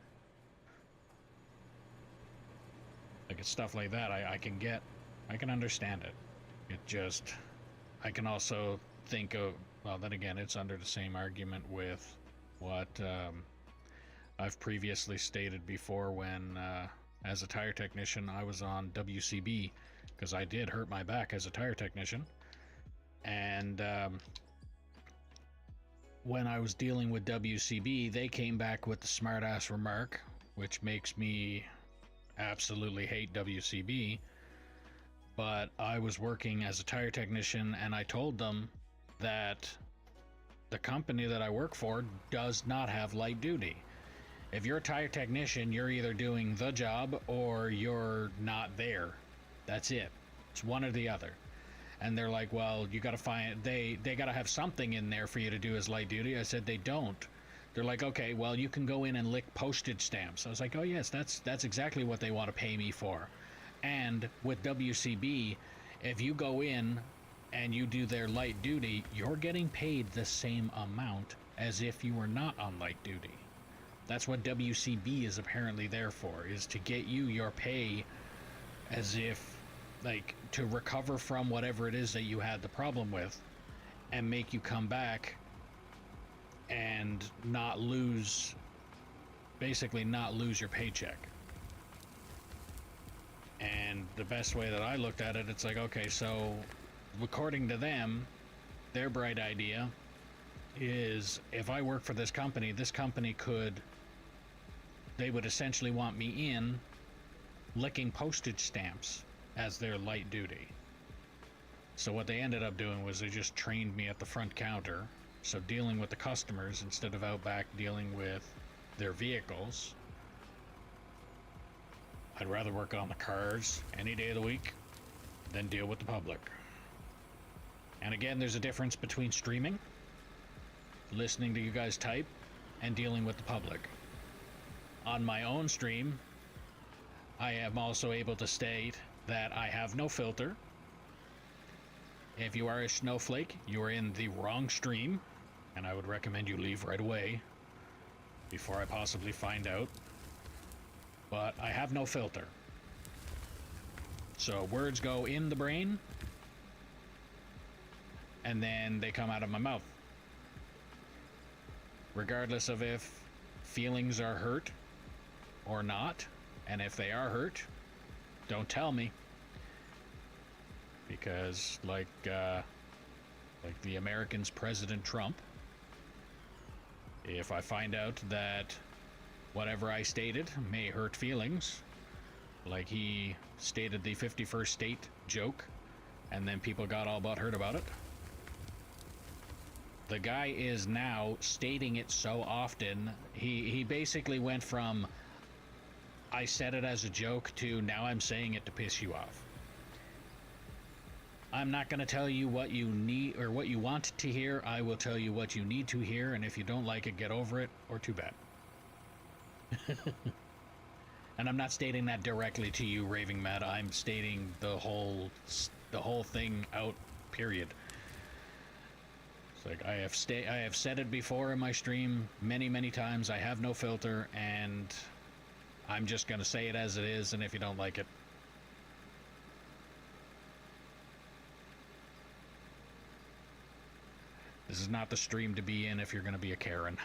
Like it's stuff like that I can understand it. It just, I can also think of, well, then again, it's under the same argument with what I've previously stated before when, as a tire technician, I was on WCB, because I did hurt my back as a tire technician. And when I was dealing with WCB, they came back with the smart-ass remark, which makes me absolutely hate WCB. But I was working as a tire technician, and I told them that the company that I work for does not have light duty. If you're a tire technician, you're either doing the job or you're not there. That's it. It's one or the other. And they're like, well, you got to find, they got to have something in there for you to do as light duty. I said, they don't. They're like, okay, well, you can go in and lick postage stamps. I was like, oh yes, that's exactly what they want to pay me for. And with WCB, if you go in and you do their light duty, you're getting paid the same amount as if you were not on light duty. That's what WCB is apparently there for, is to get you your pay as if, like, to recover from whatever it is that you had the problem with and make you come back and not lose, basically not lose your paycheck. And the best way that I looked at it, it's like, okay, so according to them, their bright idea is if I work for this company they would essentially want me in licking postage stamps as their light duty. So what they ended up doing was they just trained me at the front counter, so dealing with the customers instead of out back dealing with their vehicles. I'd rather work on the cars any day of the week than deal with the public. And again, there's a difference between streaming, listening to you guys type, and dealing with the public. On my own stream, I am also able to state that I have no filter. If you are a snowflake, you are in the wrong stream, and I would recommend you leave right away before I possibly find out. But I have no filter. So words go in the brain, and then they come out of my mouth. Regardless of if feelings are hurt or not, and if they are hurt, don't tell me. Because like the Americans' President Trump, if I find out that whatever I stated may hurt feelings, like he stated the 51st state joke, and then people got all butthurt about it. The guy is now stating it so often, he basically went from I said it as a joke to now I'm saying it to piss you off. I'm not going to tell you what you need or what you want to hear. I will tell you what you need to hear, and if you don't like it, get over it, or too bad. And I'm not stating that directly to you, Raving Mad. I'm stating the whole thing out, period. It's like I have said it before in my stream many times. I have no filter, and I'm just going to say it as it is, and if you don't like it, this is not the stream to be in if you're going to be a Karen.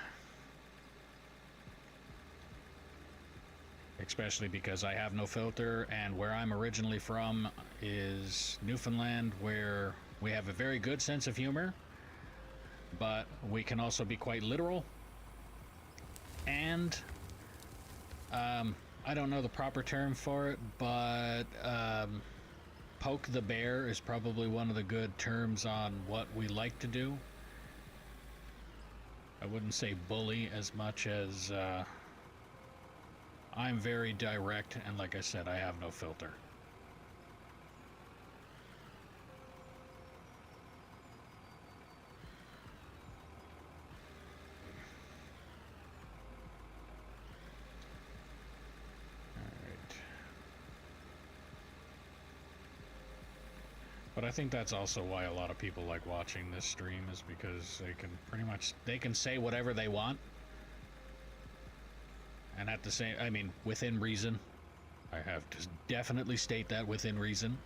Especially because I have no filter, and where I'm originally from is Newfoundland, where we have a very good sense of humor, but we can also be quite literal. And I don't know the proper term for it, but poke the bear is probably one of the good terms on what we like to do. I wouldn't say bully as much as I'm very direct, and like I said, I have no filter. But I think that's also why a lot of people like watching this stream, is because they can say whatever they want, and at the same, I mean, within reason. I have to definitely state that within reason.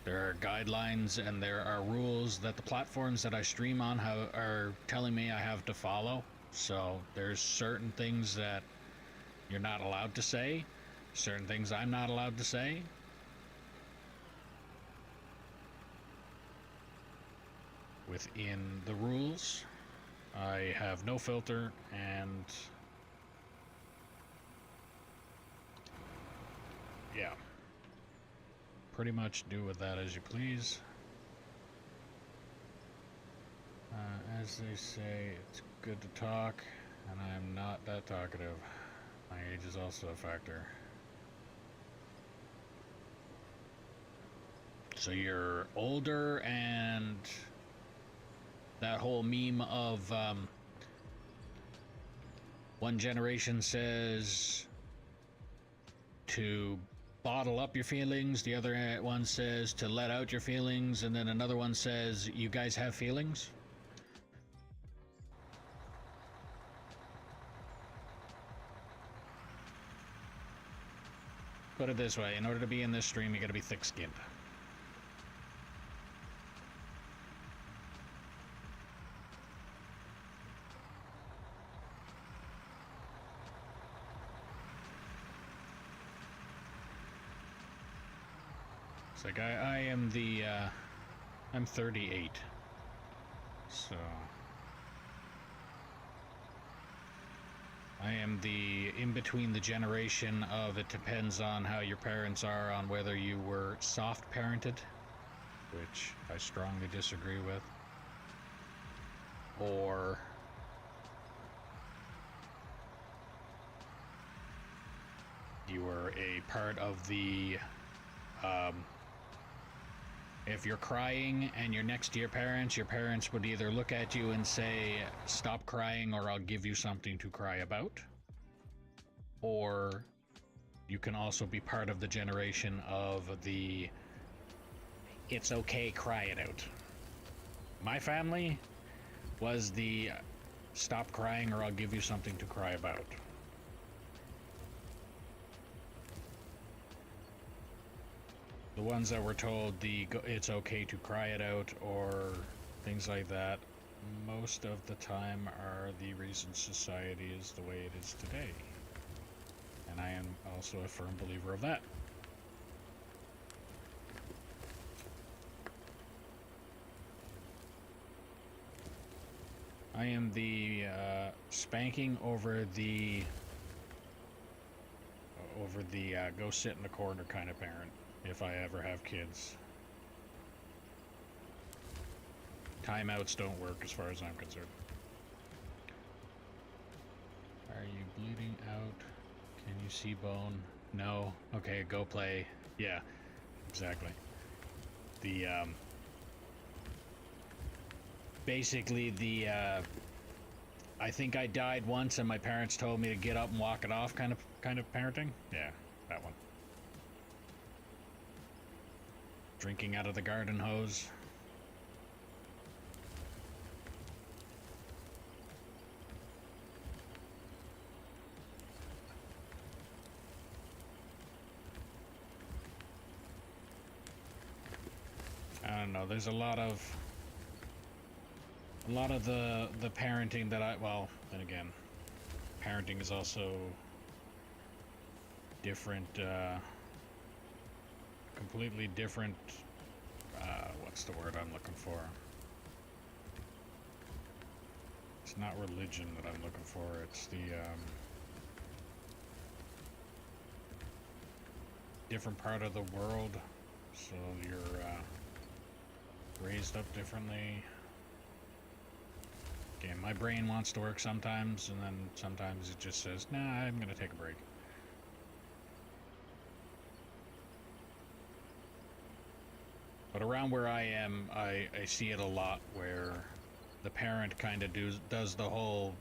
There are guidelines and there are rules that the platforms that I stream on are telling me I have to follow. So there's certain things that you're not allowed to say, certain things I'm not allowed to say. Within the rules, I have no filter, and yeah, pretty much do with that as you please. As they say, it's good to talk, and I'm not that talkative. My age is also a factor. So you're older, and that whole meme of one generation says to bottle up your feelings, the other one says to let out your feelings, and then another one says you guys have feelings. put it this way: in order to be in this stream, you got to be thick-skinned. It's like I am the I'm 38, so I am the in between the generation of it depends on how your parents are on whether you were soft parented, which I strongly disagree with, or you were a part of the if you're crying and you're next to your parents would either look at you and say, stop crying or I'll give you something to cry about. Or you can also be part of the generation of the, it's okay, cry it out. My family was the, stop crying or I'll give you something to cry about. The ones that were told it's okay to cry it out or things like that, most of the time are the reason society is the way it is today. And I am also a firm believer of that. I am the spanking over the go sit in the corner kind of parent. If I ever have kids. Timeouts don't work as far as I'm concerned. Are you bleeding out? Can you see bone? No. Okay, go play. Yeah, exactly. The, basically the, I think I died once and my parents told me to get up and walk it off kind of parenting? Yeah, that one. Drinking out of the garden hose. I don't know, there's a lot of the parenting that well, then again, parenting is also different, completely different, what's the word I'm looking for? It's not religion that I'm looking for, it's the, different part of the world, so you're, raised up differently. Again, my brain wants to work sometimes, and then sometimes it just says, nah, I'm gonna take a break. But around where I am, I see it a lot where the parent kind of does the whole,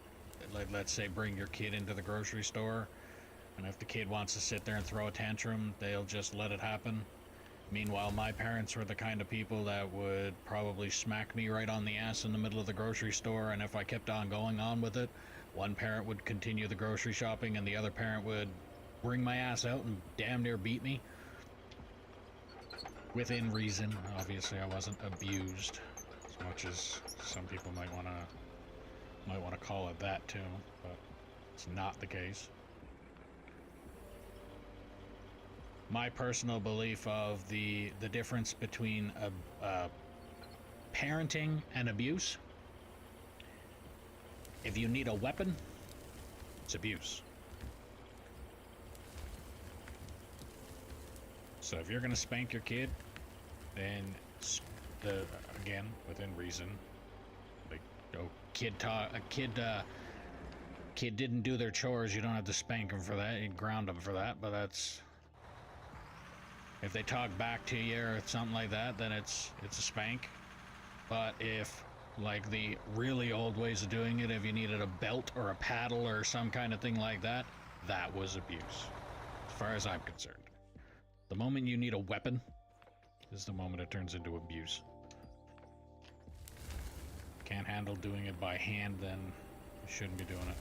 like, let's say, bring your kid into the grocery store, and if the kid wants to sit there and throw a tantrum, they'll just let it happen. Meanwhile, my parents were the kind of people that would probably smack me right on the ass in the middle of the grocery store, and if I kept on going on with it, one parent would continue the grocery shopping and the other parent would bring my ass out and damn near beat me. Within reason. Obviously, I wasn't abused as much as some people might want to call it that too, but it's not the case. My personal belief of the difference between parenting and abuse. If you need a weapon, it's abuse. So if you're gonna spank your kid, then again, within reason, like, oh, kid didn't do their chores, you don't have to spank them for that, you ground them for that, but that's, if they talk back to you or something like that, then it's a spank. But if, like the really old ways of doing it, if you needed a belt or a paddle or some kind of thing like that, that was abuse, as far as I'm concerned. The moment you need a weapon is the moment it turns into abuse. Can't handle doing it by hand, then you shouldn't be doing it.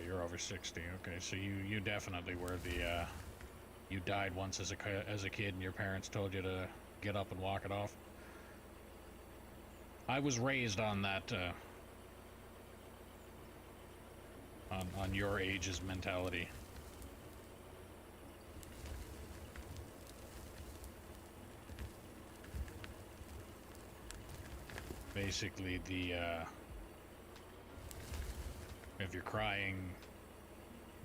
you're over 60. Okay, so you definitely were the you died once as a kid, and your parents told you to get up and walk it off. I was raised on that on your age's mentality. Basically, if you're crying,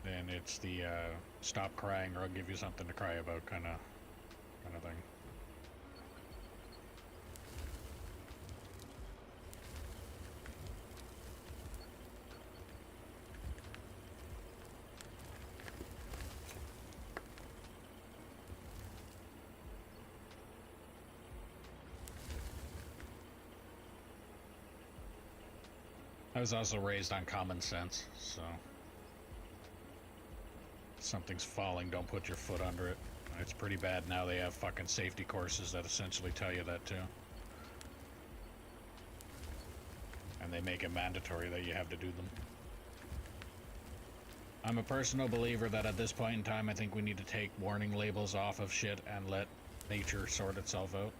then it's the stop crying or I'll give you something to cry about kind of thing. I was also raised on common sense, so if something's falling, don't put your foot under it. It's pretty bad now. They have fucking safety courses that essentially tell you that too. And they make it mandatory that you have to do them. I'm a personal believer that at this point in time, I think we need to take warning labels off of shit and let nature sort itself out.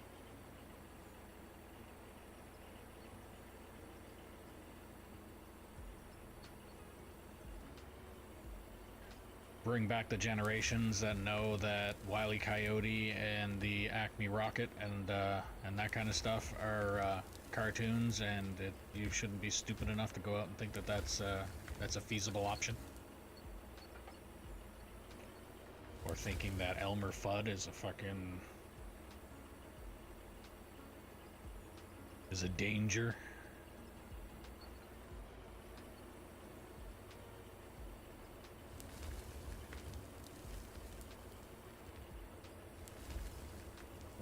Bring back the generations that know that Wile E. Coyote and the Acme Rocket and that kind of stuff are cartoons, and you shouldn't be stupid enough to go out and think that that's a feasible option. Or thinking that Elmer Fudd is a danger.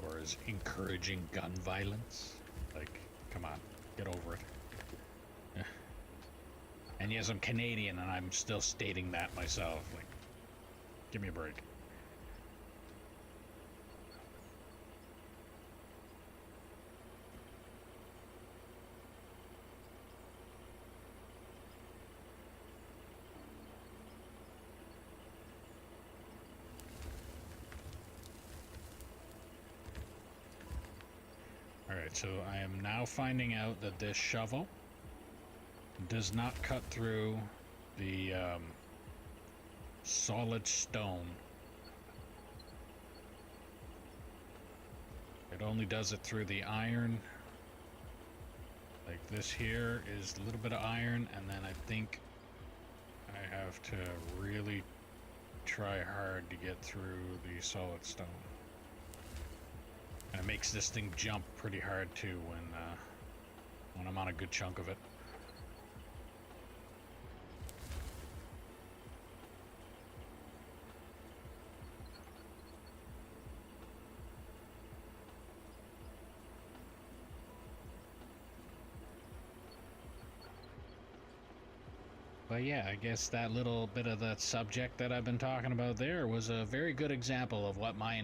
Or is encouraging gun violence. Like, come on, get over it. Yeah. And yes, I'm Canadian and I'm still stating that myself. Like, give me a break. Alright, so I am now finding out that this shovel does not cut through the solid stone. It only does it through the iron. Like this here is a little bit of iron, and then I think I have to really try hard to get through the solid stone. And it makes this thing jump pretty hard too when I'm on a good chunk of it. But yeah, I guess that little bit of that subject that I've been talking about there was a very good example of what my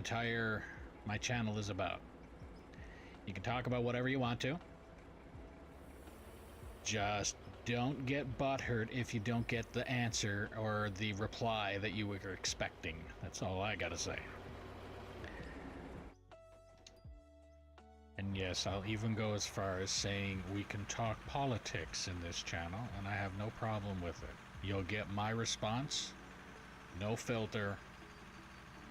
channel is about. You can talk about whatever you want to. Just don't get butthurt if you don't get the answer or the reply that you were expecting. That's all I gotta say. And yes, I'll even go as far as saying we can talk politics in this channel, and I have no problem with it. You'll get my response, no filter,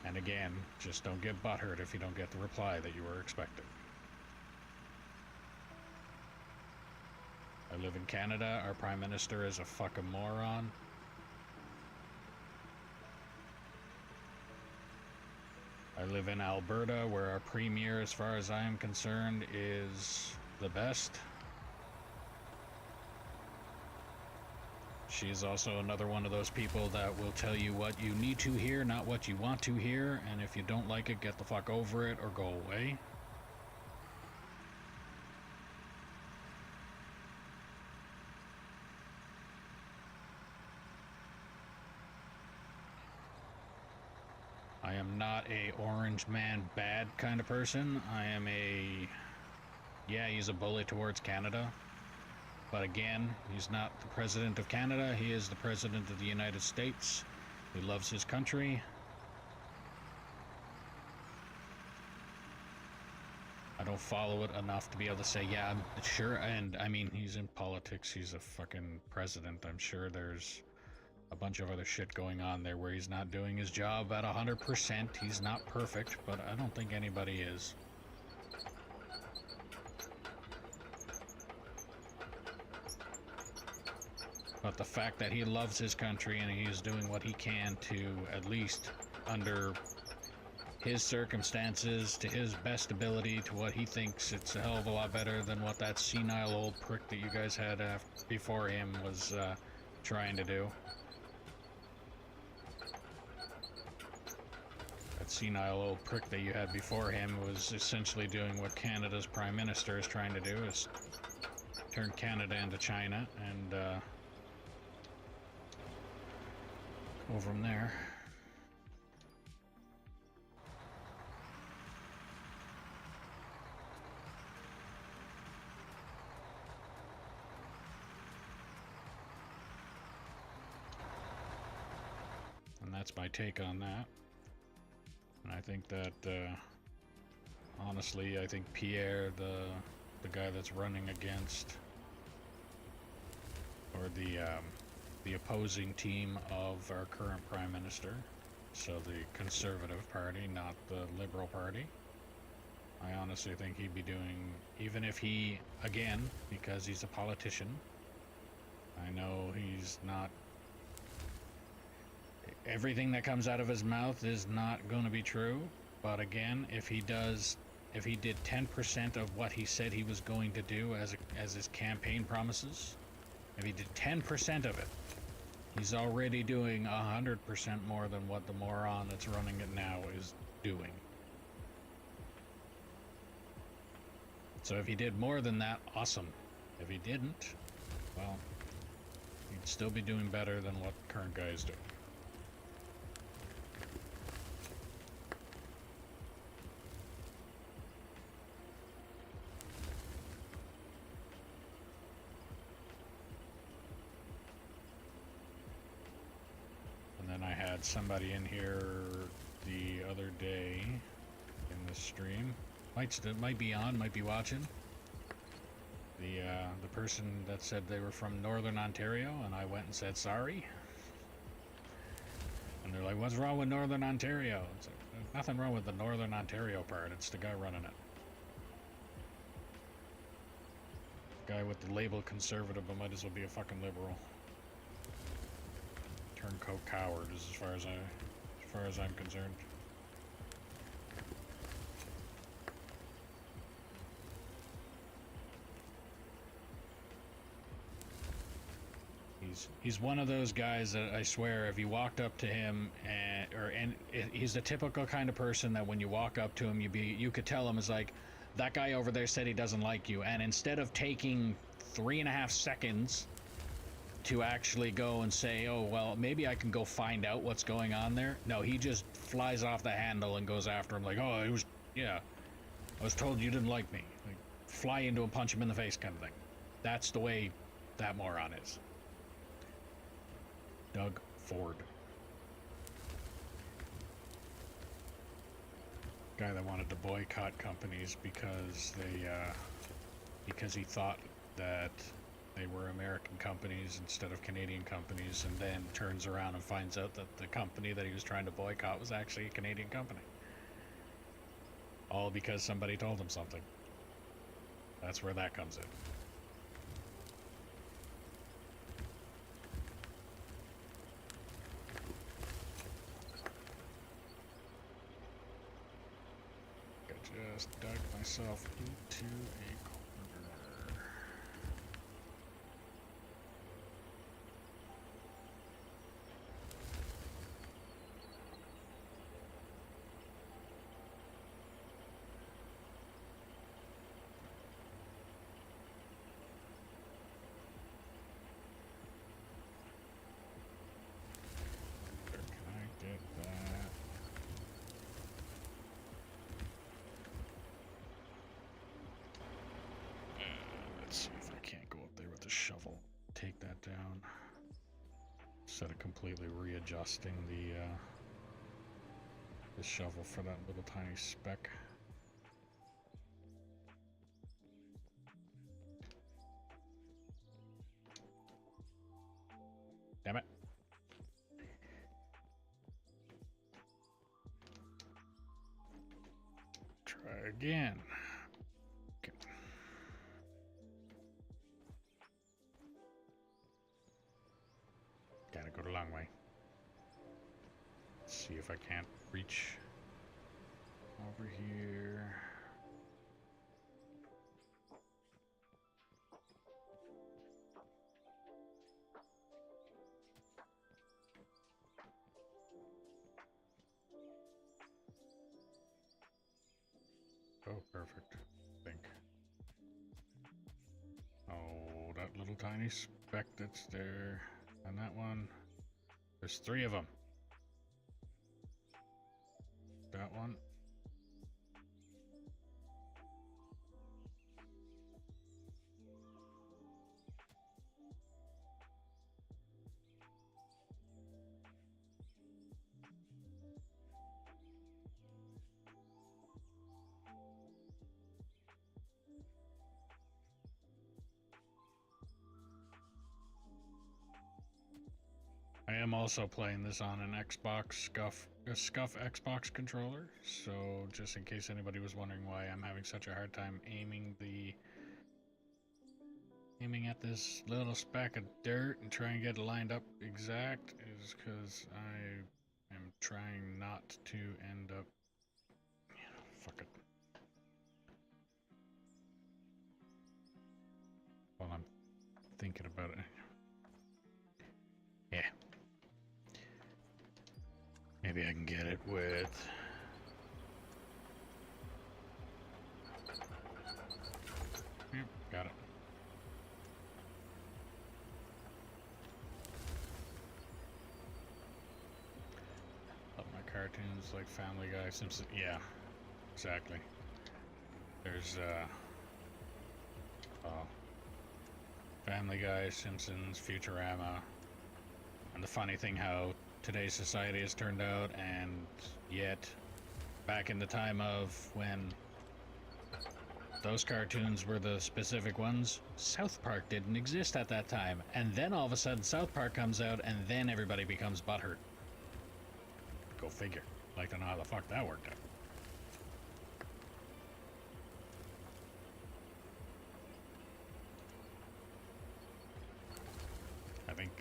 and again, just don't get butthurt if you don't get the reply that you were expecting. I live in Canada. Our Prime Minister is a fucking moron. I live in Alberta, where our Premier, as far as I am concerned, is the best. She is also another one of those people that will tell you what you need to hear, not what you want to hear, and if you don't like it, get the fuck over it or go away. I am not a orange man bad kind of person. I am a, yeah, he's a bully towards Canada. But again, he's not the president of Canada. He is the president of the United States. He loves his country. I don't follow it enough to be able to say, yeah, I'm sure. And I mean, he's in politics. He's a fucking president. I'm sure there's a bunch of other shit going on there where he's not doing his job at 100%. He's not perfect, but I don't think anybody is. But the fact that he loves his country and he's doing what he can to, at least under his circumstances, to his best ability, to what he thinks it's a hell of a lot better than what that senile old prick that you guys had before him was trying to do. That senile old prick that you had before him was essentially doing what Canada's Prime Minister is trying to do, is turn Canada into China and go from there. And that's my take on that. And I think that, honestly, I think Pierre, the guy that's running against, or the opposing team of our current Prime Minister, so the Conservative Party, not the Liberal Party, I honestly think he'd be doing, even if he, again, because he's a politician, I know he's not, everything that comes out of his mouth is not going to be true, but again, if he did 10% of what he said he was going to do as his campaign promises, if he did 10% of it, he's already doing 100% more than what the moron that's running it now is doing. So if he did more than that, awesome. If he didn't, well, he'd still be doing better than what the current guy is doing. And I had somebody in here the other day in the stream. Might be on, might be watching. The person that said they were from Northern Ontario, and I went and said sorry. And they're like, "What's wrong with Northern Ontario?" It's like, there's nothing wrong with the Northern Ontario part. It's the guy running it. Guy with the label conservative, but might as well be a fucking liberal. Turncoat coward, as far as I'm concerned. He's one of those guys that I swear, if you walked up to him, he's the typical kind of person that when you walk up to him, you could tell him is like, that guy over there said he doesn't like you, and instead of taking 3.5 seconds to actually go and say, oh, well, maybe I can go find out what's going on there. No, he just flies off the handle and goes after him like, oh, I was told you didn't like me. Like, fly into him, punch him in the face kind of thing. That's the way that moron is. Doug Ford. Guy that wanted to boycott companies because he thought that they were American companies instead of Canadian companies, and then turns around and finds out that the company that he was trying to boycott was actually a Canadian company. All because somebody told him something. That's where that comes in. I just dug myself into a corner. Where can I get that? shovel. Take that down. Instead of completely readjusting the shovel for that little tiny speck. Damn it. Try again. Okay. Gotta go the long way. Let's see if I can't reach over here. Oh, perfect. I think. Oh, that little tiny speck that's there. And that one. There's 3 of them. That one. I am also playing this on an Xbox Scuff Xbox controller, so just in case anybody was wondering why I'm having such a hard time aiming at this little speck of dirt and trying to get it lined up exact is because I am trying not to end up, fuck it. While I'm thinking about it. Yeah. Maybe I can get it with... Yep, got it. Love my cartoons like Family Guy, Simpsons. Yeah, exactly. There's, oh, Family Guy, Simpsons, Futurama. And the funny thing how today's society has turned out, and yet back in the time of when those cartoons were the specific ones, South Park didn't exist at that time, and then all of a sudden South Park comes out and then everybody becomes butthurt. Go figure. Like to know how the fuck that worked out. I think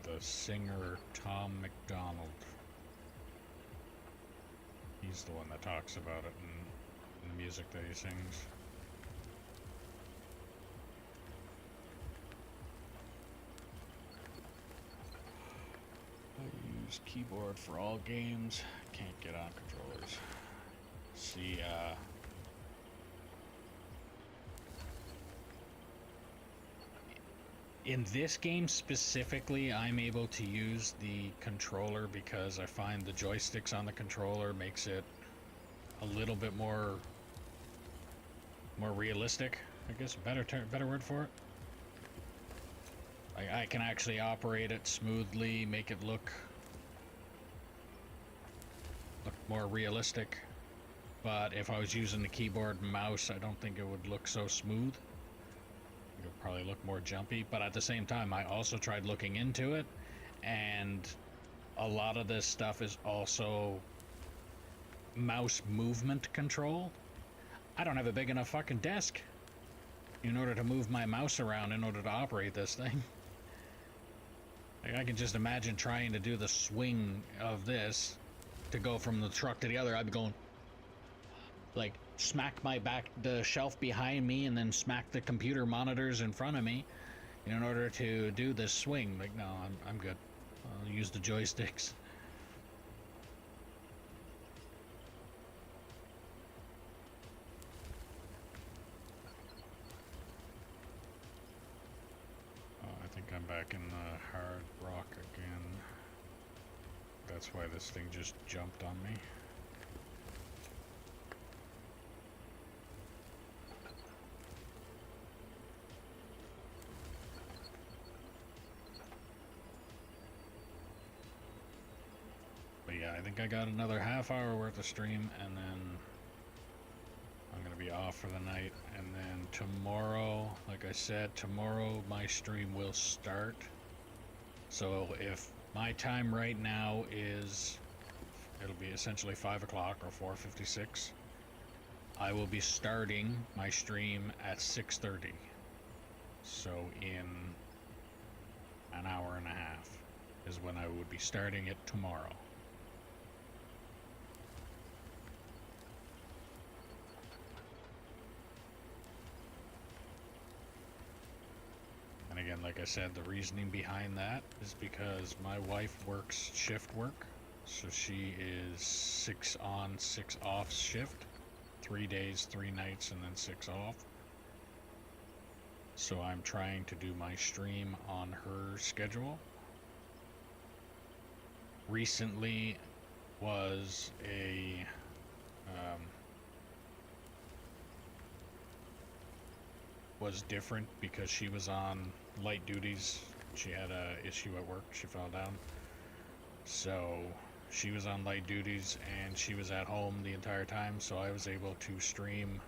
the singer Tom McDonald, he's the one that talks about it in the music that he sings. I use keyboard for all games. Can't get on controllers. See, in this game specifically, I'm able to use the controller because I find the joysticks on the controller makes it a little bit more realistic, I guess. Better word for it. I can actually operate it smoothly, make it look more realistic. But if I was using the keyboard and mouse, I don't think it would look so smooth. It would probably look more jumpy, but at the same time I also tried looking into it, and a lot of this stuff is also mouse movement control. I don't have a big enough fucking desk in order to move my mouse around in order to operate this thing. Like, I can just imagine trying to do the swing of this to go from the truck to the other. I'd be going like smack the shelf behind me and then smack the computer monitors in front of me in order to do this swing. Like, no, I'm good. I'll use the joysticks. Oh, I think I'm back in the hard rock again. That's why this thing just jumped on me. But yeah, I think I got another half hour worth of stream, and then I'm gonna be off for the night. And then tomorrow, like I said, tomorrow my stream will start. So if my time right now is, it'll be essentially 5 o'clock or 4:56. I will be starting my stream at 6:30. So in an hour and a half is when I would be starting it tomorrow. And again, like I said, the reasoning behind that is because my wife works shift work. So she is 6 on, 6 off shift. 3 days, 3 nights, and then 6 off. So I'm trying to do my stream on her schedule. Recently was a was different because she was on light duties. She had a issue at work. She fell down. So she was on light duties and she was at home the entire time, so I was able to stream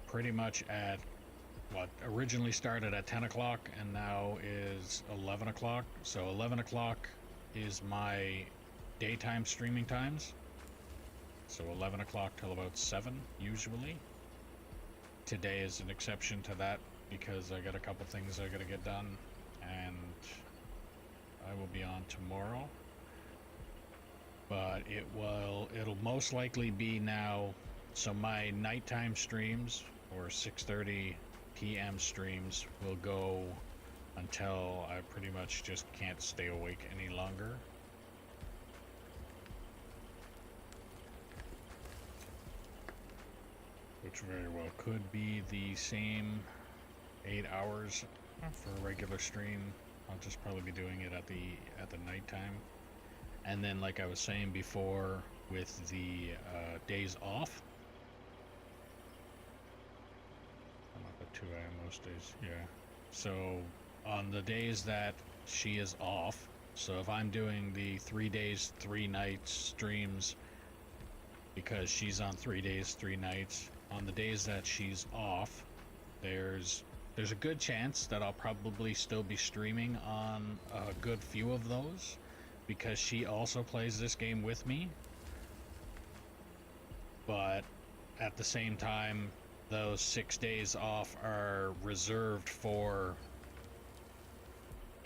pretty much at what originally started at 10 o'clock and now is 11 o'clock. So 11 o'clock is my daytime streaming times. So 11 o'clock till about 7 usually. Today is an exception to that because I got a couple things I gotta get done, and I will be on tomorrow. But it'll most likely be now, so my nighttime streams or 6:30 p.m. streams will go until I pretty much just can't stay awake any longer. Which very well could be the same 8 hours for a regular stream. I'll just probably be doing it at the nighttime. And then, like I was saying before, with the days off, I'm up at 2 a.m. most days. Yeah. So on the days that she is off, so if I'm doing the 3 days, 3 nights streams because she's on 3 days, 3 nights. On the days that she's off, there's a good chance that I'll probably still be streaming on a good few of those because she also plays this game with me. But at the same time, those 6 days off are reserved for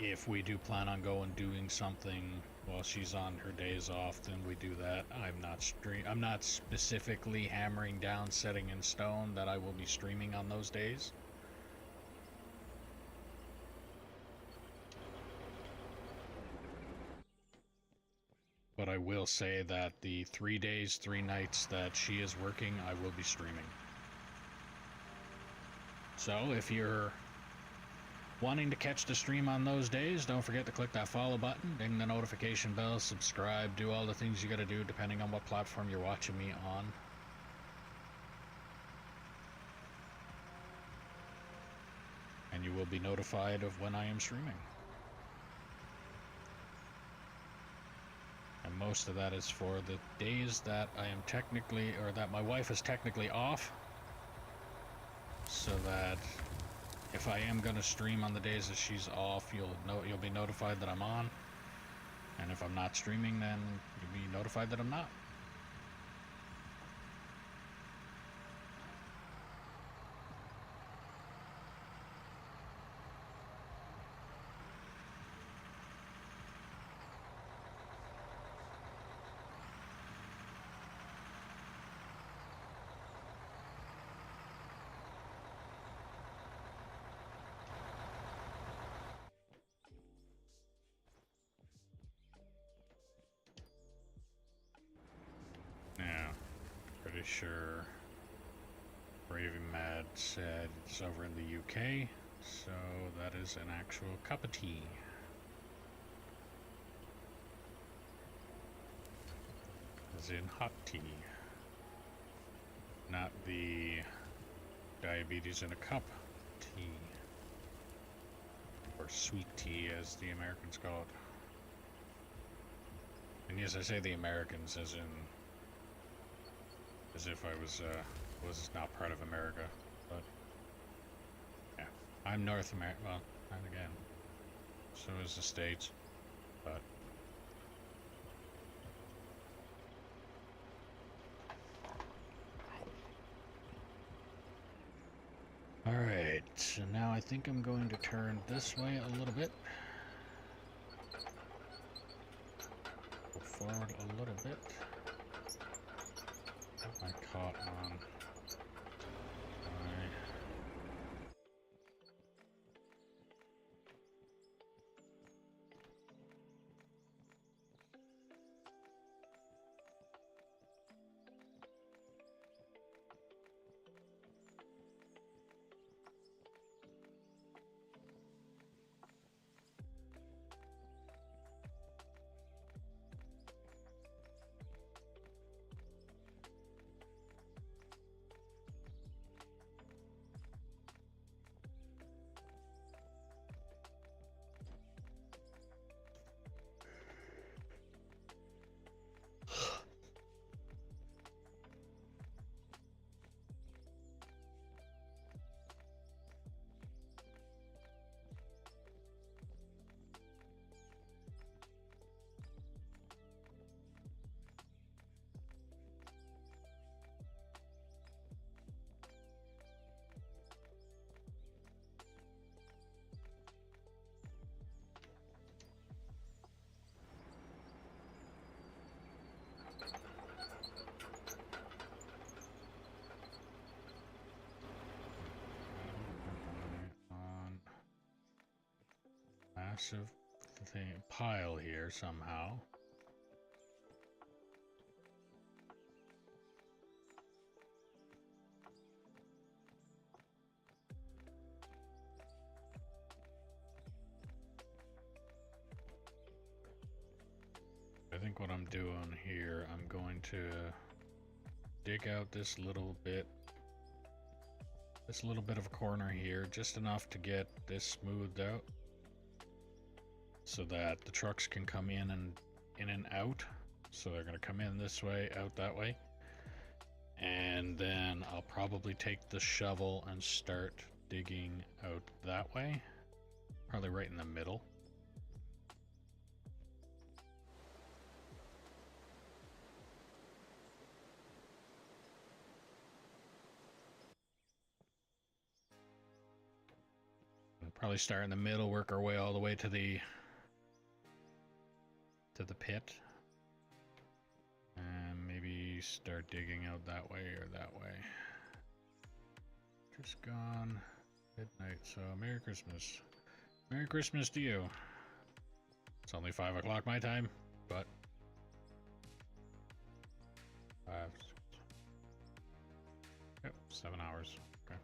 if we do plan on going doing something while she's on her days off, then we do that. I'm not specifically hammering down, setting in stone that I will be streaming on those days. But I will say that the 3 days, 3 nights that she is working, I will be streaming. So if you're wanting to catch the stream on those days, don't forget to click that follow button, ding the notification bell, subscribe, do all the things you gotta do depending on what platform you're watching me on. And you will be notified of when I am streaming. And most of that is for the days that I am technically, or that my wife is technically off, so that if I am going to stream on the days that she's off, you'll be notified that I'm on. And if I'm not streaming, then you'll be notified that I'm not. Now, pretty sure Raven Mad said it's over in the UK, so that is an actual cup of tea. As in hot tea. Not the diabetes in a cup tea. Or sweet tea as the Americans call it. And yes, I say the Americans as in, as if I was not part of America, but yeah, I'm North America. Well, and again, so is the States, but all right. So now I think I'm going to turn this way a little bit. Go forward a little bit. I caught on. Alright. On massive pile here somehow. I think what I'm doing here, I'm going to dig out this little bit of a corner here, just enough to get this smoothed out so that the trucks can come in and out. So they're going to come in this way, out that way. And then I'll probably take the shovel and start digging out that way, probably right in the middle. We'll probably start in the middle, work our way all the way to the pit, and maybe start digging out that way or that way. Just gone midnight, so Merry Christmas. Merry Christmas to you. It's only 5 o'clock my time, but 5, 6, yep, 7 hours. Okay.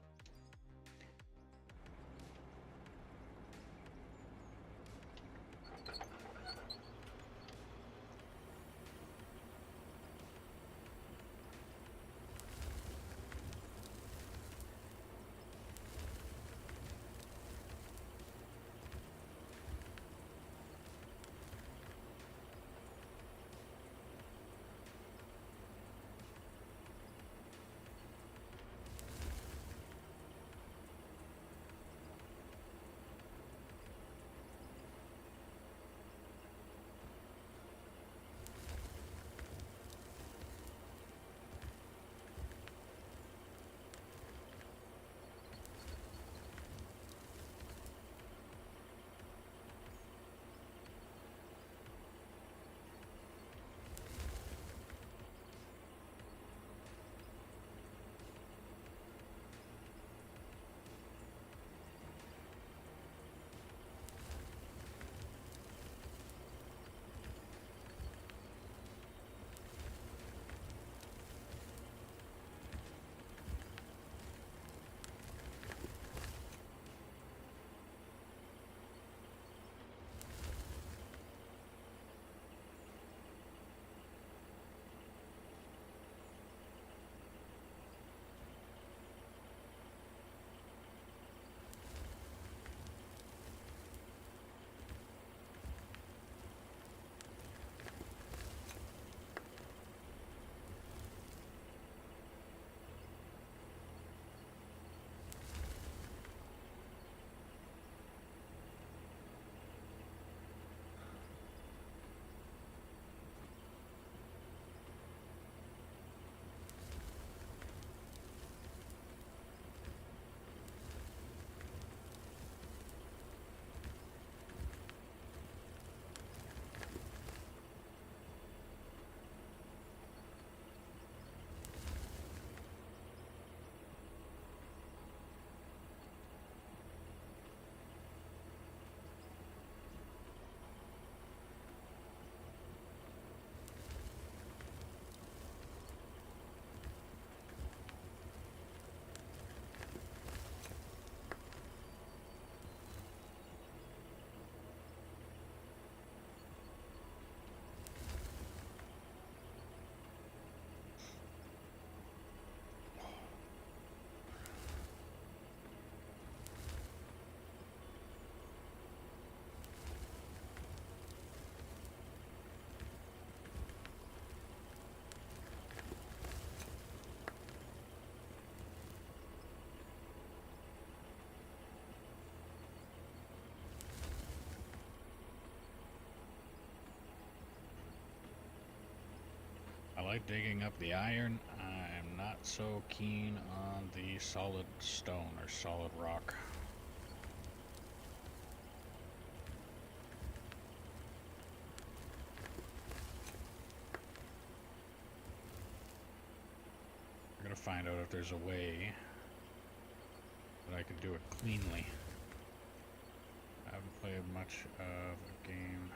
like digging up the iron. I'm not so keen on the solid stone or solid rock. I'm gonna find out if there's a way that I can do it cleanly. I haven't played much of a game.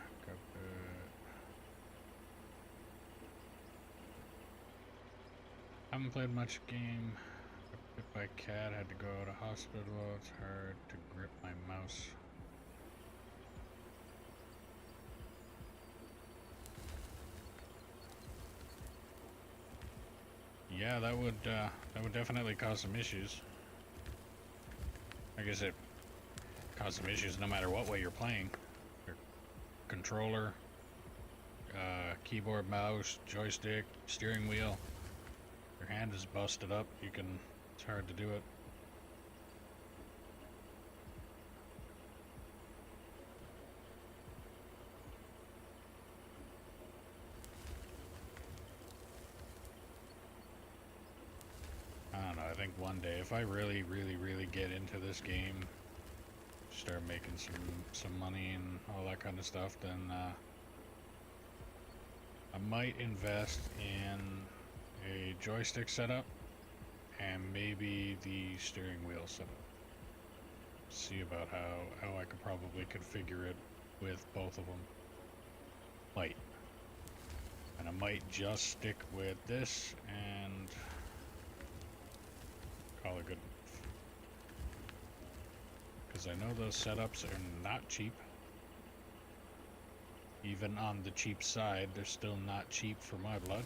Haven't played much game. Got bit by a cat, had to go to hospital. It's hard to grip my mouse. Yeah, that would definitely cause some issues. I guess it cause some issues no matter what way you're playing. Your controller, keyboard, mouse, joystick, steering wheel. Your hand is busted up. It's hard to do it. I don't know. I think one day, if I really get into this game, start making some money and all that kind of stuff, then I might invest in a joystick setup and maybe the steering wheel setup. See about how I could probably configure it with both of them. And I might just stick with this and call it good. Because I know those setups are not cheap. Even on the cheap side, they're still not cheap for my blood.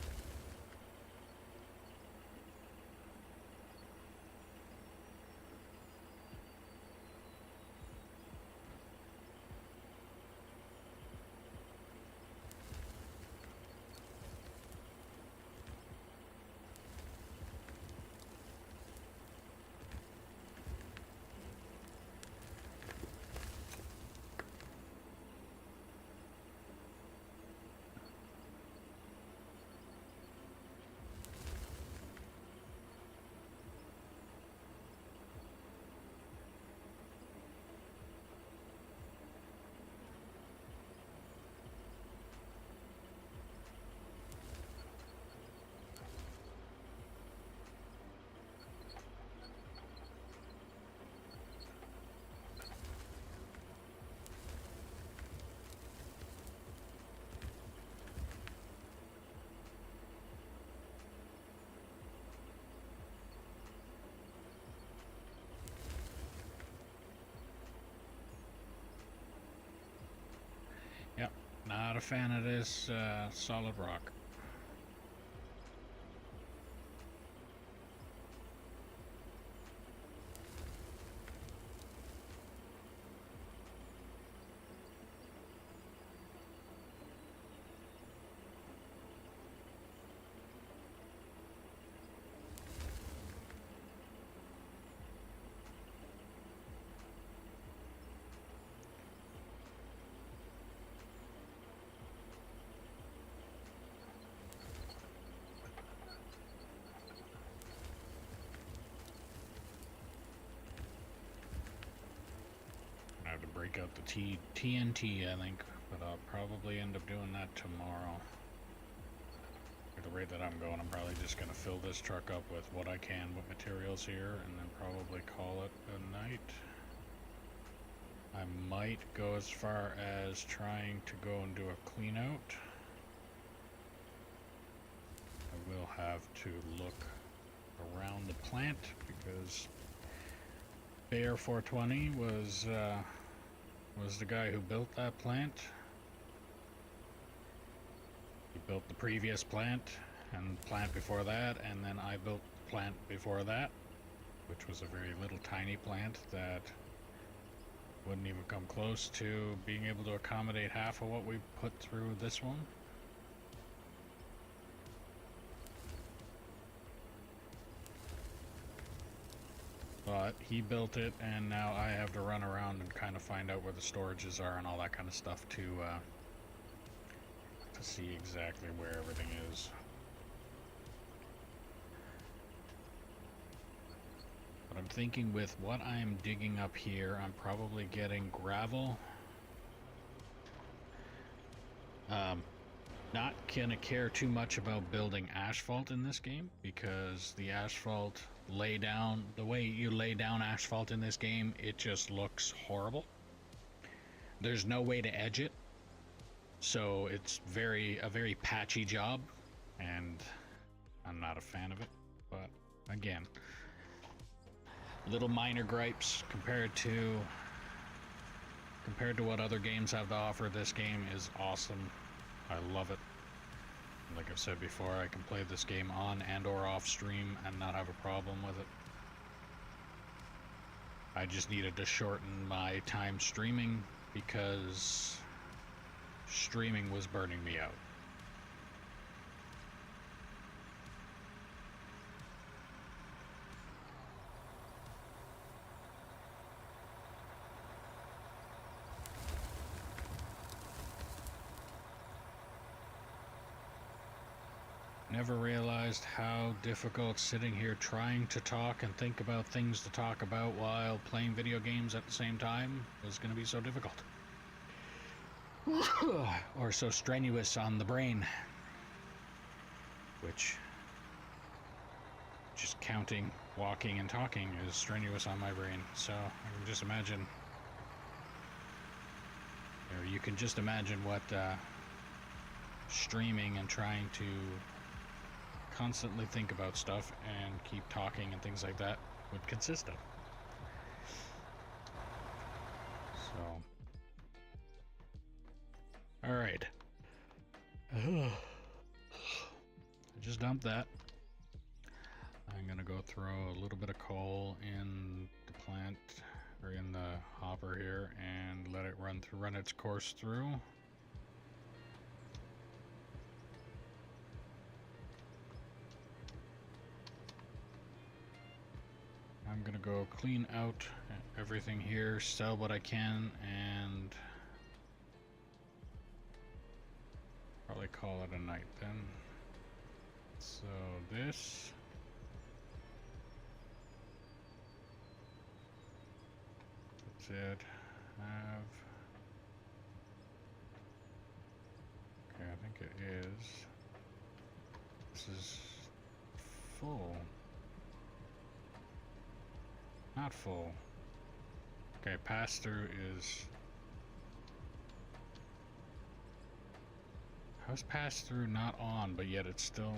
Yep, not a fan of this solid rock. I have to break out the TNT, I think, but I'll probably end up doing that tomorrow. At the rate that I'm going, I'm probably just going to fill this truck up with what I can with materials here, and then probably call it a night. I might go as far as trying to go and do a clean out. I will have to look around the plant because Bear 420 was the guy who built that plant. He built the previous plant and the plant before that, and then I built the plant before that, which was a very little tiny plant that wouldn't even come close to being able to accommodate half of what we put through this one. But he built it, and now I have to run around and kind of find out where the storages are and all that kind of stuff to see exactly where everything is. But I'm thinking with what I'm digging up here, I'm probably getting gravel. Not gonna care too much about building asphalt in this game, because the asphalt the way you lay down asphalt in this game, it just looks horrible. There's no way to edge it, so it's a very patchy job, and I'm not a fan of it. But again, little minor gripes compared to what other games have to offer. This game is awesome. I love it. Like I've said before, I can play this game on and or off stream and not have a problem with it. I just needed to shorten my time streaming because streaming was burning me out. Never realized how difficult sitting here trying to talk and think about things to talk about while playing video games at the same time was going to be so difficult. Or so strenuous on the brain. Which, just counting, walking, and talking is strenuous on my brain. So I can just imagine, or you can just imagine what streaming and trying to constantly think about stuff and keep talking and things like that would consist of. So, all right. I just dumped that. I'm gonna go throw a little bit of coal in the plant, or in the hopper here, and let it run its course through. I'm gonna go clean out everything here, sell what I can, and probably call it a night then. So this, that's it. Okay, I think it is. This is full. Not full. Okay, pass through is... How's pass through not on, but yet it's still...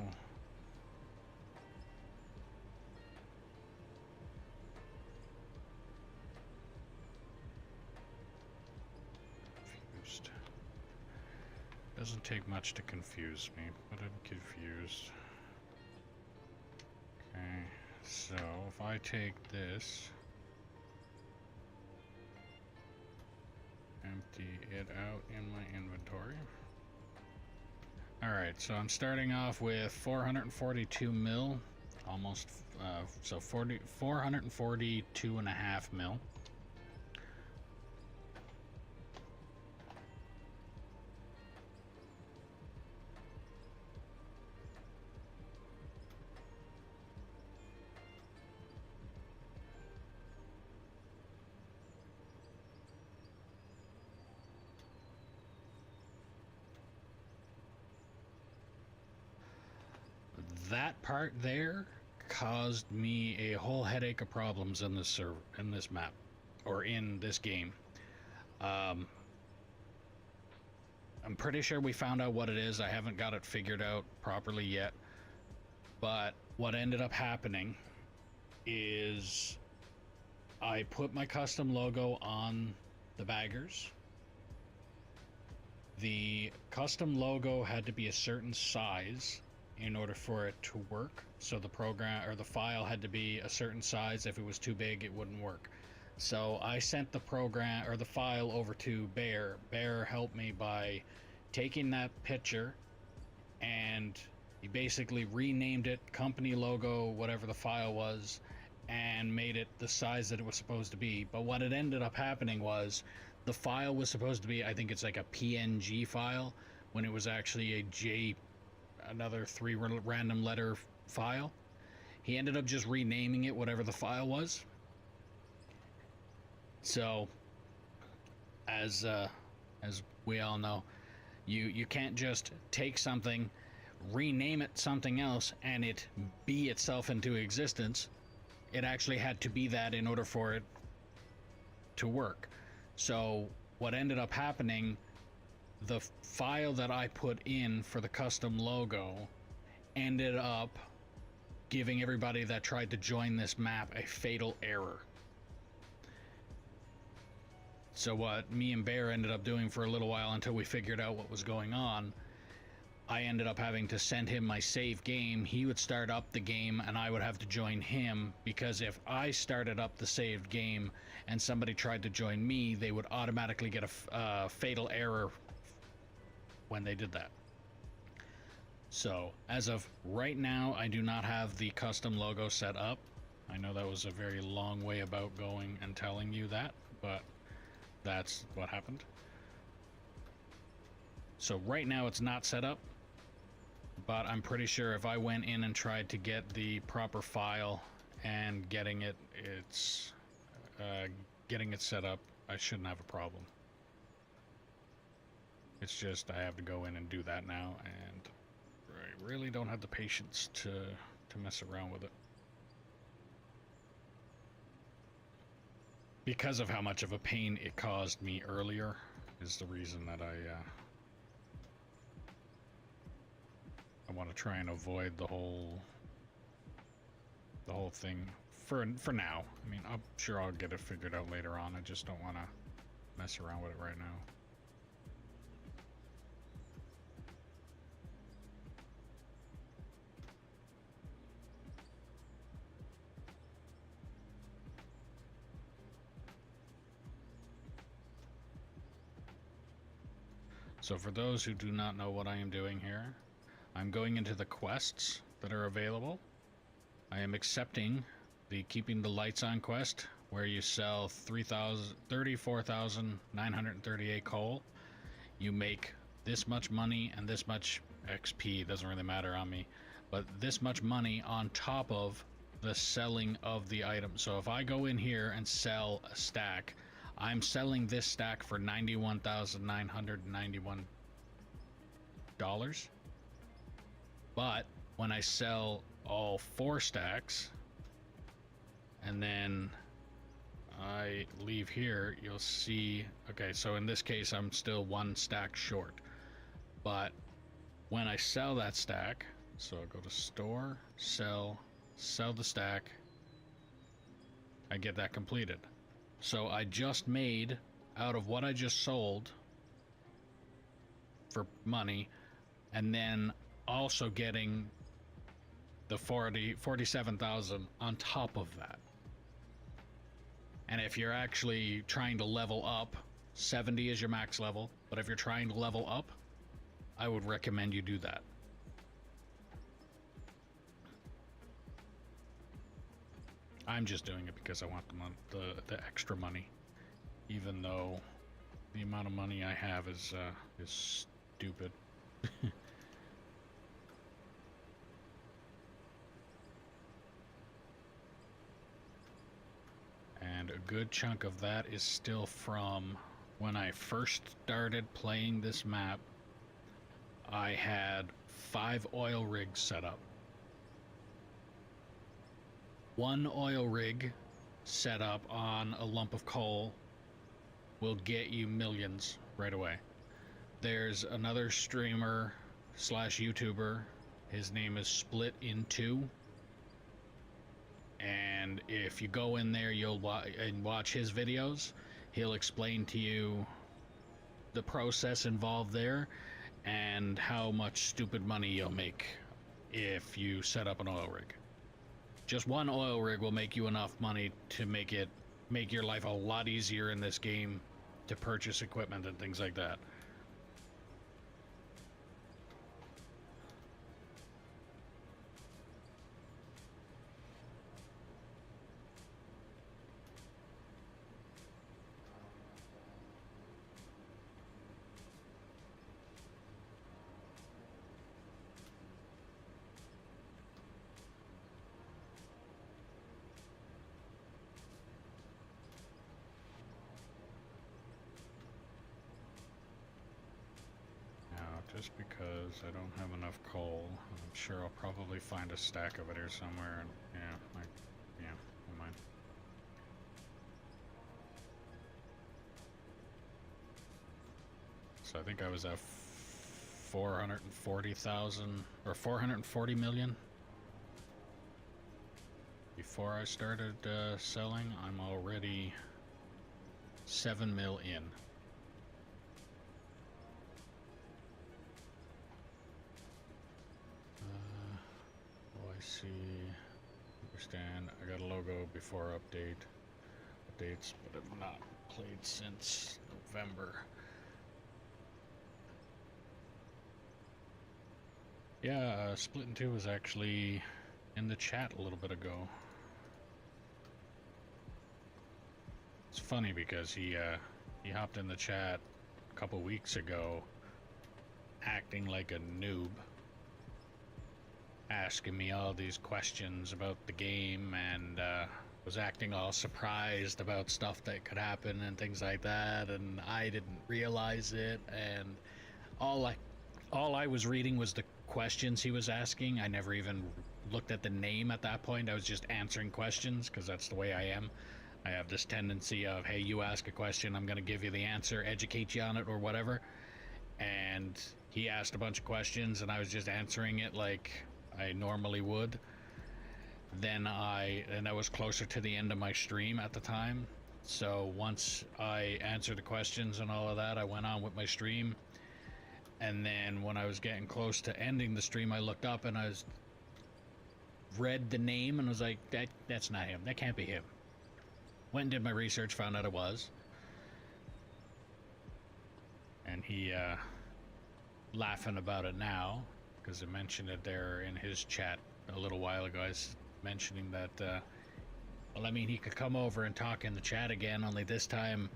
Confused. Doesn't take much to confuse me, but I'm confused. Okay. So, if I take this, empty it out in my inventory. Alright, so I'm starting off with 442 mil, almost, so 442.5 mil. That part there caused me a whole headache of problems in this server, in this map, or in this game. I'm pretty sure we found out what it is. I haven't got it figured out properly yet. But what ended up happening is I put my custom logo on the baggers. The custom logo had to be a certain size in order for it to work. So the program or the file had to be a certain size. If it was too big, it wouldn't work. So I sent the program or the file over to Bear. Bear helped me by taking that picture, and he basically renamed it company logo, whatever the file was, and made it the size that it was supposed to be. But what it ended up happening was the file was supposed to be, I think it's like a PNG file, when it was actually a another 3 random letter file. He ended up just renaming it whatever the file was. So, as we all know, you can't just take something, rename it something else, and it be itself into existence. It actually had to be that in order for it to work. So what ended up happening, the file that I put in for the custom logo ended up giving everybody that tried to join this map a fatal error. So what me and Bear ended up doing for a little while until we figured out what was going on, I ended up having to send him my save game. He would start up the game and I would have to join him, because if I started up the saved game and somebody tried to join me, they would automatically get a fatal error when they did that. So as of right now, I do not have the custom logo set up. I know that was a very long way about going and telling you that, but that's what happened. So right now it's not set up, but I'm pretty sure if I went in and tried to get the proper file and getting it set up, I shouldn't have a problem. It's just I have to go in and do that now, and I really don't have the patience to mess around with it. Because of how much of a pain it caused me earlier is the reason that I want to try and avoid the whole thing for now. I mean, I'm sure I'll get it figured out later on. I just don't want to mess around with it right now. So for those who do not know what I am doing here, I'm going into the quests that are available. I am accepting the Keeping the Lights On quest, where you sell 34,938 coal. You make this much money and this much XP, doesn't really matter on me, but this much money on top of the selling of the item. So if I go in here and sell a stack, I'm selling this stack for $91,991. But when I sell all 4 stacks and then I leave here, you'll see, okay, so in this case I'm still 1 stack short. But when I sell that stack, so I go to store, sell the stack, I get that completed. So I just made, out of what I just sold for money, and then also getting the 47,000 on top of that. And if you're actually trying to level up, 70 is your max level, but if you're trying to level up, I would recommend you do that. I'm just doing it because I want the extra money, even though the amount of money I have is stupid. And a good chunk of that is still from when I first started playing this map. I had 5 oil rigs set up. 1 oil rig set up on a lump of coal will get you millions right away. There's another streamer slash YouTuber. His name is Split in 2. And if you go in there, you'll watch his videos. He'll explain to you the process involved there and how much stupid money you'll make if you set up an oil rig. Just 1 oil rig will make you enough money to make your life a lot easier in this game to purchase equipment and things like that. just because I don't have enough coal. I'm sure I'll probably find a stack of it here somewhere, and yeah, never mind. So I think I was at 440,000 or 440 million before I started selling. I'm already 7 mil in. Oh, I see. Understand. I got a logo before updates, but I've not played since November. Yeah, Split in Two was actually in the chat a little bit ago. It's funny because he hopped in the chat a couple weeks ago, acting like a noob, asking me all these questions about the game, and was acting all surprised about stuff that could happen and things like that, and I didn't realize it, and all I was reading was the questions he was asking. I never even looked at the name at that point. I was just answering questions because that's the way I am. I have this tendency of, hey, you ask a question, I'm going to give you the answer, educate you on it or whatever. And he asked a bunch of questions and I was just answering it like I normally would. And I was closer to the end of my stream at the time. So once I answered the questions and all of that, I went on with my stream. And then when I was getting close to ending the stream, I looked up and read the name and was like, that's not him. That can't be him. Went and did my research, found out it was. And he laughing about it now, because I mentioned it there in his chat a little while ago. I was mentioning that, well, I mean, he could come over and talk in the chat again, only this time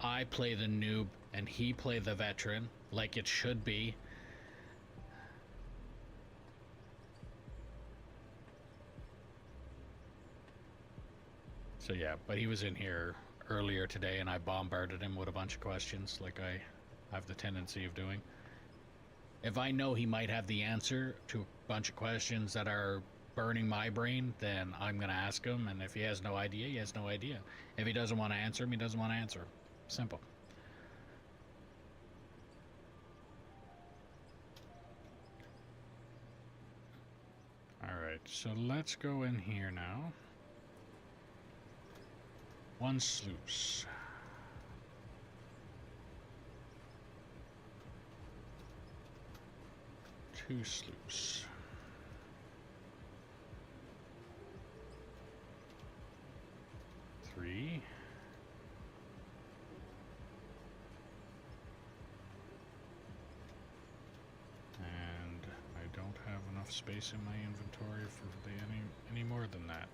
I play the noob and he play the veteran, like it should be. So yeah, but he was in here earlier today and I bombarded him with a bunch of questions like I have the tendency of doing. If I know he might have the answer to a bunch of questions that are burning my brain, then I'm going to ask him, and if he has no idea, he has no idea. If he doesn't want to answer him, he doesn't want to answer him. Simple. Alright, so let's go in here now. One sluice. Two sluice. Three. And I don't have enough space in my inventory for any more than that.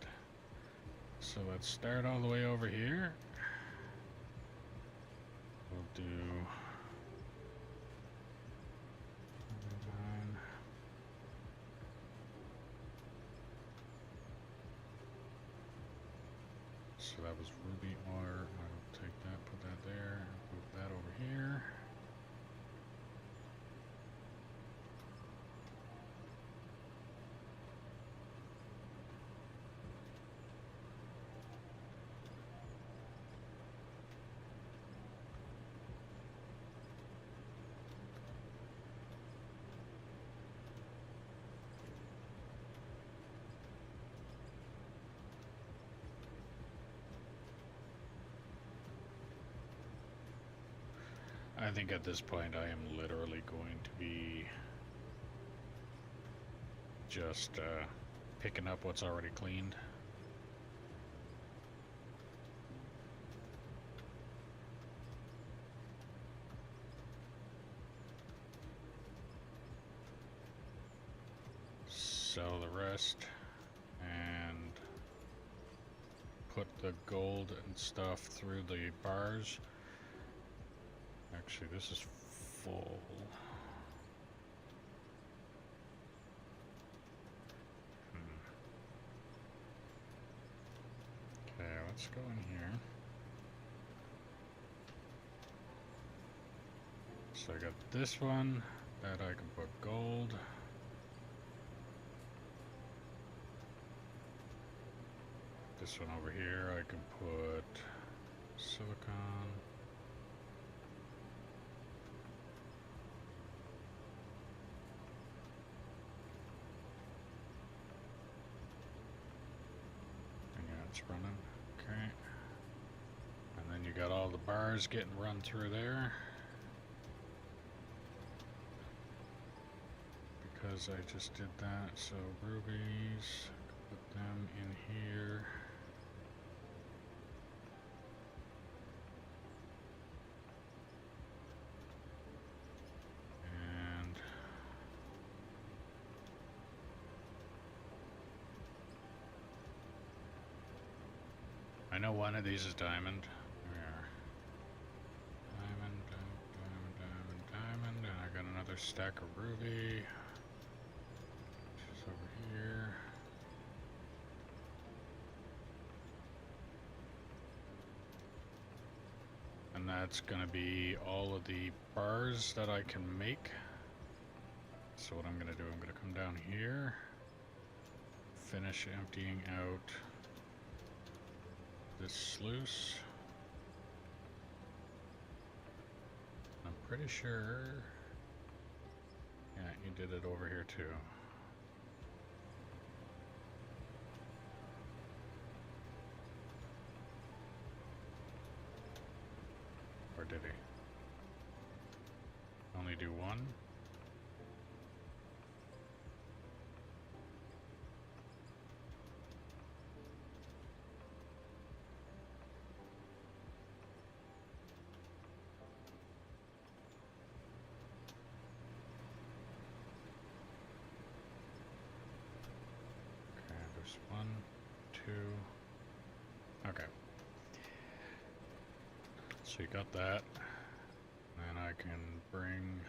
So let's start all the way over here. We'll do 9. So that was ruby ore. I'll take that, put that there, move that over here. I think at this point I am literally going to be just picking up what's already cleaned. Sell the rest and put the gold and stuff through the bars. Actually, this is full. Okay, let's go in here. So I got this one, That I can put gold. This one over here I can put silicon. And yeah, it's running. Okay. And then you got all the bars getting run through there. Because I just did that, so rubies, put them in here. And I know one of these is diamond. There we are. Diamond, diamond, diamond, diamond, and I got another stack of ruby. Over here. And that's gonna be all of the bars that I can make. So what I'm gonna do, I'm gonna come down here, finish emptying out this sluice. I'm pretty sure, yeah, you did it over here too. Or did he? Only do one? Okay, there's 1, 2. Okay. So you got that. And I can bring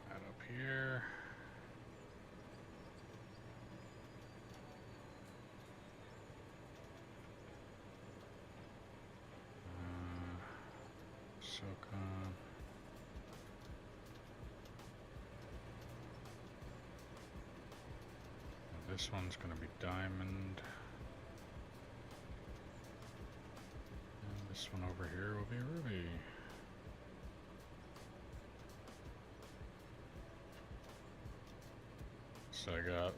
that up here. Silicon. This one's going to be diamond. This one over here will be ruby. So I got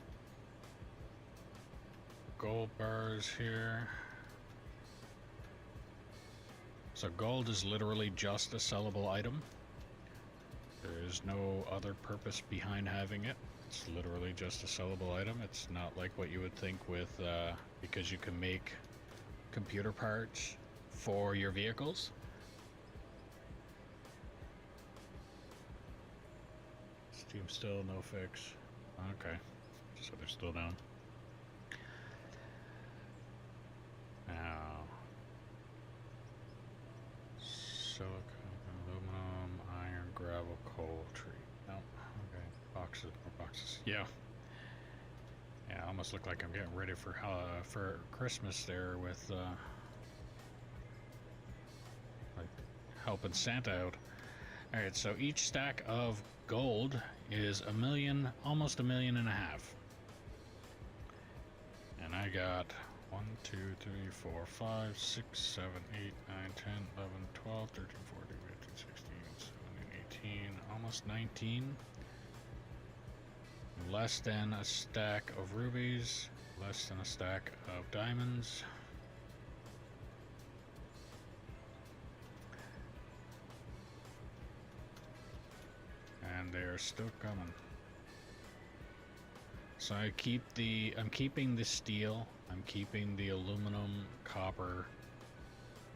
gold bars here. So gold is literally just a sellable item. There is no other purpose behind having it. It's literally just a sellable item. It's not like what you would think with, because you can make computer parts for your vehicles. Steam still no fix. Okay, so they're still down. Now, silicon, aluminum, iron, gravel, coal, tree. No, okay, boxes, more boxes. Yeah. Yeah, I almost look like I'm getting ready for Christmas there with like helping Santa out. All right, so each stack of gold is $1 million, almost $1.5 million. And I got 1, 2, 3, 4, 5, 6, 7, 8, 9, 10, 11, 12, 13, 14, 15, 16, 17, 18, almost 19. Less than a stack of rubies, less than a stack of diamonds. And they're still coming. So I'm keeping the steel, I'm keeping the aluminum, copper,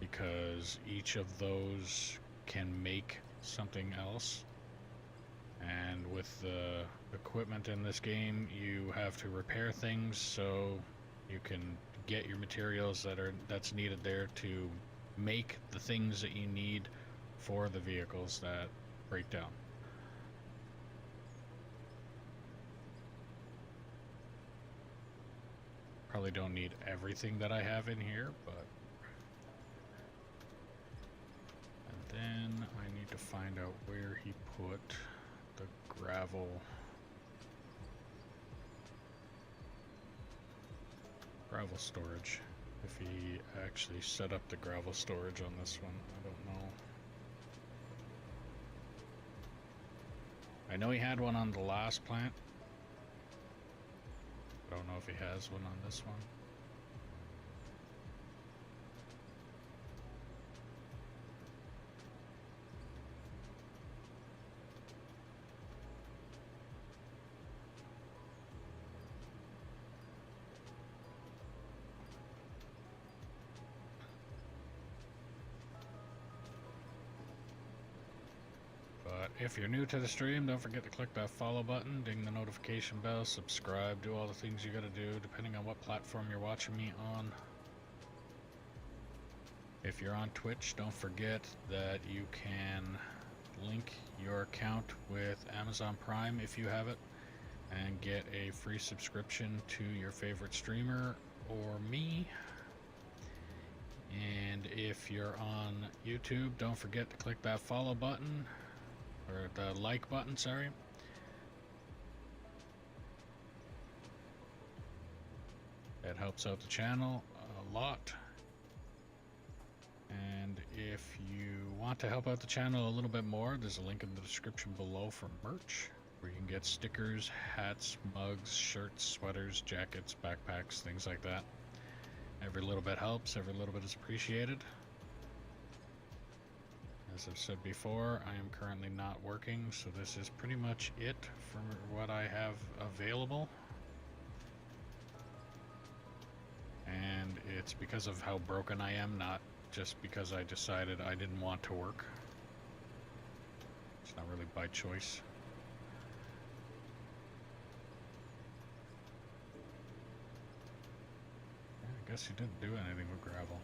because each of those can make something else. And with the equipment in this game, you have to repair things so you can get your materials that's needed there to make the things that you need for the vehicles that break down. Probably don't need everything that I have in here, but... And then I need to find out where he put the gravel storage. If he actually set up the gravel storage on this one, I don't know. I know he had one on the last plant. I don't know if he has one on this one. But if you're new to the stream, don't forget to click that follow button, ding the notification bell, subscribe, do all the things you gotta do depending on what platform you're watching me on. If you're on Twitch, don't forget that you can link your account with Amazon Prime if you have it and get a free subscription to your favorite streamer or me. And if you're on YouTube, don't forget to click that follow button, or the like button, sorry. It helps out the channel a lot. And if you want to help out the channel a little bit more, there's a link in the description below for merch, where you can get stickers, hats, mugs, shirts, sweaters, jackets, backpacks, things like that. Every little bit helps, every little bit is appreciated. As I've said before, I am currently not working, so this is pretty much it for what I have available. And it's because of how broken I am, not just because I decided I didn't want to work. It's not really by choice. Yeah, I guess he didn't do anything with gravel.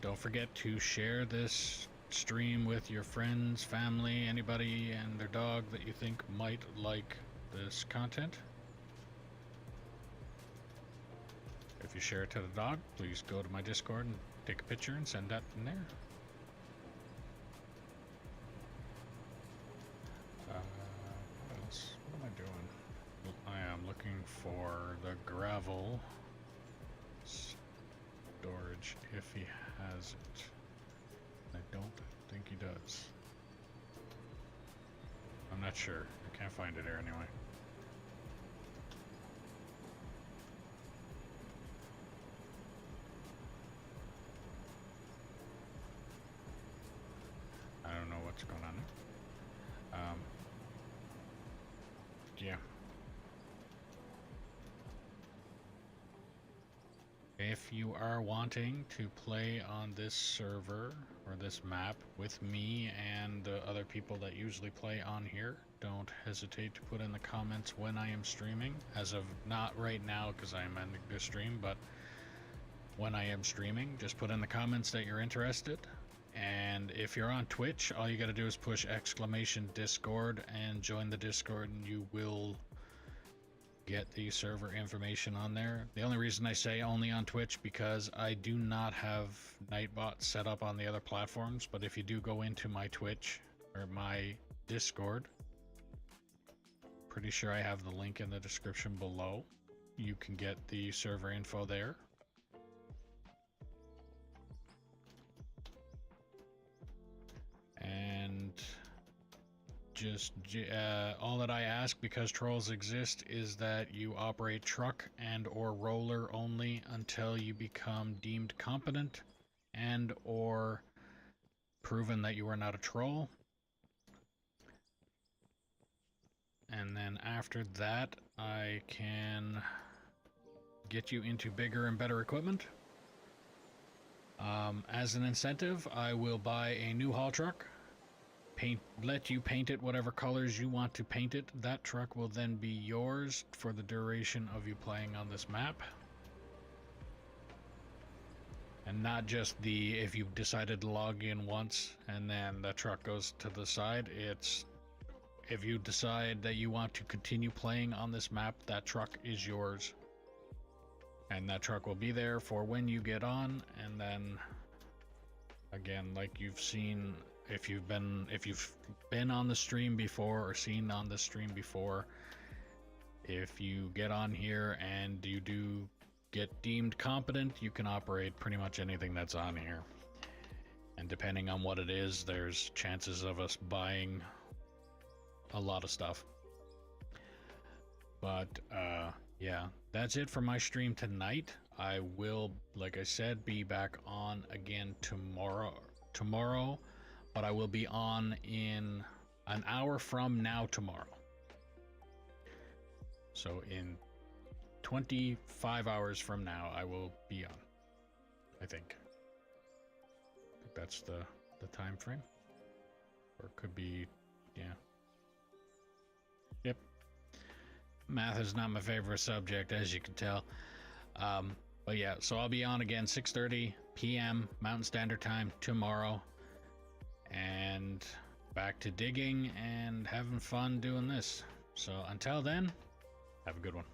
Don't forget to share this stream with your friends, family, anybody and their dog that you think might like this content. If you share it to the dog, please go to my Discord and take a picture and send that in there. What else? What am I doing? I am looking for the gravel storage if he has it. I don't think he does. I'm not sure. I can't find it here anyway. I don't know what's going on there. Yeah. If you are wanting to play on this server or this map with me and the other people that usually play on here, don't hesitate to put in the comments when I am streaming. As of not right now because I am ending this stream, but when I am streaming, just put in the comments that you're interested. And if you're on Twitch, all you gotta do is push !Discord and join the Discord, and you will get the server information on there. The only reason I say only on Twitch because I do not have Nightbot set up on the other platforms, but if you do go into my Twitch or my Discord, pretty sure I have the link in the description below. You can get the server info there. And just all that I ask, because trolls exist, is that you operate truck and or roller only until you become deemed competent and or proven that you are not a troll. And then after that, I can get you into bigger and better equipment. As an incentive, I will buy a new haul truck, let you paint it whatever colors you want to paint it. That truck will then be yours for the duration of you playing on this map. And not just if you've decided to log in once and then the truck goes to the side. It's if you decide that you want to continue playing on this map, that truck is yours. And that truck will be there for when you get on. And then again, like you've seen, if you've been on the stream before or seen on the stream before, if you get on here and you do get deemed competent, you can operate pretty much anything that's on here. And depending on what it is, there's chances of us buying a lot of stuff. But yeah, that's it for my stream tonight. I will, like I said, be back on again tomorrow, but I will be on in an hour from now tomorrow. So in 25 hours from now, I will be on, I think. That's the time frame, or it could be, yeah. Yep. Math is not my favorite subject, as you can tell. But yeah, so I'll be on again 6:30 p.m. Mountain Standard Time tomorrow, and back to digging and having fun doing this. So until then, have a good one.